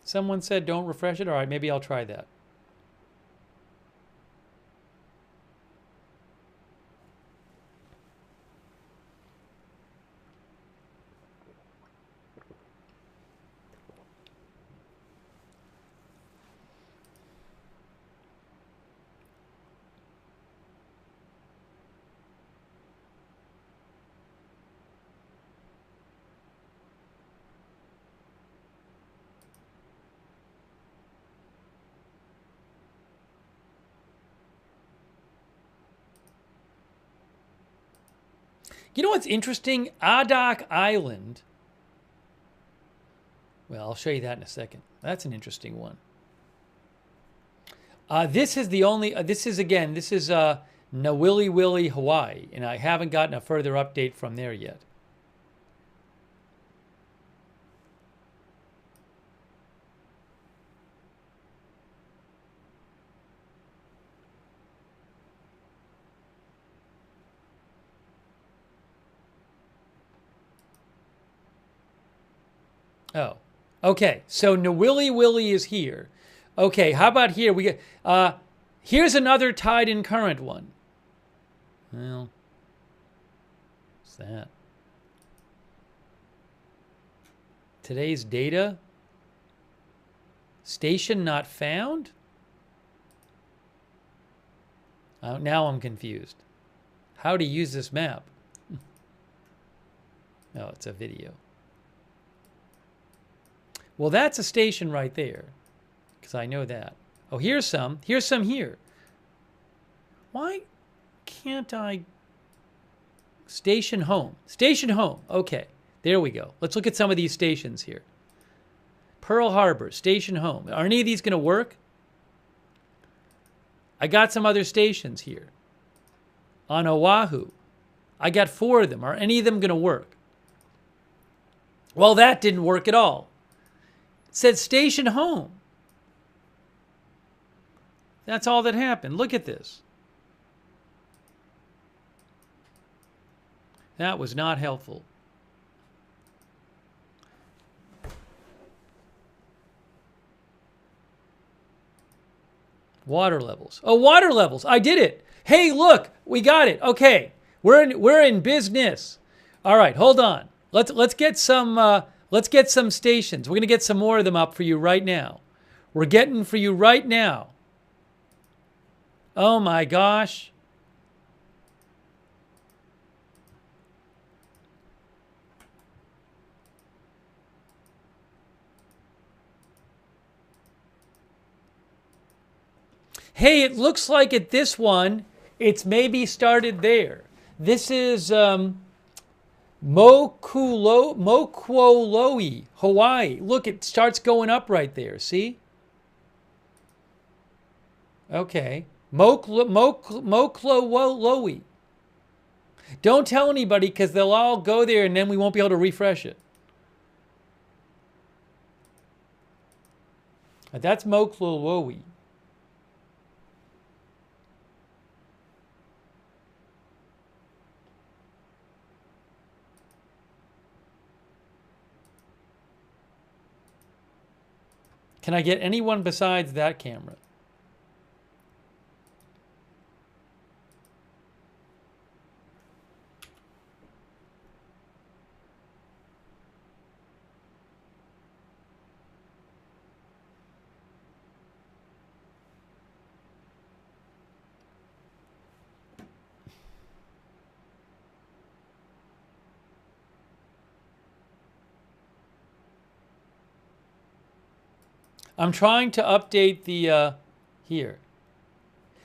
Someone said don't refresh it. All right, maybe I'll try that. You know what's interesting? Adak Island. Well, I'll show you that in a second. That's an interesting one. This is the only, this is Nawili, Hawaii, and I haven't gotten a further update from there yet. Oh, okay. So Nawili is here. Okay, how about here? We get here's another tide and current one. Well, what's that? Today's data. Station not found? Now I'm confused. How to use this map? Oh, it's a video. Well, that's a station right there, because I know that. Oh, here's some. Here's some here. Why can't I? Station home. Station home. Okay, there we go. Let's look at some of these stations here. Pearl Harbor, station home. Are any of these going to work? I got some other stations here. On Oahu, I got 4 of them. Are any of them going to work? Well, that didn't work at all. It said station home. That's all that happened. Look at this. That was not helpful. Water levels. Oh, water levels. I did it. Hey, look, we got it. Okay. We're in business. All right, hold on. Let's get some stations. We're going to get some more of them up for you right now. We're getting for you right now. Oh my gosh. Hey, it looks like at this one, it's maybe started there. This is Mokuoloi, Hawaii. Look, it starts going up right there. See? Okay. Mokuoloi. Don't tell anybody because they'll all go there and then we won't be able to refresh it. That's Mokuoloi. Can I get anyone besides that camera? I'm trying to update the, here.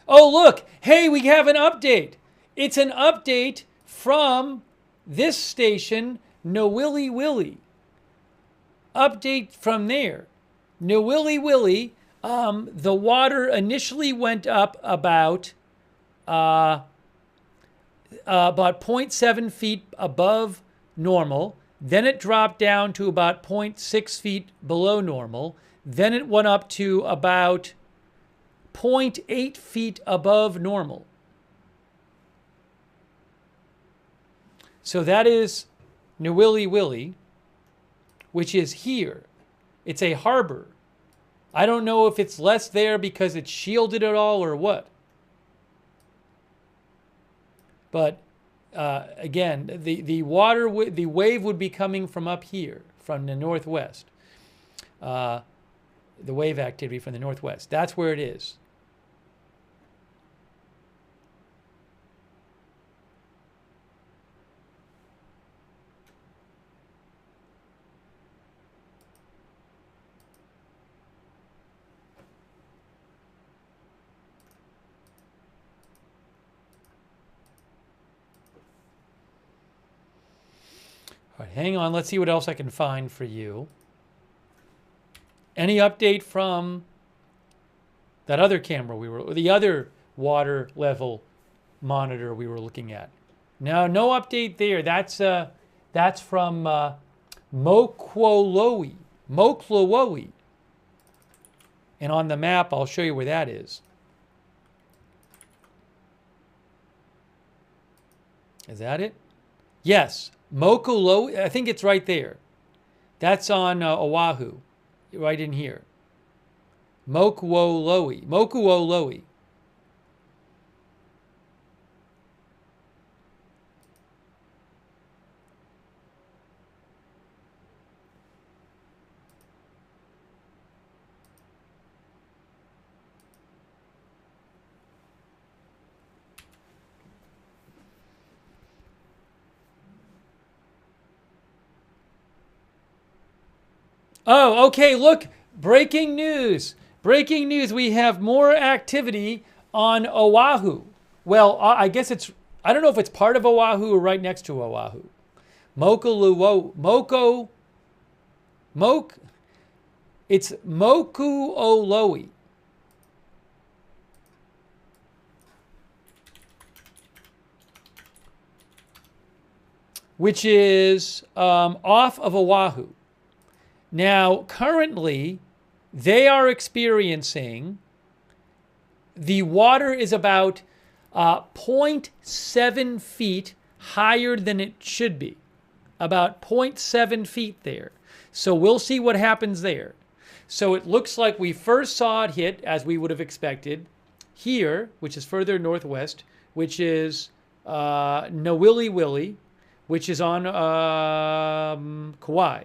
Oh, look. Hey, we have an update. It's an update from this station, Nowilly Willy. Update from there. Nowilly Willy, the water initially went up about 0.7 feet above normal. Then it dropped down to about 0.6 feet below normal. Then it went up to about 0.8 feet above normal. So that is Nowilly Willy, which is here. It's a harbor. I don't know if it's less there because it's shielded at all or what. But again, the wave would be coming from up here, from the northwest. The wave activity from the northwest. That's where it is. All right, hang on. Let's see what else I can find for you. Any update from that other camera the other water level monitor we were looking at? No update there. That's from Moklowoi. And on the map, I'll show you where that is. Is that it? Yes, Moklowoi. I think it's right there. That's on Oahu. Right in here. Mokuoloi. Oh, okay, look. Breaking news. Breaking news. We have more activity on Oahu. Well, I guess it's, I don't know if it's part of Oahu or right next to Oahu. It's Mokuoloi. Which is off of Oahu. Now, currently, they are experiencing, the water is about 0.7 feet higher than it should be. About 0.7 feet there. So we'll see what happens there. So it looks like we first saw it hit, as we would have expected, here, which is further northwest, which is Nowilly Willy, which is on Kauai.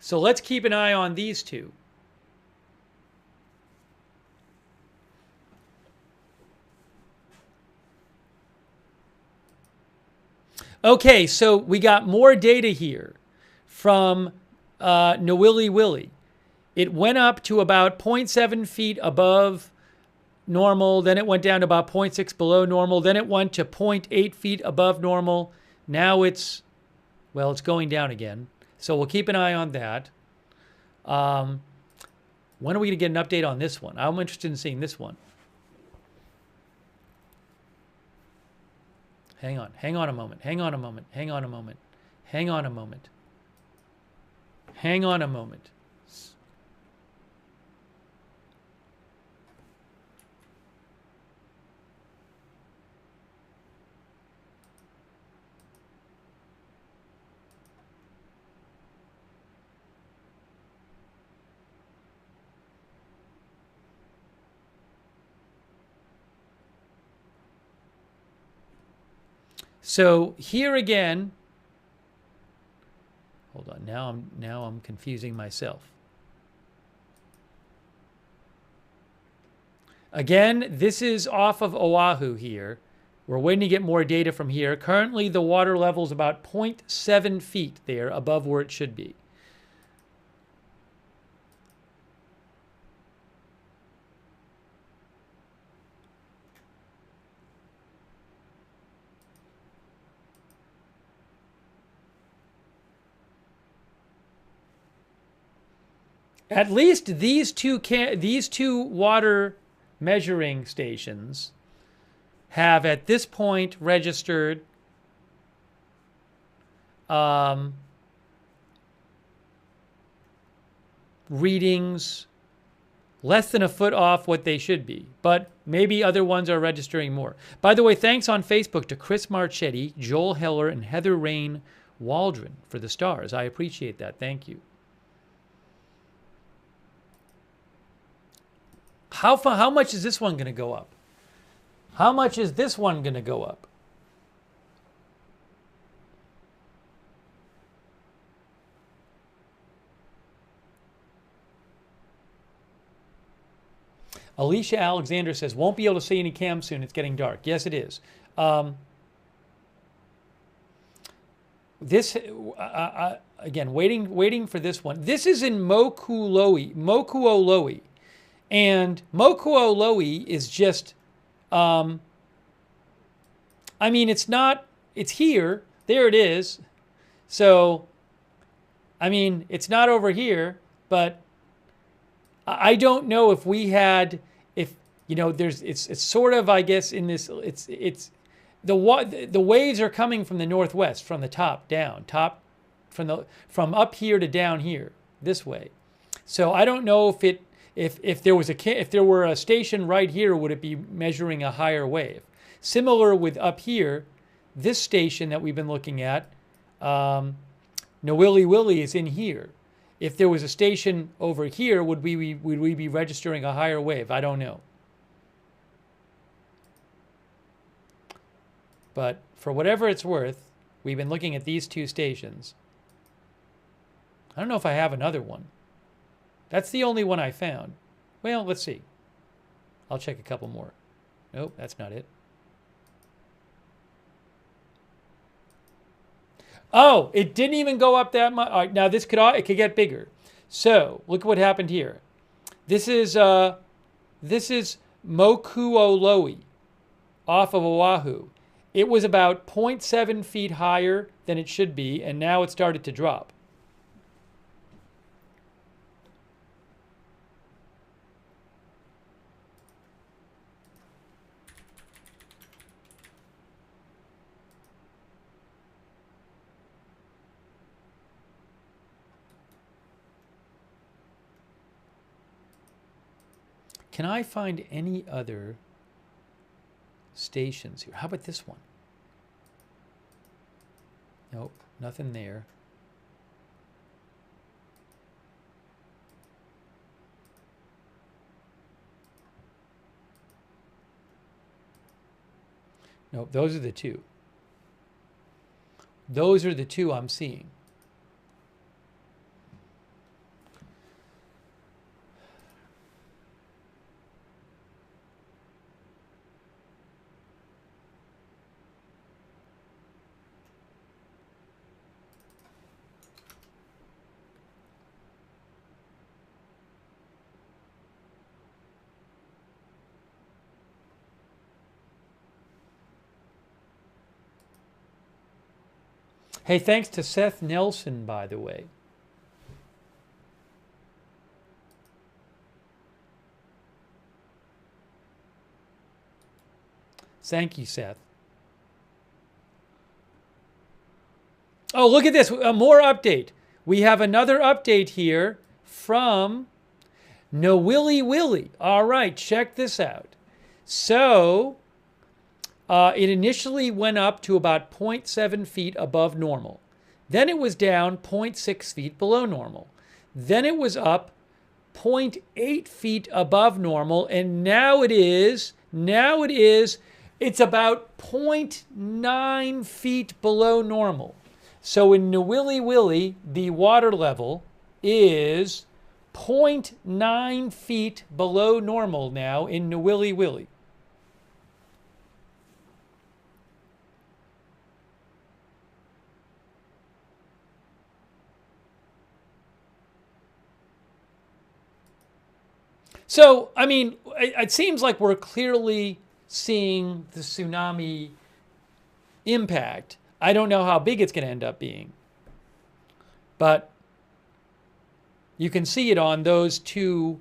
So let's keep an eye on these two. Okay, so we got more data here from Nowilly Willy. It went up to about 0.7 feet above normal, then it went down to about 0.6 below normal, then it went to 0.8 feet above normal. Now it's, well, it's going down again. So we'll keep an eye on that. When are we going to get an update on this one? I'm interested in seeing this one. Hang on a moment. Hang on a moment. So here again, hold on, now I'm confusing myself. Again, this is off of Oahu here. We're waiting to get more data from here. Currently, the water level is about 0.7 feet there above where it should be. At least these two water measuring stations have at this point registered readings less than a foot off what they should be, but maybe other ones are registering more. By the way, thanks on Facebook to Chris Marchetti, Joel Heller, and Heather Rain Waldron for the stars. I appreciate that. Thank you. How much is this one going to go up? How much is this one going to go up? Alicia Alexander says, won't be able to see any cams soon. It's getting dark. Yes, it is. Again, waiting for this one. This is in Mokuoloi. And Mokuoloi is just, I mean, it's here. There it is. So, I mean, it's not over here, but I don't know if we had, it's sort of, I guess, in this, the waves are coming from the northwest, from the top down, from up here to down here, this way. So I don't know if there were a station right here, would it be measuring a higher wave? Similar with up here, this station that we've been looking at, Nawili Willie is in here. If there was a station over here, would we be registering a higher wave? I don't know. But for whatever it's worth, we've been looking at these two stations. I don't know if I have another one. That's the only one I found. Well, let's see. I'll check a couple more. Nope, that's not it. Oh, it didn't even go up that much. All right, now it could get bigger. So look what happened here. This is Mokuoloi off of Oahu. It was about 0.7 feet higher than it should be, and now it started to drop. Can I find any other stations here? How about this one? Nope, nothing there. Nope, those are the two. Those are the two I'm seeing. Hey, thanks to Seth Nelson, by the way. Thank you, Seth. Oh, look at this. More update. We have another update here from Nawili Willie. All right, check this out. So, it initially went up to about 0.7 feet above normal. Then it was down 0.6 feet below normal. Then it was up 0.8 feet above normal, and now it is It's about 0.9 feet below normal. So in Nawili Willi, the water level is 0.9 feet below normal now in Nawili Willi. So, I mean, it seems like we're clearly seeing the tsunami impact. I don't know how big it's going to end up being. But you can see it on those two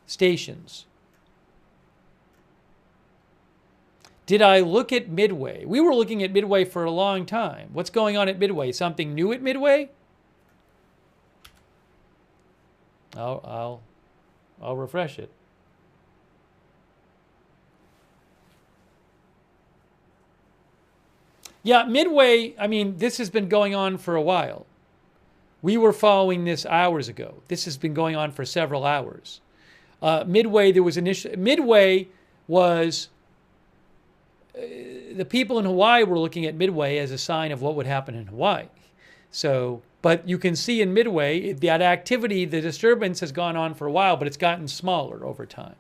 stations. Did I look at Midway? We were looking at Midway for a long time. What's going on at Midway? Something new at Midway? I'll refresh it. Yeah, Midway, I mean, this has been going on for a while. We were following this hours ago. This has been going on for several hours. Midway, Midway was, the people in Hawaii were looking at Midway as a sign of what would happen in Hawaii. So, but you can see in Midway, that activity, the disturbance has gone on for a while, but it's gotten smaller over time.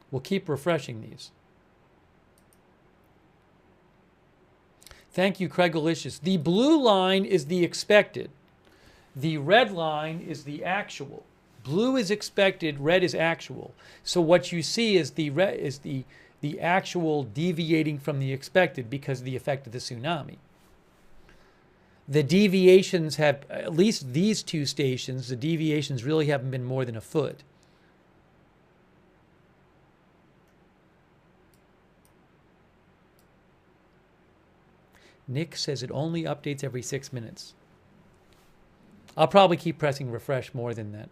We'll keep refreshing these. Thank you, Craig Alicious. The blue line is the expected. The red line is the actual. Blue is expected, red is actual. So what you see is the actual deviating from the expected because of the effect of the tsunami. The deviations have, at least these two stations, the deviations really haven't been more than a foot. Nick says it only updates every 6 minutes. I'll probably keep pressing refresh more than that.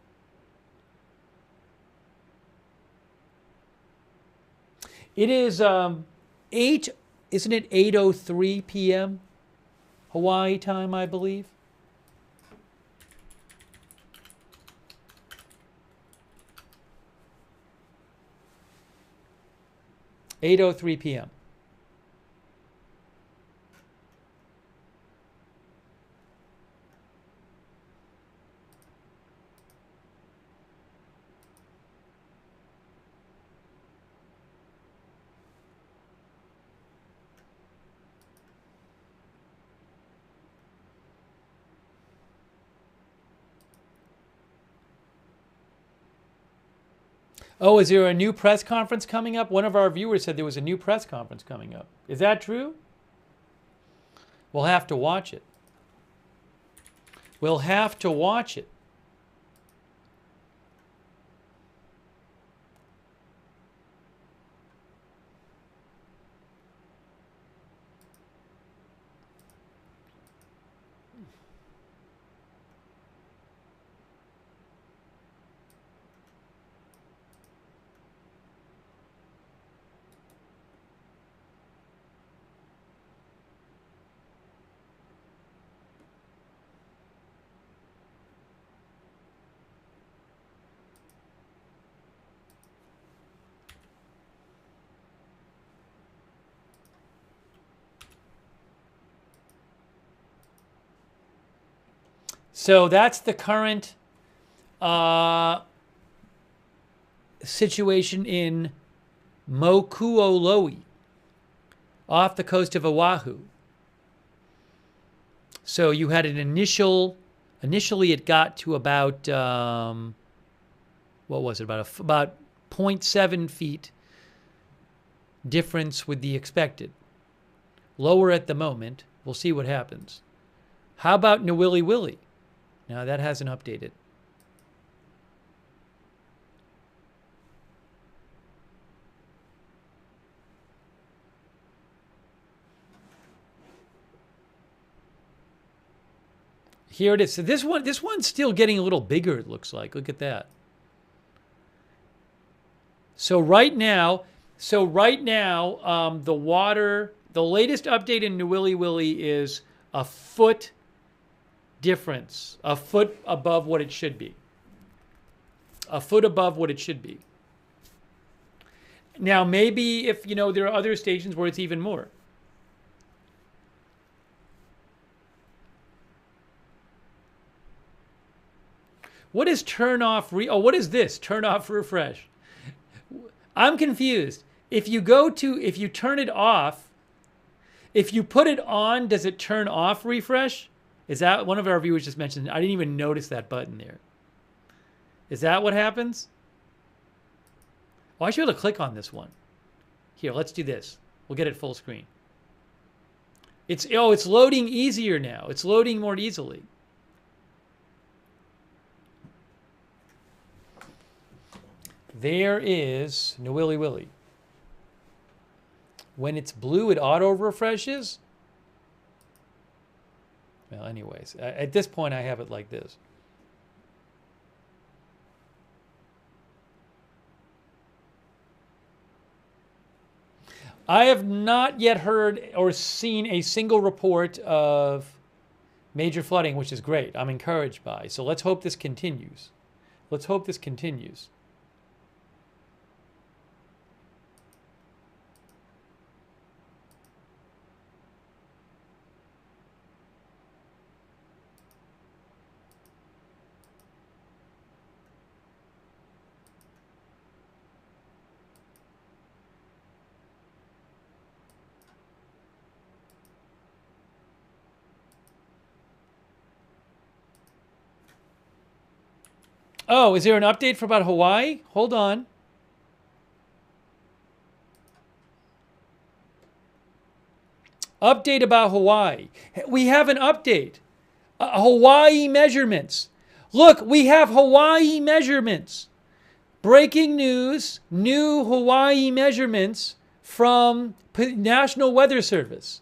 It is isn't it 8:03 p.m. Hawaii time, I believe? (8:03 p.m.) Oh, is there a new press conference coming up? One of our viewers said there was a new press conference coming up. Is that true? We'll have to watch it. We'll have to watch it. So that's the current situation in Mokuoloi, off the coast of Oahu. So you had an initially it got to about, what was it, about 0.7 feet difference with the expected. Lower at the moment. We'll see what happens. How about Nawili Willi? Now that hasn't updated. Here it is. So this one's still getting a little bigger, it looks like. Look at that. So right now, the water The latest update in Niwili Willy is a foot difference, a foot above what it should be. A foot above what it should be. Now, maybe if, there are other stations where it's even more. What is turn off? What is this? Turn off refresh. I'm confused. If you turn it off, if you put it on, does it turn off refresh? Is that one of our viewers just mentioned? I didn't even notice that button there. Is that what happens? Oh, I should be able to click on this one. Here, let's do this. We'll get it full screen. It's loading easier now. It's loading more easily. There is Niwili Willy. When it's blue, it auto refreshes. Well, anyways, at this point, I have it like this. I have not yet heard or seen a single report of major flooding, which is great. I'm encouraged by. So let's hope this continues. Let's hope this continues. Oh, is there an update for about Hawaii? Hold on. Update about Hawaii. We have an update. Hawaii measurements. Look, we have Hawaii measurements. Breaking news, new Hawaii measurements from National Weather Service.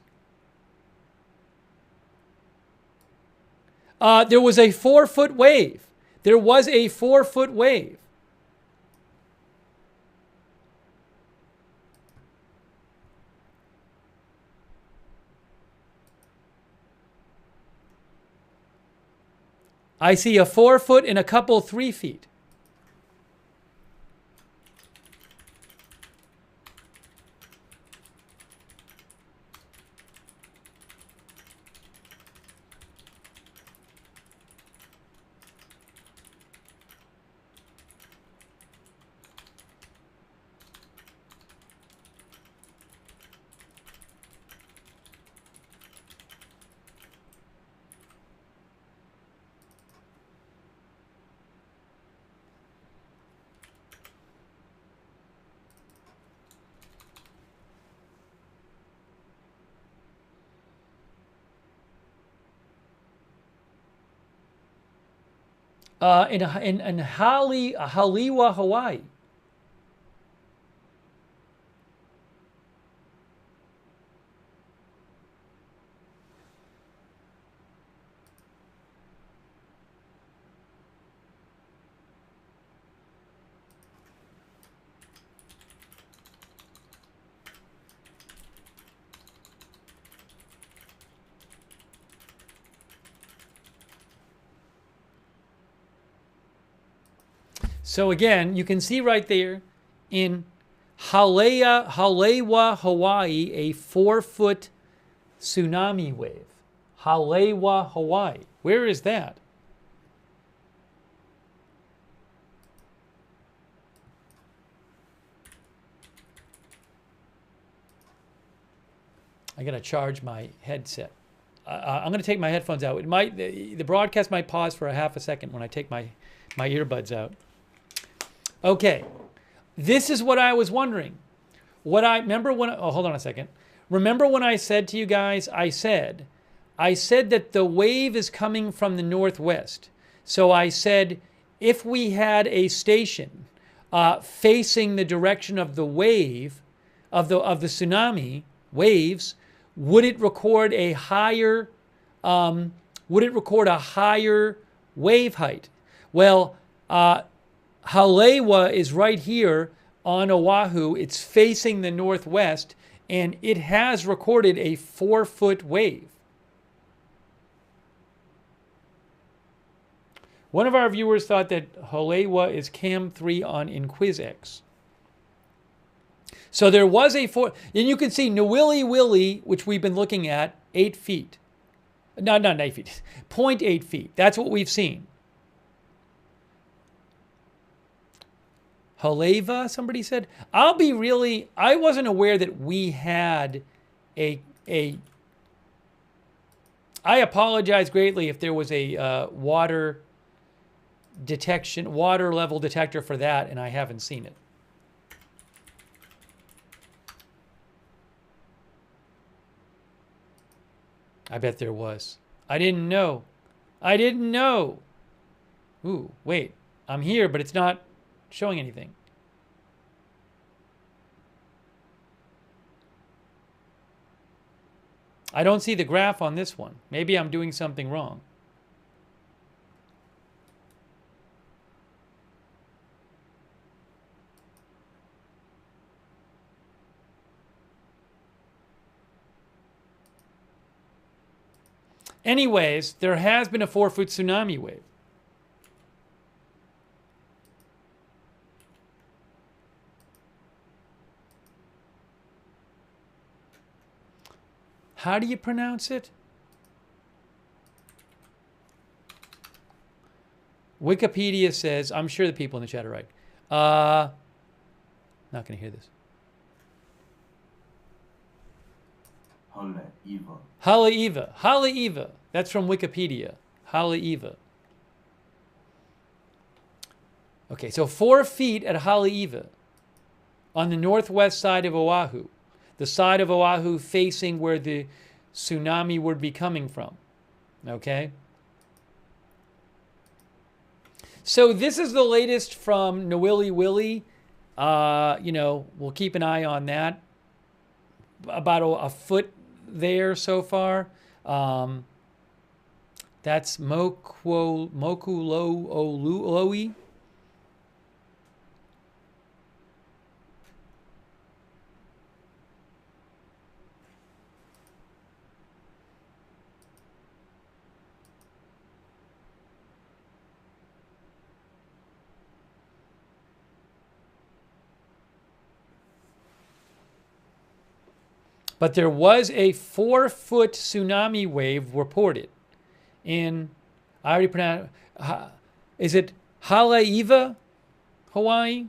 There was a 4-foot wave. There was a 4-foot wave. I see a 4-foot and a couple 3 feet. In Haliwa, Hawaii. So again, you can see right there in Halewa, Hawaii, a 4-foot tsunami wave. Halewa, Hawaii. Where is that? I gotta charge my headset. I'm gonna take my headphones out. The broadcast might pause for a half a second when I take my earbuds out. Okay, this is what I was wondering. Hold on a second. Remember when I said to you guys, I said that the wave is coming from the northwest. So I said, if we had a station facing the direction of the wave, of the tsunami waves, would it record a higher wave height? Well, Halewa is right here on Oahu. It's facing the northwest, and it has recorded a 4-foot wave. One of our viewers thought that Halewa is Cam 3 on InquizX. So there was a 4, and you can see Nawili Willie, which we've been looking at, 8 feet. No, not 8 feet, 0.8 feet. That's what we've seen. Haleva, somebody said. I wasn't aware that we had I apologize greatly if there was a water level detector for that, and I haven't seen it. I bet there was. I didn't know. Ooh, wait. I'm here, but it's not showing anything. I don't see the graph on this one. Maybe I'm doing something wrong. Anyways, there has been a 4-foot tsunami wave. How do you pronounce it? Wikipedia says, I'm sure the people in the chat are right. Not going to hear this. Haleiwa. Haleiwa. That's from Wikipedia. Haleiwa. Okay, so 4 feet at Haleiwa on the northwest side of Oahu. The side of Oahu facing where the tsunami would be coming from. Okay? So this is the latest from Nawili Willie. We'll keep an eye on that. About a foot there so far. That's Mokulo'olui. But there was a 4-foot tsunami wave reported in, I already pronounced, is it Haleiwa, Hawaii?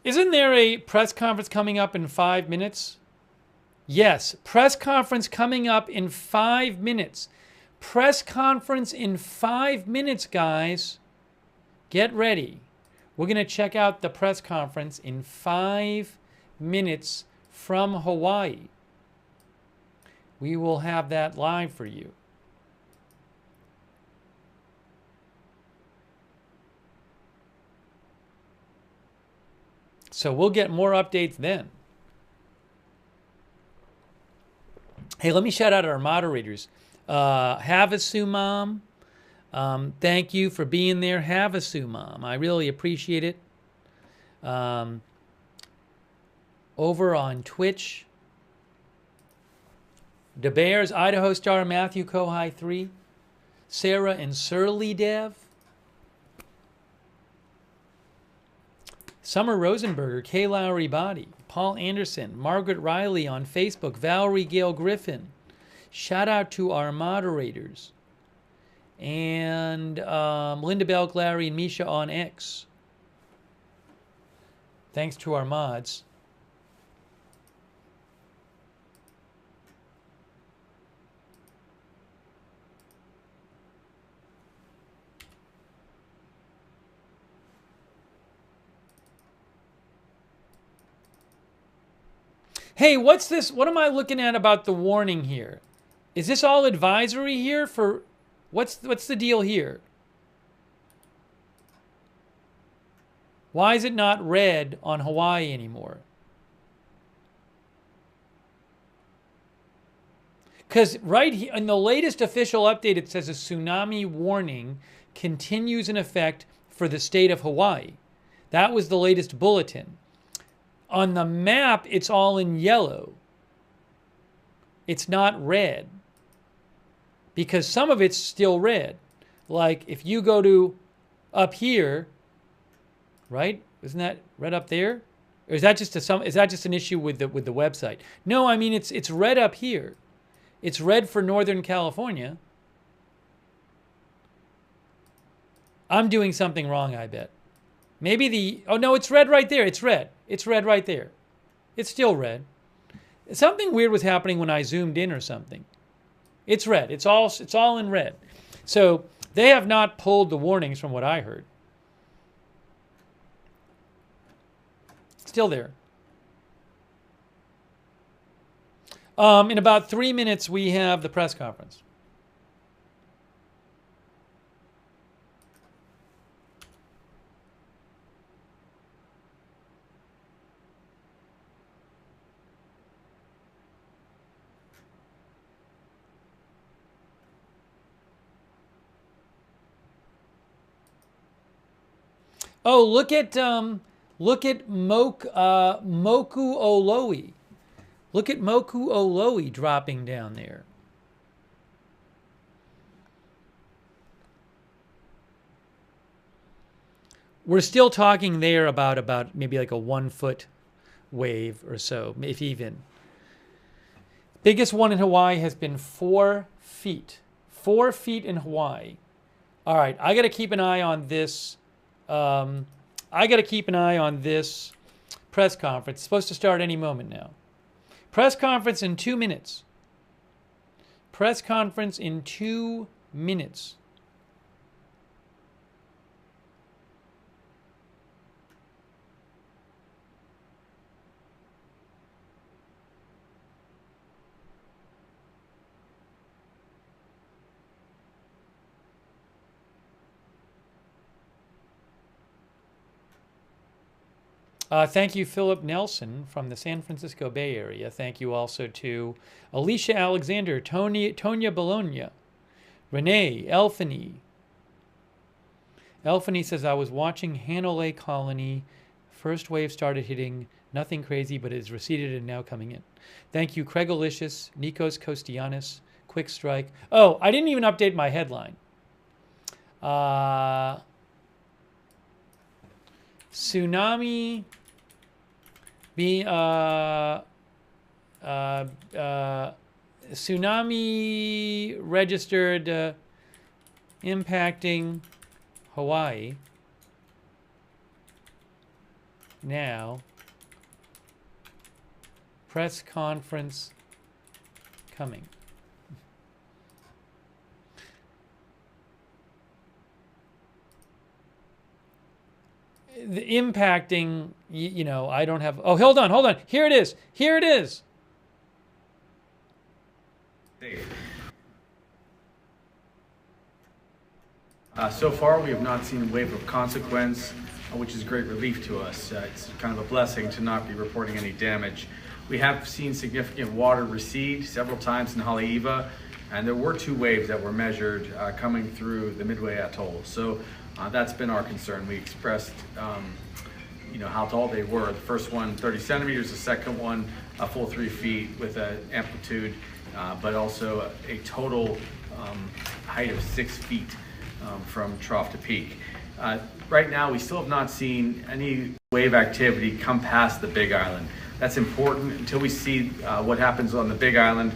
Isn't there a press conference coming up in 5 minutes? Yes, press conference coming up in 5 minutes. Press conference in 5 minutes, guys. Get ready. We're going to check out the press conference in 5 minutes from Hawaii. We will have that live for you. So we'll get more updates then. Hey, let me shout out our moderators. Havasu Mom, thank you for being there. Havasu Mom, I really appreciate it. Over on Twitch, DeBears, Idaho Star, Matthew Kohai 3, Sarah and Surly Dev, Summer Rosenberger, Kay Lowry Body, Paul Anderson, Margaret Riley on Facebook, Valerie Gale Griffin. Shout out to our moderators. And Linda Belk, Larry, and Misha on X. Thanks to our mods. Hey, what's this? What am I looking at about the warning here? Is this all advisory here for what's the deal here? Why is it not red on Hawaii anymore? Because right here, in the latest official update, it says a tsunami warning continues in effect for the state of Hawaii. That was the latest bulletin. On the map, it's all in yellow. It's not red. Because some of it's still red. Like if you go to up here, right? Isn't that red up there? Or is that just an issue with the website? No, I mean it's red up here. It's red for Northern California. I'm doing something wrong, I bet. Maybe oh no, it's red right there. It's red. It's red right there. It's still red. Something weird was happening when I zoomed in or something. It's red. It's all in red. So they have not pulled the warnings from what I heard. Still there. In about 3 minutes, we have the press conference. Oh, look at Moku Oloi. Look at Moku Oloi dropping down there. We're still talking there about maybe like a 1 foot wave or so, if even. Biggest one in Hawaii has been 4 feet. 4 feet in Hawaii. All right, I got to keep an eye on this. I got to keep an eye on this press conference. It's supposed to start any moment now. Press conference in 2 minutes. Press conference in 2 minutes. Thank you, Philip Nelson from the San Francisco Bay Area. Thank you also to Alicia Alexander, Tonya Bologna, Renee, Elphany. Elphany says, I was watching Hanalei Colony. First wave started hitting. Nothing crazy, but it has receded and now coming in. Thank you, Craig Alicious, Nikos Kostianis, Quick Strike. Oh, I didn't even update my headline. Tsunami tsunami registered impacting Hawaii. Now, press conference coming. The impacting, I don't have. Oh, hold on. Here it is. So far, we have not seen a wave of consequence, which is great relief to us. It's kind of a blessing to not be reporting any damage. We have seen significant water recede several times in Haleiwa, and there were 2 waves that were measured coming through the Midway Atoll. So that's been our concern. We expressed, how tall they were. The first one, 30 centimeters. The second one, a full 3 feet with an amplitude, but also a total height of 6 feet from trough to peak. Right now, we still have not seen any wave activity come past the Big Island. That's important. Until we see what happens on the Big Island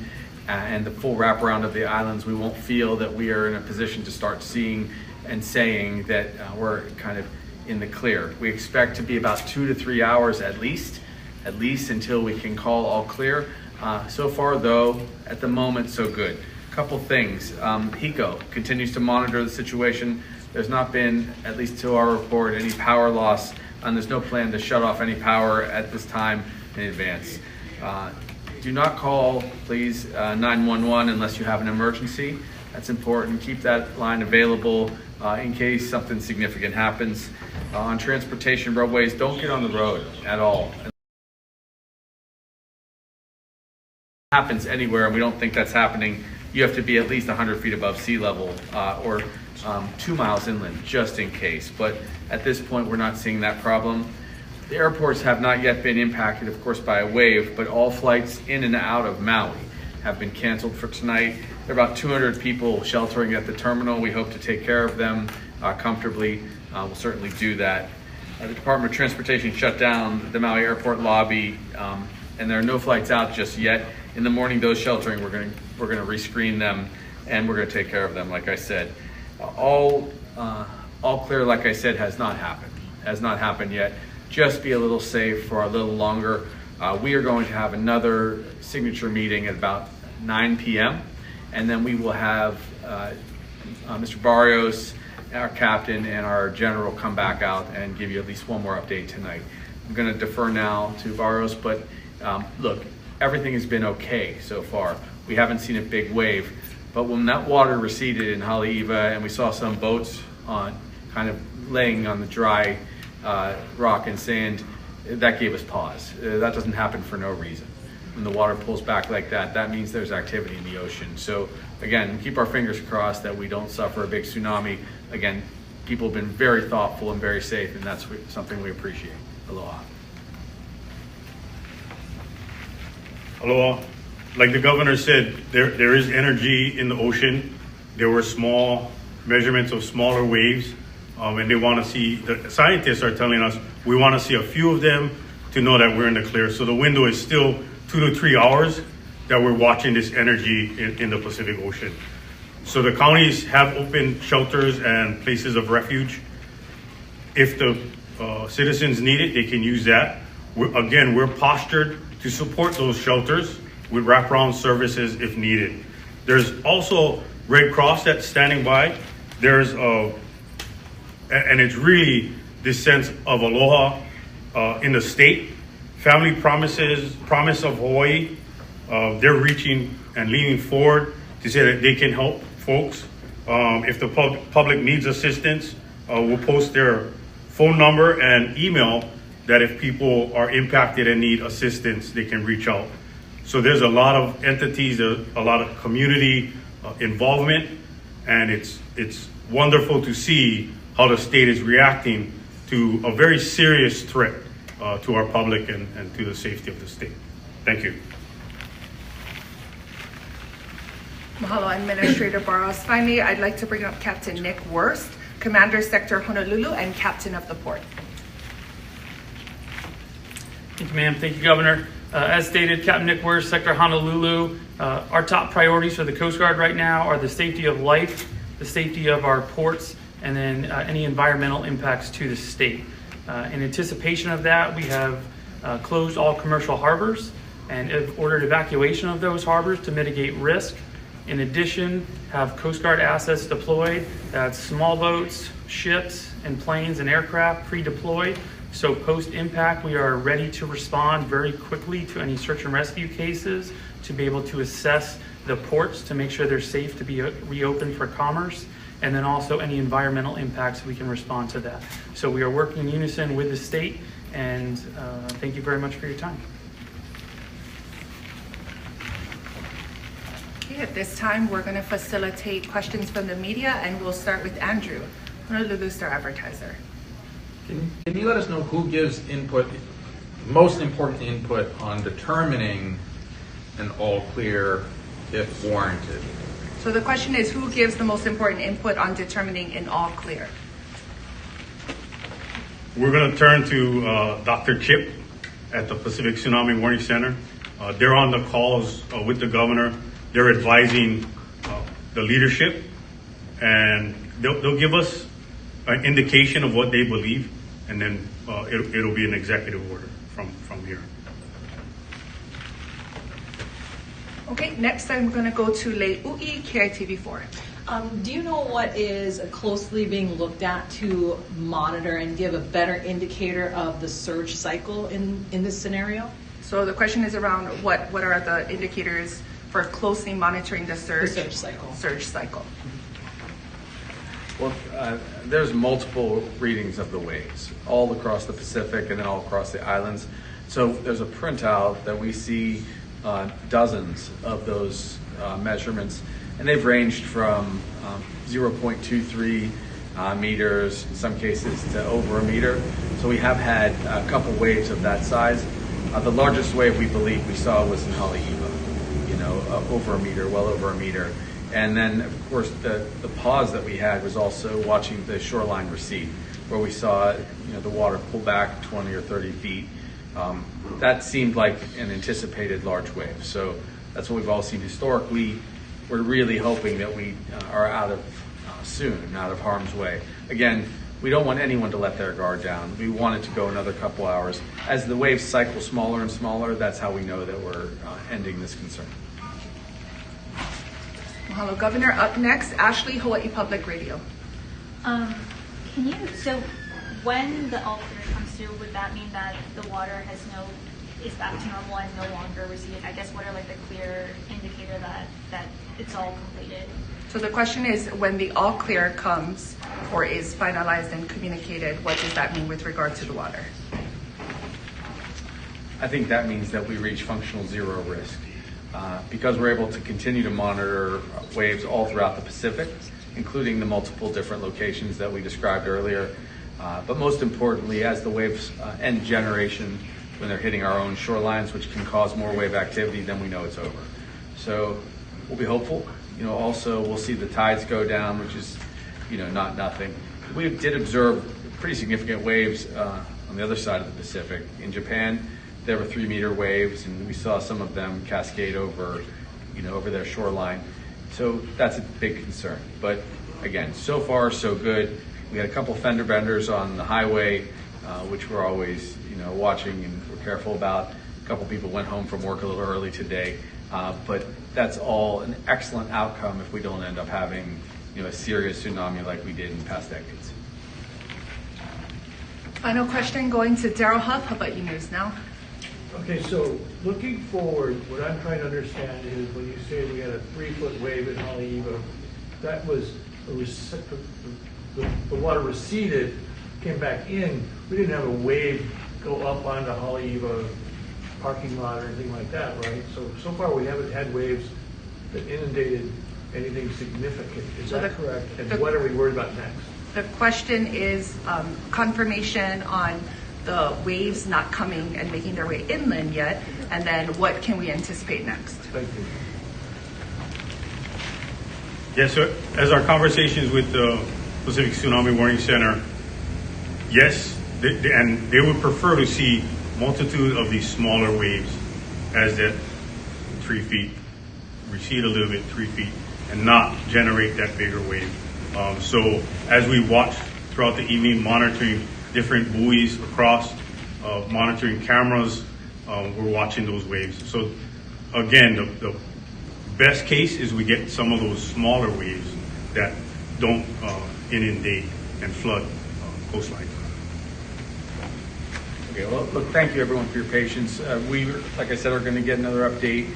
and the full wraparound of the islands, we won't feel that we are in a position to start seeing and saying that we're kind of in the clear. We expect to be about 2 to 3 hours at least until we can call all clear. So far though, at the moment, so good. Couple things. HECO continues to monitor the situation. There's not been, at least to our report, any power loss, and there's no plan to shut off any power at this time in advance. Do not call, please, 911 unless you have an emergency. That's important. Keep that line available in case something significant happens. On transportation roadways, don't get on the road at all. It happens anywhere, and we don't think that's happening. You have to be at least 100 feet above sea level or 2 miles inland, just in case. But at this point, we're not seeing that problem. The airports have not yet been impacted, of course, by a wave, but all flights in and out of Maui have been canceled for tonight. There are about 200 people sheltering at the terminal. We hope to take care of them comfortably. We'll certainly do that. The Department of Transportation shut down the Maui airport lobby, and there are no flights out just yet. In the morning, those sheltering, we're going to rescreen them, and we're going to take care of them, like I said. All clear, like I said, has not happened yet. Just be a little safe for a little longer. We are going to have another signature meeting at about 9 p.m. and then we will have Mr. Barrios, our captain, and our general come back out and give you at least one more update tonight. I'm going to defer now to Barrios, but look, everything has been okay so far. We haven't seen a big wave, but when that water receded in Haleiwa and we saw some boats kind of laying on the dry rock and sand, that gave us pause. That doesn't happen for no reason. When the water pulls back like that, that means there's activity in the ocean. So again, keep our fingers crossed that we don't suffer a big tsunami. Again, people have been very thoughtful and very safe, and that's something we appreciate. Aloha. Aloha. Like the governor said, there is energy in the ocean. There were small measurements of smaller waves, and they want to see, the scientists are telling us, we want to see a few of them to know that we're in the clear. So the window is still 2 to 3 hours that we're watching this energy in the Pacific Ocean. So the counties have opened shelters and places of refuge. If the citizens need it, they can use that. We're postured to support those shelters with wraparound services if needed. There's also Red Cross that's standing by. There's and it's really this sense of aloha in the state. Family Promise of Hawaii, they're reaching and leaning forward to say that they can help folks. If the public needs assistance, we'll post their phone number and email that if people are impacted and need assistance, they can reach out. So there's a lot of entities, a lot of community involvement, and it's wonderful to see how the state is reacting to a very serious threat to our public and to the safety of the state. Thank you. Mahalo, Administrator Barros. Finally, I'd like to bring up Captain Nick Wurst, Commander Sector Honolulu and Captain of the Port. Thank you, ma'am. Thank you, Governor. As stated, Captain Nick Wurst, Sector Honolulu. Our top priorities for the Coast Guard right now are the safety of life, the safety of our ports, and then any environmental impacts to the state. In anticipation of that, we have closed all commercial harbors and have ordered evacuation of those harbors to mitigate risk. In addition, have Coast Guard assets deployed. That's small boats, ships, and planes and aircraft pre-deployed. So post-impact, we are ready to respond very quickly to any search and rescue cases, to be able to assess the ports to make sure they're safe to be reopened for commerce, and then also any environmental impacts, we can respond to that. So we are working in unison with the state, and thank you very much for your time. Okay, at this time, we're going to facilitate questions from the media, and we'll start with Andrew, Honolulu Star Advertiser. Can you let us know who gives input, most important input on determining an all clear if warranted? So the question is, who gives the most important input on determining an all clear? We're going to turn to Dr. Chip at the Pacific Tsunami Warning Center. They're on the calls with the governor. They're advising the leadership, and they'll give us an indication of what they believe, and then it'll be an executive order from here. Okay, next I'm going to go to Le'ui, KITV4. Do you know what is closely being looked at to monitor and give a better indicator of the surge cycle in this scenario? So the question is around what are the indicators for closely monitoring the surge cycle. Well, there's multiple readings of the waves all across the Pacific and then all across the islands. So there's a printout that we see dozens of those measurements, and they've ranged from 0.23 meters, in some cases to over a meter. So we have had a couple waves of that size. The largest wave we believe we saw was in Haleiwa, over a meter, well over a meter. And then, of course, the pause that we had was also watching the shoreline recede, where we saw the water pull back 20 or 30 feet. That seemed like an anticipated large wave. So that's what we've all seen historically. We're really hoping that we are out of harm's way. Again, we don't want anyone to let their guard down. We want it to go another couple hours. As the waves cycle smaller and smaller, that's how we know that we're ending this concern. Mahalo, Governor. Up next, Ashley, Hawaii Public Radio. So when the all clear comes through, would that mean that the water is back to normal and no longer receding? I guess what are the clear indicator that it's all completed? So the question is, when the all clear comes or is finalized and communicated, what does that mean with regard to the water? I think that means that we reach functional zero risk. Because we're able to continue to monitor waves all throughout the Pacific, including the multiple different locations that we described earlier. But most importantly, as the waves end generation, when they're hitting our own shorelines, which can cause more wave activity, then we know it's over. So we'll be hopeful. Also we'll see the tides go down, which is, not nothing. We did observe pretty significant waves on the other side of the Pacific. In Japan, there were 3-meter waves, and we saw some of them cascade over their shoreline. So that's a big concern. But again, so far so good. We had a couple fender benders on the highway, which we're always watching and we're careful about. A couple people went home from work a little early today, but that's all an excellent outcome if we don't end up having a serious tsunami like we did in past decades. Final question going to Daryl Huff. How about you, News Now? Okay, so looking forward, what I'm trying to understand is when you say we had a 3-foot wave in Haleiwa, that was the water receded, came back in. We didn't have a wave go up onto Haleiwa parking lot or anything like that, right? So far we haven't had waves that inundated anything significant. Is that correct? And what are we worried about next? The question is confirmation on the waves not coming and making their way inland yet, and then what can we anticipate next? Thank you. Yes, so as our conversations with the Pacific Tsunami Warning Center, yes, and they would prefer to see multitude of these smaller waves as that 3 feet, recede a little bit, 3 feet, and not generate that bigger wave. So as we watch throughout the evening, monitoring different buoys across, monitoring cameras, we're watching those waves. So again, the best case is we get some of those smaller waves that don't inundate and flood coastlines. Okay, well, look, thank you everyone for your patience. We, like I said, are going to get another update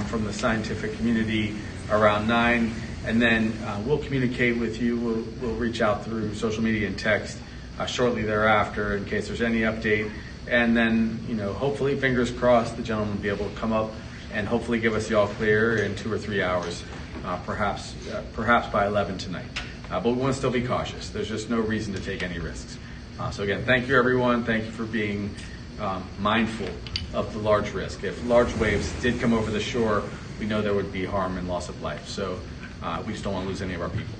from the scientific community around 9, and then we'll communicate with you. We'll reach out through social media and text shortly thereafter in case there's any update. And then, hopefully, fingers crossed, the gentleman will be able to come up and hopefully give us the all clear in 2 or 3 hours, perhaps by 11 tonight. But we want to still be cautious. There's just no reason to take any risks. So again, thank you everyone. Thank you for being mindful of the large risk. If large waves did come over the shore, we know there would be harm and loss of life. So we just don't want to lose any of our people.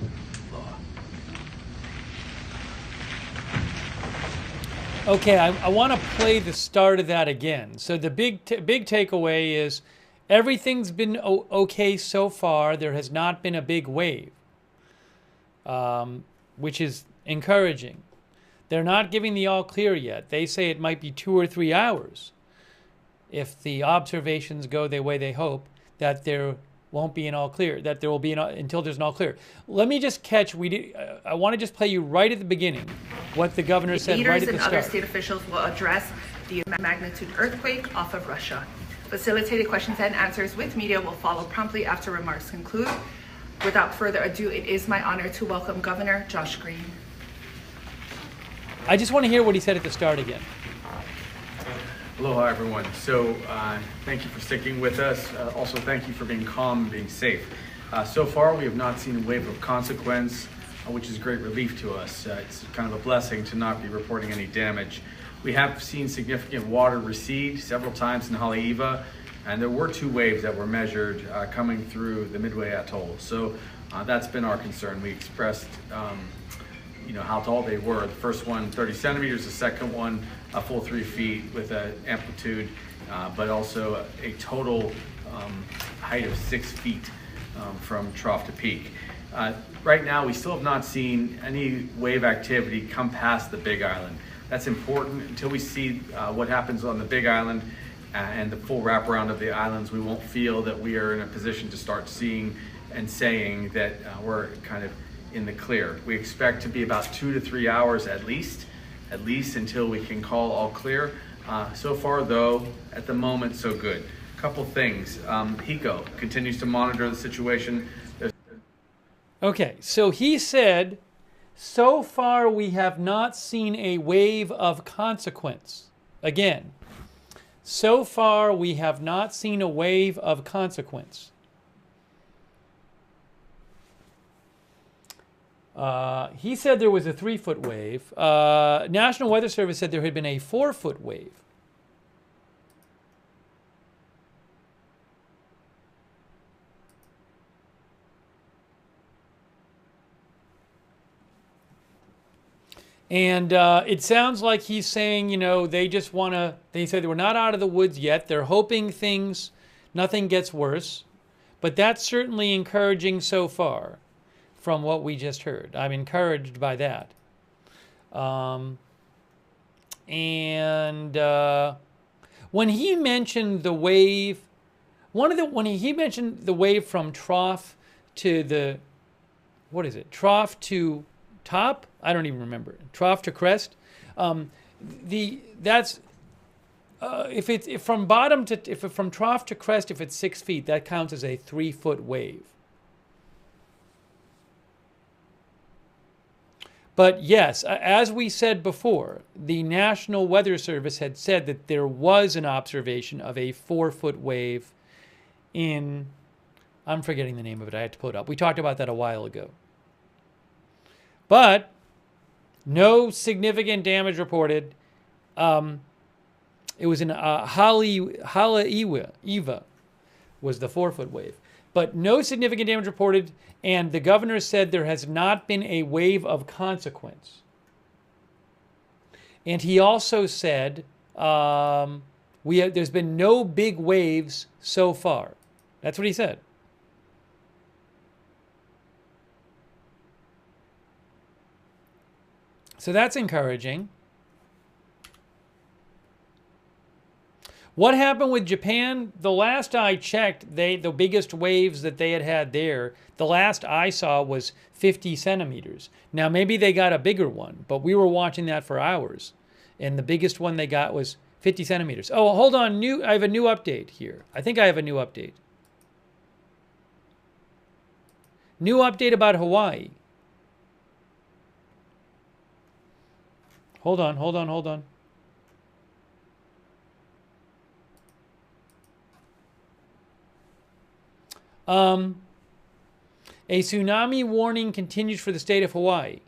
Okay, I want to play the start of that again. So the big takeaway is everything's been okay so far. There has not been a big wave, which is encouraging. They're not giving the all clear yet. They say it might be 2 or 3 hours if the observations go the way they hope, that there won't be an all clear, that there will be until there's an all clear. Let me just catch, I want to just play you right at the beginning what the governor said right at the start. Leaders and other state officials will address the magnitude earthquake off of Russia. Facilitated questions and answers with media will follow promptly after remarks conclude. Without further ado, it is my honor to welcome Governor Josh Green. I just want to hear what he said at the start again. Aloha, everyone. So thank you for sticking with us. Also, thank you for being calm and being safe. So far, we have not seen a wave of consequence, which is great relief to us. It's kind of a blessing to not be reporting any damage. We have seen significant water recede several times in Haleiwa, and there were 2 waves that were measured coming through the Midway Atoll. So that's been our concern. We expressed how tall they were. The first one, 30 centimeters, the second one, a full 3 feet with an amplitude, but also a total height of 6 feet from trough to peak. Right now, we still have not seen any wave activity come past the Big Island. That's important. Until we see what happens on the Big Island and the full wraparound of the islands, we won't feel that we are in a position to start seeing and saying that we're kind of in the clear. We expect to be about 2 to 3 hours at least until we can call all clear. So far, though, at the moment, so good. Couple things. HECO continues to monitor the situation. Okay, so he said, so far we have not seen a wave of consequence. Again, so far we have not seen a wave of consequence. He said there was a 3-foot wave. National Weather Service said there had been a 4-foot wave. And it sounds like he's saying, they just want to, they said we're not out of the woods yet. They're hoping nothing gets worse. But that's certainly encouraging so far from what we just heard. I'm encouraged by that. When he mentioned the wave, when he mentioned the wave from trough to trough to top? I don't even remember. Trough to crest. If from trough to crest, if it's 6 feet, that counts as a 3-foot wave. But yes, as we said before, the National Weather Service had said that there was an observation of a 4-foot wave in, I'm forgetting the name of it, I had to pull it up. We talked about that a while ago. But no significant damage reported. It was in Haleiwa was the 4-foot wave. But no significant damage reported, and the governor said there has not been a wave of consequence. And he also said there's been no big waves so far. That's what he said. So that's encouraging. What happened with Japan? The last I checked, the biggest waves that they had there, the last I saw was 50 centimeters. Now, maybe they got a bigger one, but we were watching that for hours. And the biggest one they got was 50 centimeters. Oh, hold on. I have a new update here. I think I have a new update. New update about Hawaii. Hold on. A tsunami warning continues for the state of Hawaii.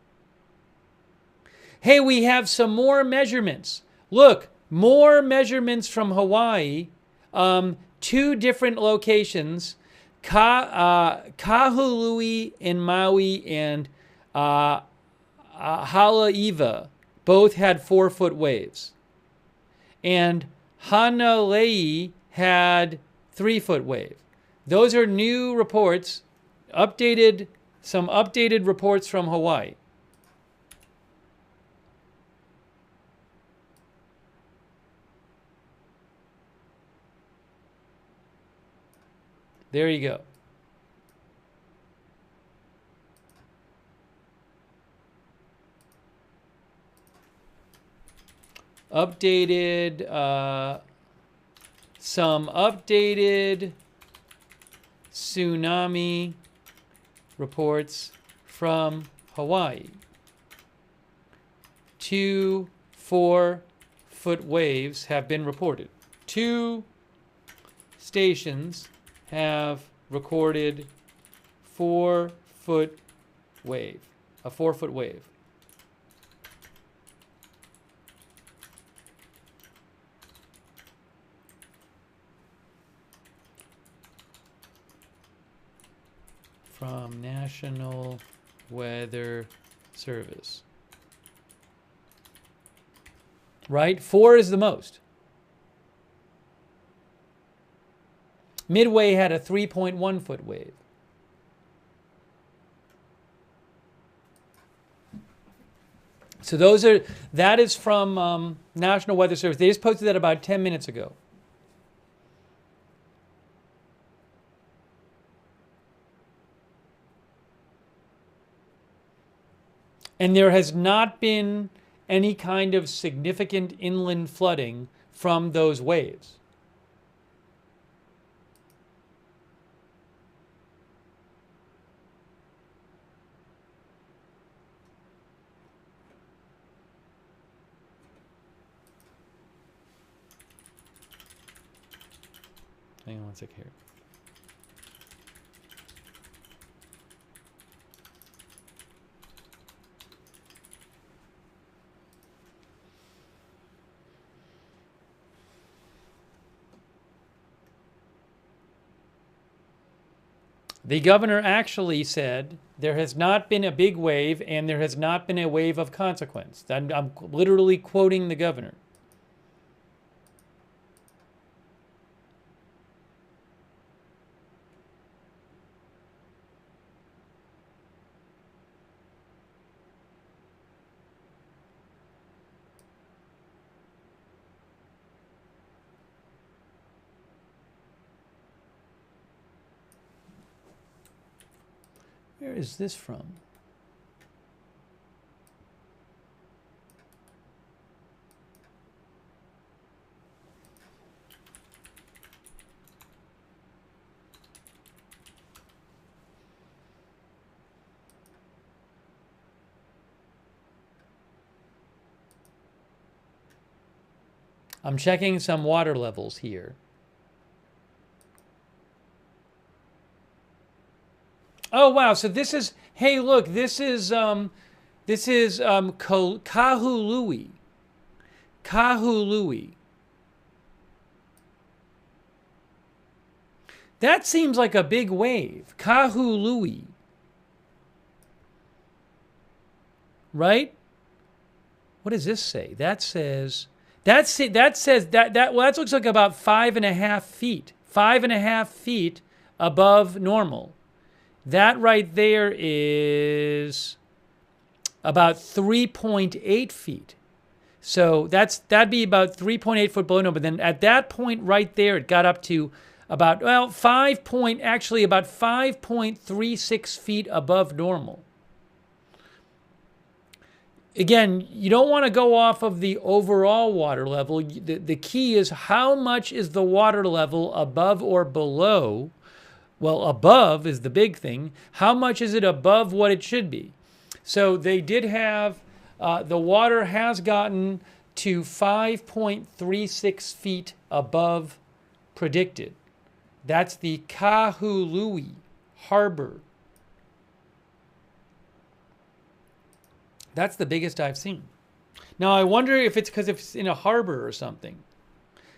Hey, we have some more measurements. Look, more measurements from Hawaii. 2 different locations, Kahului in Maui and Haleiwa. Both had 4-foot waves. And Hanalei had 3-foot wave. Those are new reports, some updated reports from Hawaii. There you go. updated, some updated tsunami reports from Hawaii. 2 4-foot waves have been reported. 2 stations have recorded 4-foot wave, a 4-foot wave. From National Weather Service. Right? 4 is the most. Midway had a 3.1-foot wave. So that is from National Weather Service. They just posted that about 10 minutes ago. And there has not been any kind of significant inland flooding from those waves. Hang on one sec here. The governor actually said there has not been a big wave and there has not been a wave of consequence. I'm literally quoting the governor. Where is this from? I'm checking some water levels here. Oh wow! So this is, hey, look, this is Kahului. Kahului. That seems like a big wave. Kahului. Right? What does this say? That says that looks like about 5.5 feet. 5.5 feet above normal. That right there is about 3.8 feet. So that'd be about 3.8 foot below normal. But then at that point right there, it got up to about, well, about 5.36 feet above normal. Again, you don't want to go off of the overall water level. The key is how much is the water level above or below. Well, above is the big thing. How much is it above what it should be? So they did have, the water has gotten to 5.36 feet above predicted. That's the Kahului Harbor. That's the biggest I've seen. Now, I wonder if it's because it's in a harbor or something.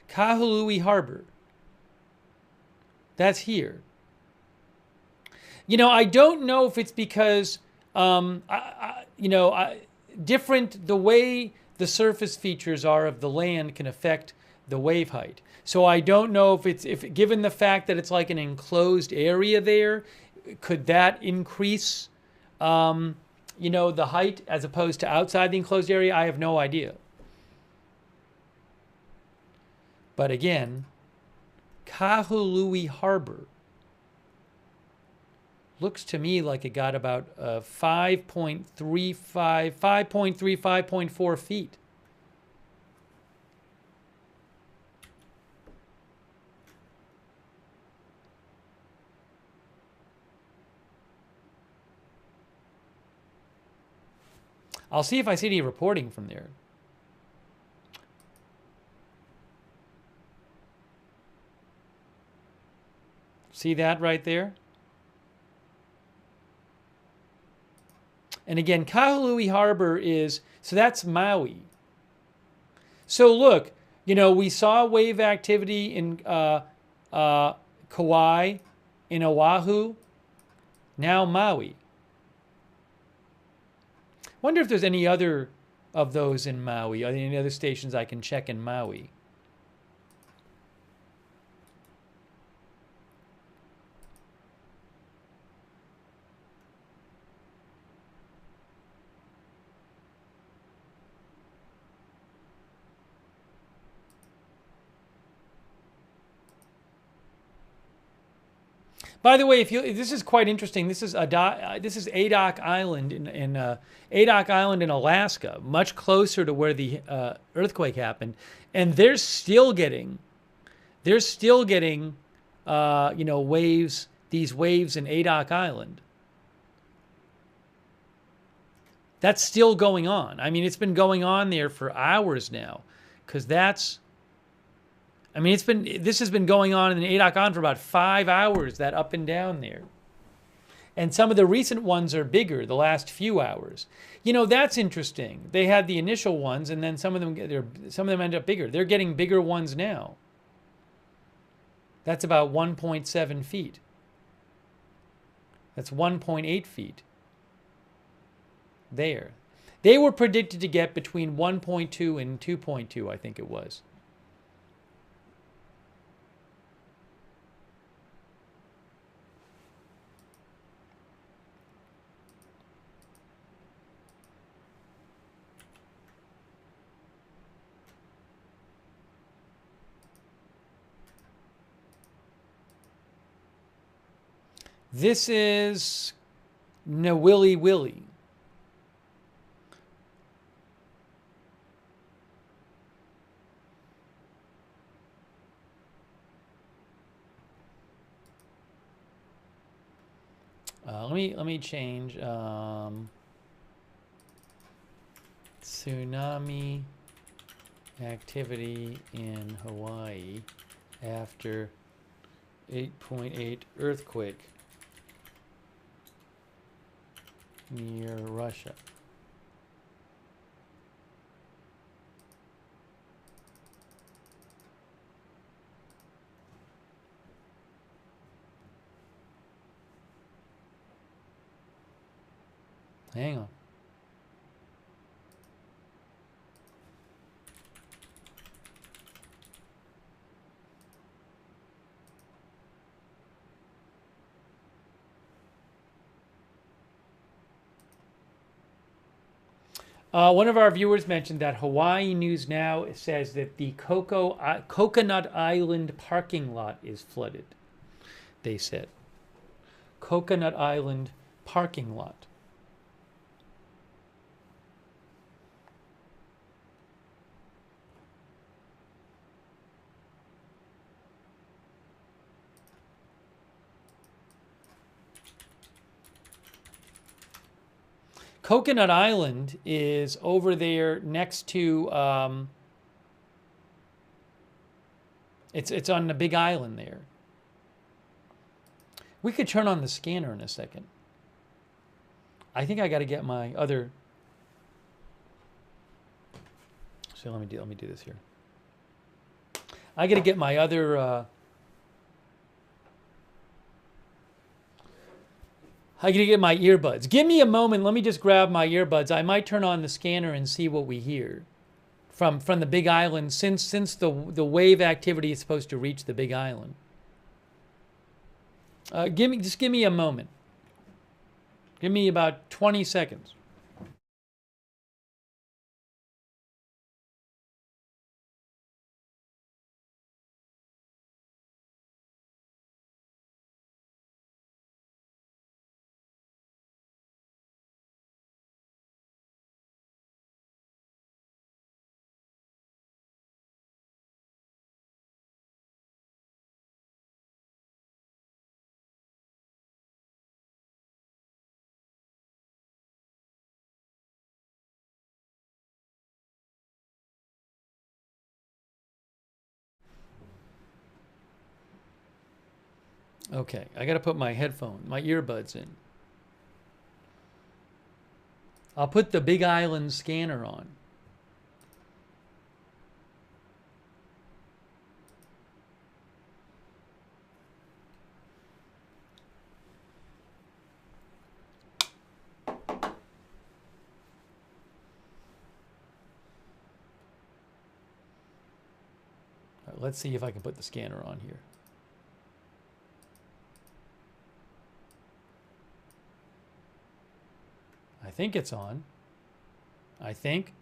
Kahului Harbor. That's here. You know, I don't know if it's because, different, the way the surface features are of the land can affect the wave height. So I don't know if given the fact that it's like an enclosed area there, could that increase, the height as opposed to outside the enclosed area? I have no idea. But again, Kahului Harbor looks to me like it got about 5.35, 5.4 feet. I'll see if I see any reporting from there. See that right there? And again, Kahului Harbor is, so that's Maui. So look, we saw wave activity in Kauai, in Oahu, now Maui. Wonder if there's any other of those in Maui. Are there any other stations I can check in Maui? By the way, this is quite interesting. This is Addock Island in Addock Island in Alaska, much closer to where the earthquake happened, and they're still getting waves. These waves in Addock Island. That's still going on. I mean, it's been going on there for hours now, because this has been going on in Addock Island for about 5 hours, that up and down there. And some of the recent ones are bigger, the last few hours. That's interesting. They had the initial ones, and then some of them end up bigger. They're getting bigger ones now. That's about 1.7 feet. That's 1.8 feet. There. They were predicted to get between 1.2 and 2.2, I think it was. This is Nawili Willie. Let me change tsunami activity in Hawaii after 8.8 earthquake near Russia. Hang on. One of our viewers mentioned that Hawaii News Now says that the Coconut Island parking lot is flooded. They said. Coconut Island parking lot. Coconut Island is over there next to, it's on the big island there. We could turn on the scanner in a second. I think I got to get my other, so let me do this here. I got to get my other, I gotta get my earbuds. Give me a moment. Let me just grab my earbuds. I might turn on the scanner and see what we hear from the Big Island, since the wave activity is supposed to reach the Big Island. Just give me a moment. Give me about 20 seconds. Okay, I got to put my earbuds in. I'll put the Big Island scanner on. All right, let's see if I can put the scanner on here. I think it's on. I think.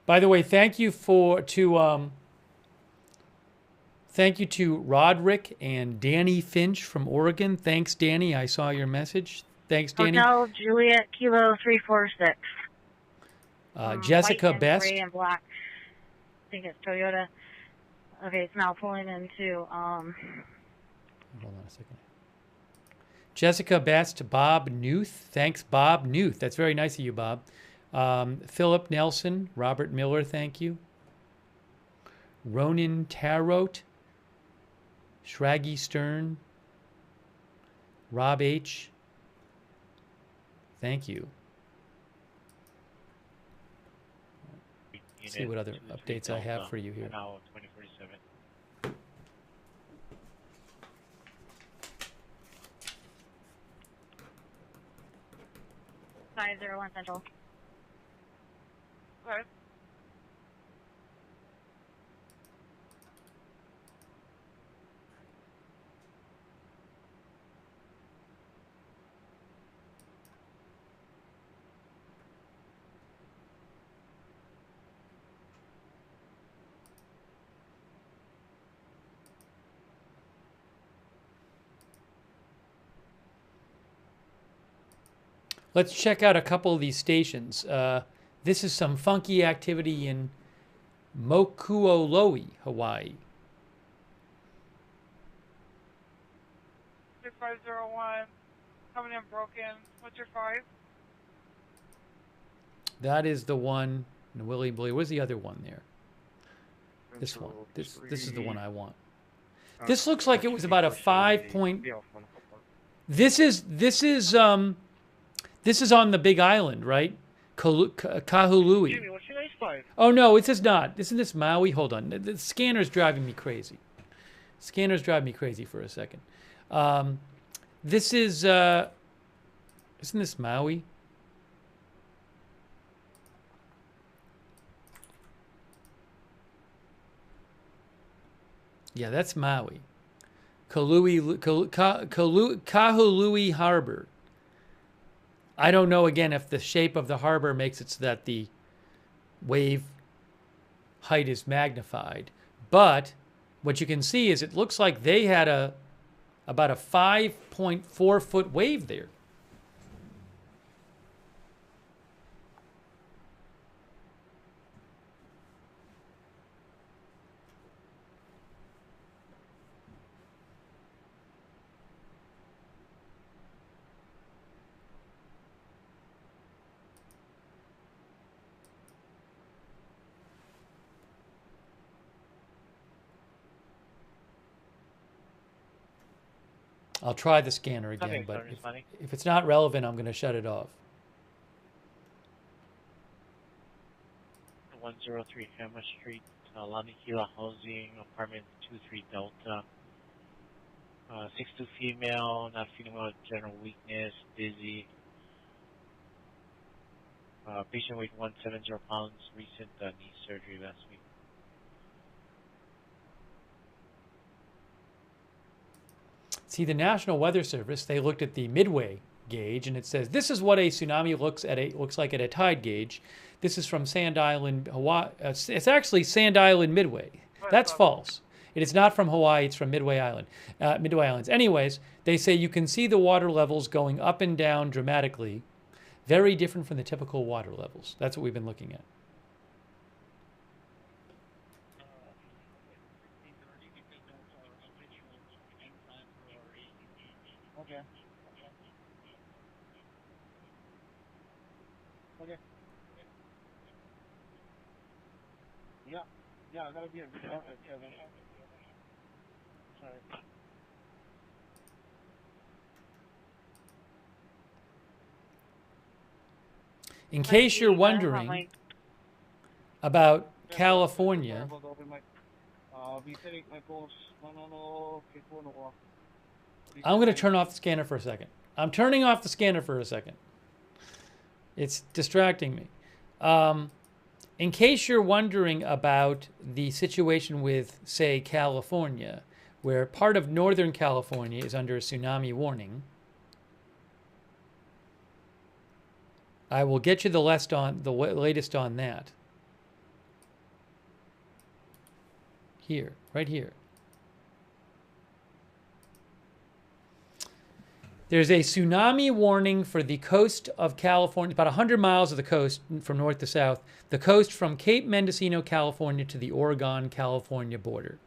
By the way, thank you to Roderick and Danny Finch from Oregon. Thanks, Danny. I saw your message. Thanks, Danny. Hotel Juliet Kilo 346. Jessica white and Best. Gray and black. I think it's Toyota. Okay, it's now pulling into. Hold on a second. Jessica Best, Bob Newth. Thanks, Bob Newth. That's very nice of you, Bob. Philip Nelson, Robert Miller, thank you. Ronan Tarot, Shraggy Stern, Rob H. Thank you. Let's see what other updates I have for you here. 501 Central. Okay. Let's check out a couple of these stations. This is some funky activity in Mokuoloi, Hawaii. 6501, coming in broken. What's your 5? That is the one. And Willie Billy. Where's the other one there? This one. This is the one I want. This looks like it was about a 5 point. This is on the Big Island, right? Kahului. Jimmy, what's your nice 5? Oh no, it says not. Isn't this Maui? Hold on. The scanner's driving me crazy. Scanner's driving me crazy for a second. This is isn't this Maui? Yeah, that's Maui. Kahului Harbor. I don't know, again, if the shape of the harbor makes it so that the wave height is magnified. But what you can see is it looks like they had about a 5.4 foot wave there. I'll try the scanner again, but if it's not relevant, I'm going to shut it off. 103 Hammer Street, Lanihila Housing, apartment 23 Delta. 6'2" female, not feeling well, general weakness, dizzy. Patient weight 170 pounds, recent knee surgery last week. See, the National Weather Service, they looked at the Midway gauge, and it says this is what a tsunami looks like at a tide gauge. This is from Sand Island, Hawaii. It's actually Sand Island Midway. That's false. It is not from Hawaii. It's from Midway Island, Midway Islands. Anyways, they say you can see the water levels going up and down dramatically, very different from the typical water levels. That's what we've been looking at. Okay. Yeah. Yeah, I gotta be a Kevin. Sorry. In case you're wondering about California, I'm going to turn off the scanner for a second. I'm turning off the scanner for a second. It's distracting me. In case you're wondering about the situation with, say, California, where part of Northern California is under a tsunami warning, I will get you the latest on that. Here, right here. There's a tsunami warning for the coast of California, about 100 miles of the coast from north to south, the coast from Cape Mendocino, California to the Oregon-California border.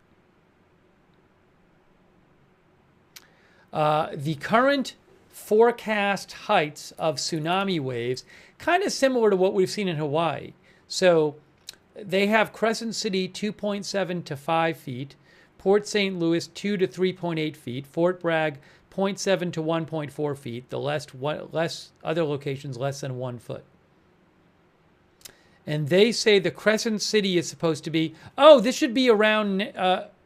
The current forecast heights of tsunami waves, kind of similar to what we've seen in Hawaii. So they have Crescent City 2.7 to 5 feet, Port St. Louis 2 to 3.8 feet, Fort Bragg 0.7 to 1.4 feet, the less other locations less than 1 foot. And they say the Crescent City is supposed to be, this should be around,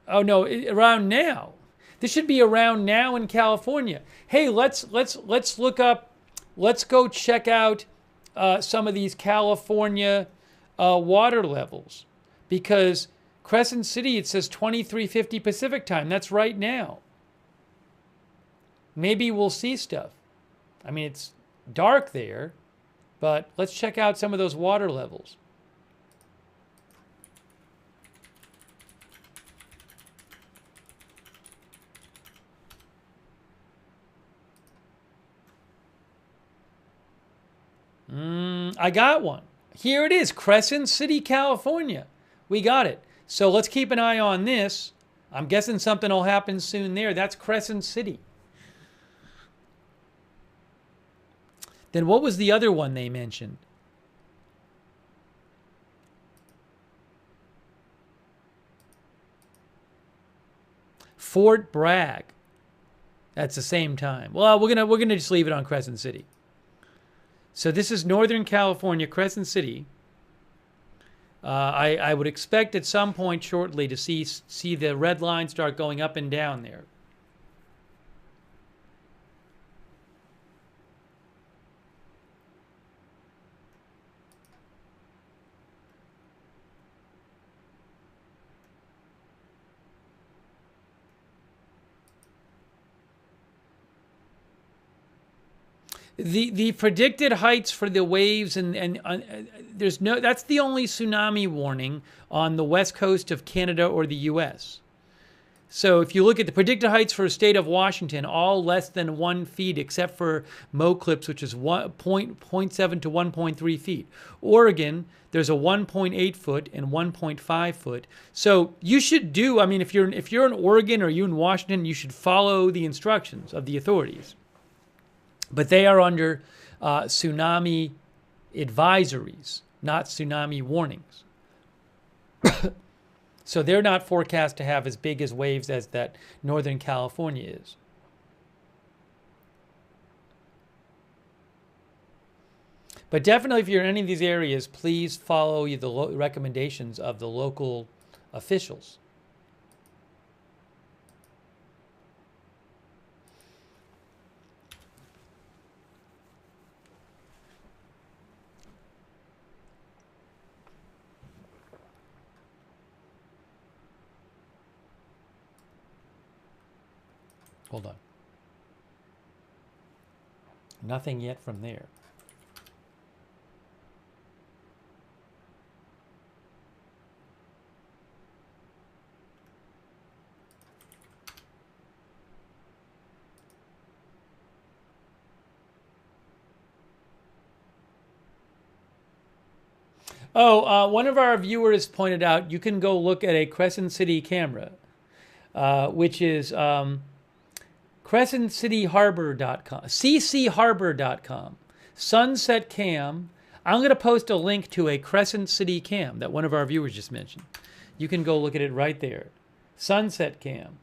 around now. This should be around now in California. Hey, let's look up, let's go check out some of these California water levels, because Crescent City, it says 2350 Pacific time. That's right now. Maybe we'll see stuff. I mean, it's dark there, but let's check out some of those water levels. I got one. Here it is, Crescent City, California. We got it. So let's keep an eye on this. I'm guessing something will happen soon there. That's Crescent City. Then what was the other one they mentioned? Fort Bragg. That's the same time. Well, we're gonna just leave it on Crescent City. So this is Northern California, Crescent City. I would expect at some point shortly to see the red line start going up and down there. The predicted heights for the waves and there's no, that's the only tsunami warning on the west coast of Canada or the U.S. So if you look at the predicted heights for the state of Washington, all less than 1 feet except for Moclips, which is 0.7 to 1.3 feet. Oregon, there's a 1.8 foot and 1.5 foot. So you should do, I mean, if you're in Oregon or you in Washington, you should follow the instructions of the authorities. But they are under tsunami advisories, not tsunami warnings. So they're not forecast to have as big as waves as that Northern California is. But definitely if you're in any of these areas, please follow the recommendations of the local officials. Hold on. Nothing yet from there. One of our viewers pointed out you can go look at a Crescent City camera, which is CrescentCityHarbor.com, ccharbor.com, Sunset Cam. I'm going to post a link to a Crescent City cam that one of our viewers just mentioned. You can go look at it right there. Sunset cam.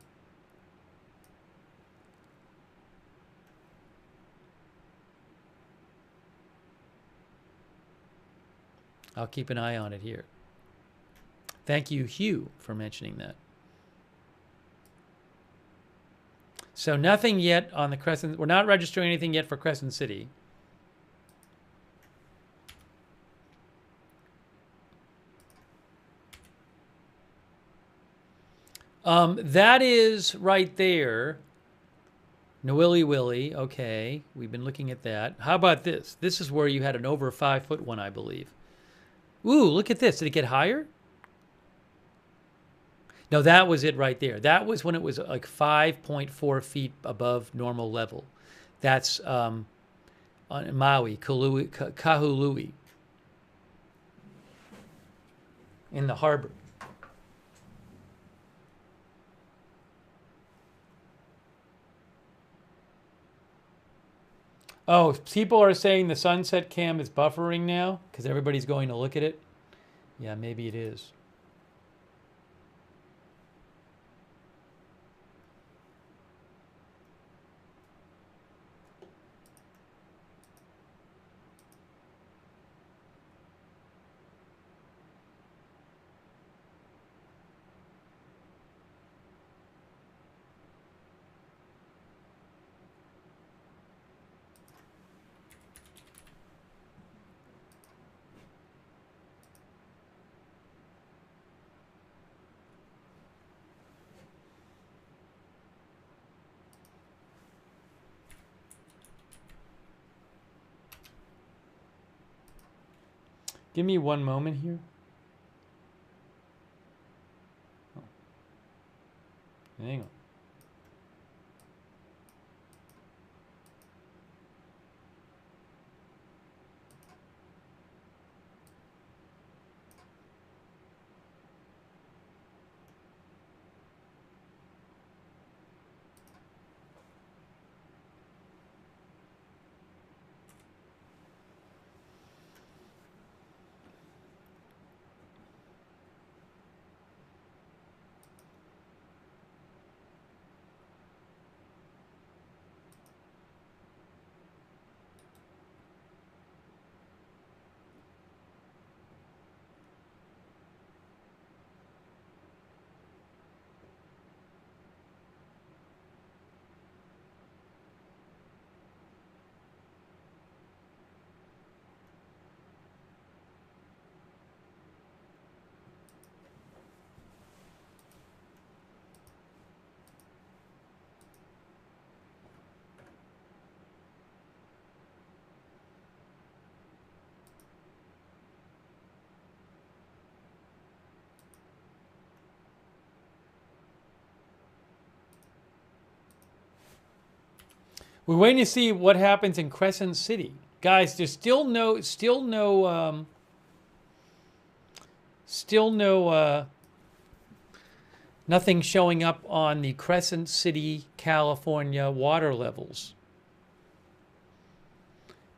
I'll keep an eye on it here. Thank you, Hugh, for mentioning that. So nothing yet on the Crescent. We're not registering anything yet for Crescent City. That is right there. Noilly Willy. Okay, we've been looking at that. How about this? This is where you had an over 5 foot one, I believe. Ooh, look at this. Did it get higher? No, that was it right there. That was when it was like 5.4 feet above normal level. That's on Maui, Kahului, in the harbor. Oh, people are saying the sunset cam is buffering now because everybody's going to look at it. Yeah, maybe it is. Give me one moment here. Oh. Hang on. We're waiting to see what happens in Crescent City. Guys, there's still no nothing showing up on the Crescent City, California water levels.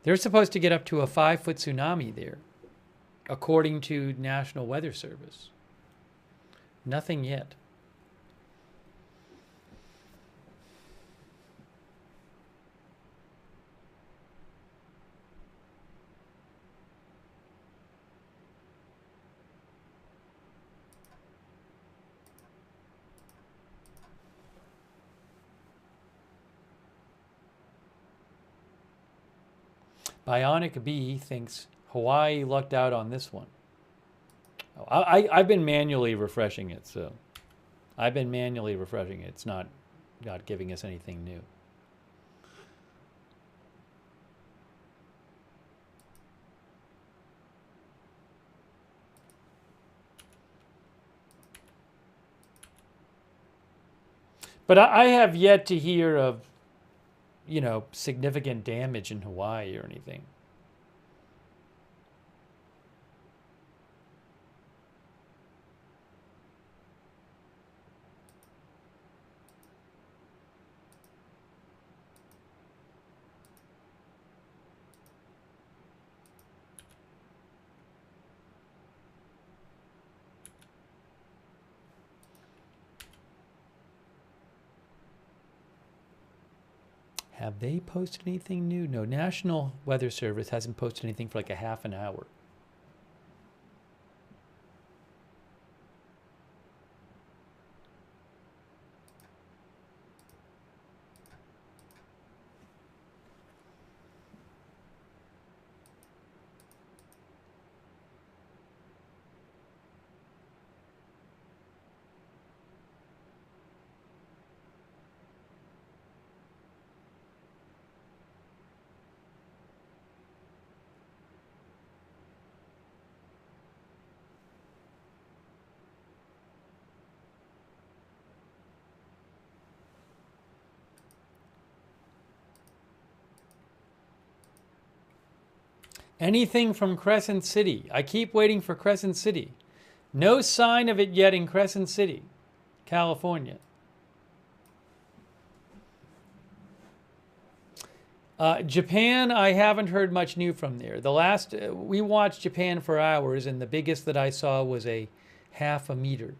They're supposed to get up to a 5-foot tsunami there, according to National Weather Service. Nothing yet. Bionic Bee thinks Hawaii lucked out on this one. Oh, I've been manually refreshing it, so I've been manually refreshing it. It's not giving us anything new. But I have yet to hear of, you know, significant damage in Hawaii or anything. Have they posted anything new? No, National Weather Service hasn't posted anything for like a half an hour. Anything from Crescent City? I keep waiting for Crescent City. No sign of it yet in Crescent City, California. Japan, I haven't heard much new from there. The last, we watched Japan for hours, and the biggest that I saw was a half a meter.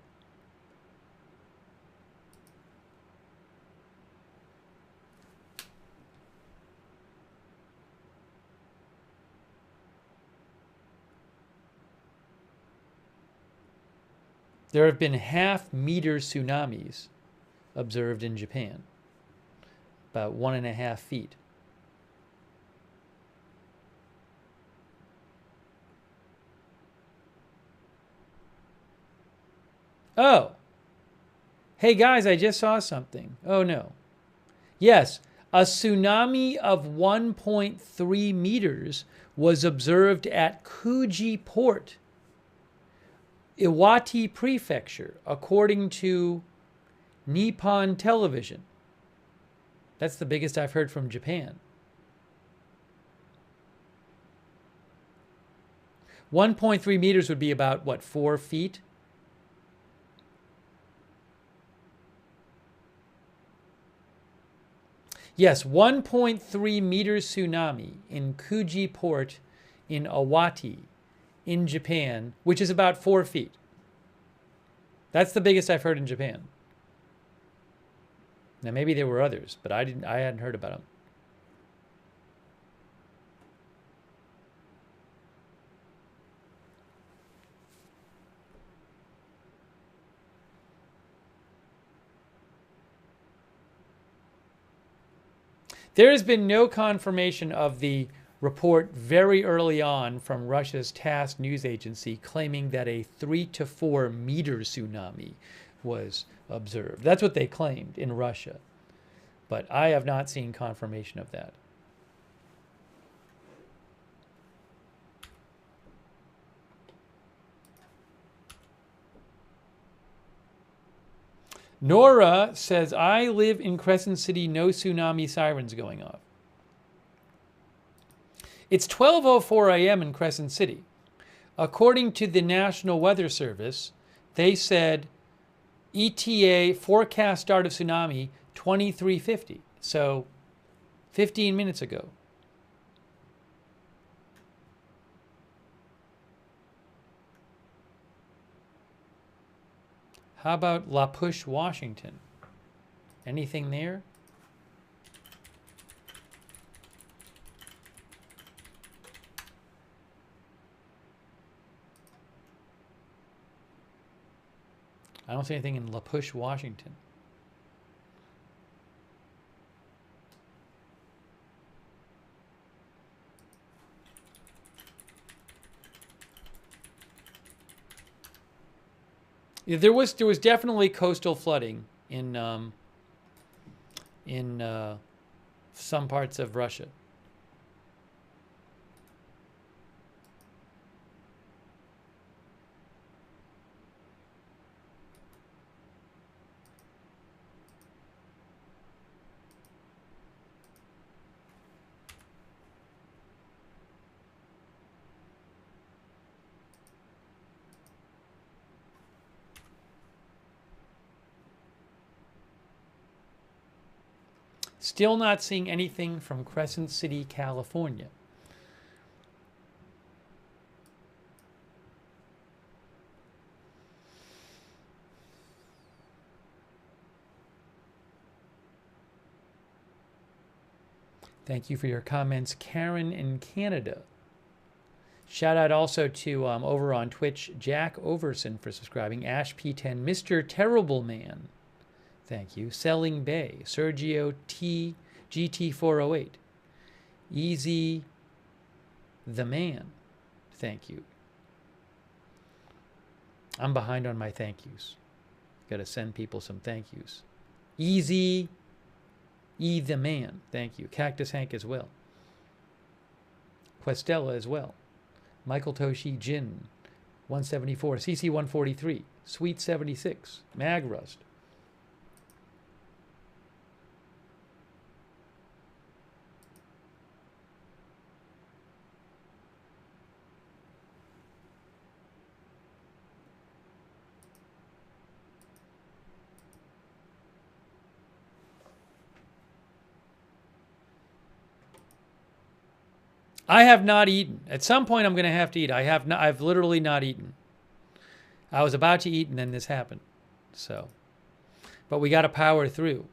There have been half-meter tsunamis observed in Japan, about 1.5 feet. Oh, hey guys, I just saw something. Oh no. Yes, a tsunami of 1.3 meters was observed at Kuji Port, Iwate Prefecture, according to Nippon Television. That's the biggest I've heard from Japan. 1.3 meters would be about, what, 4 feet? Yes, 1.3 meters tsunami in Kuji Port in Iwate in Japan, which is about 4 feet. That's the biggest I've heard in Japan. Now maybe there were others, but I hadn't heard about them. There has been no confirmation of the report very early on from Russia's TASS news agency claiming that a 3 to 4 meter tsunami was observed. That's what they claimed in Russia. But I have not seen confirmation of that. Nora says, I live in Crescent City, no tsunami sirens going off. It's 12:04 a.m. in Crescent City. According to the National Weather Service, they said ETA forecast start of tsunami 2350. So 15 minutes ago. How about La Push, Washington? Anything there? I don't see anything in La Push, Washington. Yeah, there was definitely coastal flooding in some parts of Russia. Still not seeing anything from Crescent City, California. Thank you for your comments, Karen in Canada. Shout out also to over on Twitch, Jack Overson for subscribing. Ash P10, Mr. Terrible Man. Thank you. Selling Bay, Sergio T GT408. Easy the Man. Thank you. I'm behind on my thank yous. Got to send people some thank yous. Easy the Man. Thank you. Cactus Hank as well. Questella as well. Michael Toshi Jin, 174. CC 143. Sweet 76. Magrust. I have not eaten. At some point, I'm going to have to eat. I've literally not eaten. I was about to eat, and then this happened. So, but we got to power through.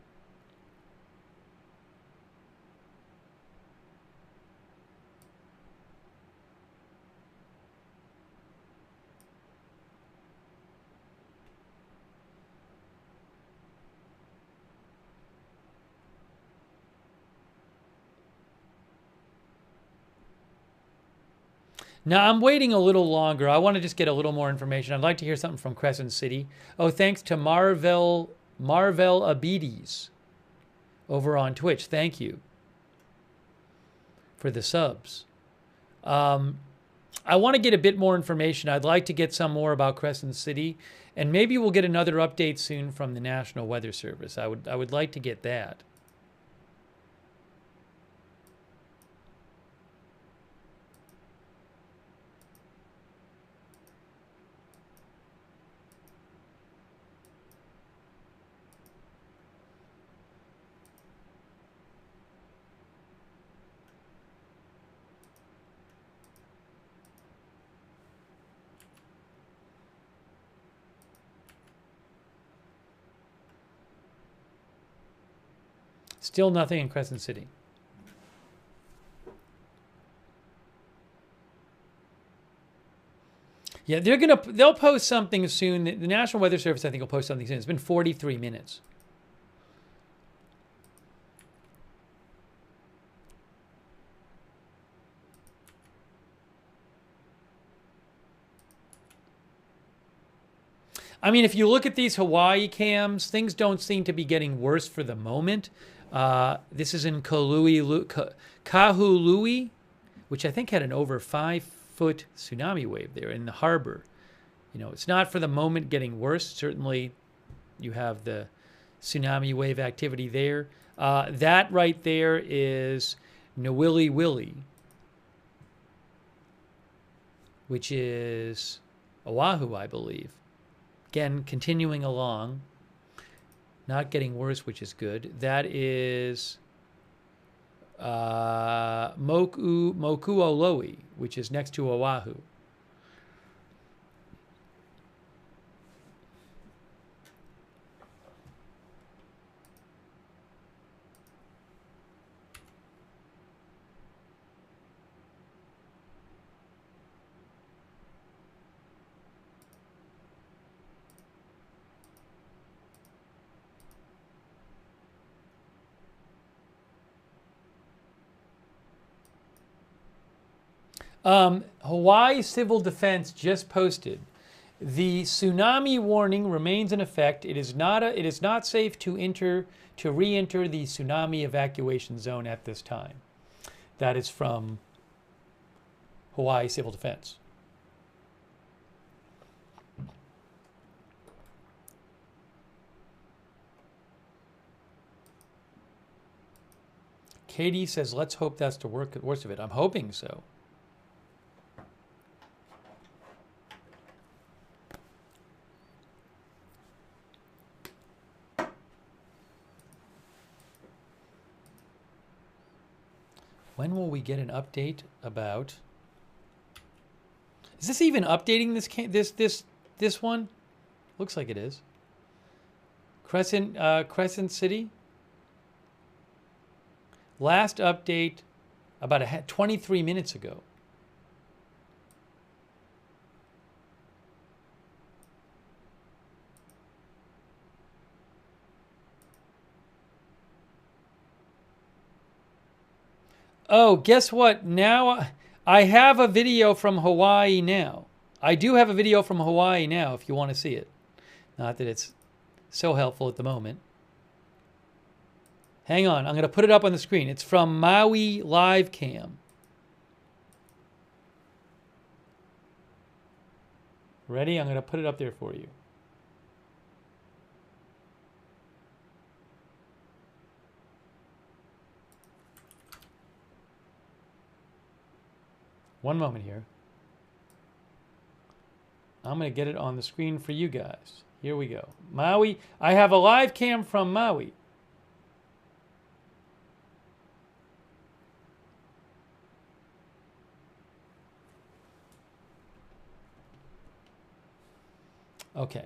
Now, I'm waiting a little longer. I want to just get a little more information. I'd like to hear something from Crescent City. Oh, thanks to Marvel Abides over on Twitch. Thank you for the subs. I want to get a bit more information. I'd like to get some more about Crescent City, and maybe we'll get another update soon from the National Weather Service. I would like to get that. Still nothing in Crescent City. Yeah, they'll post something soon. The National Weather Service, I think, will post something soon. It's been 43 minutes. I mean, if you look at these Hawaii cams, things don't seem to be getting worse for the moment. This is in Kahului, which I think had an over 5-foot tsunami wave there in the harbor. You know, it's not for the moment getting worse. Certainly, you have the tsunami wave activity there. That right there is Nawili Willie, which is Oahu, I believe. Again, continuing along, not getting worse, which is good. That is Mokuoloi, which is next to Oahu. Hawaii Civil Defense just posted. The tsunami warning remains in effect. It is not safe to re-enter the tsunami evacuation zone at this time. That is from Hawaii Civil Defense. Katie says, let's hope that's the worst of it. I'm hoping so. When will we get an update about? Is this even updating this one? Looks like it is. Crescent City. Last update about 23 minutes ago. Oh, guess what? Now I have a video from Hawaii now. I do have a video from Hawaii now if you want to see it. Not that it's so helpful at the moment. Hang on, I'm going to put it up on the screen. It's from Maui Live Cam. Ready? I'm going to put it up there for you. One moment here. I'm going to get it on the screen for you guys. Here we go. Maui. I have a live cam from Maui. Okay.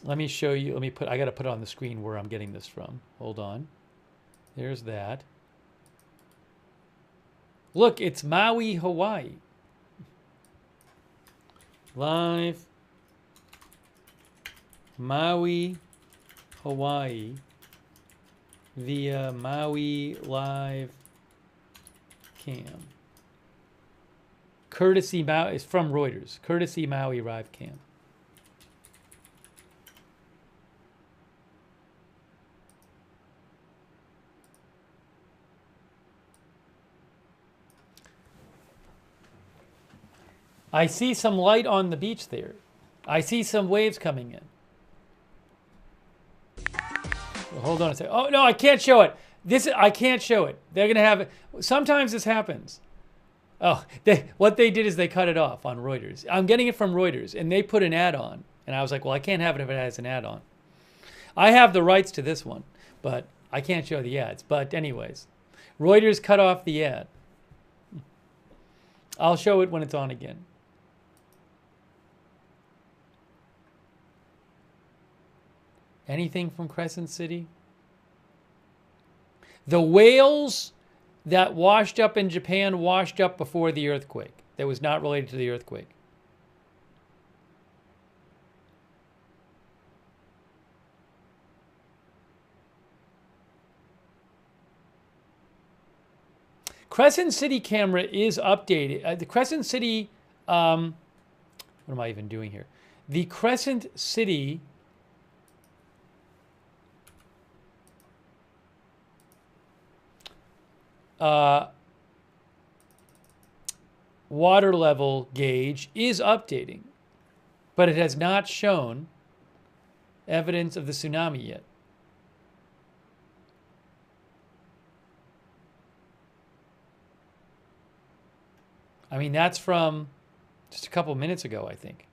Let me show you. I got to put it on the screen where I'm getting this from. Hold on. There's that. Look, it's Maui, Hawaii. Live. Maui, Hawaii. Via Maui Live Cam. Courtesy Maui. It's from Reuters. Courtesy Maui Live Cam. I see some light on the beach there. I see some waves coming in. Well, hold on a second. Oh, no, I can't show it. I can't show it. They're going to have it. Sometimes this happens. Oh, what they did is they cut it off on Reuters. I'm getting it from Reuters, and they put an ad on. And I was like, well, I can't have it if it has an ad on. I have the rights to this one, but I can't show the ads. But anyways, Reuters cut off the ad. I'll show it when it's on again. Anything from Crescent City? The whales that washed up in Japan washed up before the earthquake. That was not related to the earthquake. Crescent City camera is updated. The Crescent City, what am I even doing here? The Crescent City water level gauge is updating, but it has not shown evidence of the tsunami yet. I mean, that's from just a couple minutes ago, I think.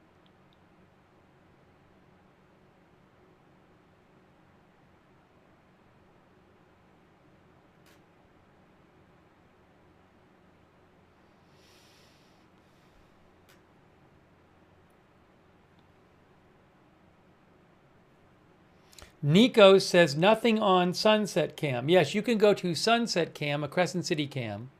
Nico says nothing on Sunset Cam. Yes, you can go to Sunset Cam, a Crescent City cam.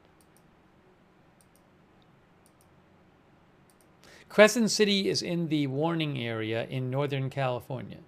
Crescent City is in the warning area in Northern California.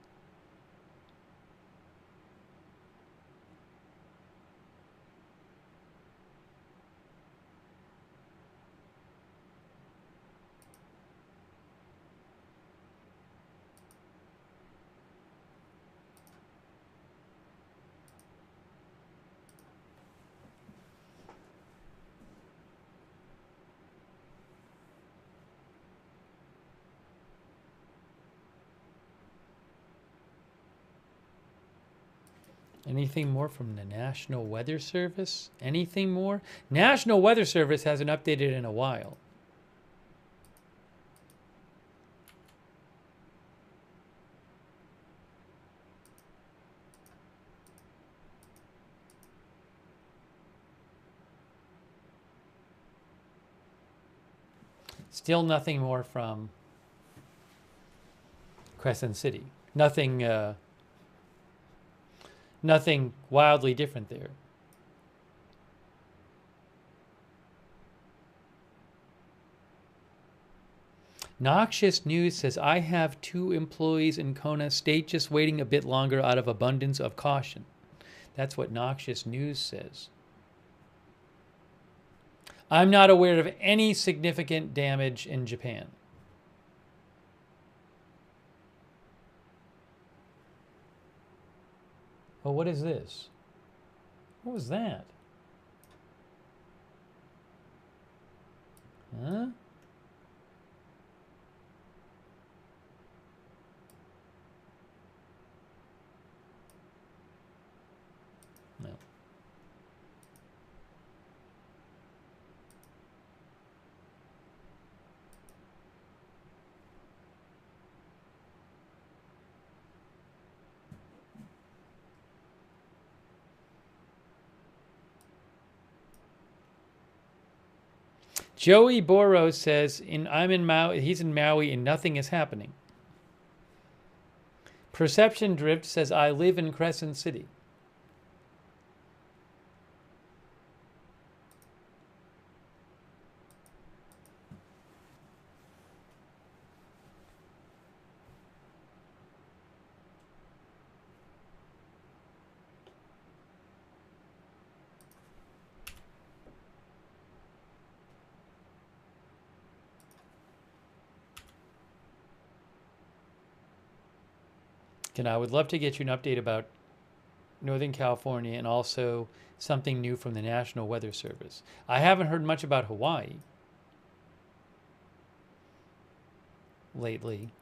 Anything more from the National Weather Service? Anything more? National Weather Service hasn't updated in a while. Still nothing more from Crescent City. Nothing nothing wildly different there. Noxious News says, I have 2 employees in Kona State just waiting a bit longer out of abundance of caution. That's what Noxious News says. I'm not aware of any significant damage in Japan. Oh, what is this? What was that? Huh? No. Joey Boro says, I'm in Maui, he's in Maui and nothing is happening. Perception Drift says, I live in Crescent City. And I would love to get you an update about Northern California and also something new from the National Weather Service. I haven't heard much about Hawaii lately.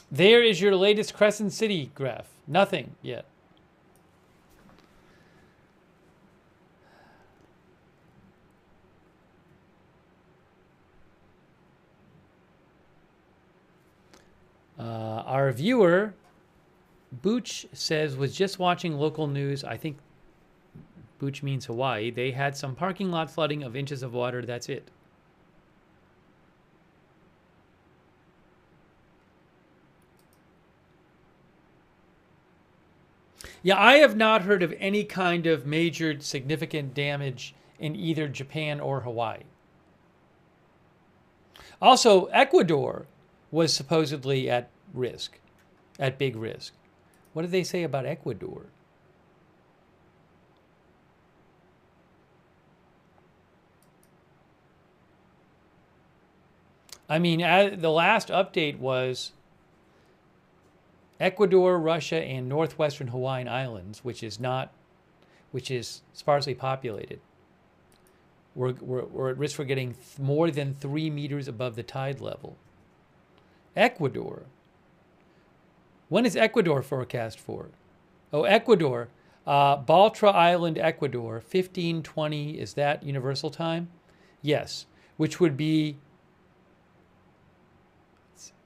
There is your latest Crescent City graph. Nothing yet. Our viewer, Booch, says, was just watching local news. I think Booch means Hawaii. They had some parking lot flooding of inches of water. That's it. Yeah, I have not heard of any kind of major significant damage in either Japan or Hawaii. Also, Ecuador was supposedly at risk, at big risk. What did they say about Ecuador? I mean, the last update was Ecuador, Russia, and northwestern Hawaiian Islands, which is sparsely populated. We're at risk for getting more than 3 meters above the tide level. Ecuador. When is Ecuador forecast for? Oh, Ecuador. Baltra Island, Ecuador, 1520. Is that universal time? Yes. Which would be,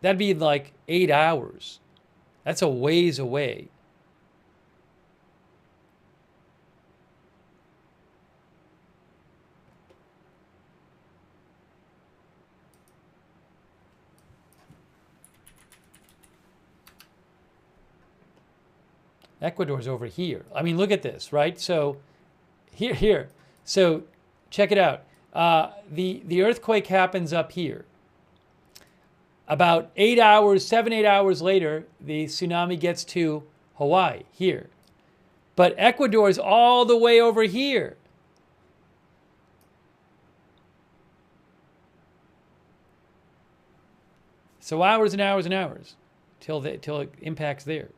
that'd be like 8 hours. That's a ways away. Ecuador's over here. I mean, look at this, right? So here. So check it out. The earthquake happens up here. About 8 hours, 7, 8 hours later, the tsunami gets to Hawaii, here. But Ecuador is all the way over here. So hours and hours and hours till it impacts there.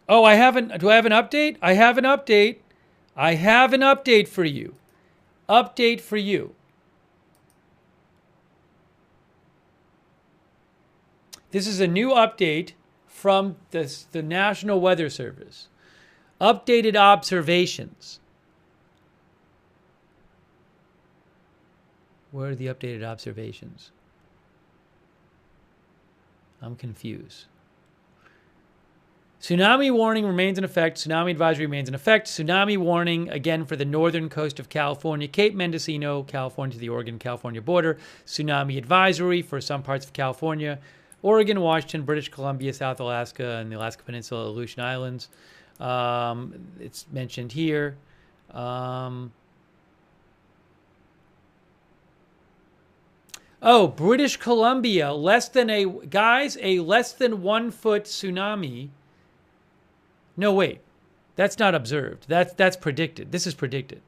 Oh, I haven't. Do I have an update? I have an update. I have an update for you. Update for you. This is a new update from the National Weather Service. Updated observations. Where are the updated observations? I'm confused. Tsunami warning remains in effect. Tsunami advisory remains in effect. Tsunami warning, again, for the northern coast of California, Cape Mendocino, California to the Oregon-California border. Tsunami advisory for some parts of California, Oregon, Washington, British Columbia, South Alaska, and the Alaska Peninsula, Aleutian Islands. It's mentioned here. Oh, British Columbia, less than 1 foot tsunami. No, wait. That's not observed. That's predicted. This is predicted.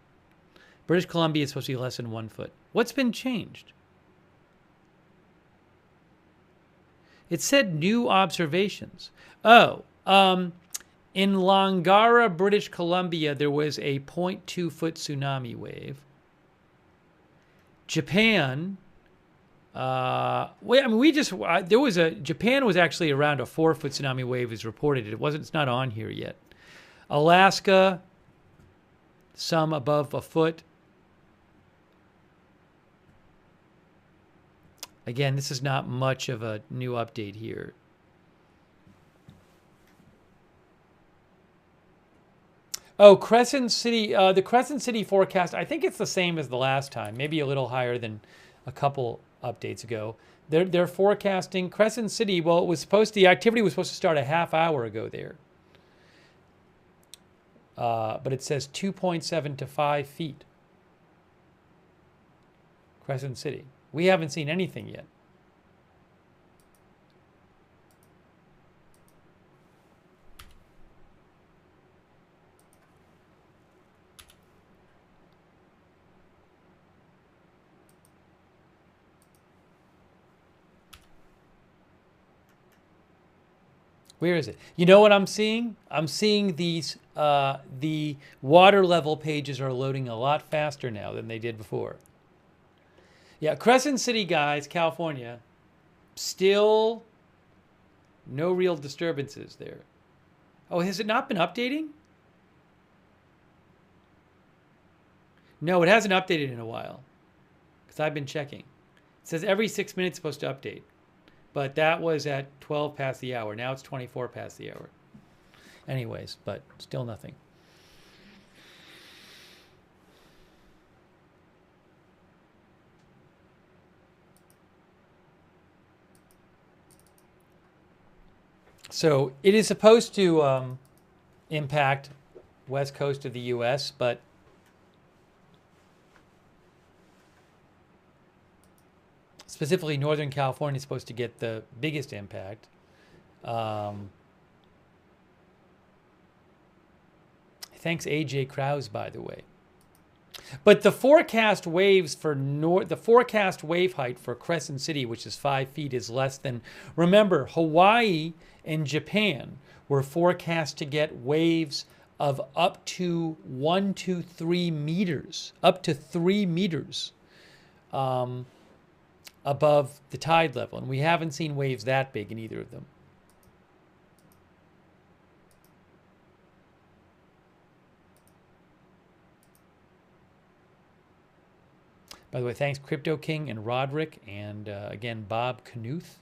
British Columbia is supposed to be less than 1 foot. What's been changed? It said new observations. Oh, in Langara, British Columbia, there was a 0.2 foot tsunami wave. Japan, Japan was actually around a 4 foot tsunami wave is reported. It's not on here yet. Alaska, some above a foot. Again, this is not much of a new update here. Oh, Crescent City, the Crescent City forecast, I think it's the same as the last time, maybe a little higher than a couple updates ago. They're forecasting Crescent City, well, the activity was supposed to start a half hour ago there. But it says 2.7 to 5 feet. Crescent City. We haven't seen anything yet. Where is it? You know what I'm seeing? I'm seeing these, the water level pages are loading a lot faster now than they did before. Yeah, Crescent City, guys, California, still no real disturbances there. Oh, has it not been updating? No, it hasn't updated in a while because I've been checking. It says every 6 minutes it's supposed to update. But that was at 12 past the hour. Now it's 24 past the hour. Anyways, but still nothing. So it is supposed to impact west coast of the U.S., but specifically Northern California is supposed to get the biggest impact. Thanks AJ Krause, by the way. But the forecast waves for the forecast wave height for Crescent City, which is 5 feet, is less than. Remember, Hawaii and Japan were forecast to get waves of up to 1 to 3 meters, up to 3 meters above the tide level, and we haven't seen waves that big in either of them. By the way, thanks Crypto King and Roderick, and again, Bob Knuth.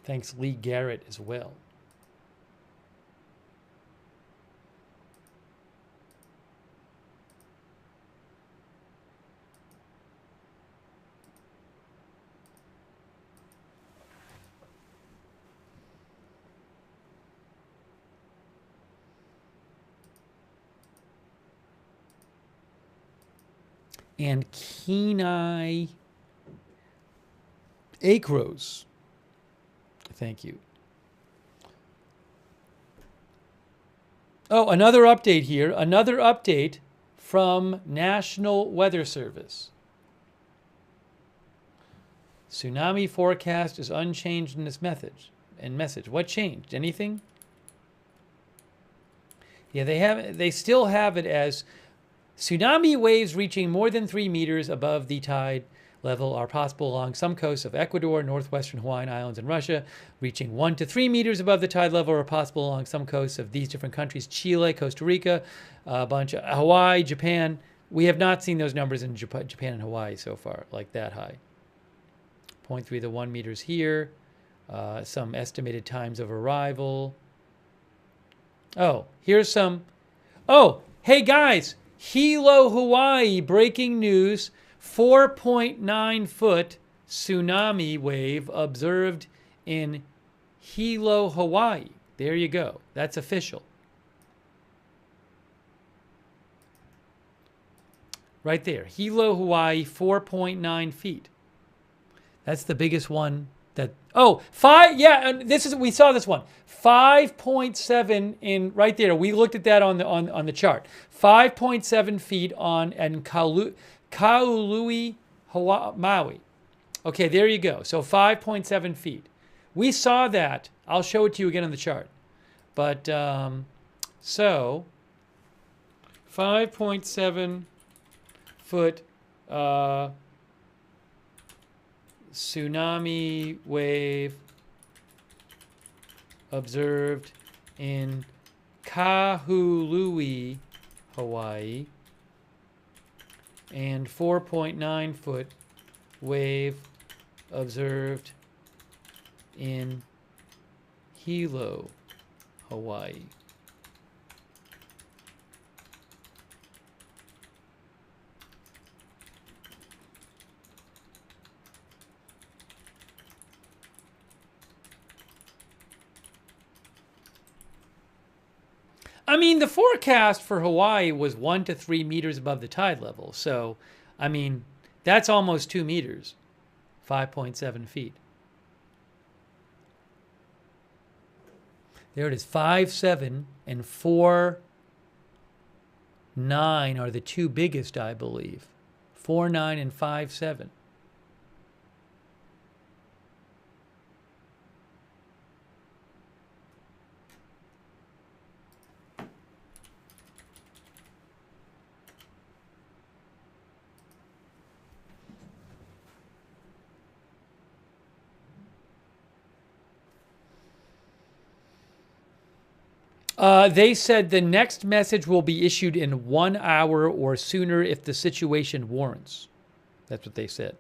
Thanks, Lee Garrett, as well. And Kenai Acros. Thank you. Oh, another update here. Another update from National Weather Service. Tsunami forecast is unchanged in this message. What changed? Anything? Yeah, they still have it as tsunami waves reaching more than 3 meters above the tide level are possible along some coasts of Ecuador, northwestern Hawaiian Islands, and Russia. Reaching 1 to 3 meters above the tide level are possible along some coasts of these different countries: Chile, Costa Rica, a bunch of Hawaii, Japan. We have not seen those numbers in Japan and Hawaii so far, like that high. 0.3 to 1 meters here. Some estimated times of arrival. Oh, here's some. Oh, hey guys, Hilo, Hawaii, breaking news. 4.9 foot tsunami wave observed in Hilo, Hawaii. There you go. That's official. Right there. Hilo, Hawaii, 4.9 feet. That's the biggest one that, oh, yeah, and this is, we saw this one. 5.7 in, right there. We looked at that on the chart. 5.7 feet on, and Kaului, Maui. Okay, there you go. So 5.7 feet. We saw that. I'll show it to you again on the chart. But, so, 5.7 foot tsunami wave observed in Kahului, Hawaii, and 4.9 foot wave observed in Hilo, Hawaii. I mean, the forecast for Hawaii was 1 to 3 meters above the tide level. So, I mean, that's almost 2 meters, 5.7 feet. There it is, 5.7 and 4.9 are the two biggest, I believe. 4.9 and 5.7. They said the next message will be issued in 1 hour or sooner if the situation warrants. That's what they said.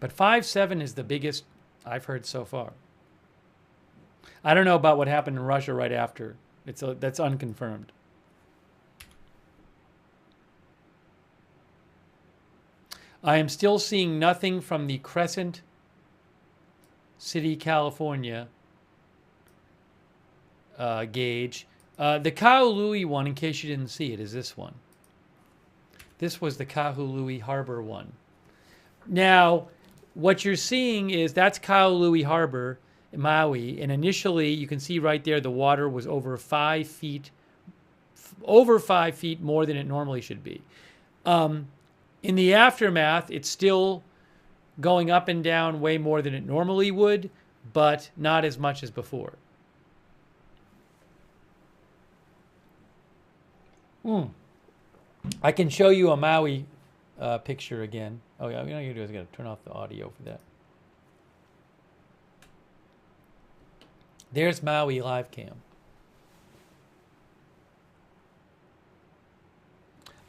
But 5.7 is the biggest I've heard so far. I don't know about what happened in Russia right after. That's unconfirmed. I am still seeing nothing from the Crescent City, California gauge. The Kahului one, in case you didn't see it, is this one. This was the Kahului Harbor one. Now, what you're seeing is that's Kahului Harbor in Maui, and initially you can see right there the water was over 5 feet more than it normally should be. In the aftermath, it's still going up and down way more than it normally would, but not as much as before. I can show you a Maui picture again. Oh yeah, what I'm gonna do is I gotta turn off the audio for that. There's Maui live cam.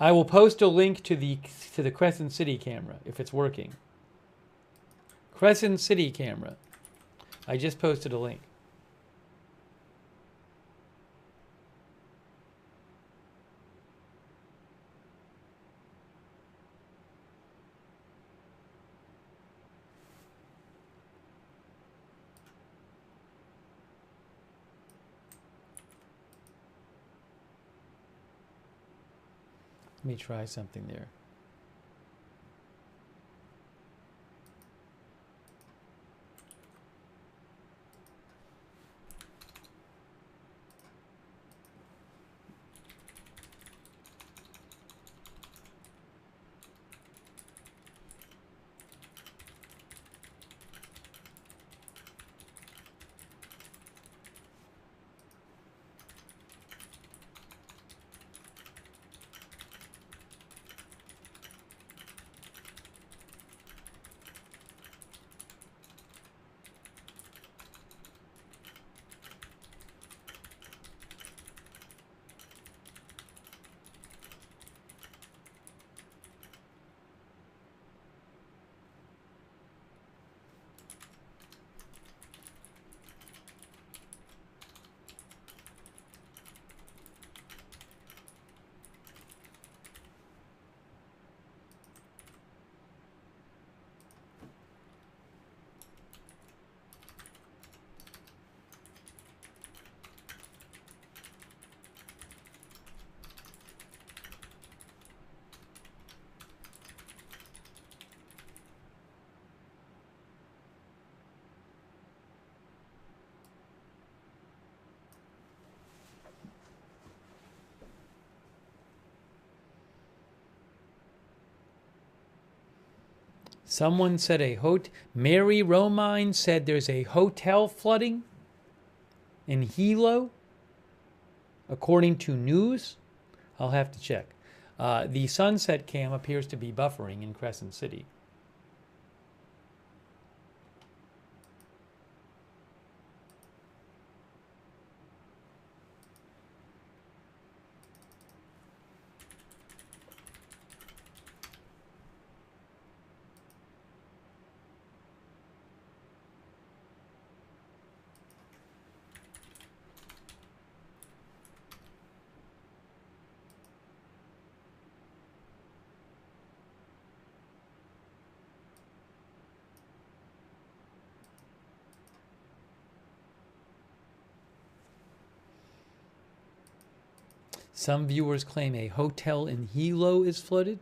I will post a link to the Crescent City camera if it's working. Crescent City camera. I just posted a link. Let me try something there. Someone said Mary Romine said there's a hotel flooding in Hilo, according to news. I'll have to check. The sunset cam appears to be buffering in Crescent City. Some viewers claim a hotel in Hilo is flooded.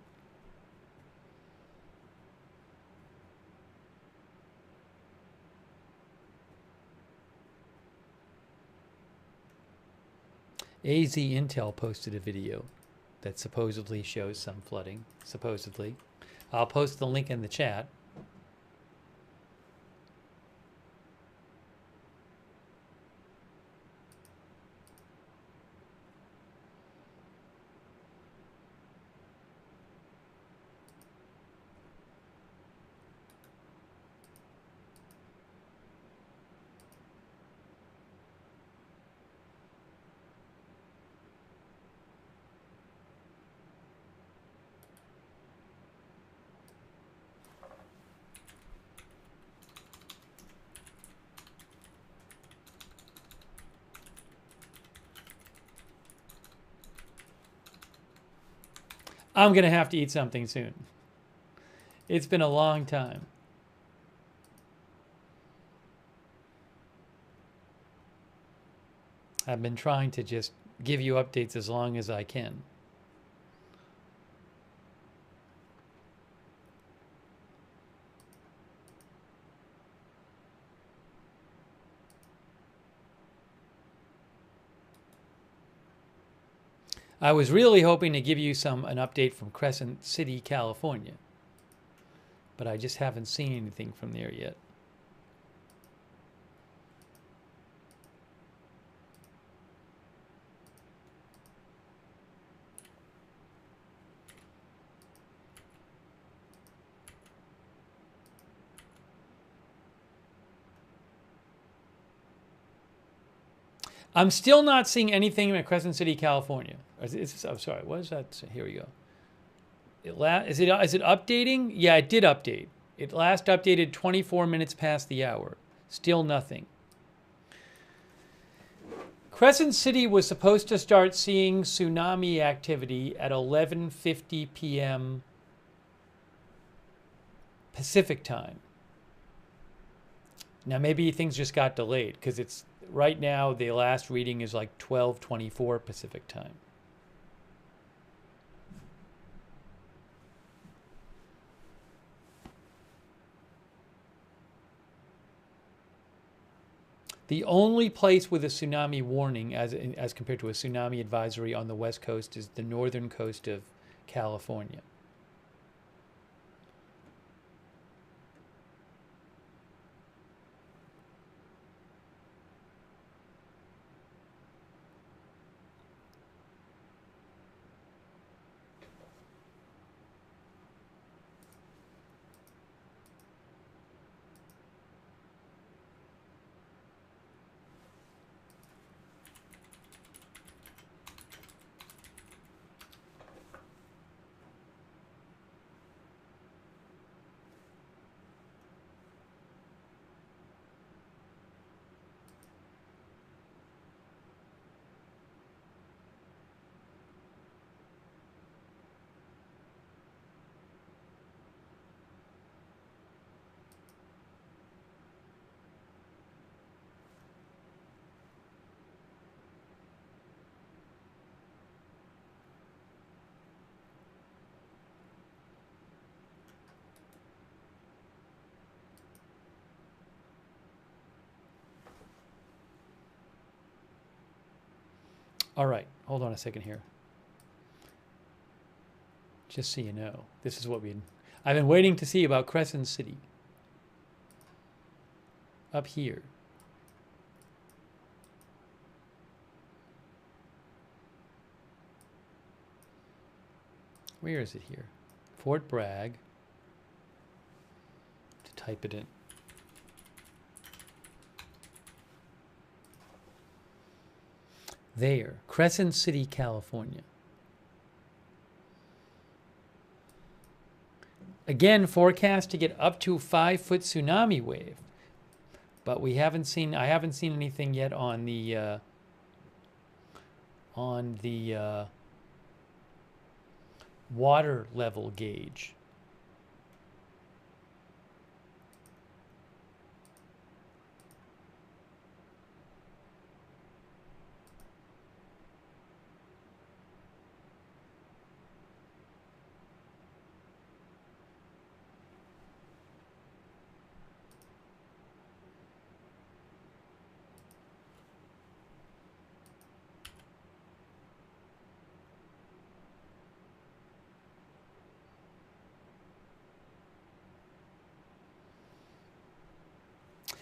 AZ Intel posted a video that supposedly shows some flooding. Supposedly. I'll post the link in the chat. I'm going to have to eat something soon. It's been a long time. I've been trying to just give you updates as long as I can. I was really hoping to give you an update from Crescent City, California, but I just haven't seen anything from there yet. I'm still not seeing anything in Crescent City, California. I'm sorry, what is that? Here we go. Is it updating? Yeah, it did update. It last updated 24 minutes past the hour. Still nothing. Crescent City was supposed to start seeing tsunami activity at 11:50 p.m. Pacific time. Now maybe things just got delayed because it's right now the last reading is like 12:24 Pacific time. The only place with a tsunami warning as compared to a tsunami advisory on the west coast is the northern coast of California. All right, hold on a second here. Just so you know, this is what I've been waiting to see about Crescent City. Up here. Where is it here? Fort Bragg. To type it in. There, Crescent City, California. Again, forecast to get up to 5-foot tsunami wave, but I haven't seen anything yet on the water level gauge.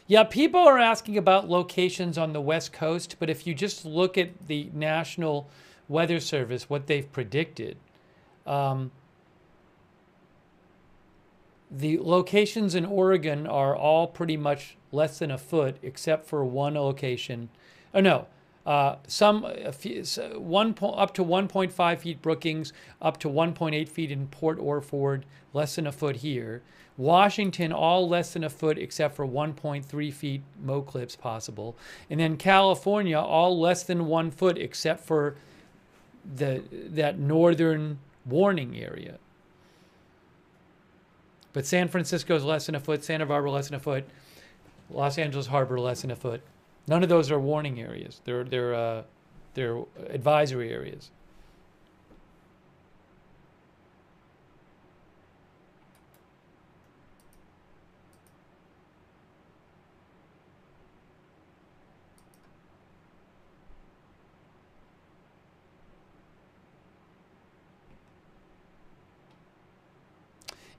Yeah, people are asking about locations on the West Coast, but if you just look at the National Weather Service, what they've predicted, the locations in Oregon are all pretty much less than a foot, except for one location. Oh no, up to 1.5 feet Brookings, up to 1.8 feet in Port Orford, less than a foot here. Washington, all less than a foot except for 1.3 feet Mo clips possible. And then California, all less than 1 foot except for that northern warning area. But San Francisco's less than a foot, Santa Barbara less than a foot, Los Angeles Harbor less than a foot. None of those are warning areas. They're advisory areas.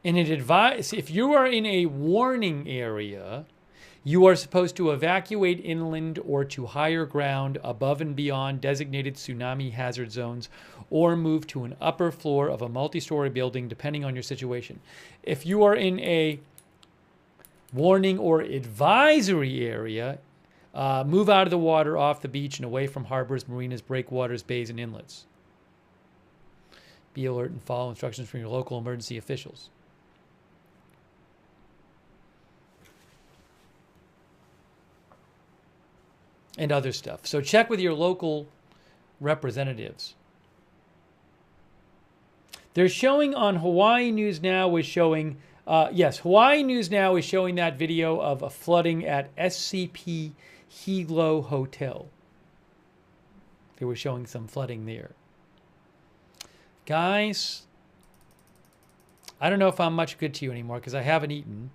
And if you are in a warning area, you are supposed to evacuate inland or to higher ground above and beyond designated tsunami hazard zones, or move to an upper floor of a multi-story building, depending on your situation. If you are in a warning or advisory area, move out of the water, off the beach, and away from harbors, marinas, breakwaters, bays, and inlets. Be alert and follow instructions from your local emergency officials. And other stuff. So check with your local representatives. They're showing on Hawaii News Now is showing, yes, Hawaii News Now is showing that video of a flooding at SCP Hilo Hotel. They were showing some flooding there. Guys, I don't know if I'm much good to you anymore because I haven't eaten.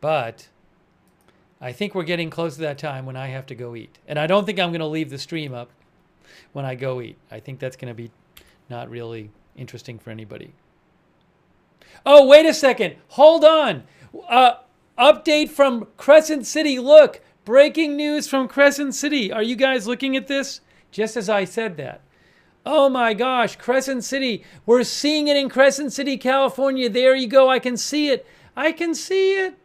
But I think we're getting close to that time when I have to go eat. And I don't think I'm going to leave the stream up when I go eat. I think that's going to be not really interesting for anybody. Oh, wait a second. Hold on. Update from Crescent City. Look, breaking news from Crescent City. Are you guys looking at this? Just as I said that. Oh my gosh, Crescent City. We're seeing it in Crescent City, California. There you go. I can see it. I can see it.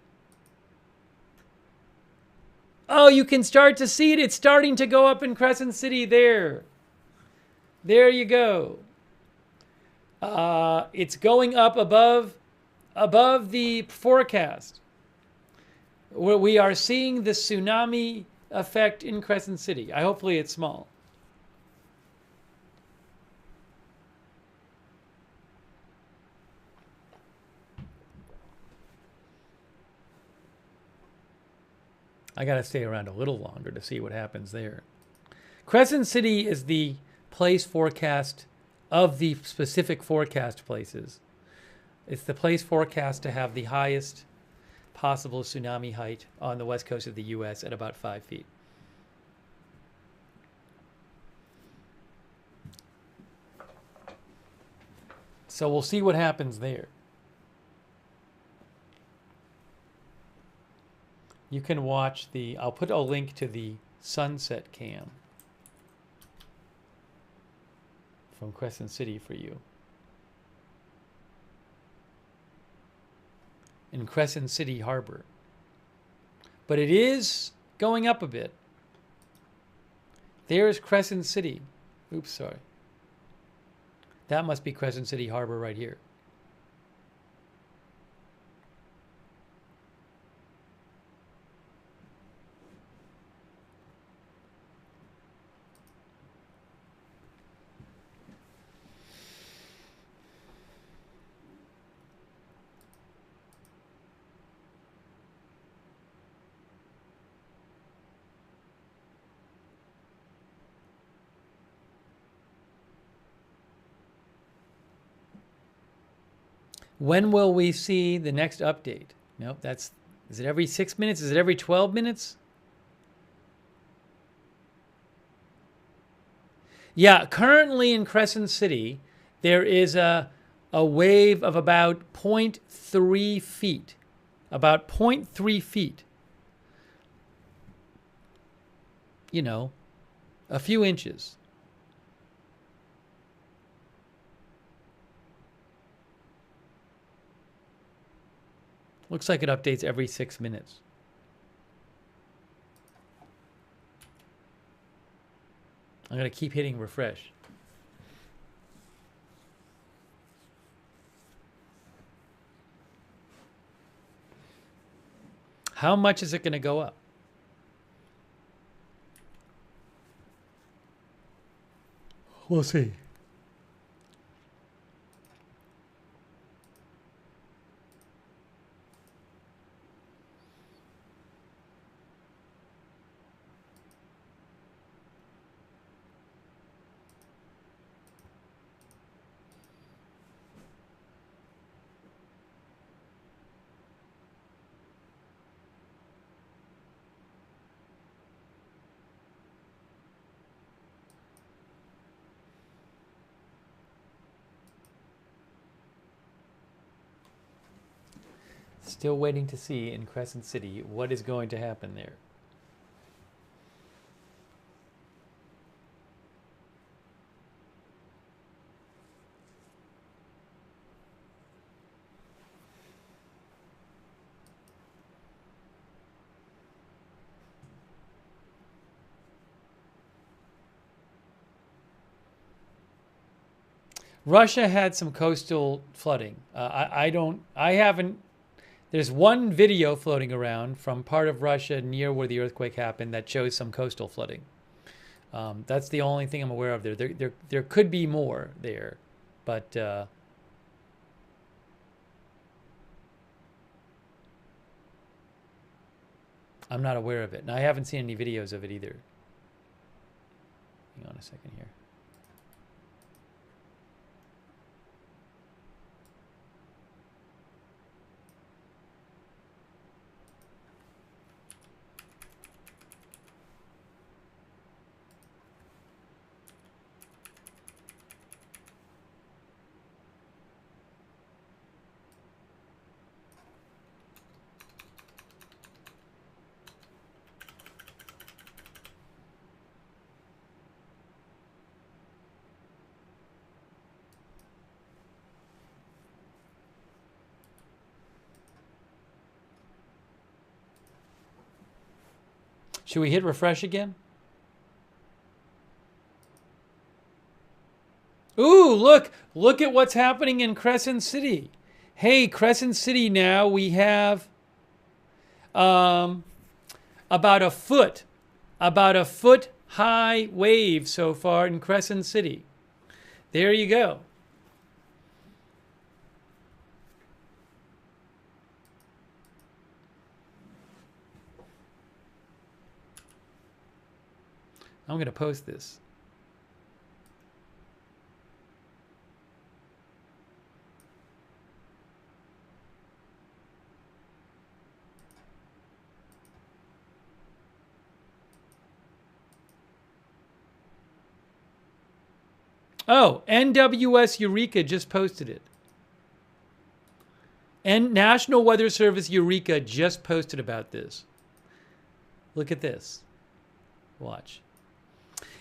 Oh, you can start to see it. It's starting to go up in Crescent City there. There you go. It's going up above the forecast. We are seeing the tsunami effect in Crescent City. Hopefully it's small. I got to stay around a little longer to see what happens there. Crescent City is the place forecast of the specific forecast places. It's the place forecast to have the highest possible tsunami height on the west coast of the U.S. at about 5 feet. So we'll see what happens there. You can watch I'll put a link to the sunset cam from Crescent City for you. In Crescent City Harbor. But it is going up a bit. There's Crescent City. Oops, sorry. That must be Crescent City Harbor right here. When will we see the next update? Nope, is it every 6 minutes? Is it every 12 minutes? Yeah, currently in Crescent City, there is a wave of about 0.3 feet. About 0.3 feet. You know, a few inches. Looks like it updates every 6 minutes. I'm going to keep hitting refresh. How much is it going to go up? We'll see. Still waiting to see in Crescent City what is going to happen there. Russia had some coastal flooding. I haven't, there's one video floating around from part of Russia near where the earthquake happened that shows some coastal flooding. That's the only thing I'm aware of there. There could be more there, but I'm not aware of it. And I haven't seen any videos of it either. Hang on a second here. Should we hit refresh again? Ooh, look at what's happening in Crescent City. Hey, Crescent City now we have about a foot high wave so far in Crescent City. There you go. I'm going to post this. Oh, NWS Eureka just posted it. And National Weather Service Eureka just posted about this. Look at this. Watch.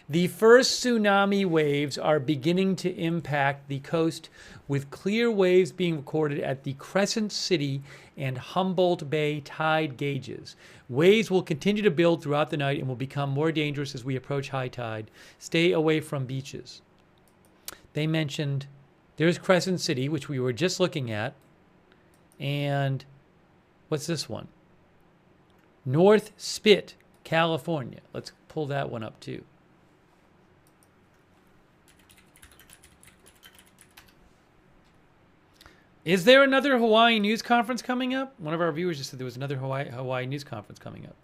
The first tsunami waves are beginning to impact the coast, with clear waves being recorded at the Crescent City and Humboldt Bay tide gauges. Waves will continue to build throughout the night and will become more dangerous as we approach high tide. Stay away from beaches. They mentioned, there's Crescent City, which we were just looking at, and what's this one? North Spit, California. Let's pull that one up too. Is there another Hawaii news conference coming up? One of our viewers just said there was another Hawaii news conference coming up.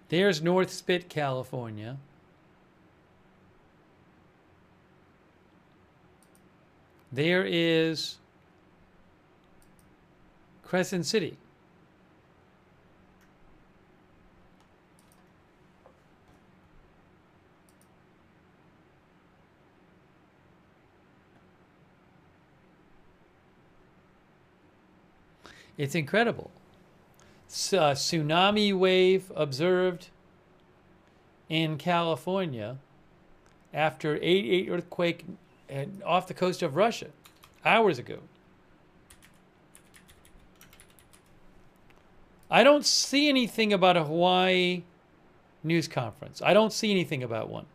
There's North Spit, California. There is Crescent City. It's incredible. Tsunami wave observed in California after 8.8 earthquake off the coast of Russia hours ago. I don't see anything about a Hawaii news conference. I don't see anything about one.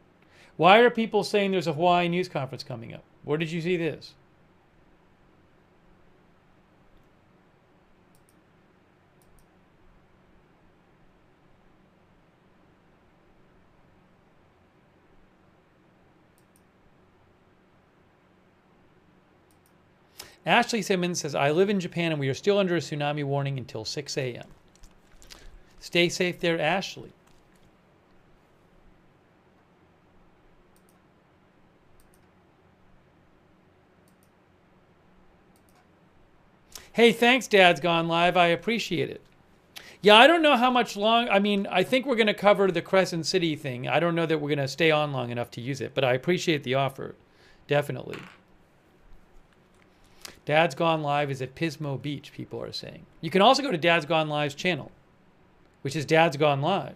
Why are people saying there's a Hawaii news conference coming up? Where did you see this? Ashley Simmons says, I live in Japan and we are still under a tsunami warning until 6 a.m. Stay safe there, Ashley. Hey, thanks, Dad's Gone Live. I appreciate it. Yeah, I don't know how much long. I mean, I think we're going to cover the Crescent City thing. I don't know that we're going to stay on long enough to use it, but I appreciate the offer. Definitely. Dad's Gone Live is at Pismo Beach, people are saying. You can also go to Dad's Gone Live's channel, which is Dad's Gone Live.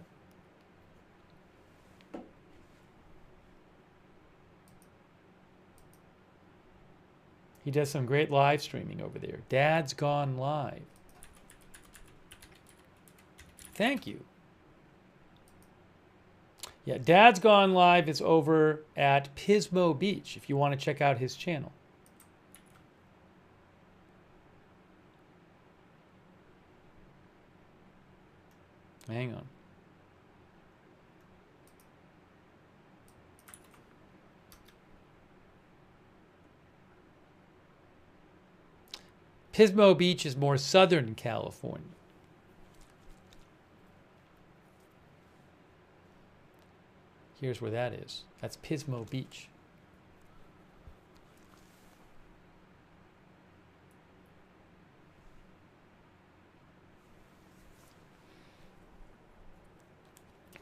He does some great live streaming over there. Dad's Gone Live. Thank you. Yeah, Dad's Gone Live is over at Pismo Beach if you want to check out his channel. Hang on. Pismo Beach is more Southern California. Here's where that is. That's Pismo Beach.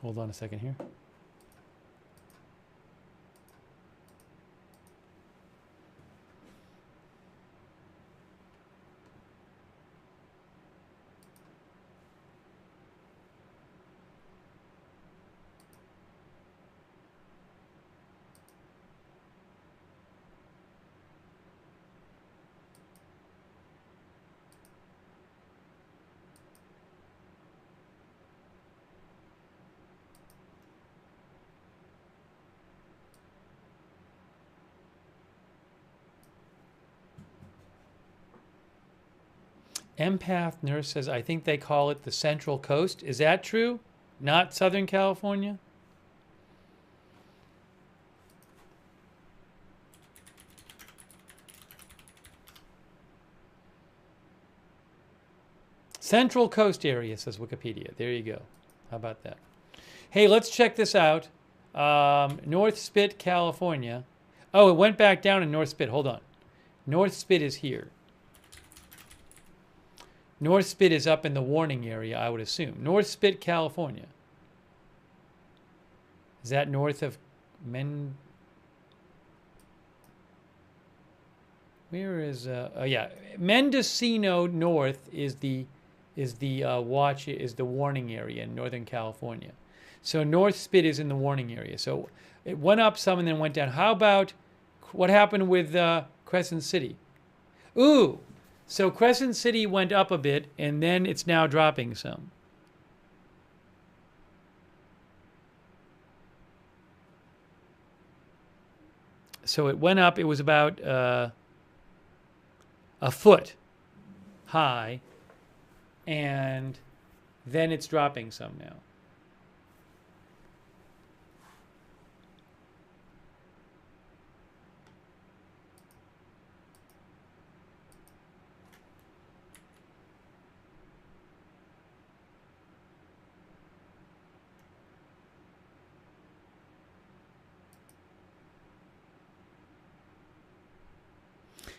Hold on a second here. Empath Nurse says, I think they call it the Central Coast. Is that true? Not Southern California? Central Coast area, says Wikipedia. There you go. How about that? Hey, let's check this out. North Spit, California. Oh, it went back down in North Spit. Hold on. North Spit is here. North Spit is up in the warning area, I would assume. North Spit, California. Is that north of Where is yeah, Mendocino North is the warning area in Northern California. So North Spit is in the warning area. So it went up some and then went down. How about what happened with Crescent City? Ooh. So Crescent City went up a bit, and then it's now dropping some. So it went up. It was about a foot high, and then it's dropping some now.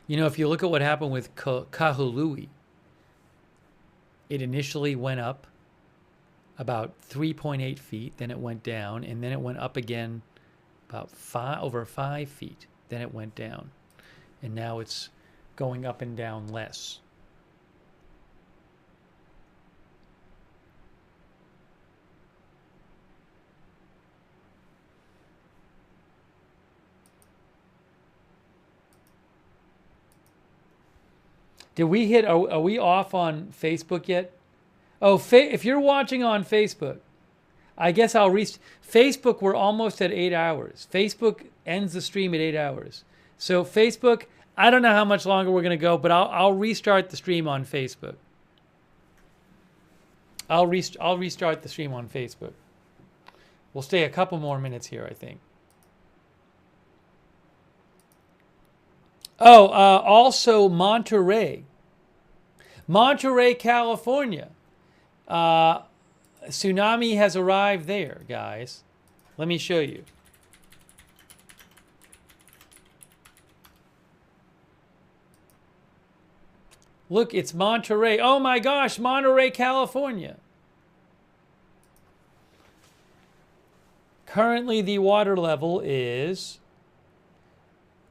You know, if you look at what happened with Kahului, it initially went up about 3.8 feet, then it went down, and then it went up again about over 5 feet, then it went down. And now it's going up and down less. Did we hit, are we off on Facebook yet? Oh, if you're watching on Facebook, I guess I'll Facebook, we're almost at 8 hours. Facebook ends the stream at 8 hours. So Facebook, I don't know how much longer we're going to go, but I'll restart the stream on Facebook. I'll restart the stream on Facebook. We'll stay a couple more minutes here, I think. Oh, also Monterey, California. Tsunami has arrived there, guys. Let me show you. Look, it's Monterey. Oh my gosh, Monterey, California. Currently, the water level is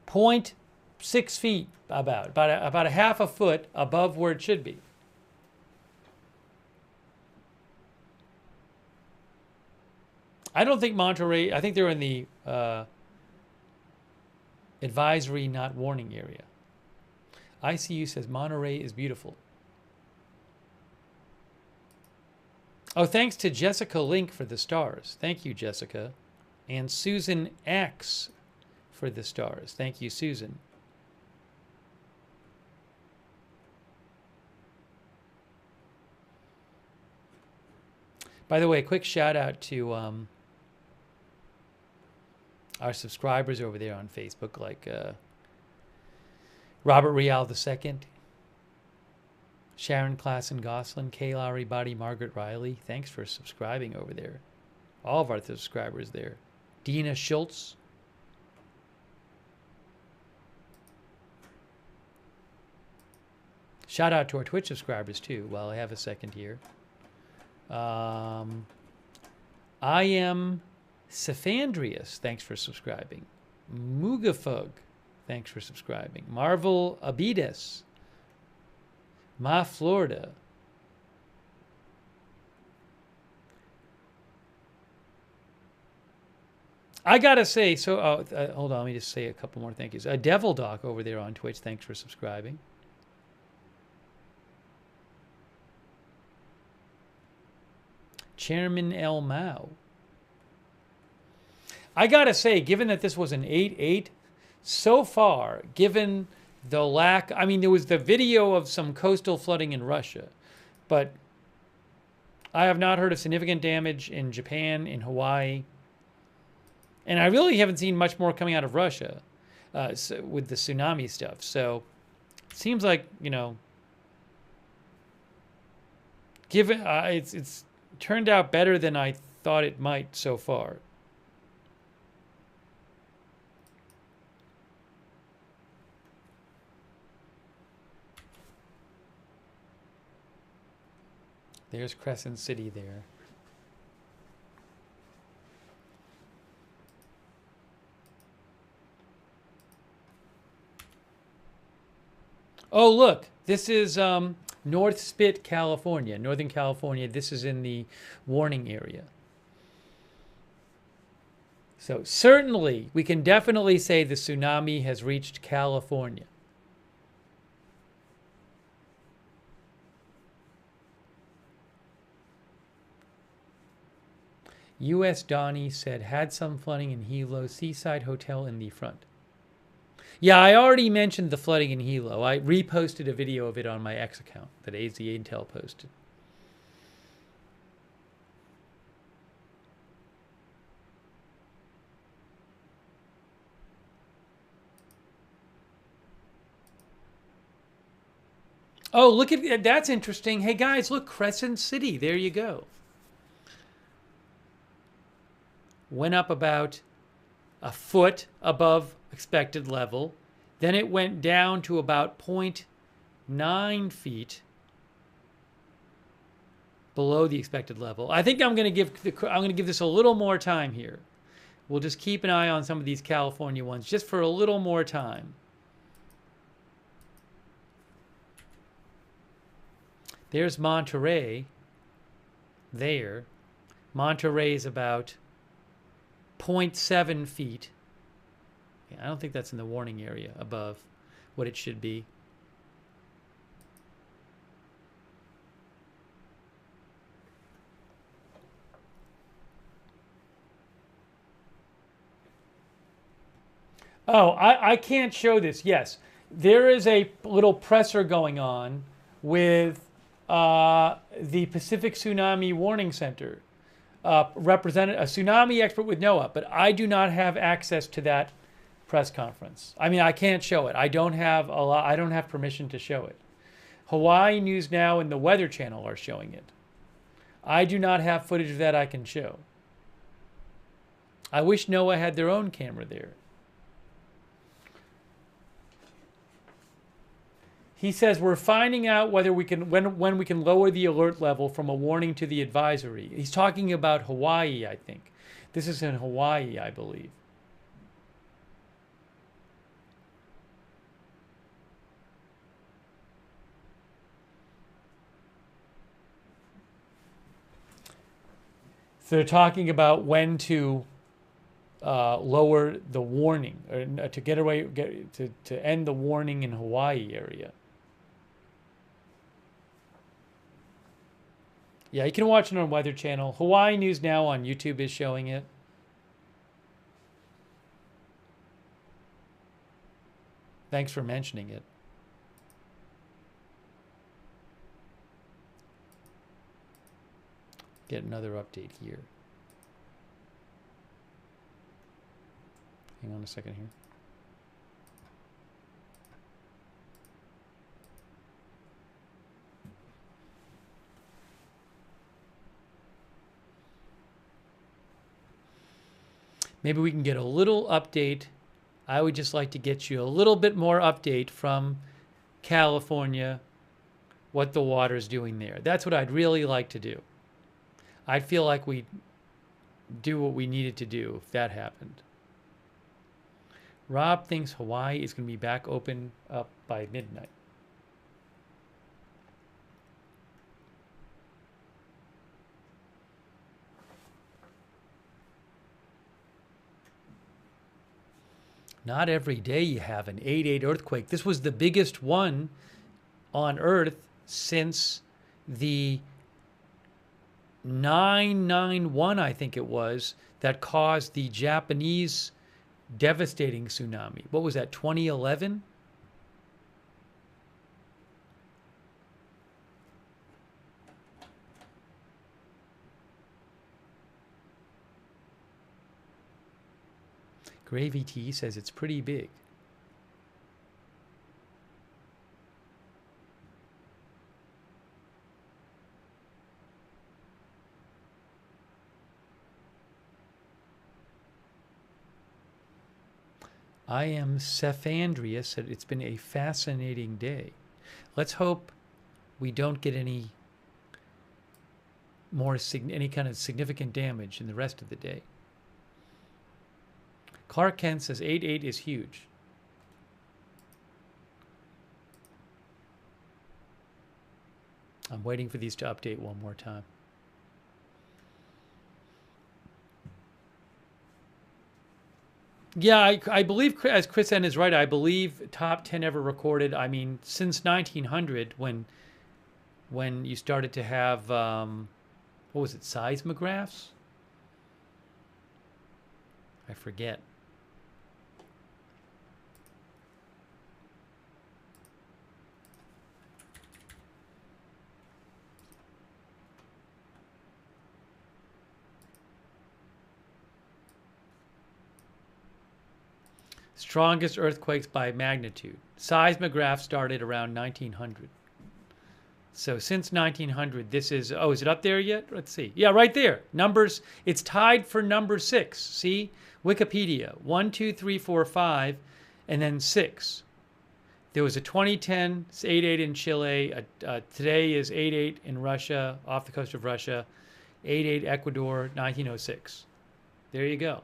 0.6 feet, about a half a foot above where it should be. I don't think Monterey, I think they're in the advisory, not warning area. ICU says Monterey is beautiful. Oh, thanks to Jessica Link for the stars. Thank you, Jessica. And Susan X for the stars. Thank you, Susan. By the way, a quick shout out to our subscribers over there on Facebook, like Robert Rial II, Sharon Klassen Goslin, Kay Lowry Body, Margaret Riley. Thanks for subscribing over there. All of our subscribers there. Dina Schultz. Shout out to our Twitch subscribers too, while I have a second here. I am Cephandrius. Thanks for subscribing. Mugafug. Thanks for subscribing. Marvel Abides. Ma Florida. I gotta say, so hold on, let me just say a couple more thank yous. A Devil Doc over there on Twitch, thanks for subscribing. Chairman El Mao. I gotta say, given that this was an 8-8, so far, given the lack, I mean, there was the video of some coastal flooding in Russia, but I have not heard of significant damage in Japan, in Hawaii, and I really haven't seen much more coming out of Russia with the tsunami stuff. So it seems like, you know, given it's turned out better than I thought it might so far. There's Crescent City there. Oh, look, this is North Spit, California, Northern California. This is in the warning area. So certainly, we can definitely say the tsunami has reached California. U.S. Donnie said, had some flooding in Hilo, Seaside Hotel in the front. Yeah, I already mentioned the flooding in Hilo. I reposted a video of it on my X account that AZ Intel posted. Oh, look at that's interesting. Hey guys, look, Crescent City. There you go. Went up about a foot above expected level. Then it went down to about 0.9 feet below the expected level. I think I'm going to give this a little more time here. We'll just keep an eye on some of these California ones just for a little more time. There's Monterey. There. Monterey is about 0.7 feet. I don't think that's in the warning area above what it should be. Oh, I can't show this. Yes, there is a little presser going on with the Pacific Tsunami Warning Center. Represented a tsunami expert with NOAA, but I do not have access to that press conference. I mean, I can't show it. I don't have permission to show it. Hawaii News Now and the Weather Channel are showing it. I do not have footage of that I can show. I wish NOAA had their own camera there. He says we're finding out whether we can when we can lower the alert level from a warning to the advisory. He's talking about Hawaii, I think. This is in Hawaii, I believe. So they're talking about when to lower the warning, or to end the warning in Hawaii area. Yeah, you can watch it on Weather Channel. Hawaii News Now on YouTube is showing it. Thanks for mentioning it. Get another update here. Hang on a second here. Maybe we can get a little update. I would just like to get you a little bit more update from California, what the water's doing there. That's what I'd really like to do. I'd feel like we'd do what we needed to do if that happened. Rob thinks Hawaii is going to be back open up by midnight. Not every day you have an 8.8 earthquake. This was the biggest one on Earth since the 991, I think it was, that caused the Japanese devastating tsunami. What was that, 2011? Gravy Tea says it's pretty big. I am Cephandria said it's been a fascinating day. Let's hope we don't get any kind of significant damage in the rest of the day. Clark Kent says 8.8 is huge. I'm waiting for these to update one more time. Yeah, I believe, as Chris N is right, I believe top 10 ever recorded, I mean, since 1900 when you started to have, what was it, seismographs? I forget. Strongest earthquakes by magnitude. Seismograph started around 1900. So since 1900, this is, oh, is it up there yet? Let's see. Yeah, right there. Numbers, it's tied for number 6. See? Wikipedia. 1, 2, 3, 4, 5, and then 6. There was a 2010, 8.8 in Chile. Today is 8.8 in Russia, off the coast of Russia. 8.8 Ecuador, 1906. There you go.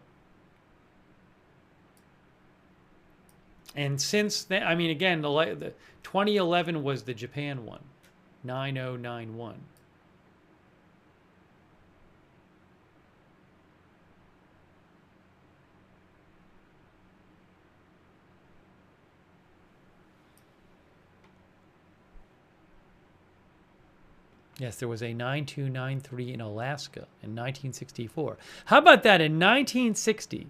And since then, I mean, again, the 2011 was the Japan one, 9091. Yes, there was a 9293 in Alaska in 1964. How about that? In 1960,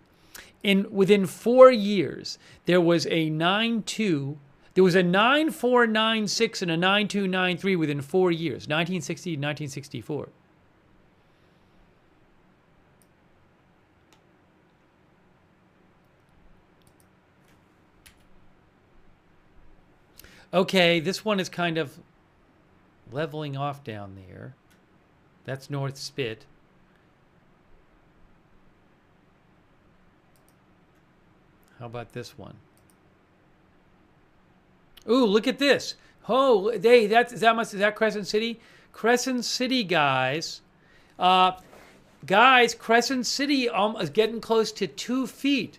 within 4 years, there was a 9496 and a 9293 within 4 years, 1960 and 1964. Okay, this one is kind of leveling off down there. That's North Spit. How about this one? Ooh, look at this. Oh, is that Crescent City? Crescent City, guys. Crescent City is getting close to 2 feet.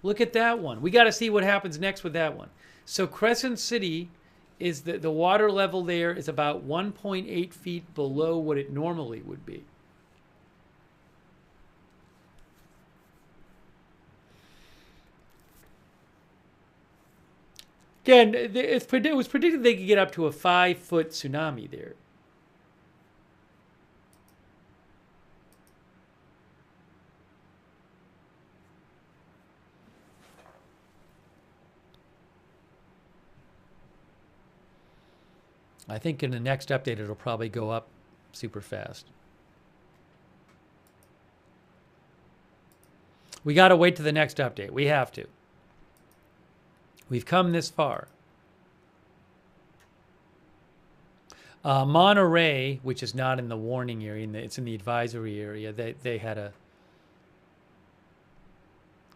Look at that one. We got to see what happens next with that one. So Crescent City is the water level there is about 1.8 feet below what it normally would be. Again, it was predicted they could get up to a 5-foot tsunami there. I think in the next update it'll probably go up super fast. We got to wait to the next update. We have to. We've come this far. Monterey, which is not in the warning area, it's in the advisory area, they had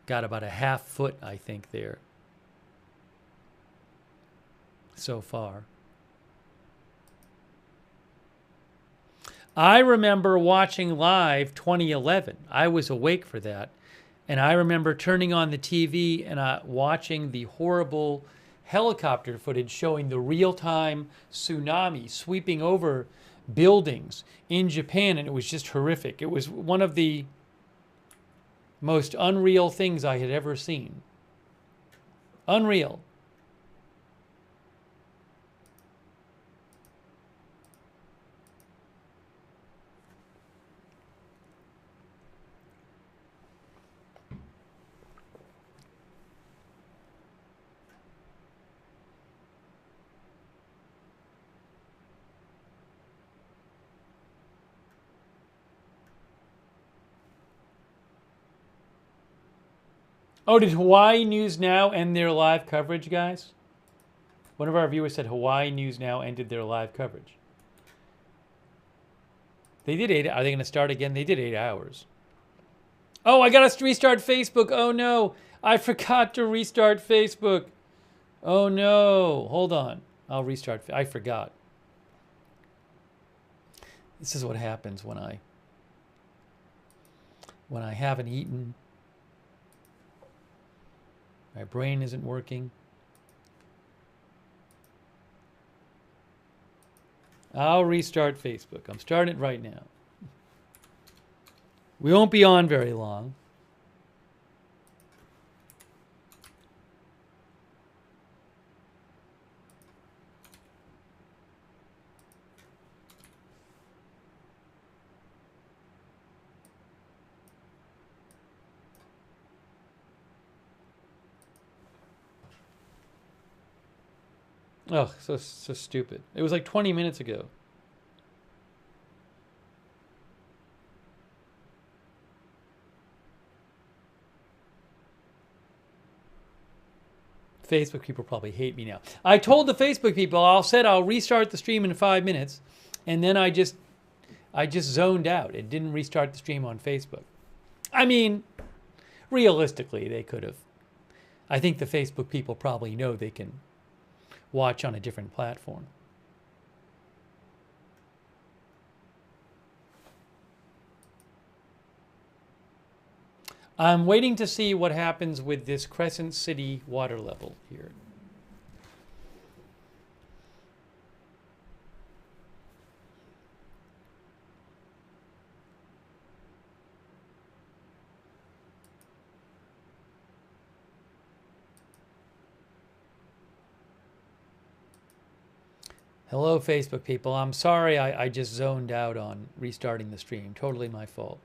got about a half foot, I think, there so far. I remember watching live 2011. I was awake for that. And I remember turning on the TV and watching the horrible helicopter footage showing the real-time tsunami sweeping over buildings in Japan, and it was just horrific. It was one of the most unreal things I had ever seen. Unreal. Oh, did Hawaii News Now end their live coverage, guys? One of our viewers said Hawaii News Now ended their live coverage. They did 8. Are they going to start again? They did 8 hours. Oh, I got to restart Facebook. Oh, no. I forgot to restart Facebook. Oh, no. Hold on. I'll restart. I forgot. This is what happens when I haven't eaten. My brain isn't working. I'll restart Facebook. I'm starting it right now. We won't be on very long. Oh, so stupid. It was like 20 minutes ago. Facebook people probably hate me now. I told the Facebook people, I'll restart the stream in 5 minutes, and then I just zoned out. It didn't restart the stream on Facebook. I mean, realistically, they could have. I think the Facebook people probably know they can watch on a different platform. I'm waiting to see what happens with this Crescent City water level here. Hello, Facebook people. I'm sorry I just zoned out on restarting the stream. Totally my fault.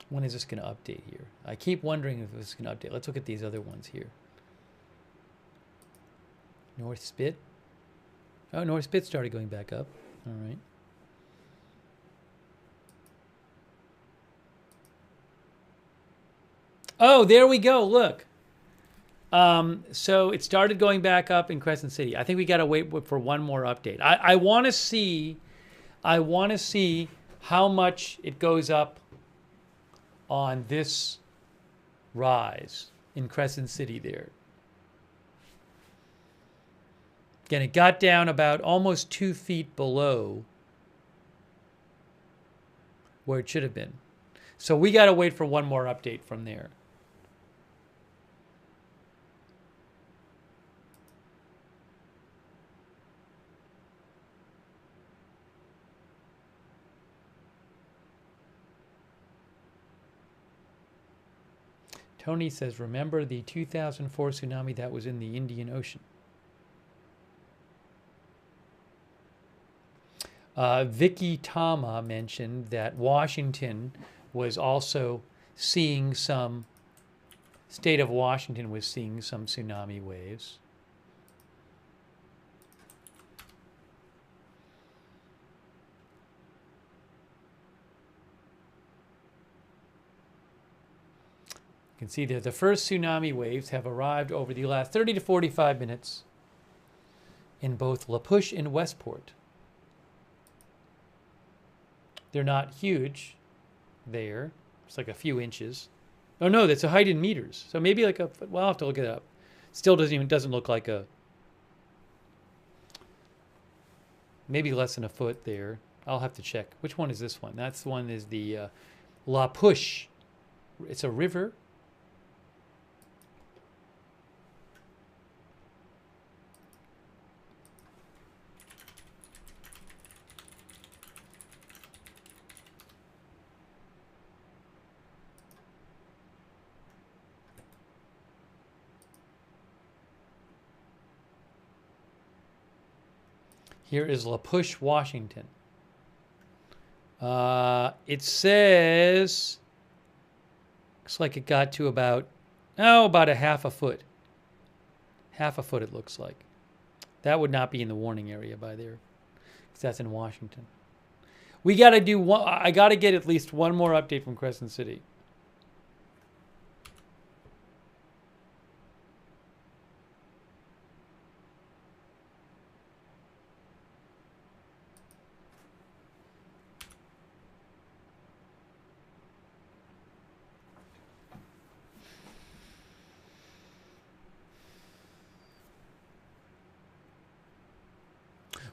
When is this going to update here? I keep wondering if this is going to update. Let's look at these other ones here. North Spit. Oh, North Spit started going back up. All right. Oh, there we go. Look. So it started going back up in Crescent City. I think we got to wait for one more update. I want to see how much it goes up on this rise in Crescent City there. Again, it got down about almost 2 feet below where it should have been. So we got to wait for one more update from there. Tony says, remember the 2004 tsunami that was in the Indian Ocean? Vicky Tama mentioned that Washington was also seeing some, state of Washington was seeing some tsunami waves. You can see there the first tsunami waves have arrived over the last 30 to 45 minutes in both La Push and Westport. They're not huge there. It's like a few inches. Oh no, that's a height in meters. So maybe like a foot. Well, I'll have to look it up. Still doesn't look like a, maybe less than a foot there. I'll have to check. Which one is this one? That's the one is the La Push. It's a river. Here is La Push, Washington. It says, looks like it got to about a half a foot. Half a foot it looks like. That would not be in the warning area by there, because that's in Washington. We got to do one, I got to get at least one more update from Crescent City.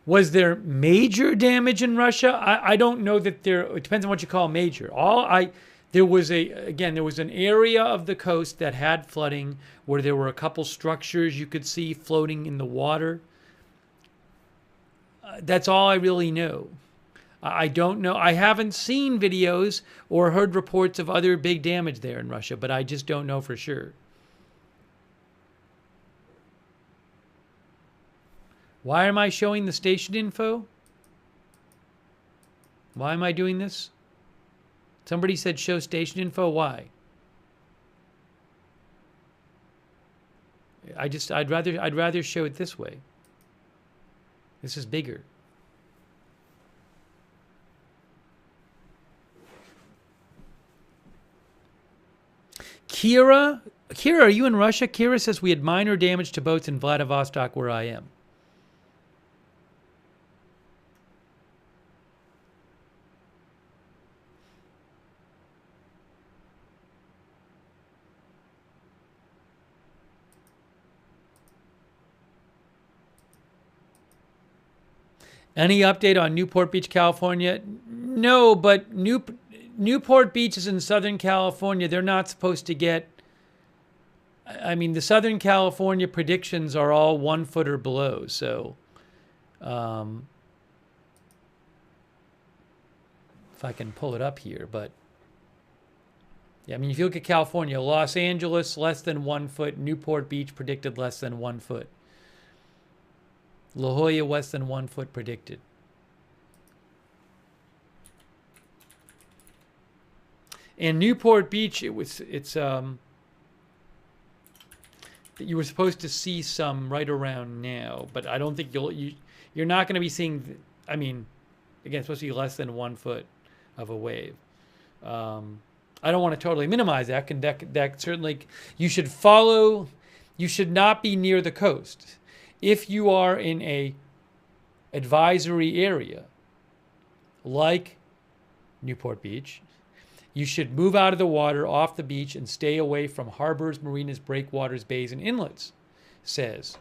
Was there major damage in Russia? I don't know that there, it depends on what you call major. There was an area of the coast that had flooding where there were a couple structures you could see floating in the water. That's all I really know. I don't know. I haven't seen videos or heard reports of other big damage there in Russia, but I just don't know for sure. Why am I showing the station info? Why am I doing this? Somebody said show station info. Why? I'd rather show it this way. This is bigger. Kira, are you in Russia? Kira says we had minor damage to boats in Vladivostok where I am. Any update on Newport Beach, California? No, but Newport Beach is in Southern California. They're not supposed to get, I mean, the Southern California predictions are all 1 foot or below. So if I can pull it up here, but yeah, I mean, if you look at California, Los Angeles, less than 1 foot. Newport Beach predicted less than 1 foot. La Jolla, less than 1 foot predicted. And Newport Beach, you were supposed to see some right around now, but I don't think you're not going to be seeing. I mean, again, it's supposed to be less than 1 foot of a wave. I don't want to totally minimize that. That certainly you should follow. You should not be near the coast. If you are in a advisory area like Newport Beach, you should move out of the water, off the beach, and stay away from harbors, marinas, breakwaters, bays, and inlets, says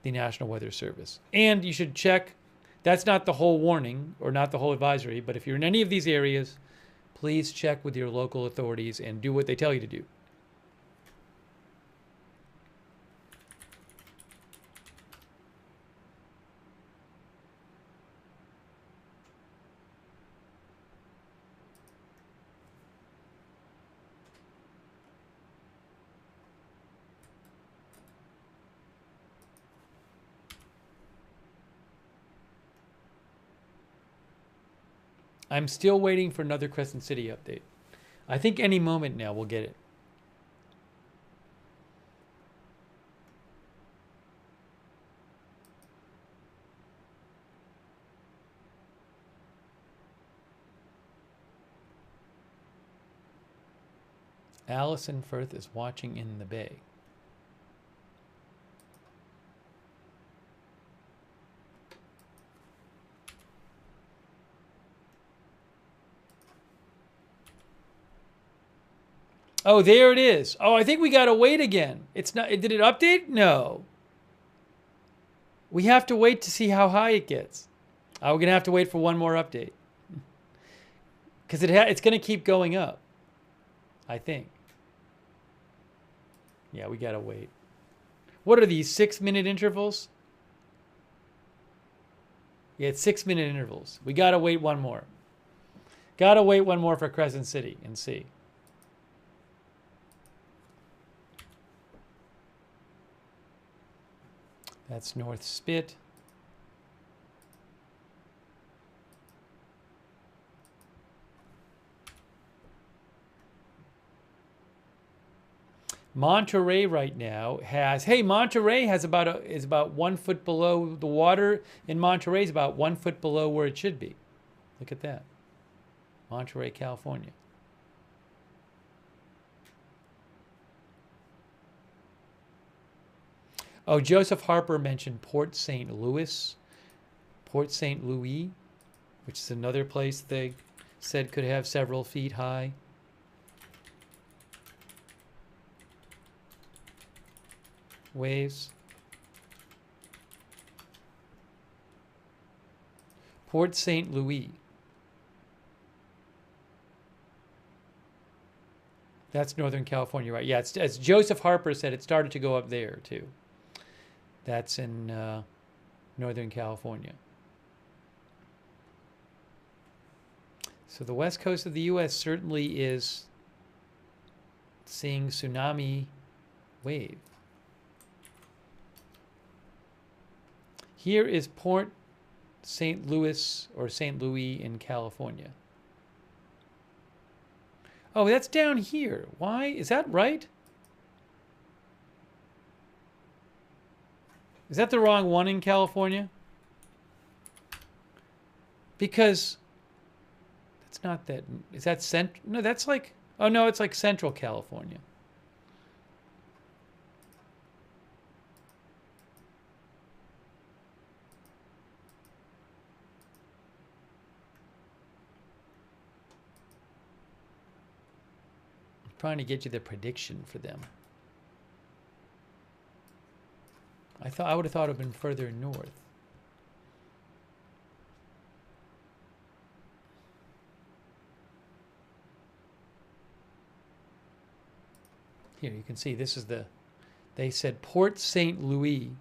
the National Weather Service. And you should check, that's not the whole warning or not the whole advisory, but if you're in any of these areas, please check with your local authorities and do what they tell you to do. I'm still waiting for another Crescent City update. I think any moment now we'll get it. Allison Firth is watching in the bay. Oh, there it is. Oh, I think we got to wait again. It's not. Did it update? No. We have to wait to see how high it gets. We're going to have to wait for one more update. Because it's going to keep going up, I think. Yeah, we got to wait. What are these, 6-minute intervals? Yeah, it's 6-minute intervals. We got to wait one more. Got to wait one more for Crescent City and see. That's North Spit. Monterey right now has, Monterey has is about 1 foot below the water in Monterey is about 1 foot below where it should be. Look at that. Monterey, California. Oh, Joseph Harper mentioned Port St. Louis, which is another place they said could have several feet high. Waves. Port St. Louis. That's Northern California, right? Yeah, as Joseph Harper said, it started to go up there too. That's in Northern California. So the west coast of the U.S. certainly is seeing tsunami wave. Here is Port St. Louis or St. Louis in California. Oh, that's down here. Why? Is that right? Is that the wrong one in California? Because that's not that. Is that No, that's like. Oh no, it's like Central California. I'm trying to get you the prediction for them. I would have thought it would have been further north. Here you can see this is they said Port St. Louis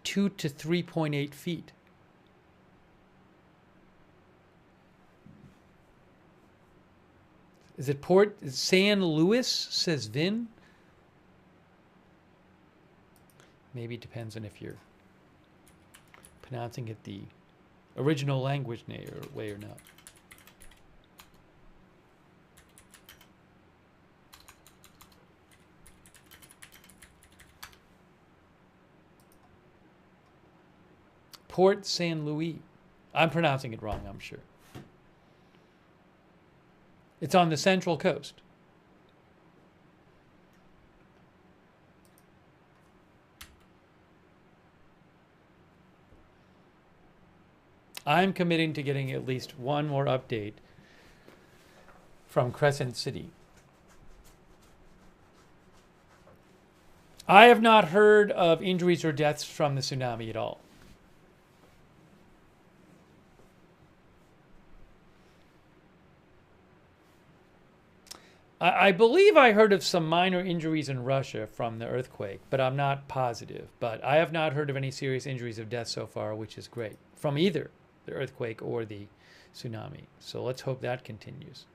2 to 3.8 feet. Is it Port San Luis, says Vin? Maybe it depends on if you're pronouncing it the original language way or not. Port San Luis. I'm pronouncing it wrong, I'm sure. It's on the central coast. I'm committing to getting at least one more update from Crescent City. I have not heard of injuries or deaths from the tsunami at all. I believe I heard of some minor injuries in Russia from the earthquake, but I'm not positive. But I have not heard of any serious injuries or deaths so far, which is great, from either the earthquake or the tsunami. So let's hope that continues.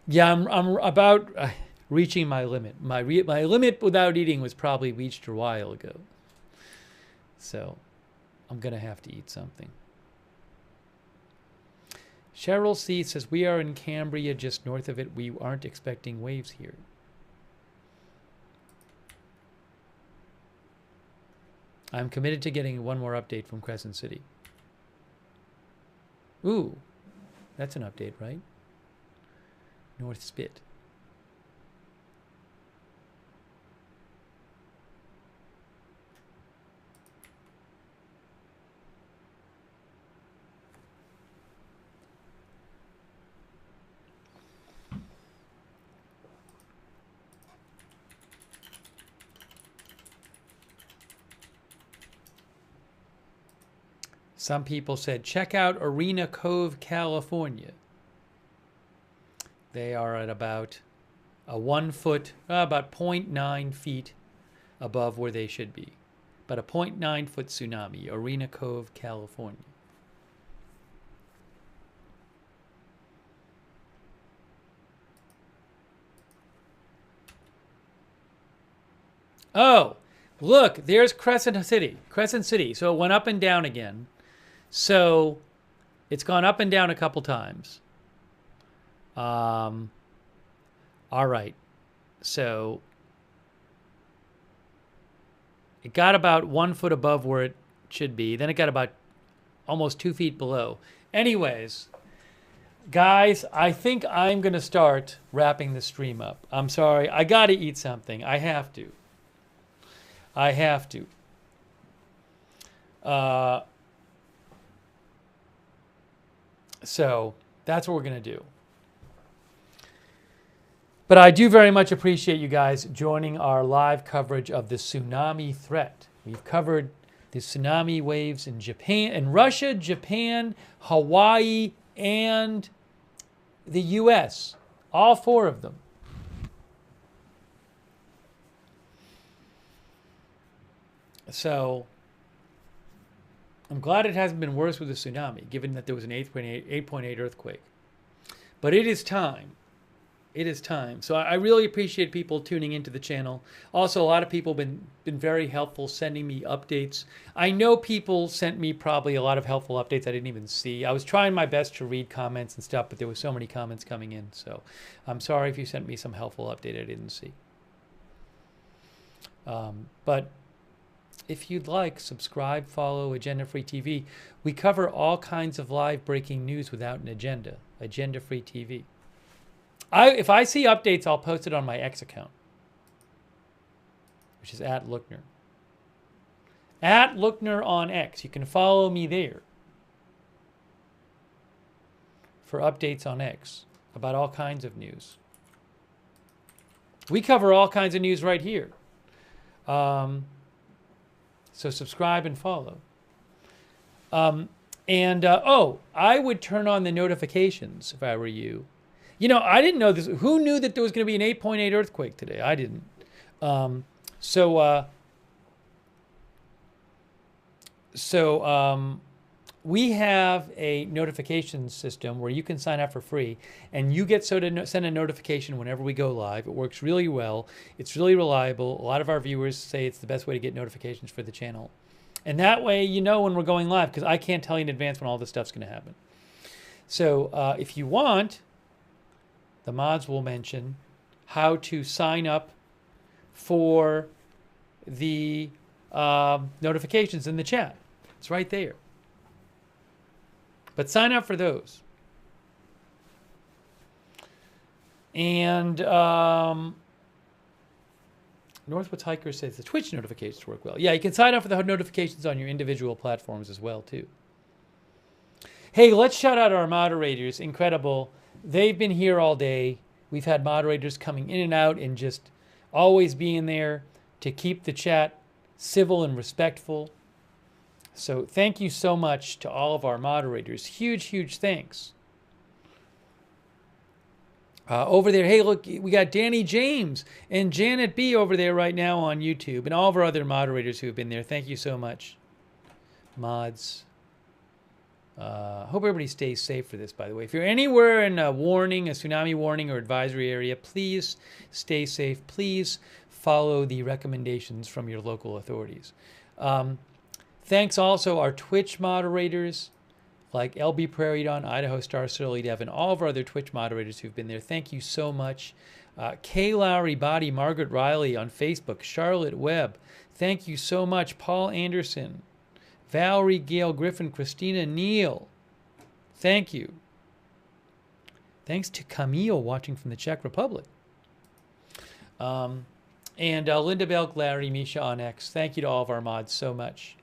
Yeah, I'm about reaching my limit. My limit without eating was probably reached a while ago. So I'm going to have to eat something. Cheryl C. says, we are in Cambria, just north of it. We aren't expecting waves here. I'm committed to getting one more update from Crescent City. Ooh, that's an update, right? North Spit. Some people said, check out Arena Cove, California. They are at about a 1 foot, about 0.9 feet above where they should be. About a 0.9 foot tsunami, Arena Cove, California. Oh, look, there's Crescent City. Crescent City. So it went up and down again. So it's gone up and down a couple times. All right. So it got about 1 foot above where it should be. Then it got about almost 2 feet below. Anyways, guys, I think I'm going to start wrapping the stream up. I'm sorry. I got to eat something. I have to. I have to. So that's what we're going to do. But I do very much appreciate you guys joining our live coverage of the tsunami threat. We've covered the tsunami waves in Japan, in Russia, Japan, Hawaii, and the U.S. All 4 of them. So I'm glad it hasn't been worse with the tsunami, given that there was an 8.8 earthquake. But it is time. It is time. So I really appreciate people tuning into the channel. Also, a lot of people have been very helpful sending me updates. I know people sent me probably a lot of helpful updates I didn't even see. I was trying my best to read comments and stuff, but there were so many comments coming in. So I'm sorry if you sent me some helpful update I didn't see. But if you'd like, subscribe, follow Agenda Free TV. We cover all kinds of live breaking news without an agenda. Agenda Free TV. If I see updates, I'll post it on my X account, which is @Lookner. @Lookner on X. You can follow me there for updates on X about all kinds of news. We cover all kinds of news right here. So subscribe and follow. I would turn on the notifications if I were you. You know, I didn't know this. Who knew that there was going to be an 8.8 earthquake today? I didn't. We have a notification system where you can sign up for free, and you get send a notification whenever we go live. It works really well. It's really reliable. A lot of our viewers say it's the best way to get notifications for the channel. And that way you know when we're going live, because I can't tell you in advance when all this stuff's going to happen. So if you want, the mods will mention how to sign up for the notifications in the chat. It's right there. But sign up for those. And Northwoods Hiker says the Twitch notifications work well. Yeah, you can sign up for the notifications on your individual platforms as well, too. Hey, let's shout out our moderators. Incredible. They've been here all day. We've had moderators coming in and out and just always being there to keep the chat civil and respectful. So thank you so much to all of our moderators. Huge, huge thanks. Over there, hey, look, we got Danny James and Janet B over there right now on YouTube, and all of our other moderators who have been there. Thank you so much, mods. Hope everybody stays safe for this, by the way. If you're anywhere in a warning, a tsunami warning or advisory area, please stay safe. Please follow the recommendations from your local authorities. Thanks also our Twitch moderators, like LB Prairie Dawn, Idaho Star, Surly Dev, and all of our other Twitch moderators who've been there. Thank you so much. Kay Lowry Body, Margaret Riley on Facebook, Charlotte Webb. Thank you so much. Paul Anderson, Valerie Gail Griffin, Christina Neal. Thank you. Thanks to Camille watching from the Czech Republic. And Linda Belk, Larry, Misha on X. Thank you to all of our mods so much.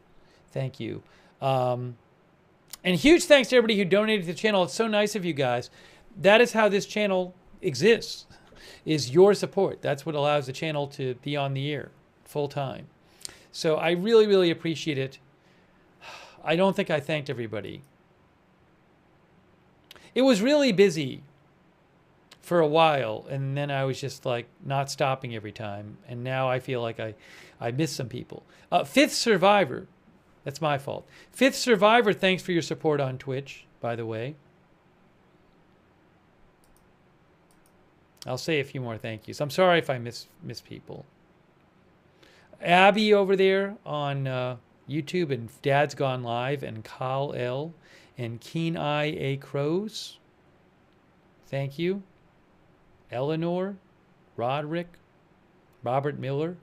Thank you. And huge thanks to everybody who donated to the channel. It's so nice of you guys. That is how this channel exists, is your support. That's what allows the channel to be on the air full time. So I really, really appreciate it. I don't think I thanked everybody. It was really busy for a while, and then I was just like not stopping every time. And now I feel like I missed some people. Fifth Survivor. That's my fault. Fifth Survivor, thanks for your support on Twitch, by the way. I'll say a few more thank yous. I'm sorry if I miss people. Abby over there on YouTube, and Dad's Gone Live, and Kyle L, and Keen Eye A Crows. Thank you. Eleanor, Roderick, Robert Miller.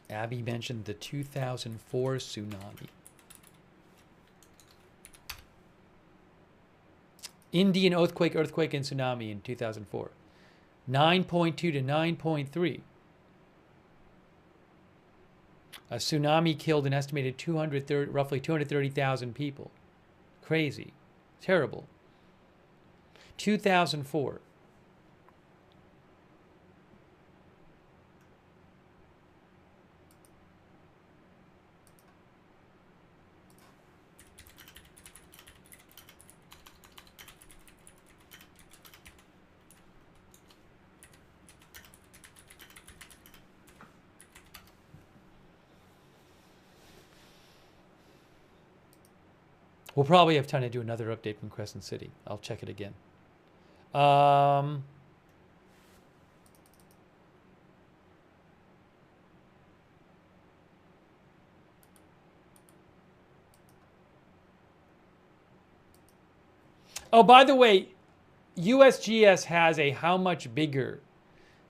Abby mentioned the 2004 tsunami. Indian earthquake, and tsunami in 2004. 9.2 to 9.3. A tsunami killed an estimated roughly 230,000 people. Crazy. Terrible. 2004. We'll probably have time to do another update from Crescent City. I'll check it again. Oh, by the way, USGS has a how much bigger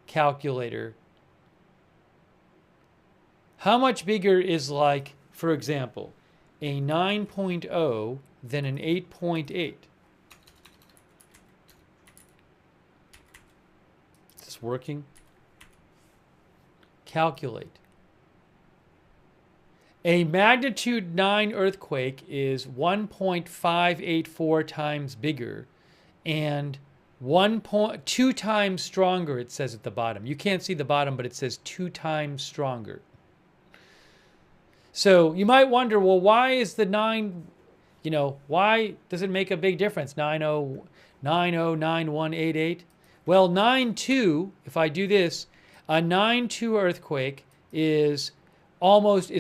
calculator. How much bigger is, like, for example, a 9.0 than an 8.8. Is this working? Calculate. A magnitude 9 earthquake is 1.584 times bigger and 2 times stronger, it says at the bottom. You can't see the bottom, but it says 2 times stronger. So you might wonder, well, why is the 9, why does it make a big difference? 909188. Well, 9.2, if I do this, a 9.2 earthquake is almost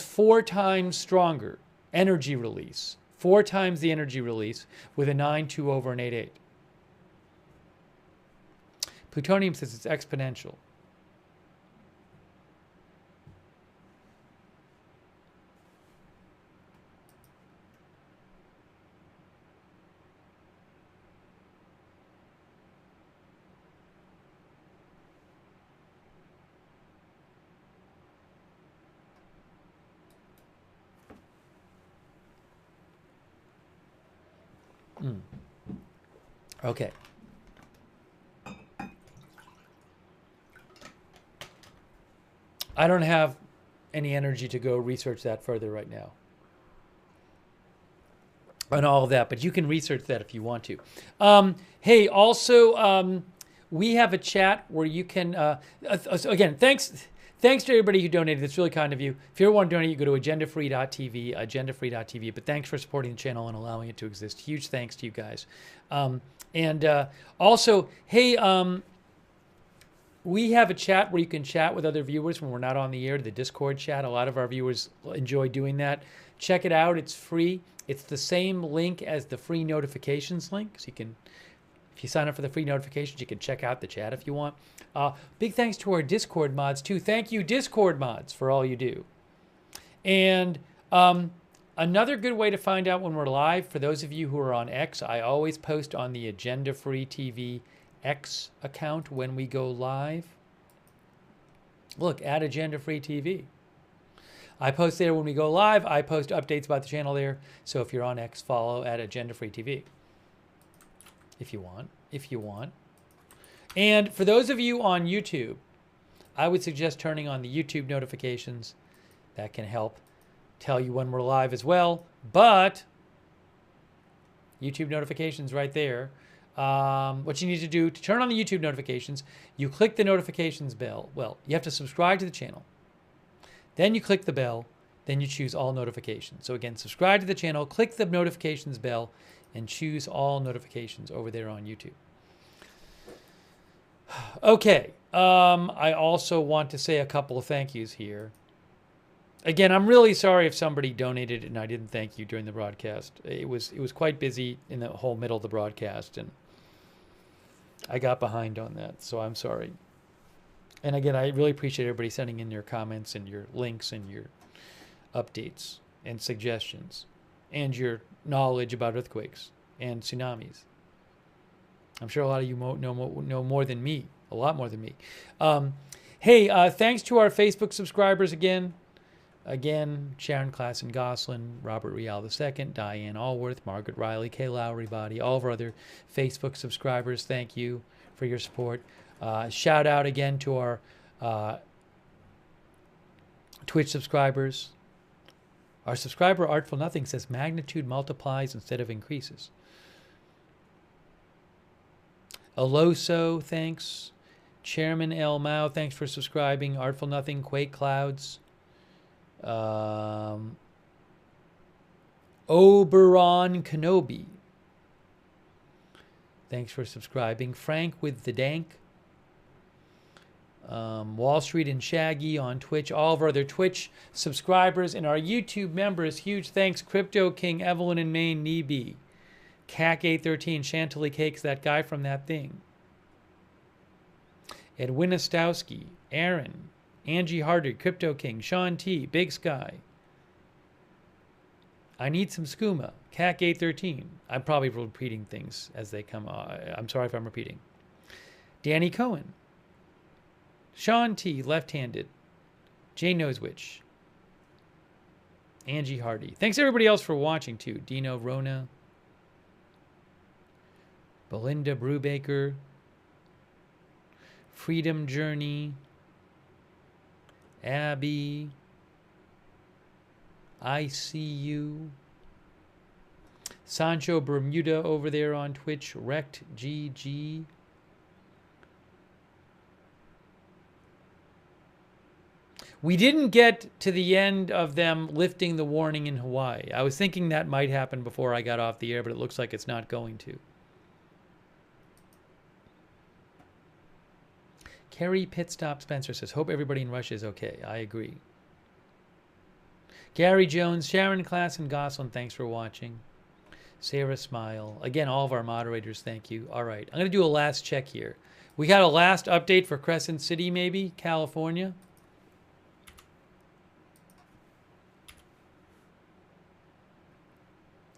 4 times stronger energy release. 4 times the energy release with a 9.2 over an 8.8. Plutonium says it's exponential. Okay. I don't have any energy to go research that further right now. On all of that, but you can research that if you want to. Hey, also, we have a chat where you can, again, thanks to everybody who donated. It's really kind of you. If you ever want to donate, you go to agendafree.tv, agendafree.tv. But thanks for supporting the channel and allowing it to exist. Huge thanks to you guys. Also, hey, We have a chat where you can chat with other viewers when we're not on the air, the Discord chat. A lot of our viewers enjoy doing that. Check it out. It's free. It's the same link as the free notifications link. So you can, if you sign up for the free notifications, you can check out the chat if you want. Big thanks to our Discord mods, too. Thank you, Discord mods, for all you do. And another good way to find out when we're live, for those of you who are on X, I always post on the Agenda Free TV X account when we go live. Look, at Agenda Free TV. I post there when we go live. I post updates about the channel there. So if you're on X, follow at Agenda Free TV. If you want. And for those of you on YouTube, I would suggest turning on the YouTube notifications. That can help tell you when we're live as well. But YouTube notifications right there. What you need to do to turn on the YouTube notifications, you click the notifications bell. Well, you have to subscribe to the channel. Then you click the bell. Then you choose all notifications. So again, subscribe to the channel, click the notifications bell, and choose all notifications over there on YouTube. Okay. I also want to say a couple of thank yous here. Again, I'm really sorry if somebody donated and I didn't thank you during the broadcast. It was quite busy in the whole middle of the broadcast, and I got behind on that, so I'm sorry. And again, I really appreciate everybody sending in your comments and your links and your updates and suggestions and your knowledge about earthquakes and tsunamis. I'm sure a lot of you know more than me, a lot more than me. Hey, thanks to our Facebook subscribers again. Sharon Klassen Goslin, Robert Rial II, Diane Allworth, Margaret Riley, Kay Lowry Body, all of our other Facebook subscribers. Thank you for your support. Shout out again to our Twitch subscribers. Our subscriber Artful Nothing says magnitude multiplies instead of increases. Aloso, thanks. Chairman L. Mao, thanks for subscribing. Artful Nothing, Quake Clouds. Oberon Kenobi, thanks for subscribing. Frank with the Dank. Wall Street and Shaggy on Twitch. All of our other Twitch subscribers and our YouTube members. Huge thanks. Crypto King, Evelyn in Maine, Neeby, CAC813, Chantilly Cakes, that guy from that thing. Edwin Ostowski, Aaron, Angie Harder, Crypto King, Sean T, Big Sky. I Need Some Skooma, CAC813. I'm probably repeating things as they come. I'm sorry if I'm repeating. Danny Cohen. Sean T, Left-Handed. Jay Knows Which. Angie Hardy. Thanks everybody else for watching too. Dino Rona. Belinda Brubaker. Freedom Journey. Abby, I See You, Sancho Bermuda over there on Twitch, Wrecked GG, we didn't get to the end of them lifting the warning in Hawaii. I was thinking that might happen before I got off the air, but it looks like it's not going to. Kerry Pitstop Spencer says, hope everybody in Russia is okay. I agree. Gary Jones, Sharon Klassen Goslin, thanks for watching. Sarah Smile. Again, all of our moderators, thank you. All right, I'm going to do a last check here. We got a last update for Crescent City, maybe, California.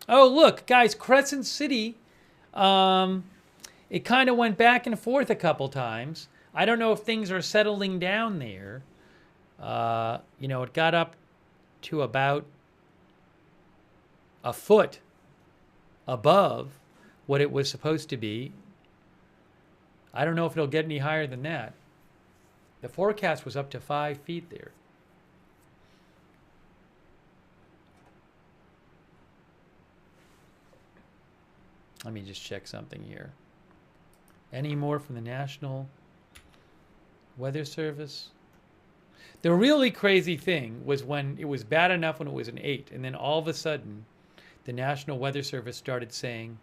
Oh, look, guys, Crescent City, it kind of went back and forth a couple times. I don't know if things are settling down there. You know, it got up to about a foot above what it was supposed to be. I don't know if it'll get any higher than that. The forecast was up to 5 feet there. Let me just check something here. Any more from the National Weather Service? The really crazy thing was when it was bad enough when it was an 8, and then all of a sudden, the National Weather Service started saying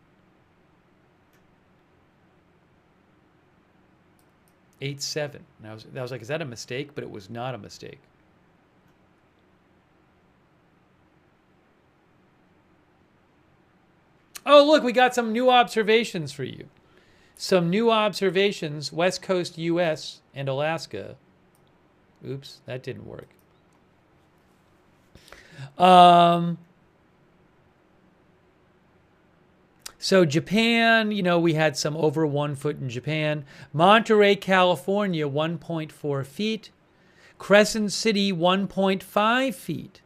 8-7. And I was like, is that a mistake? But it was not a mistake. Oh, look, we got some new observations for you. Some new observations, West Coast U.S. and Alaska. Oops, that didn't work. So Japan, you know, we had some over 1 foot in Japan. Monterey, California, 1.4 feet. Crescent City, 1.5 feet.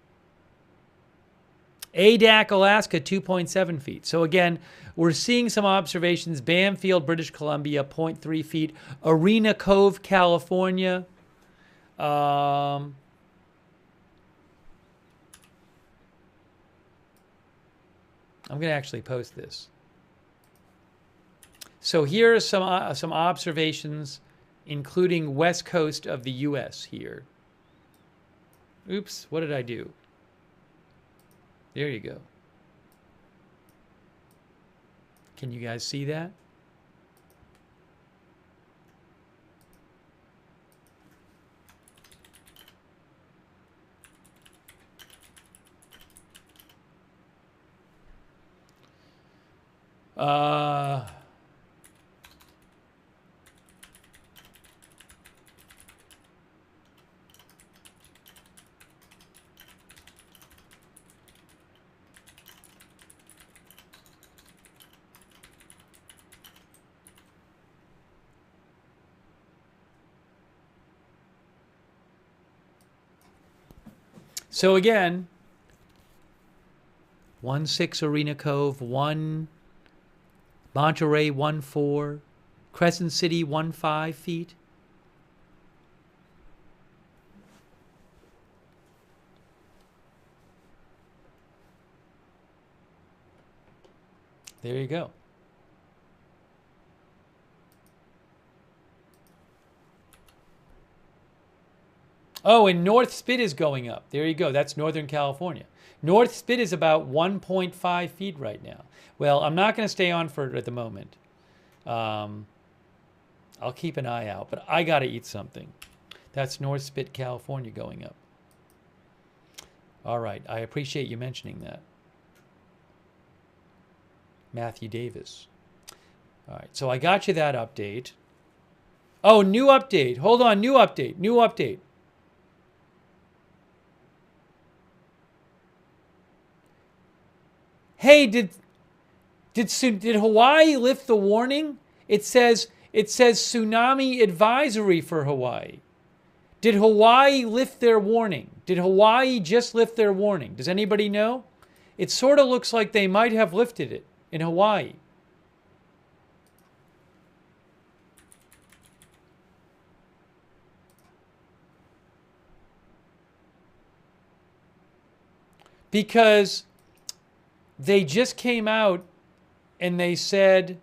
Adak, Alaska, 2.7 feet. So again, we're seeing some observations. Bamfield, British Columbia, 0.3 feet. Arena Cove, California. I'm going to actually post this. So here are some observations, including west coast of the U.S. here. Oops, what did I do? There you go. Can you guys see that? So again, 1.6 Arena Cove, 1 Monterey, 1.4 Crescent City, 1.5 feet. There you go. Oh, and North Spit is going up. There you go. That's Northern California. North Spit is about 1.5 feet right now. Well, I'm not going to stay on for it at the moment. I'll keep an eye out, but I got to eat something. That's North Spit, California going up. All right. I appreciate you mentioning that. Matthew Davis. All right. So I got you that update. Oh, new update. Hold on. New update. New update. Hey, did Hawaii lift the warning? It says tsunami advisory for Hawaii. Did Hawaii lift their warning? Did Hawaii just lift their warning? Does anybody know? It sort of looks like they might have lifted it in Hawaii. Because they just came out and they said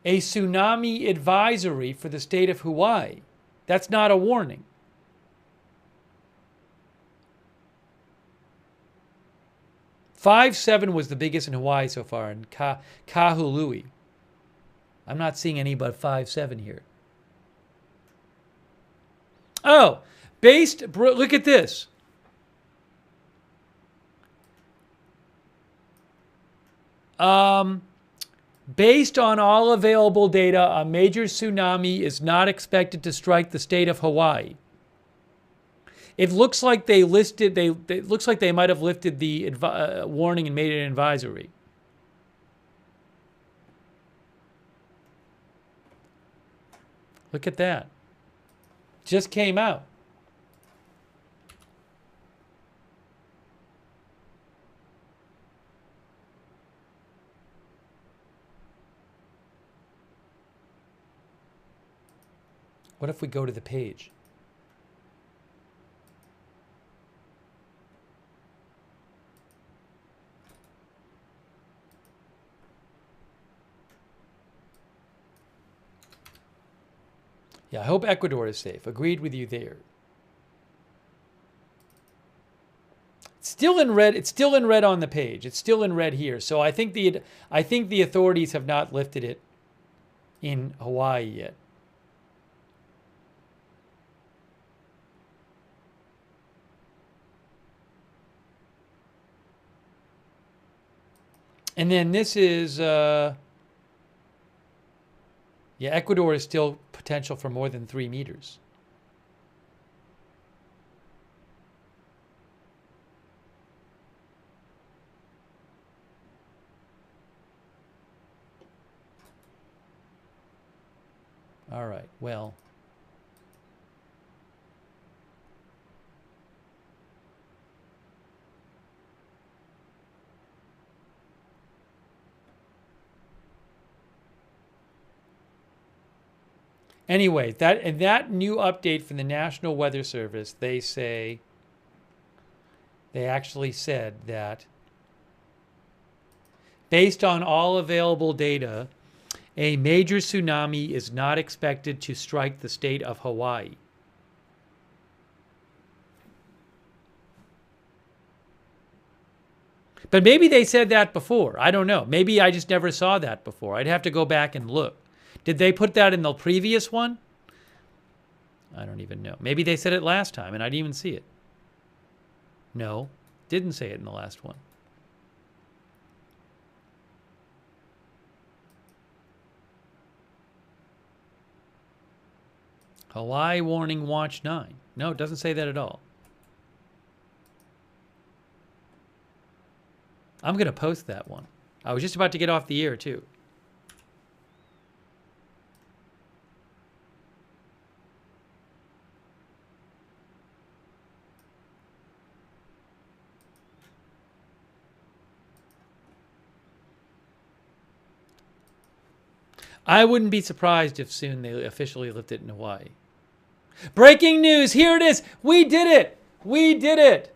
a tsunami advisory for the state of Hawaii. That's not a warning. $5.7 was the biggest in Hawaii so far in Kahului. I'm not seeing any but 5.7 here. Oh, look at this. Based on all available data, a major tsunami is not expected to strike the state of Hawaii. It looks like they listed. It looks like they might have lifted the warning and made it an advisory. Look at that. Just came out. What if we go to the page? Yeah, I hope Ecuador is safe. Agreed with you there. It's still in red. It's still in red on the page. It's still in red here. So I think the authorities have not lifted it in Hawaii yet. And then this is, yeah, Ecuador is still potential for more than 3 meters. All right, well. Anyway, that new update from the National Weather Service, they actually said that based on all available data, a major tsunami is not expected to strike the state of Hawaii. But maybe they said that before. I don't know. Maybe I just never saw that before. I'd have to go back and look. Did they put that in the previous one? I don't even know. Maybe they said it last time and I didn't even see it. No, didn't say it in the last one. Hawaii warning watch 9. No, it doesn't say that at all. I'm going to post that one. I was just about to get off the air too. I wouldn't be surprised if soon they officially lift it in Hawaii. Breaking news, here it is. We did it. We did it.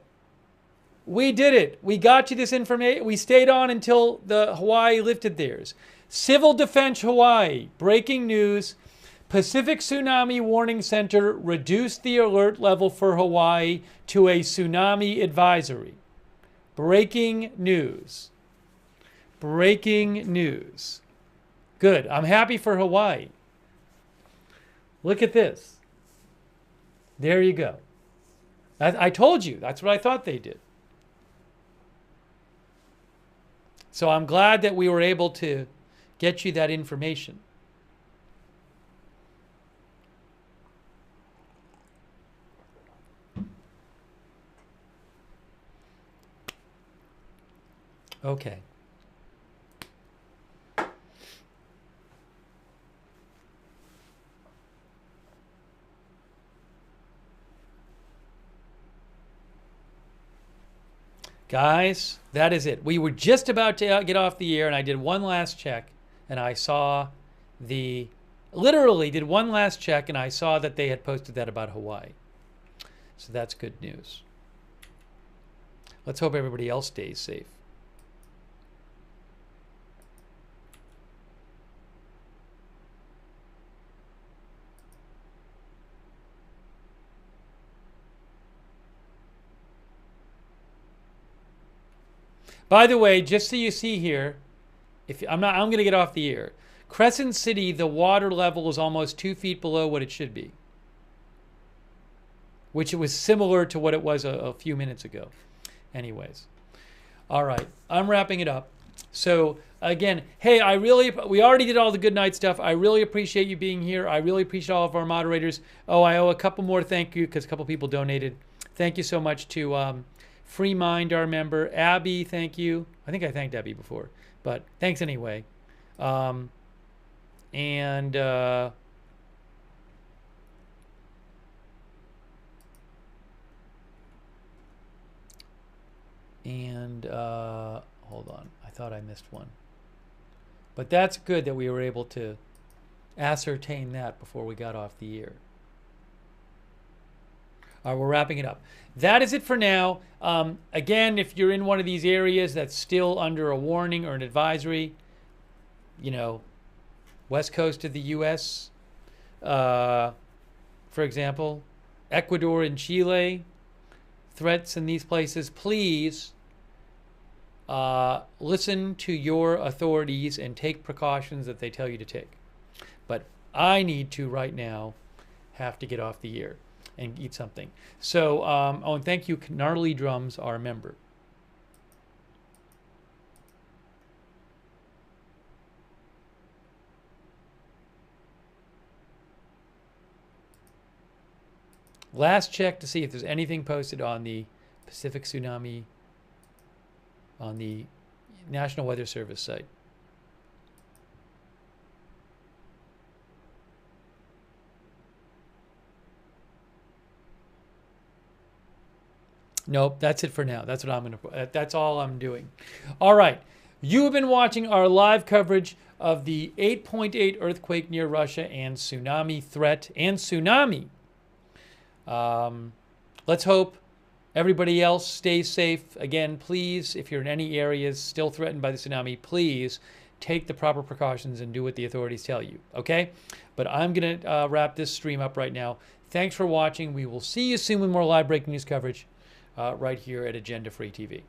We did it. We got you this information. We stayed on until the Hawaii lifted theirs. Civil Defense Hawaii, breaking news. Pacific Tsunami Warning Center reduced the alert level for Hawaii to a tsunami advisory. Breaking news. Breaking news. Good. I'm happy for Hawaii. Look at this. There you go. I told you. That's what I thought they did. So I'm glad that we were able to get you that information. Okay. Guys, that is it. We were just about to get off the air, and I did one last check, and I saw literally did one last check, and I saw that they had posted that about Hawaii. So that's good news. Let's hope everybody else stays safe. By the way, just so you see here, I'm going to get off the air. Crescent City, the water level is almost 2 feet below what it should be, which was similar to what it was a few minutes ago. Anyways, all right, I'm wrapping it up. So again, hey, we already did all the good night stuff. I really appreciate you being here. I really appreciate all of our moderators. Oh, I owe a couple more thank you because a couple people donated. Thank you so much to Free Mind, our member. Abby, thank you. I think I thanked Abby before, but thanks anyway. Let's hold on. I thought I missed one. But that's good that we were able to ascertain that before we got off the air. All right, we're wrapping it up. That is it for now. Again, if you're in one of these areas that's still under a warning or an advisory, west coast of the U.S., for example, Ecuador and Chile, threats in these places, please listen to your authorities and take precautions that they tell you to take. But I need to right now have to get off the air and eat something. So, and thank you, Gnarly Drums, our member. Last check to see if there's anything posted on the Pacific Tsunami on the National Weather Service site. Nope, that's it for now. That's what I'm going to. That's all I'm doing. All right, you have been watching our live coverage of the 8.8 earthquake near Russia and tsunami threat and tsunami. Let's hope everybody else stays safe. Again, please, if you're in any areas still threatened by the tsunami, please take the proper precautions and do what the authorities tell you. Okay? But I'm going to wrap this stream up right now. Thanks for watching. We will see you soon with more live breaking news coverage right here at Agenda Free TV.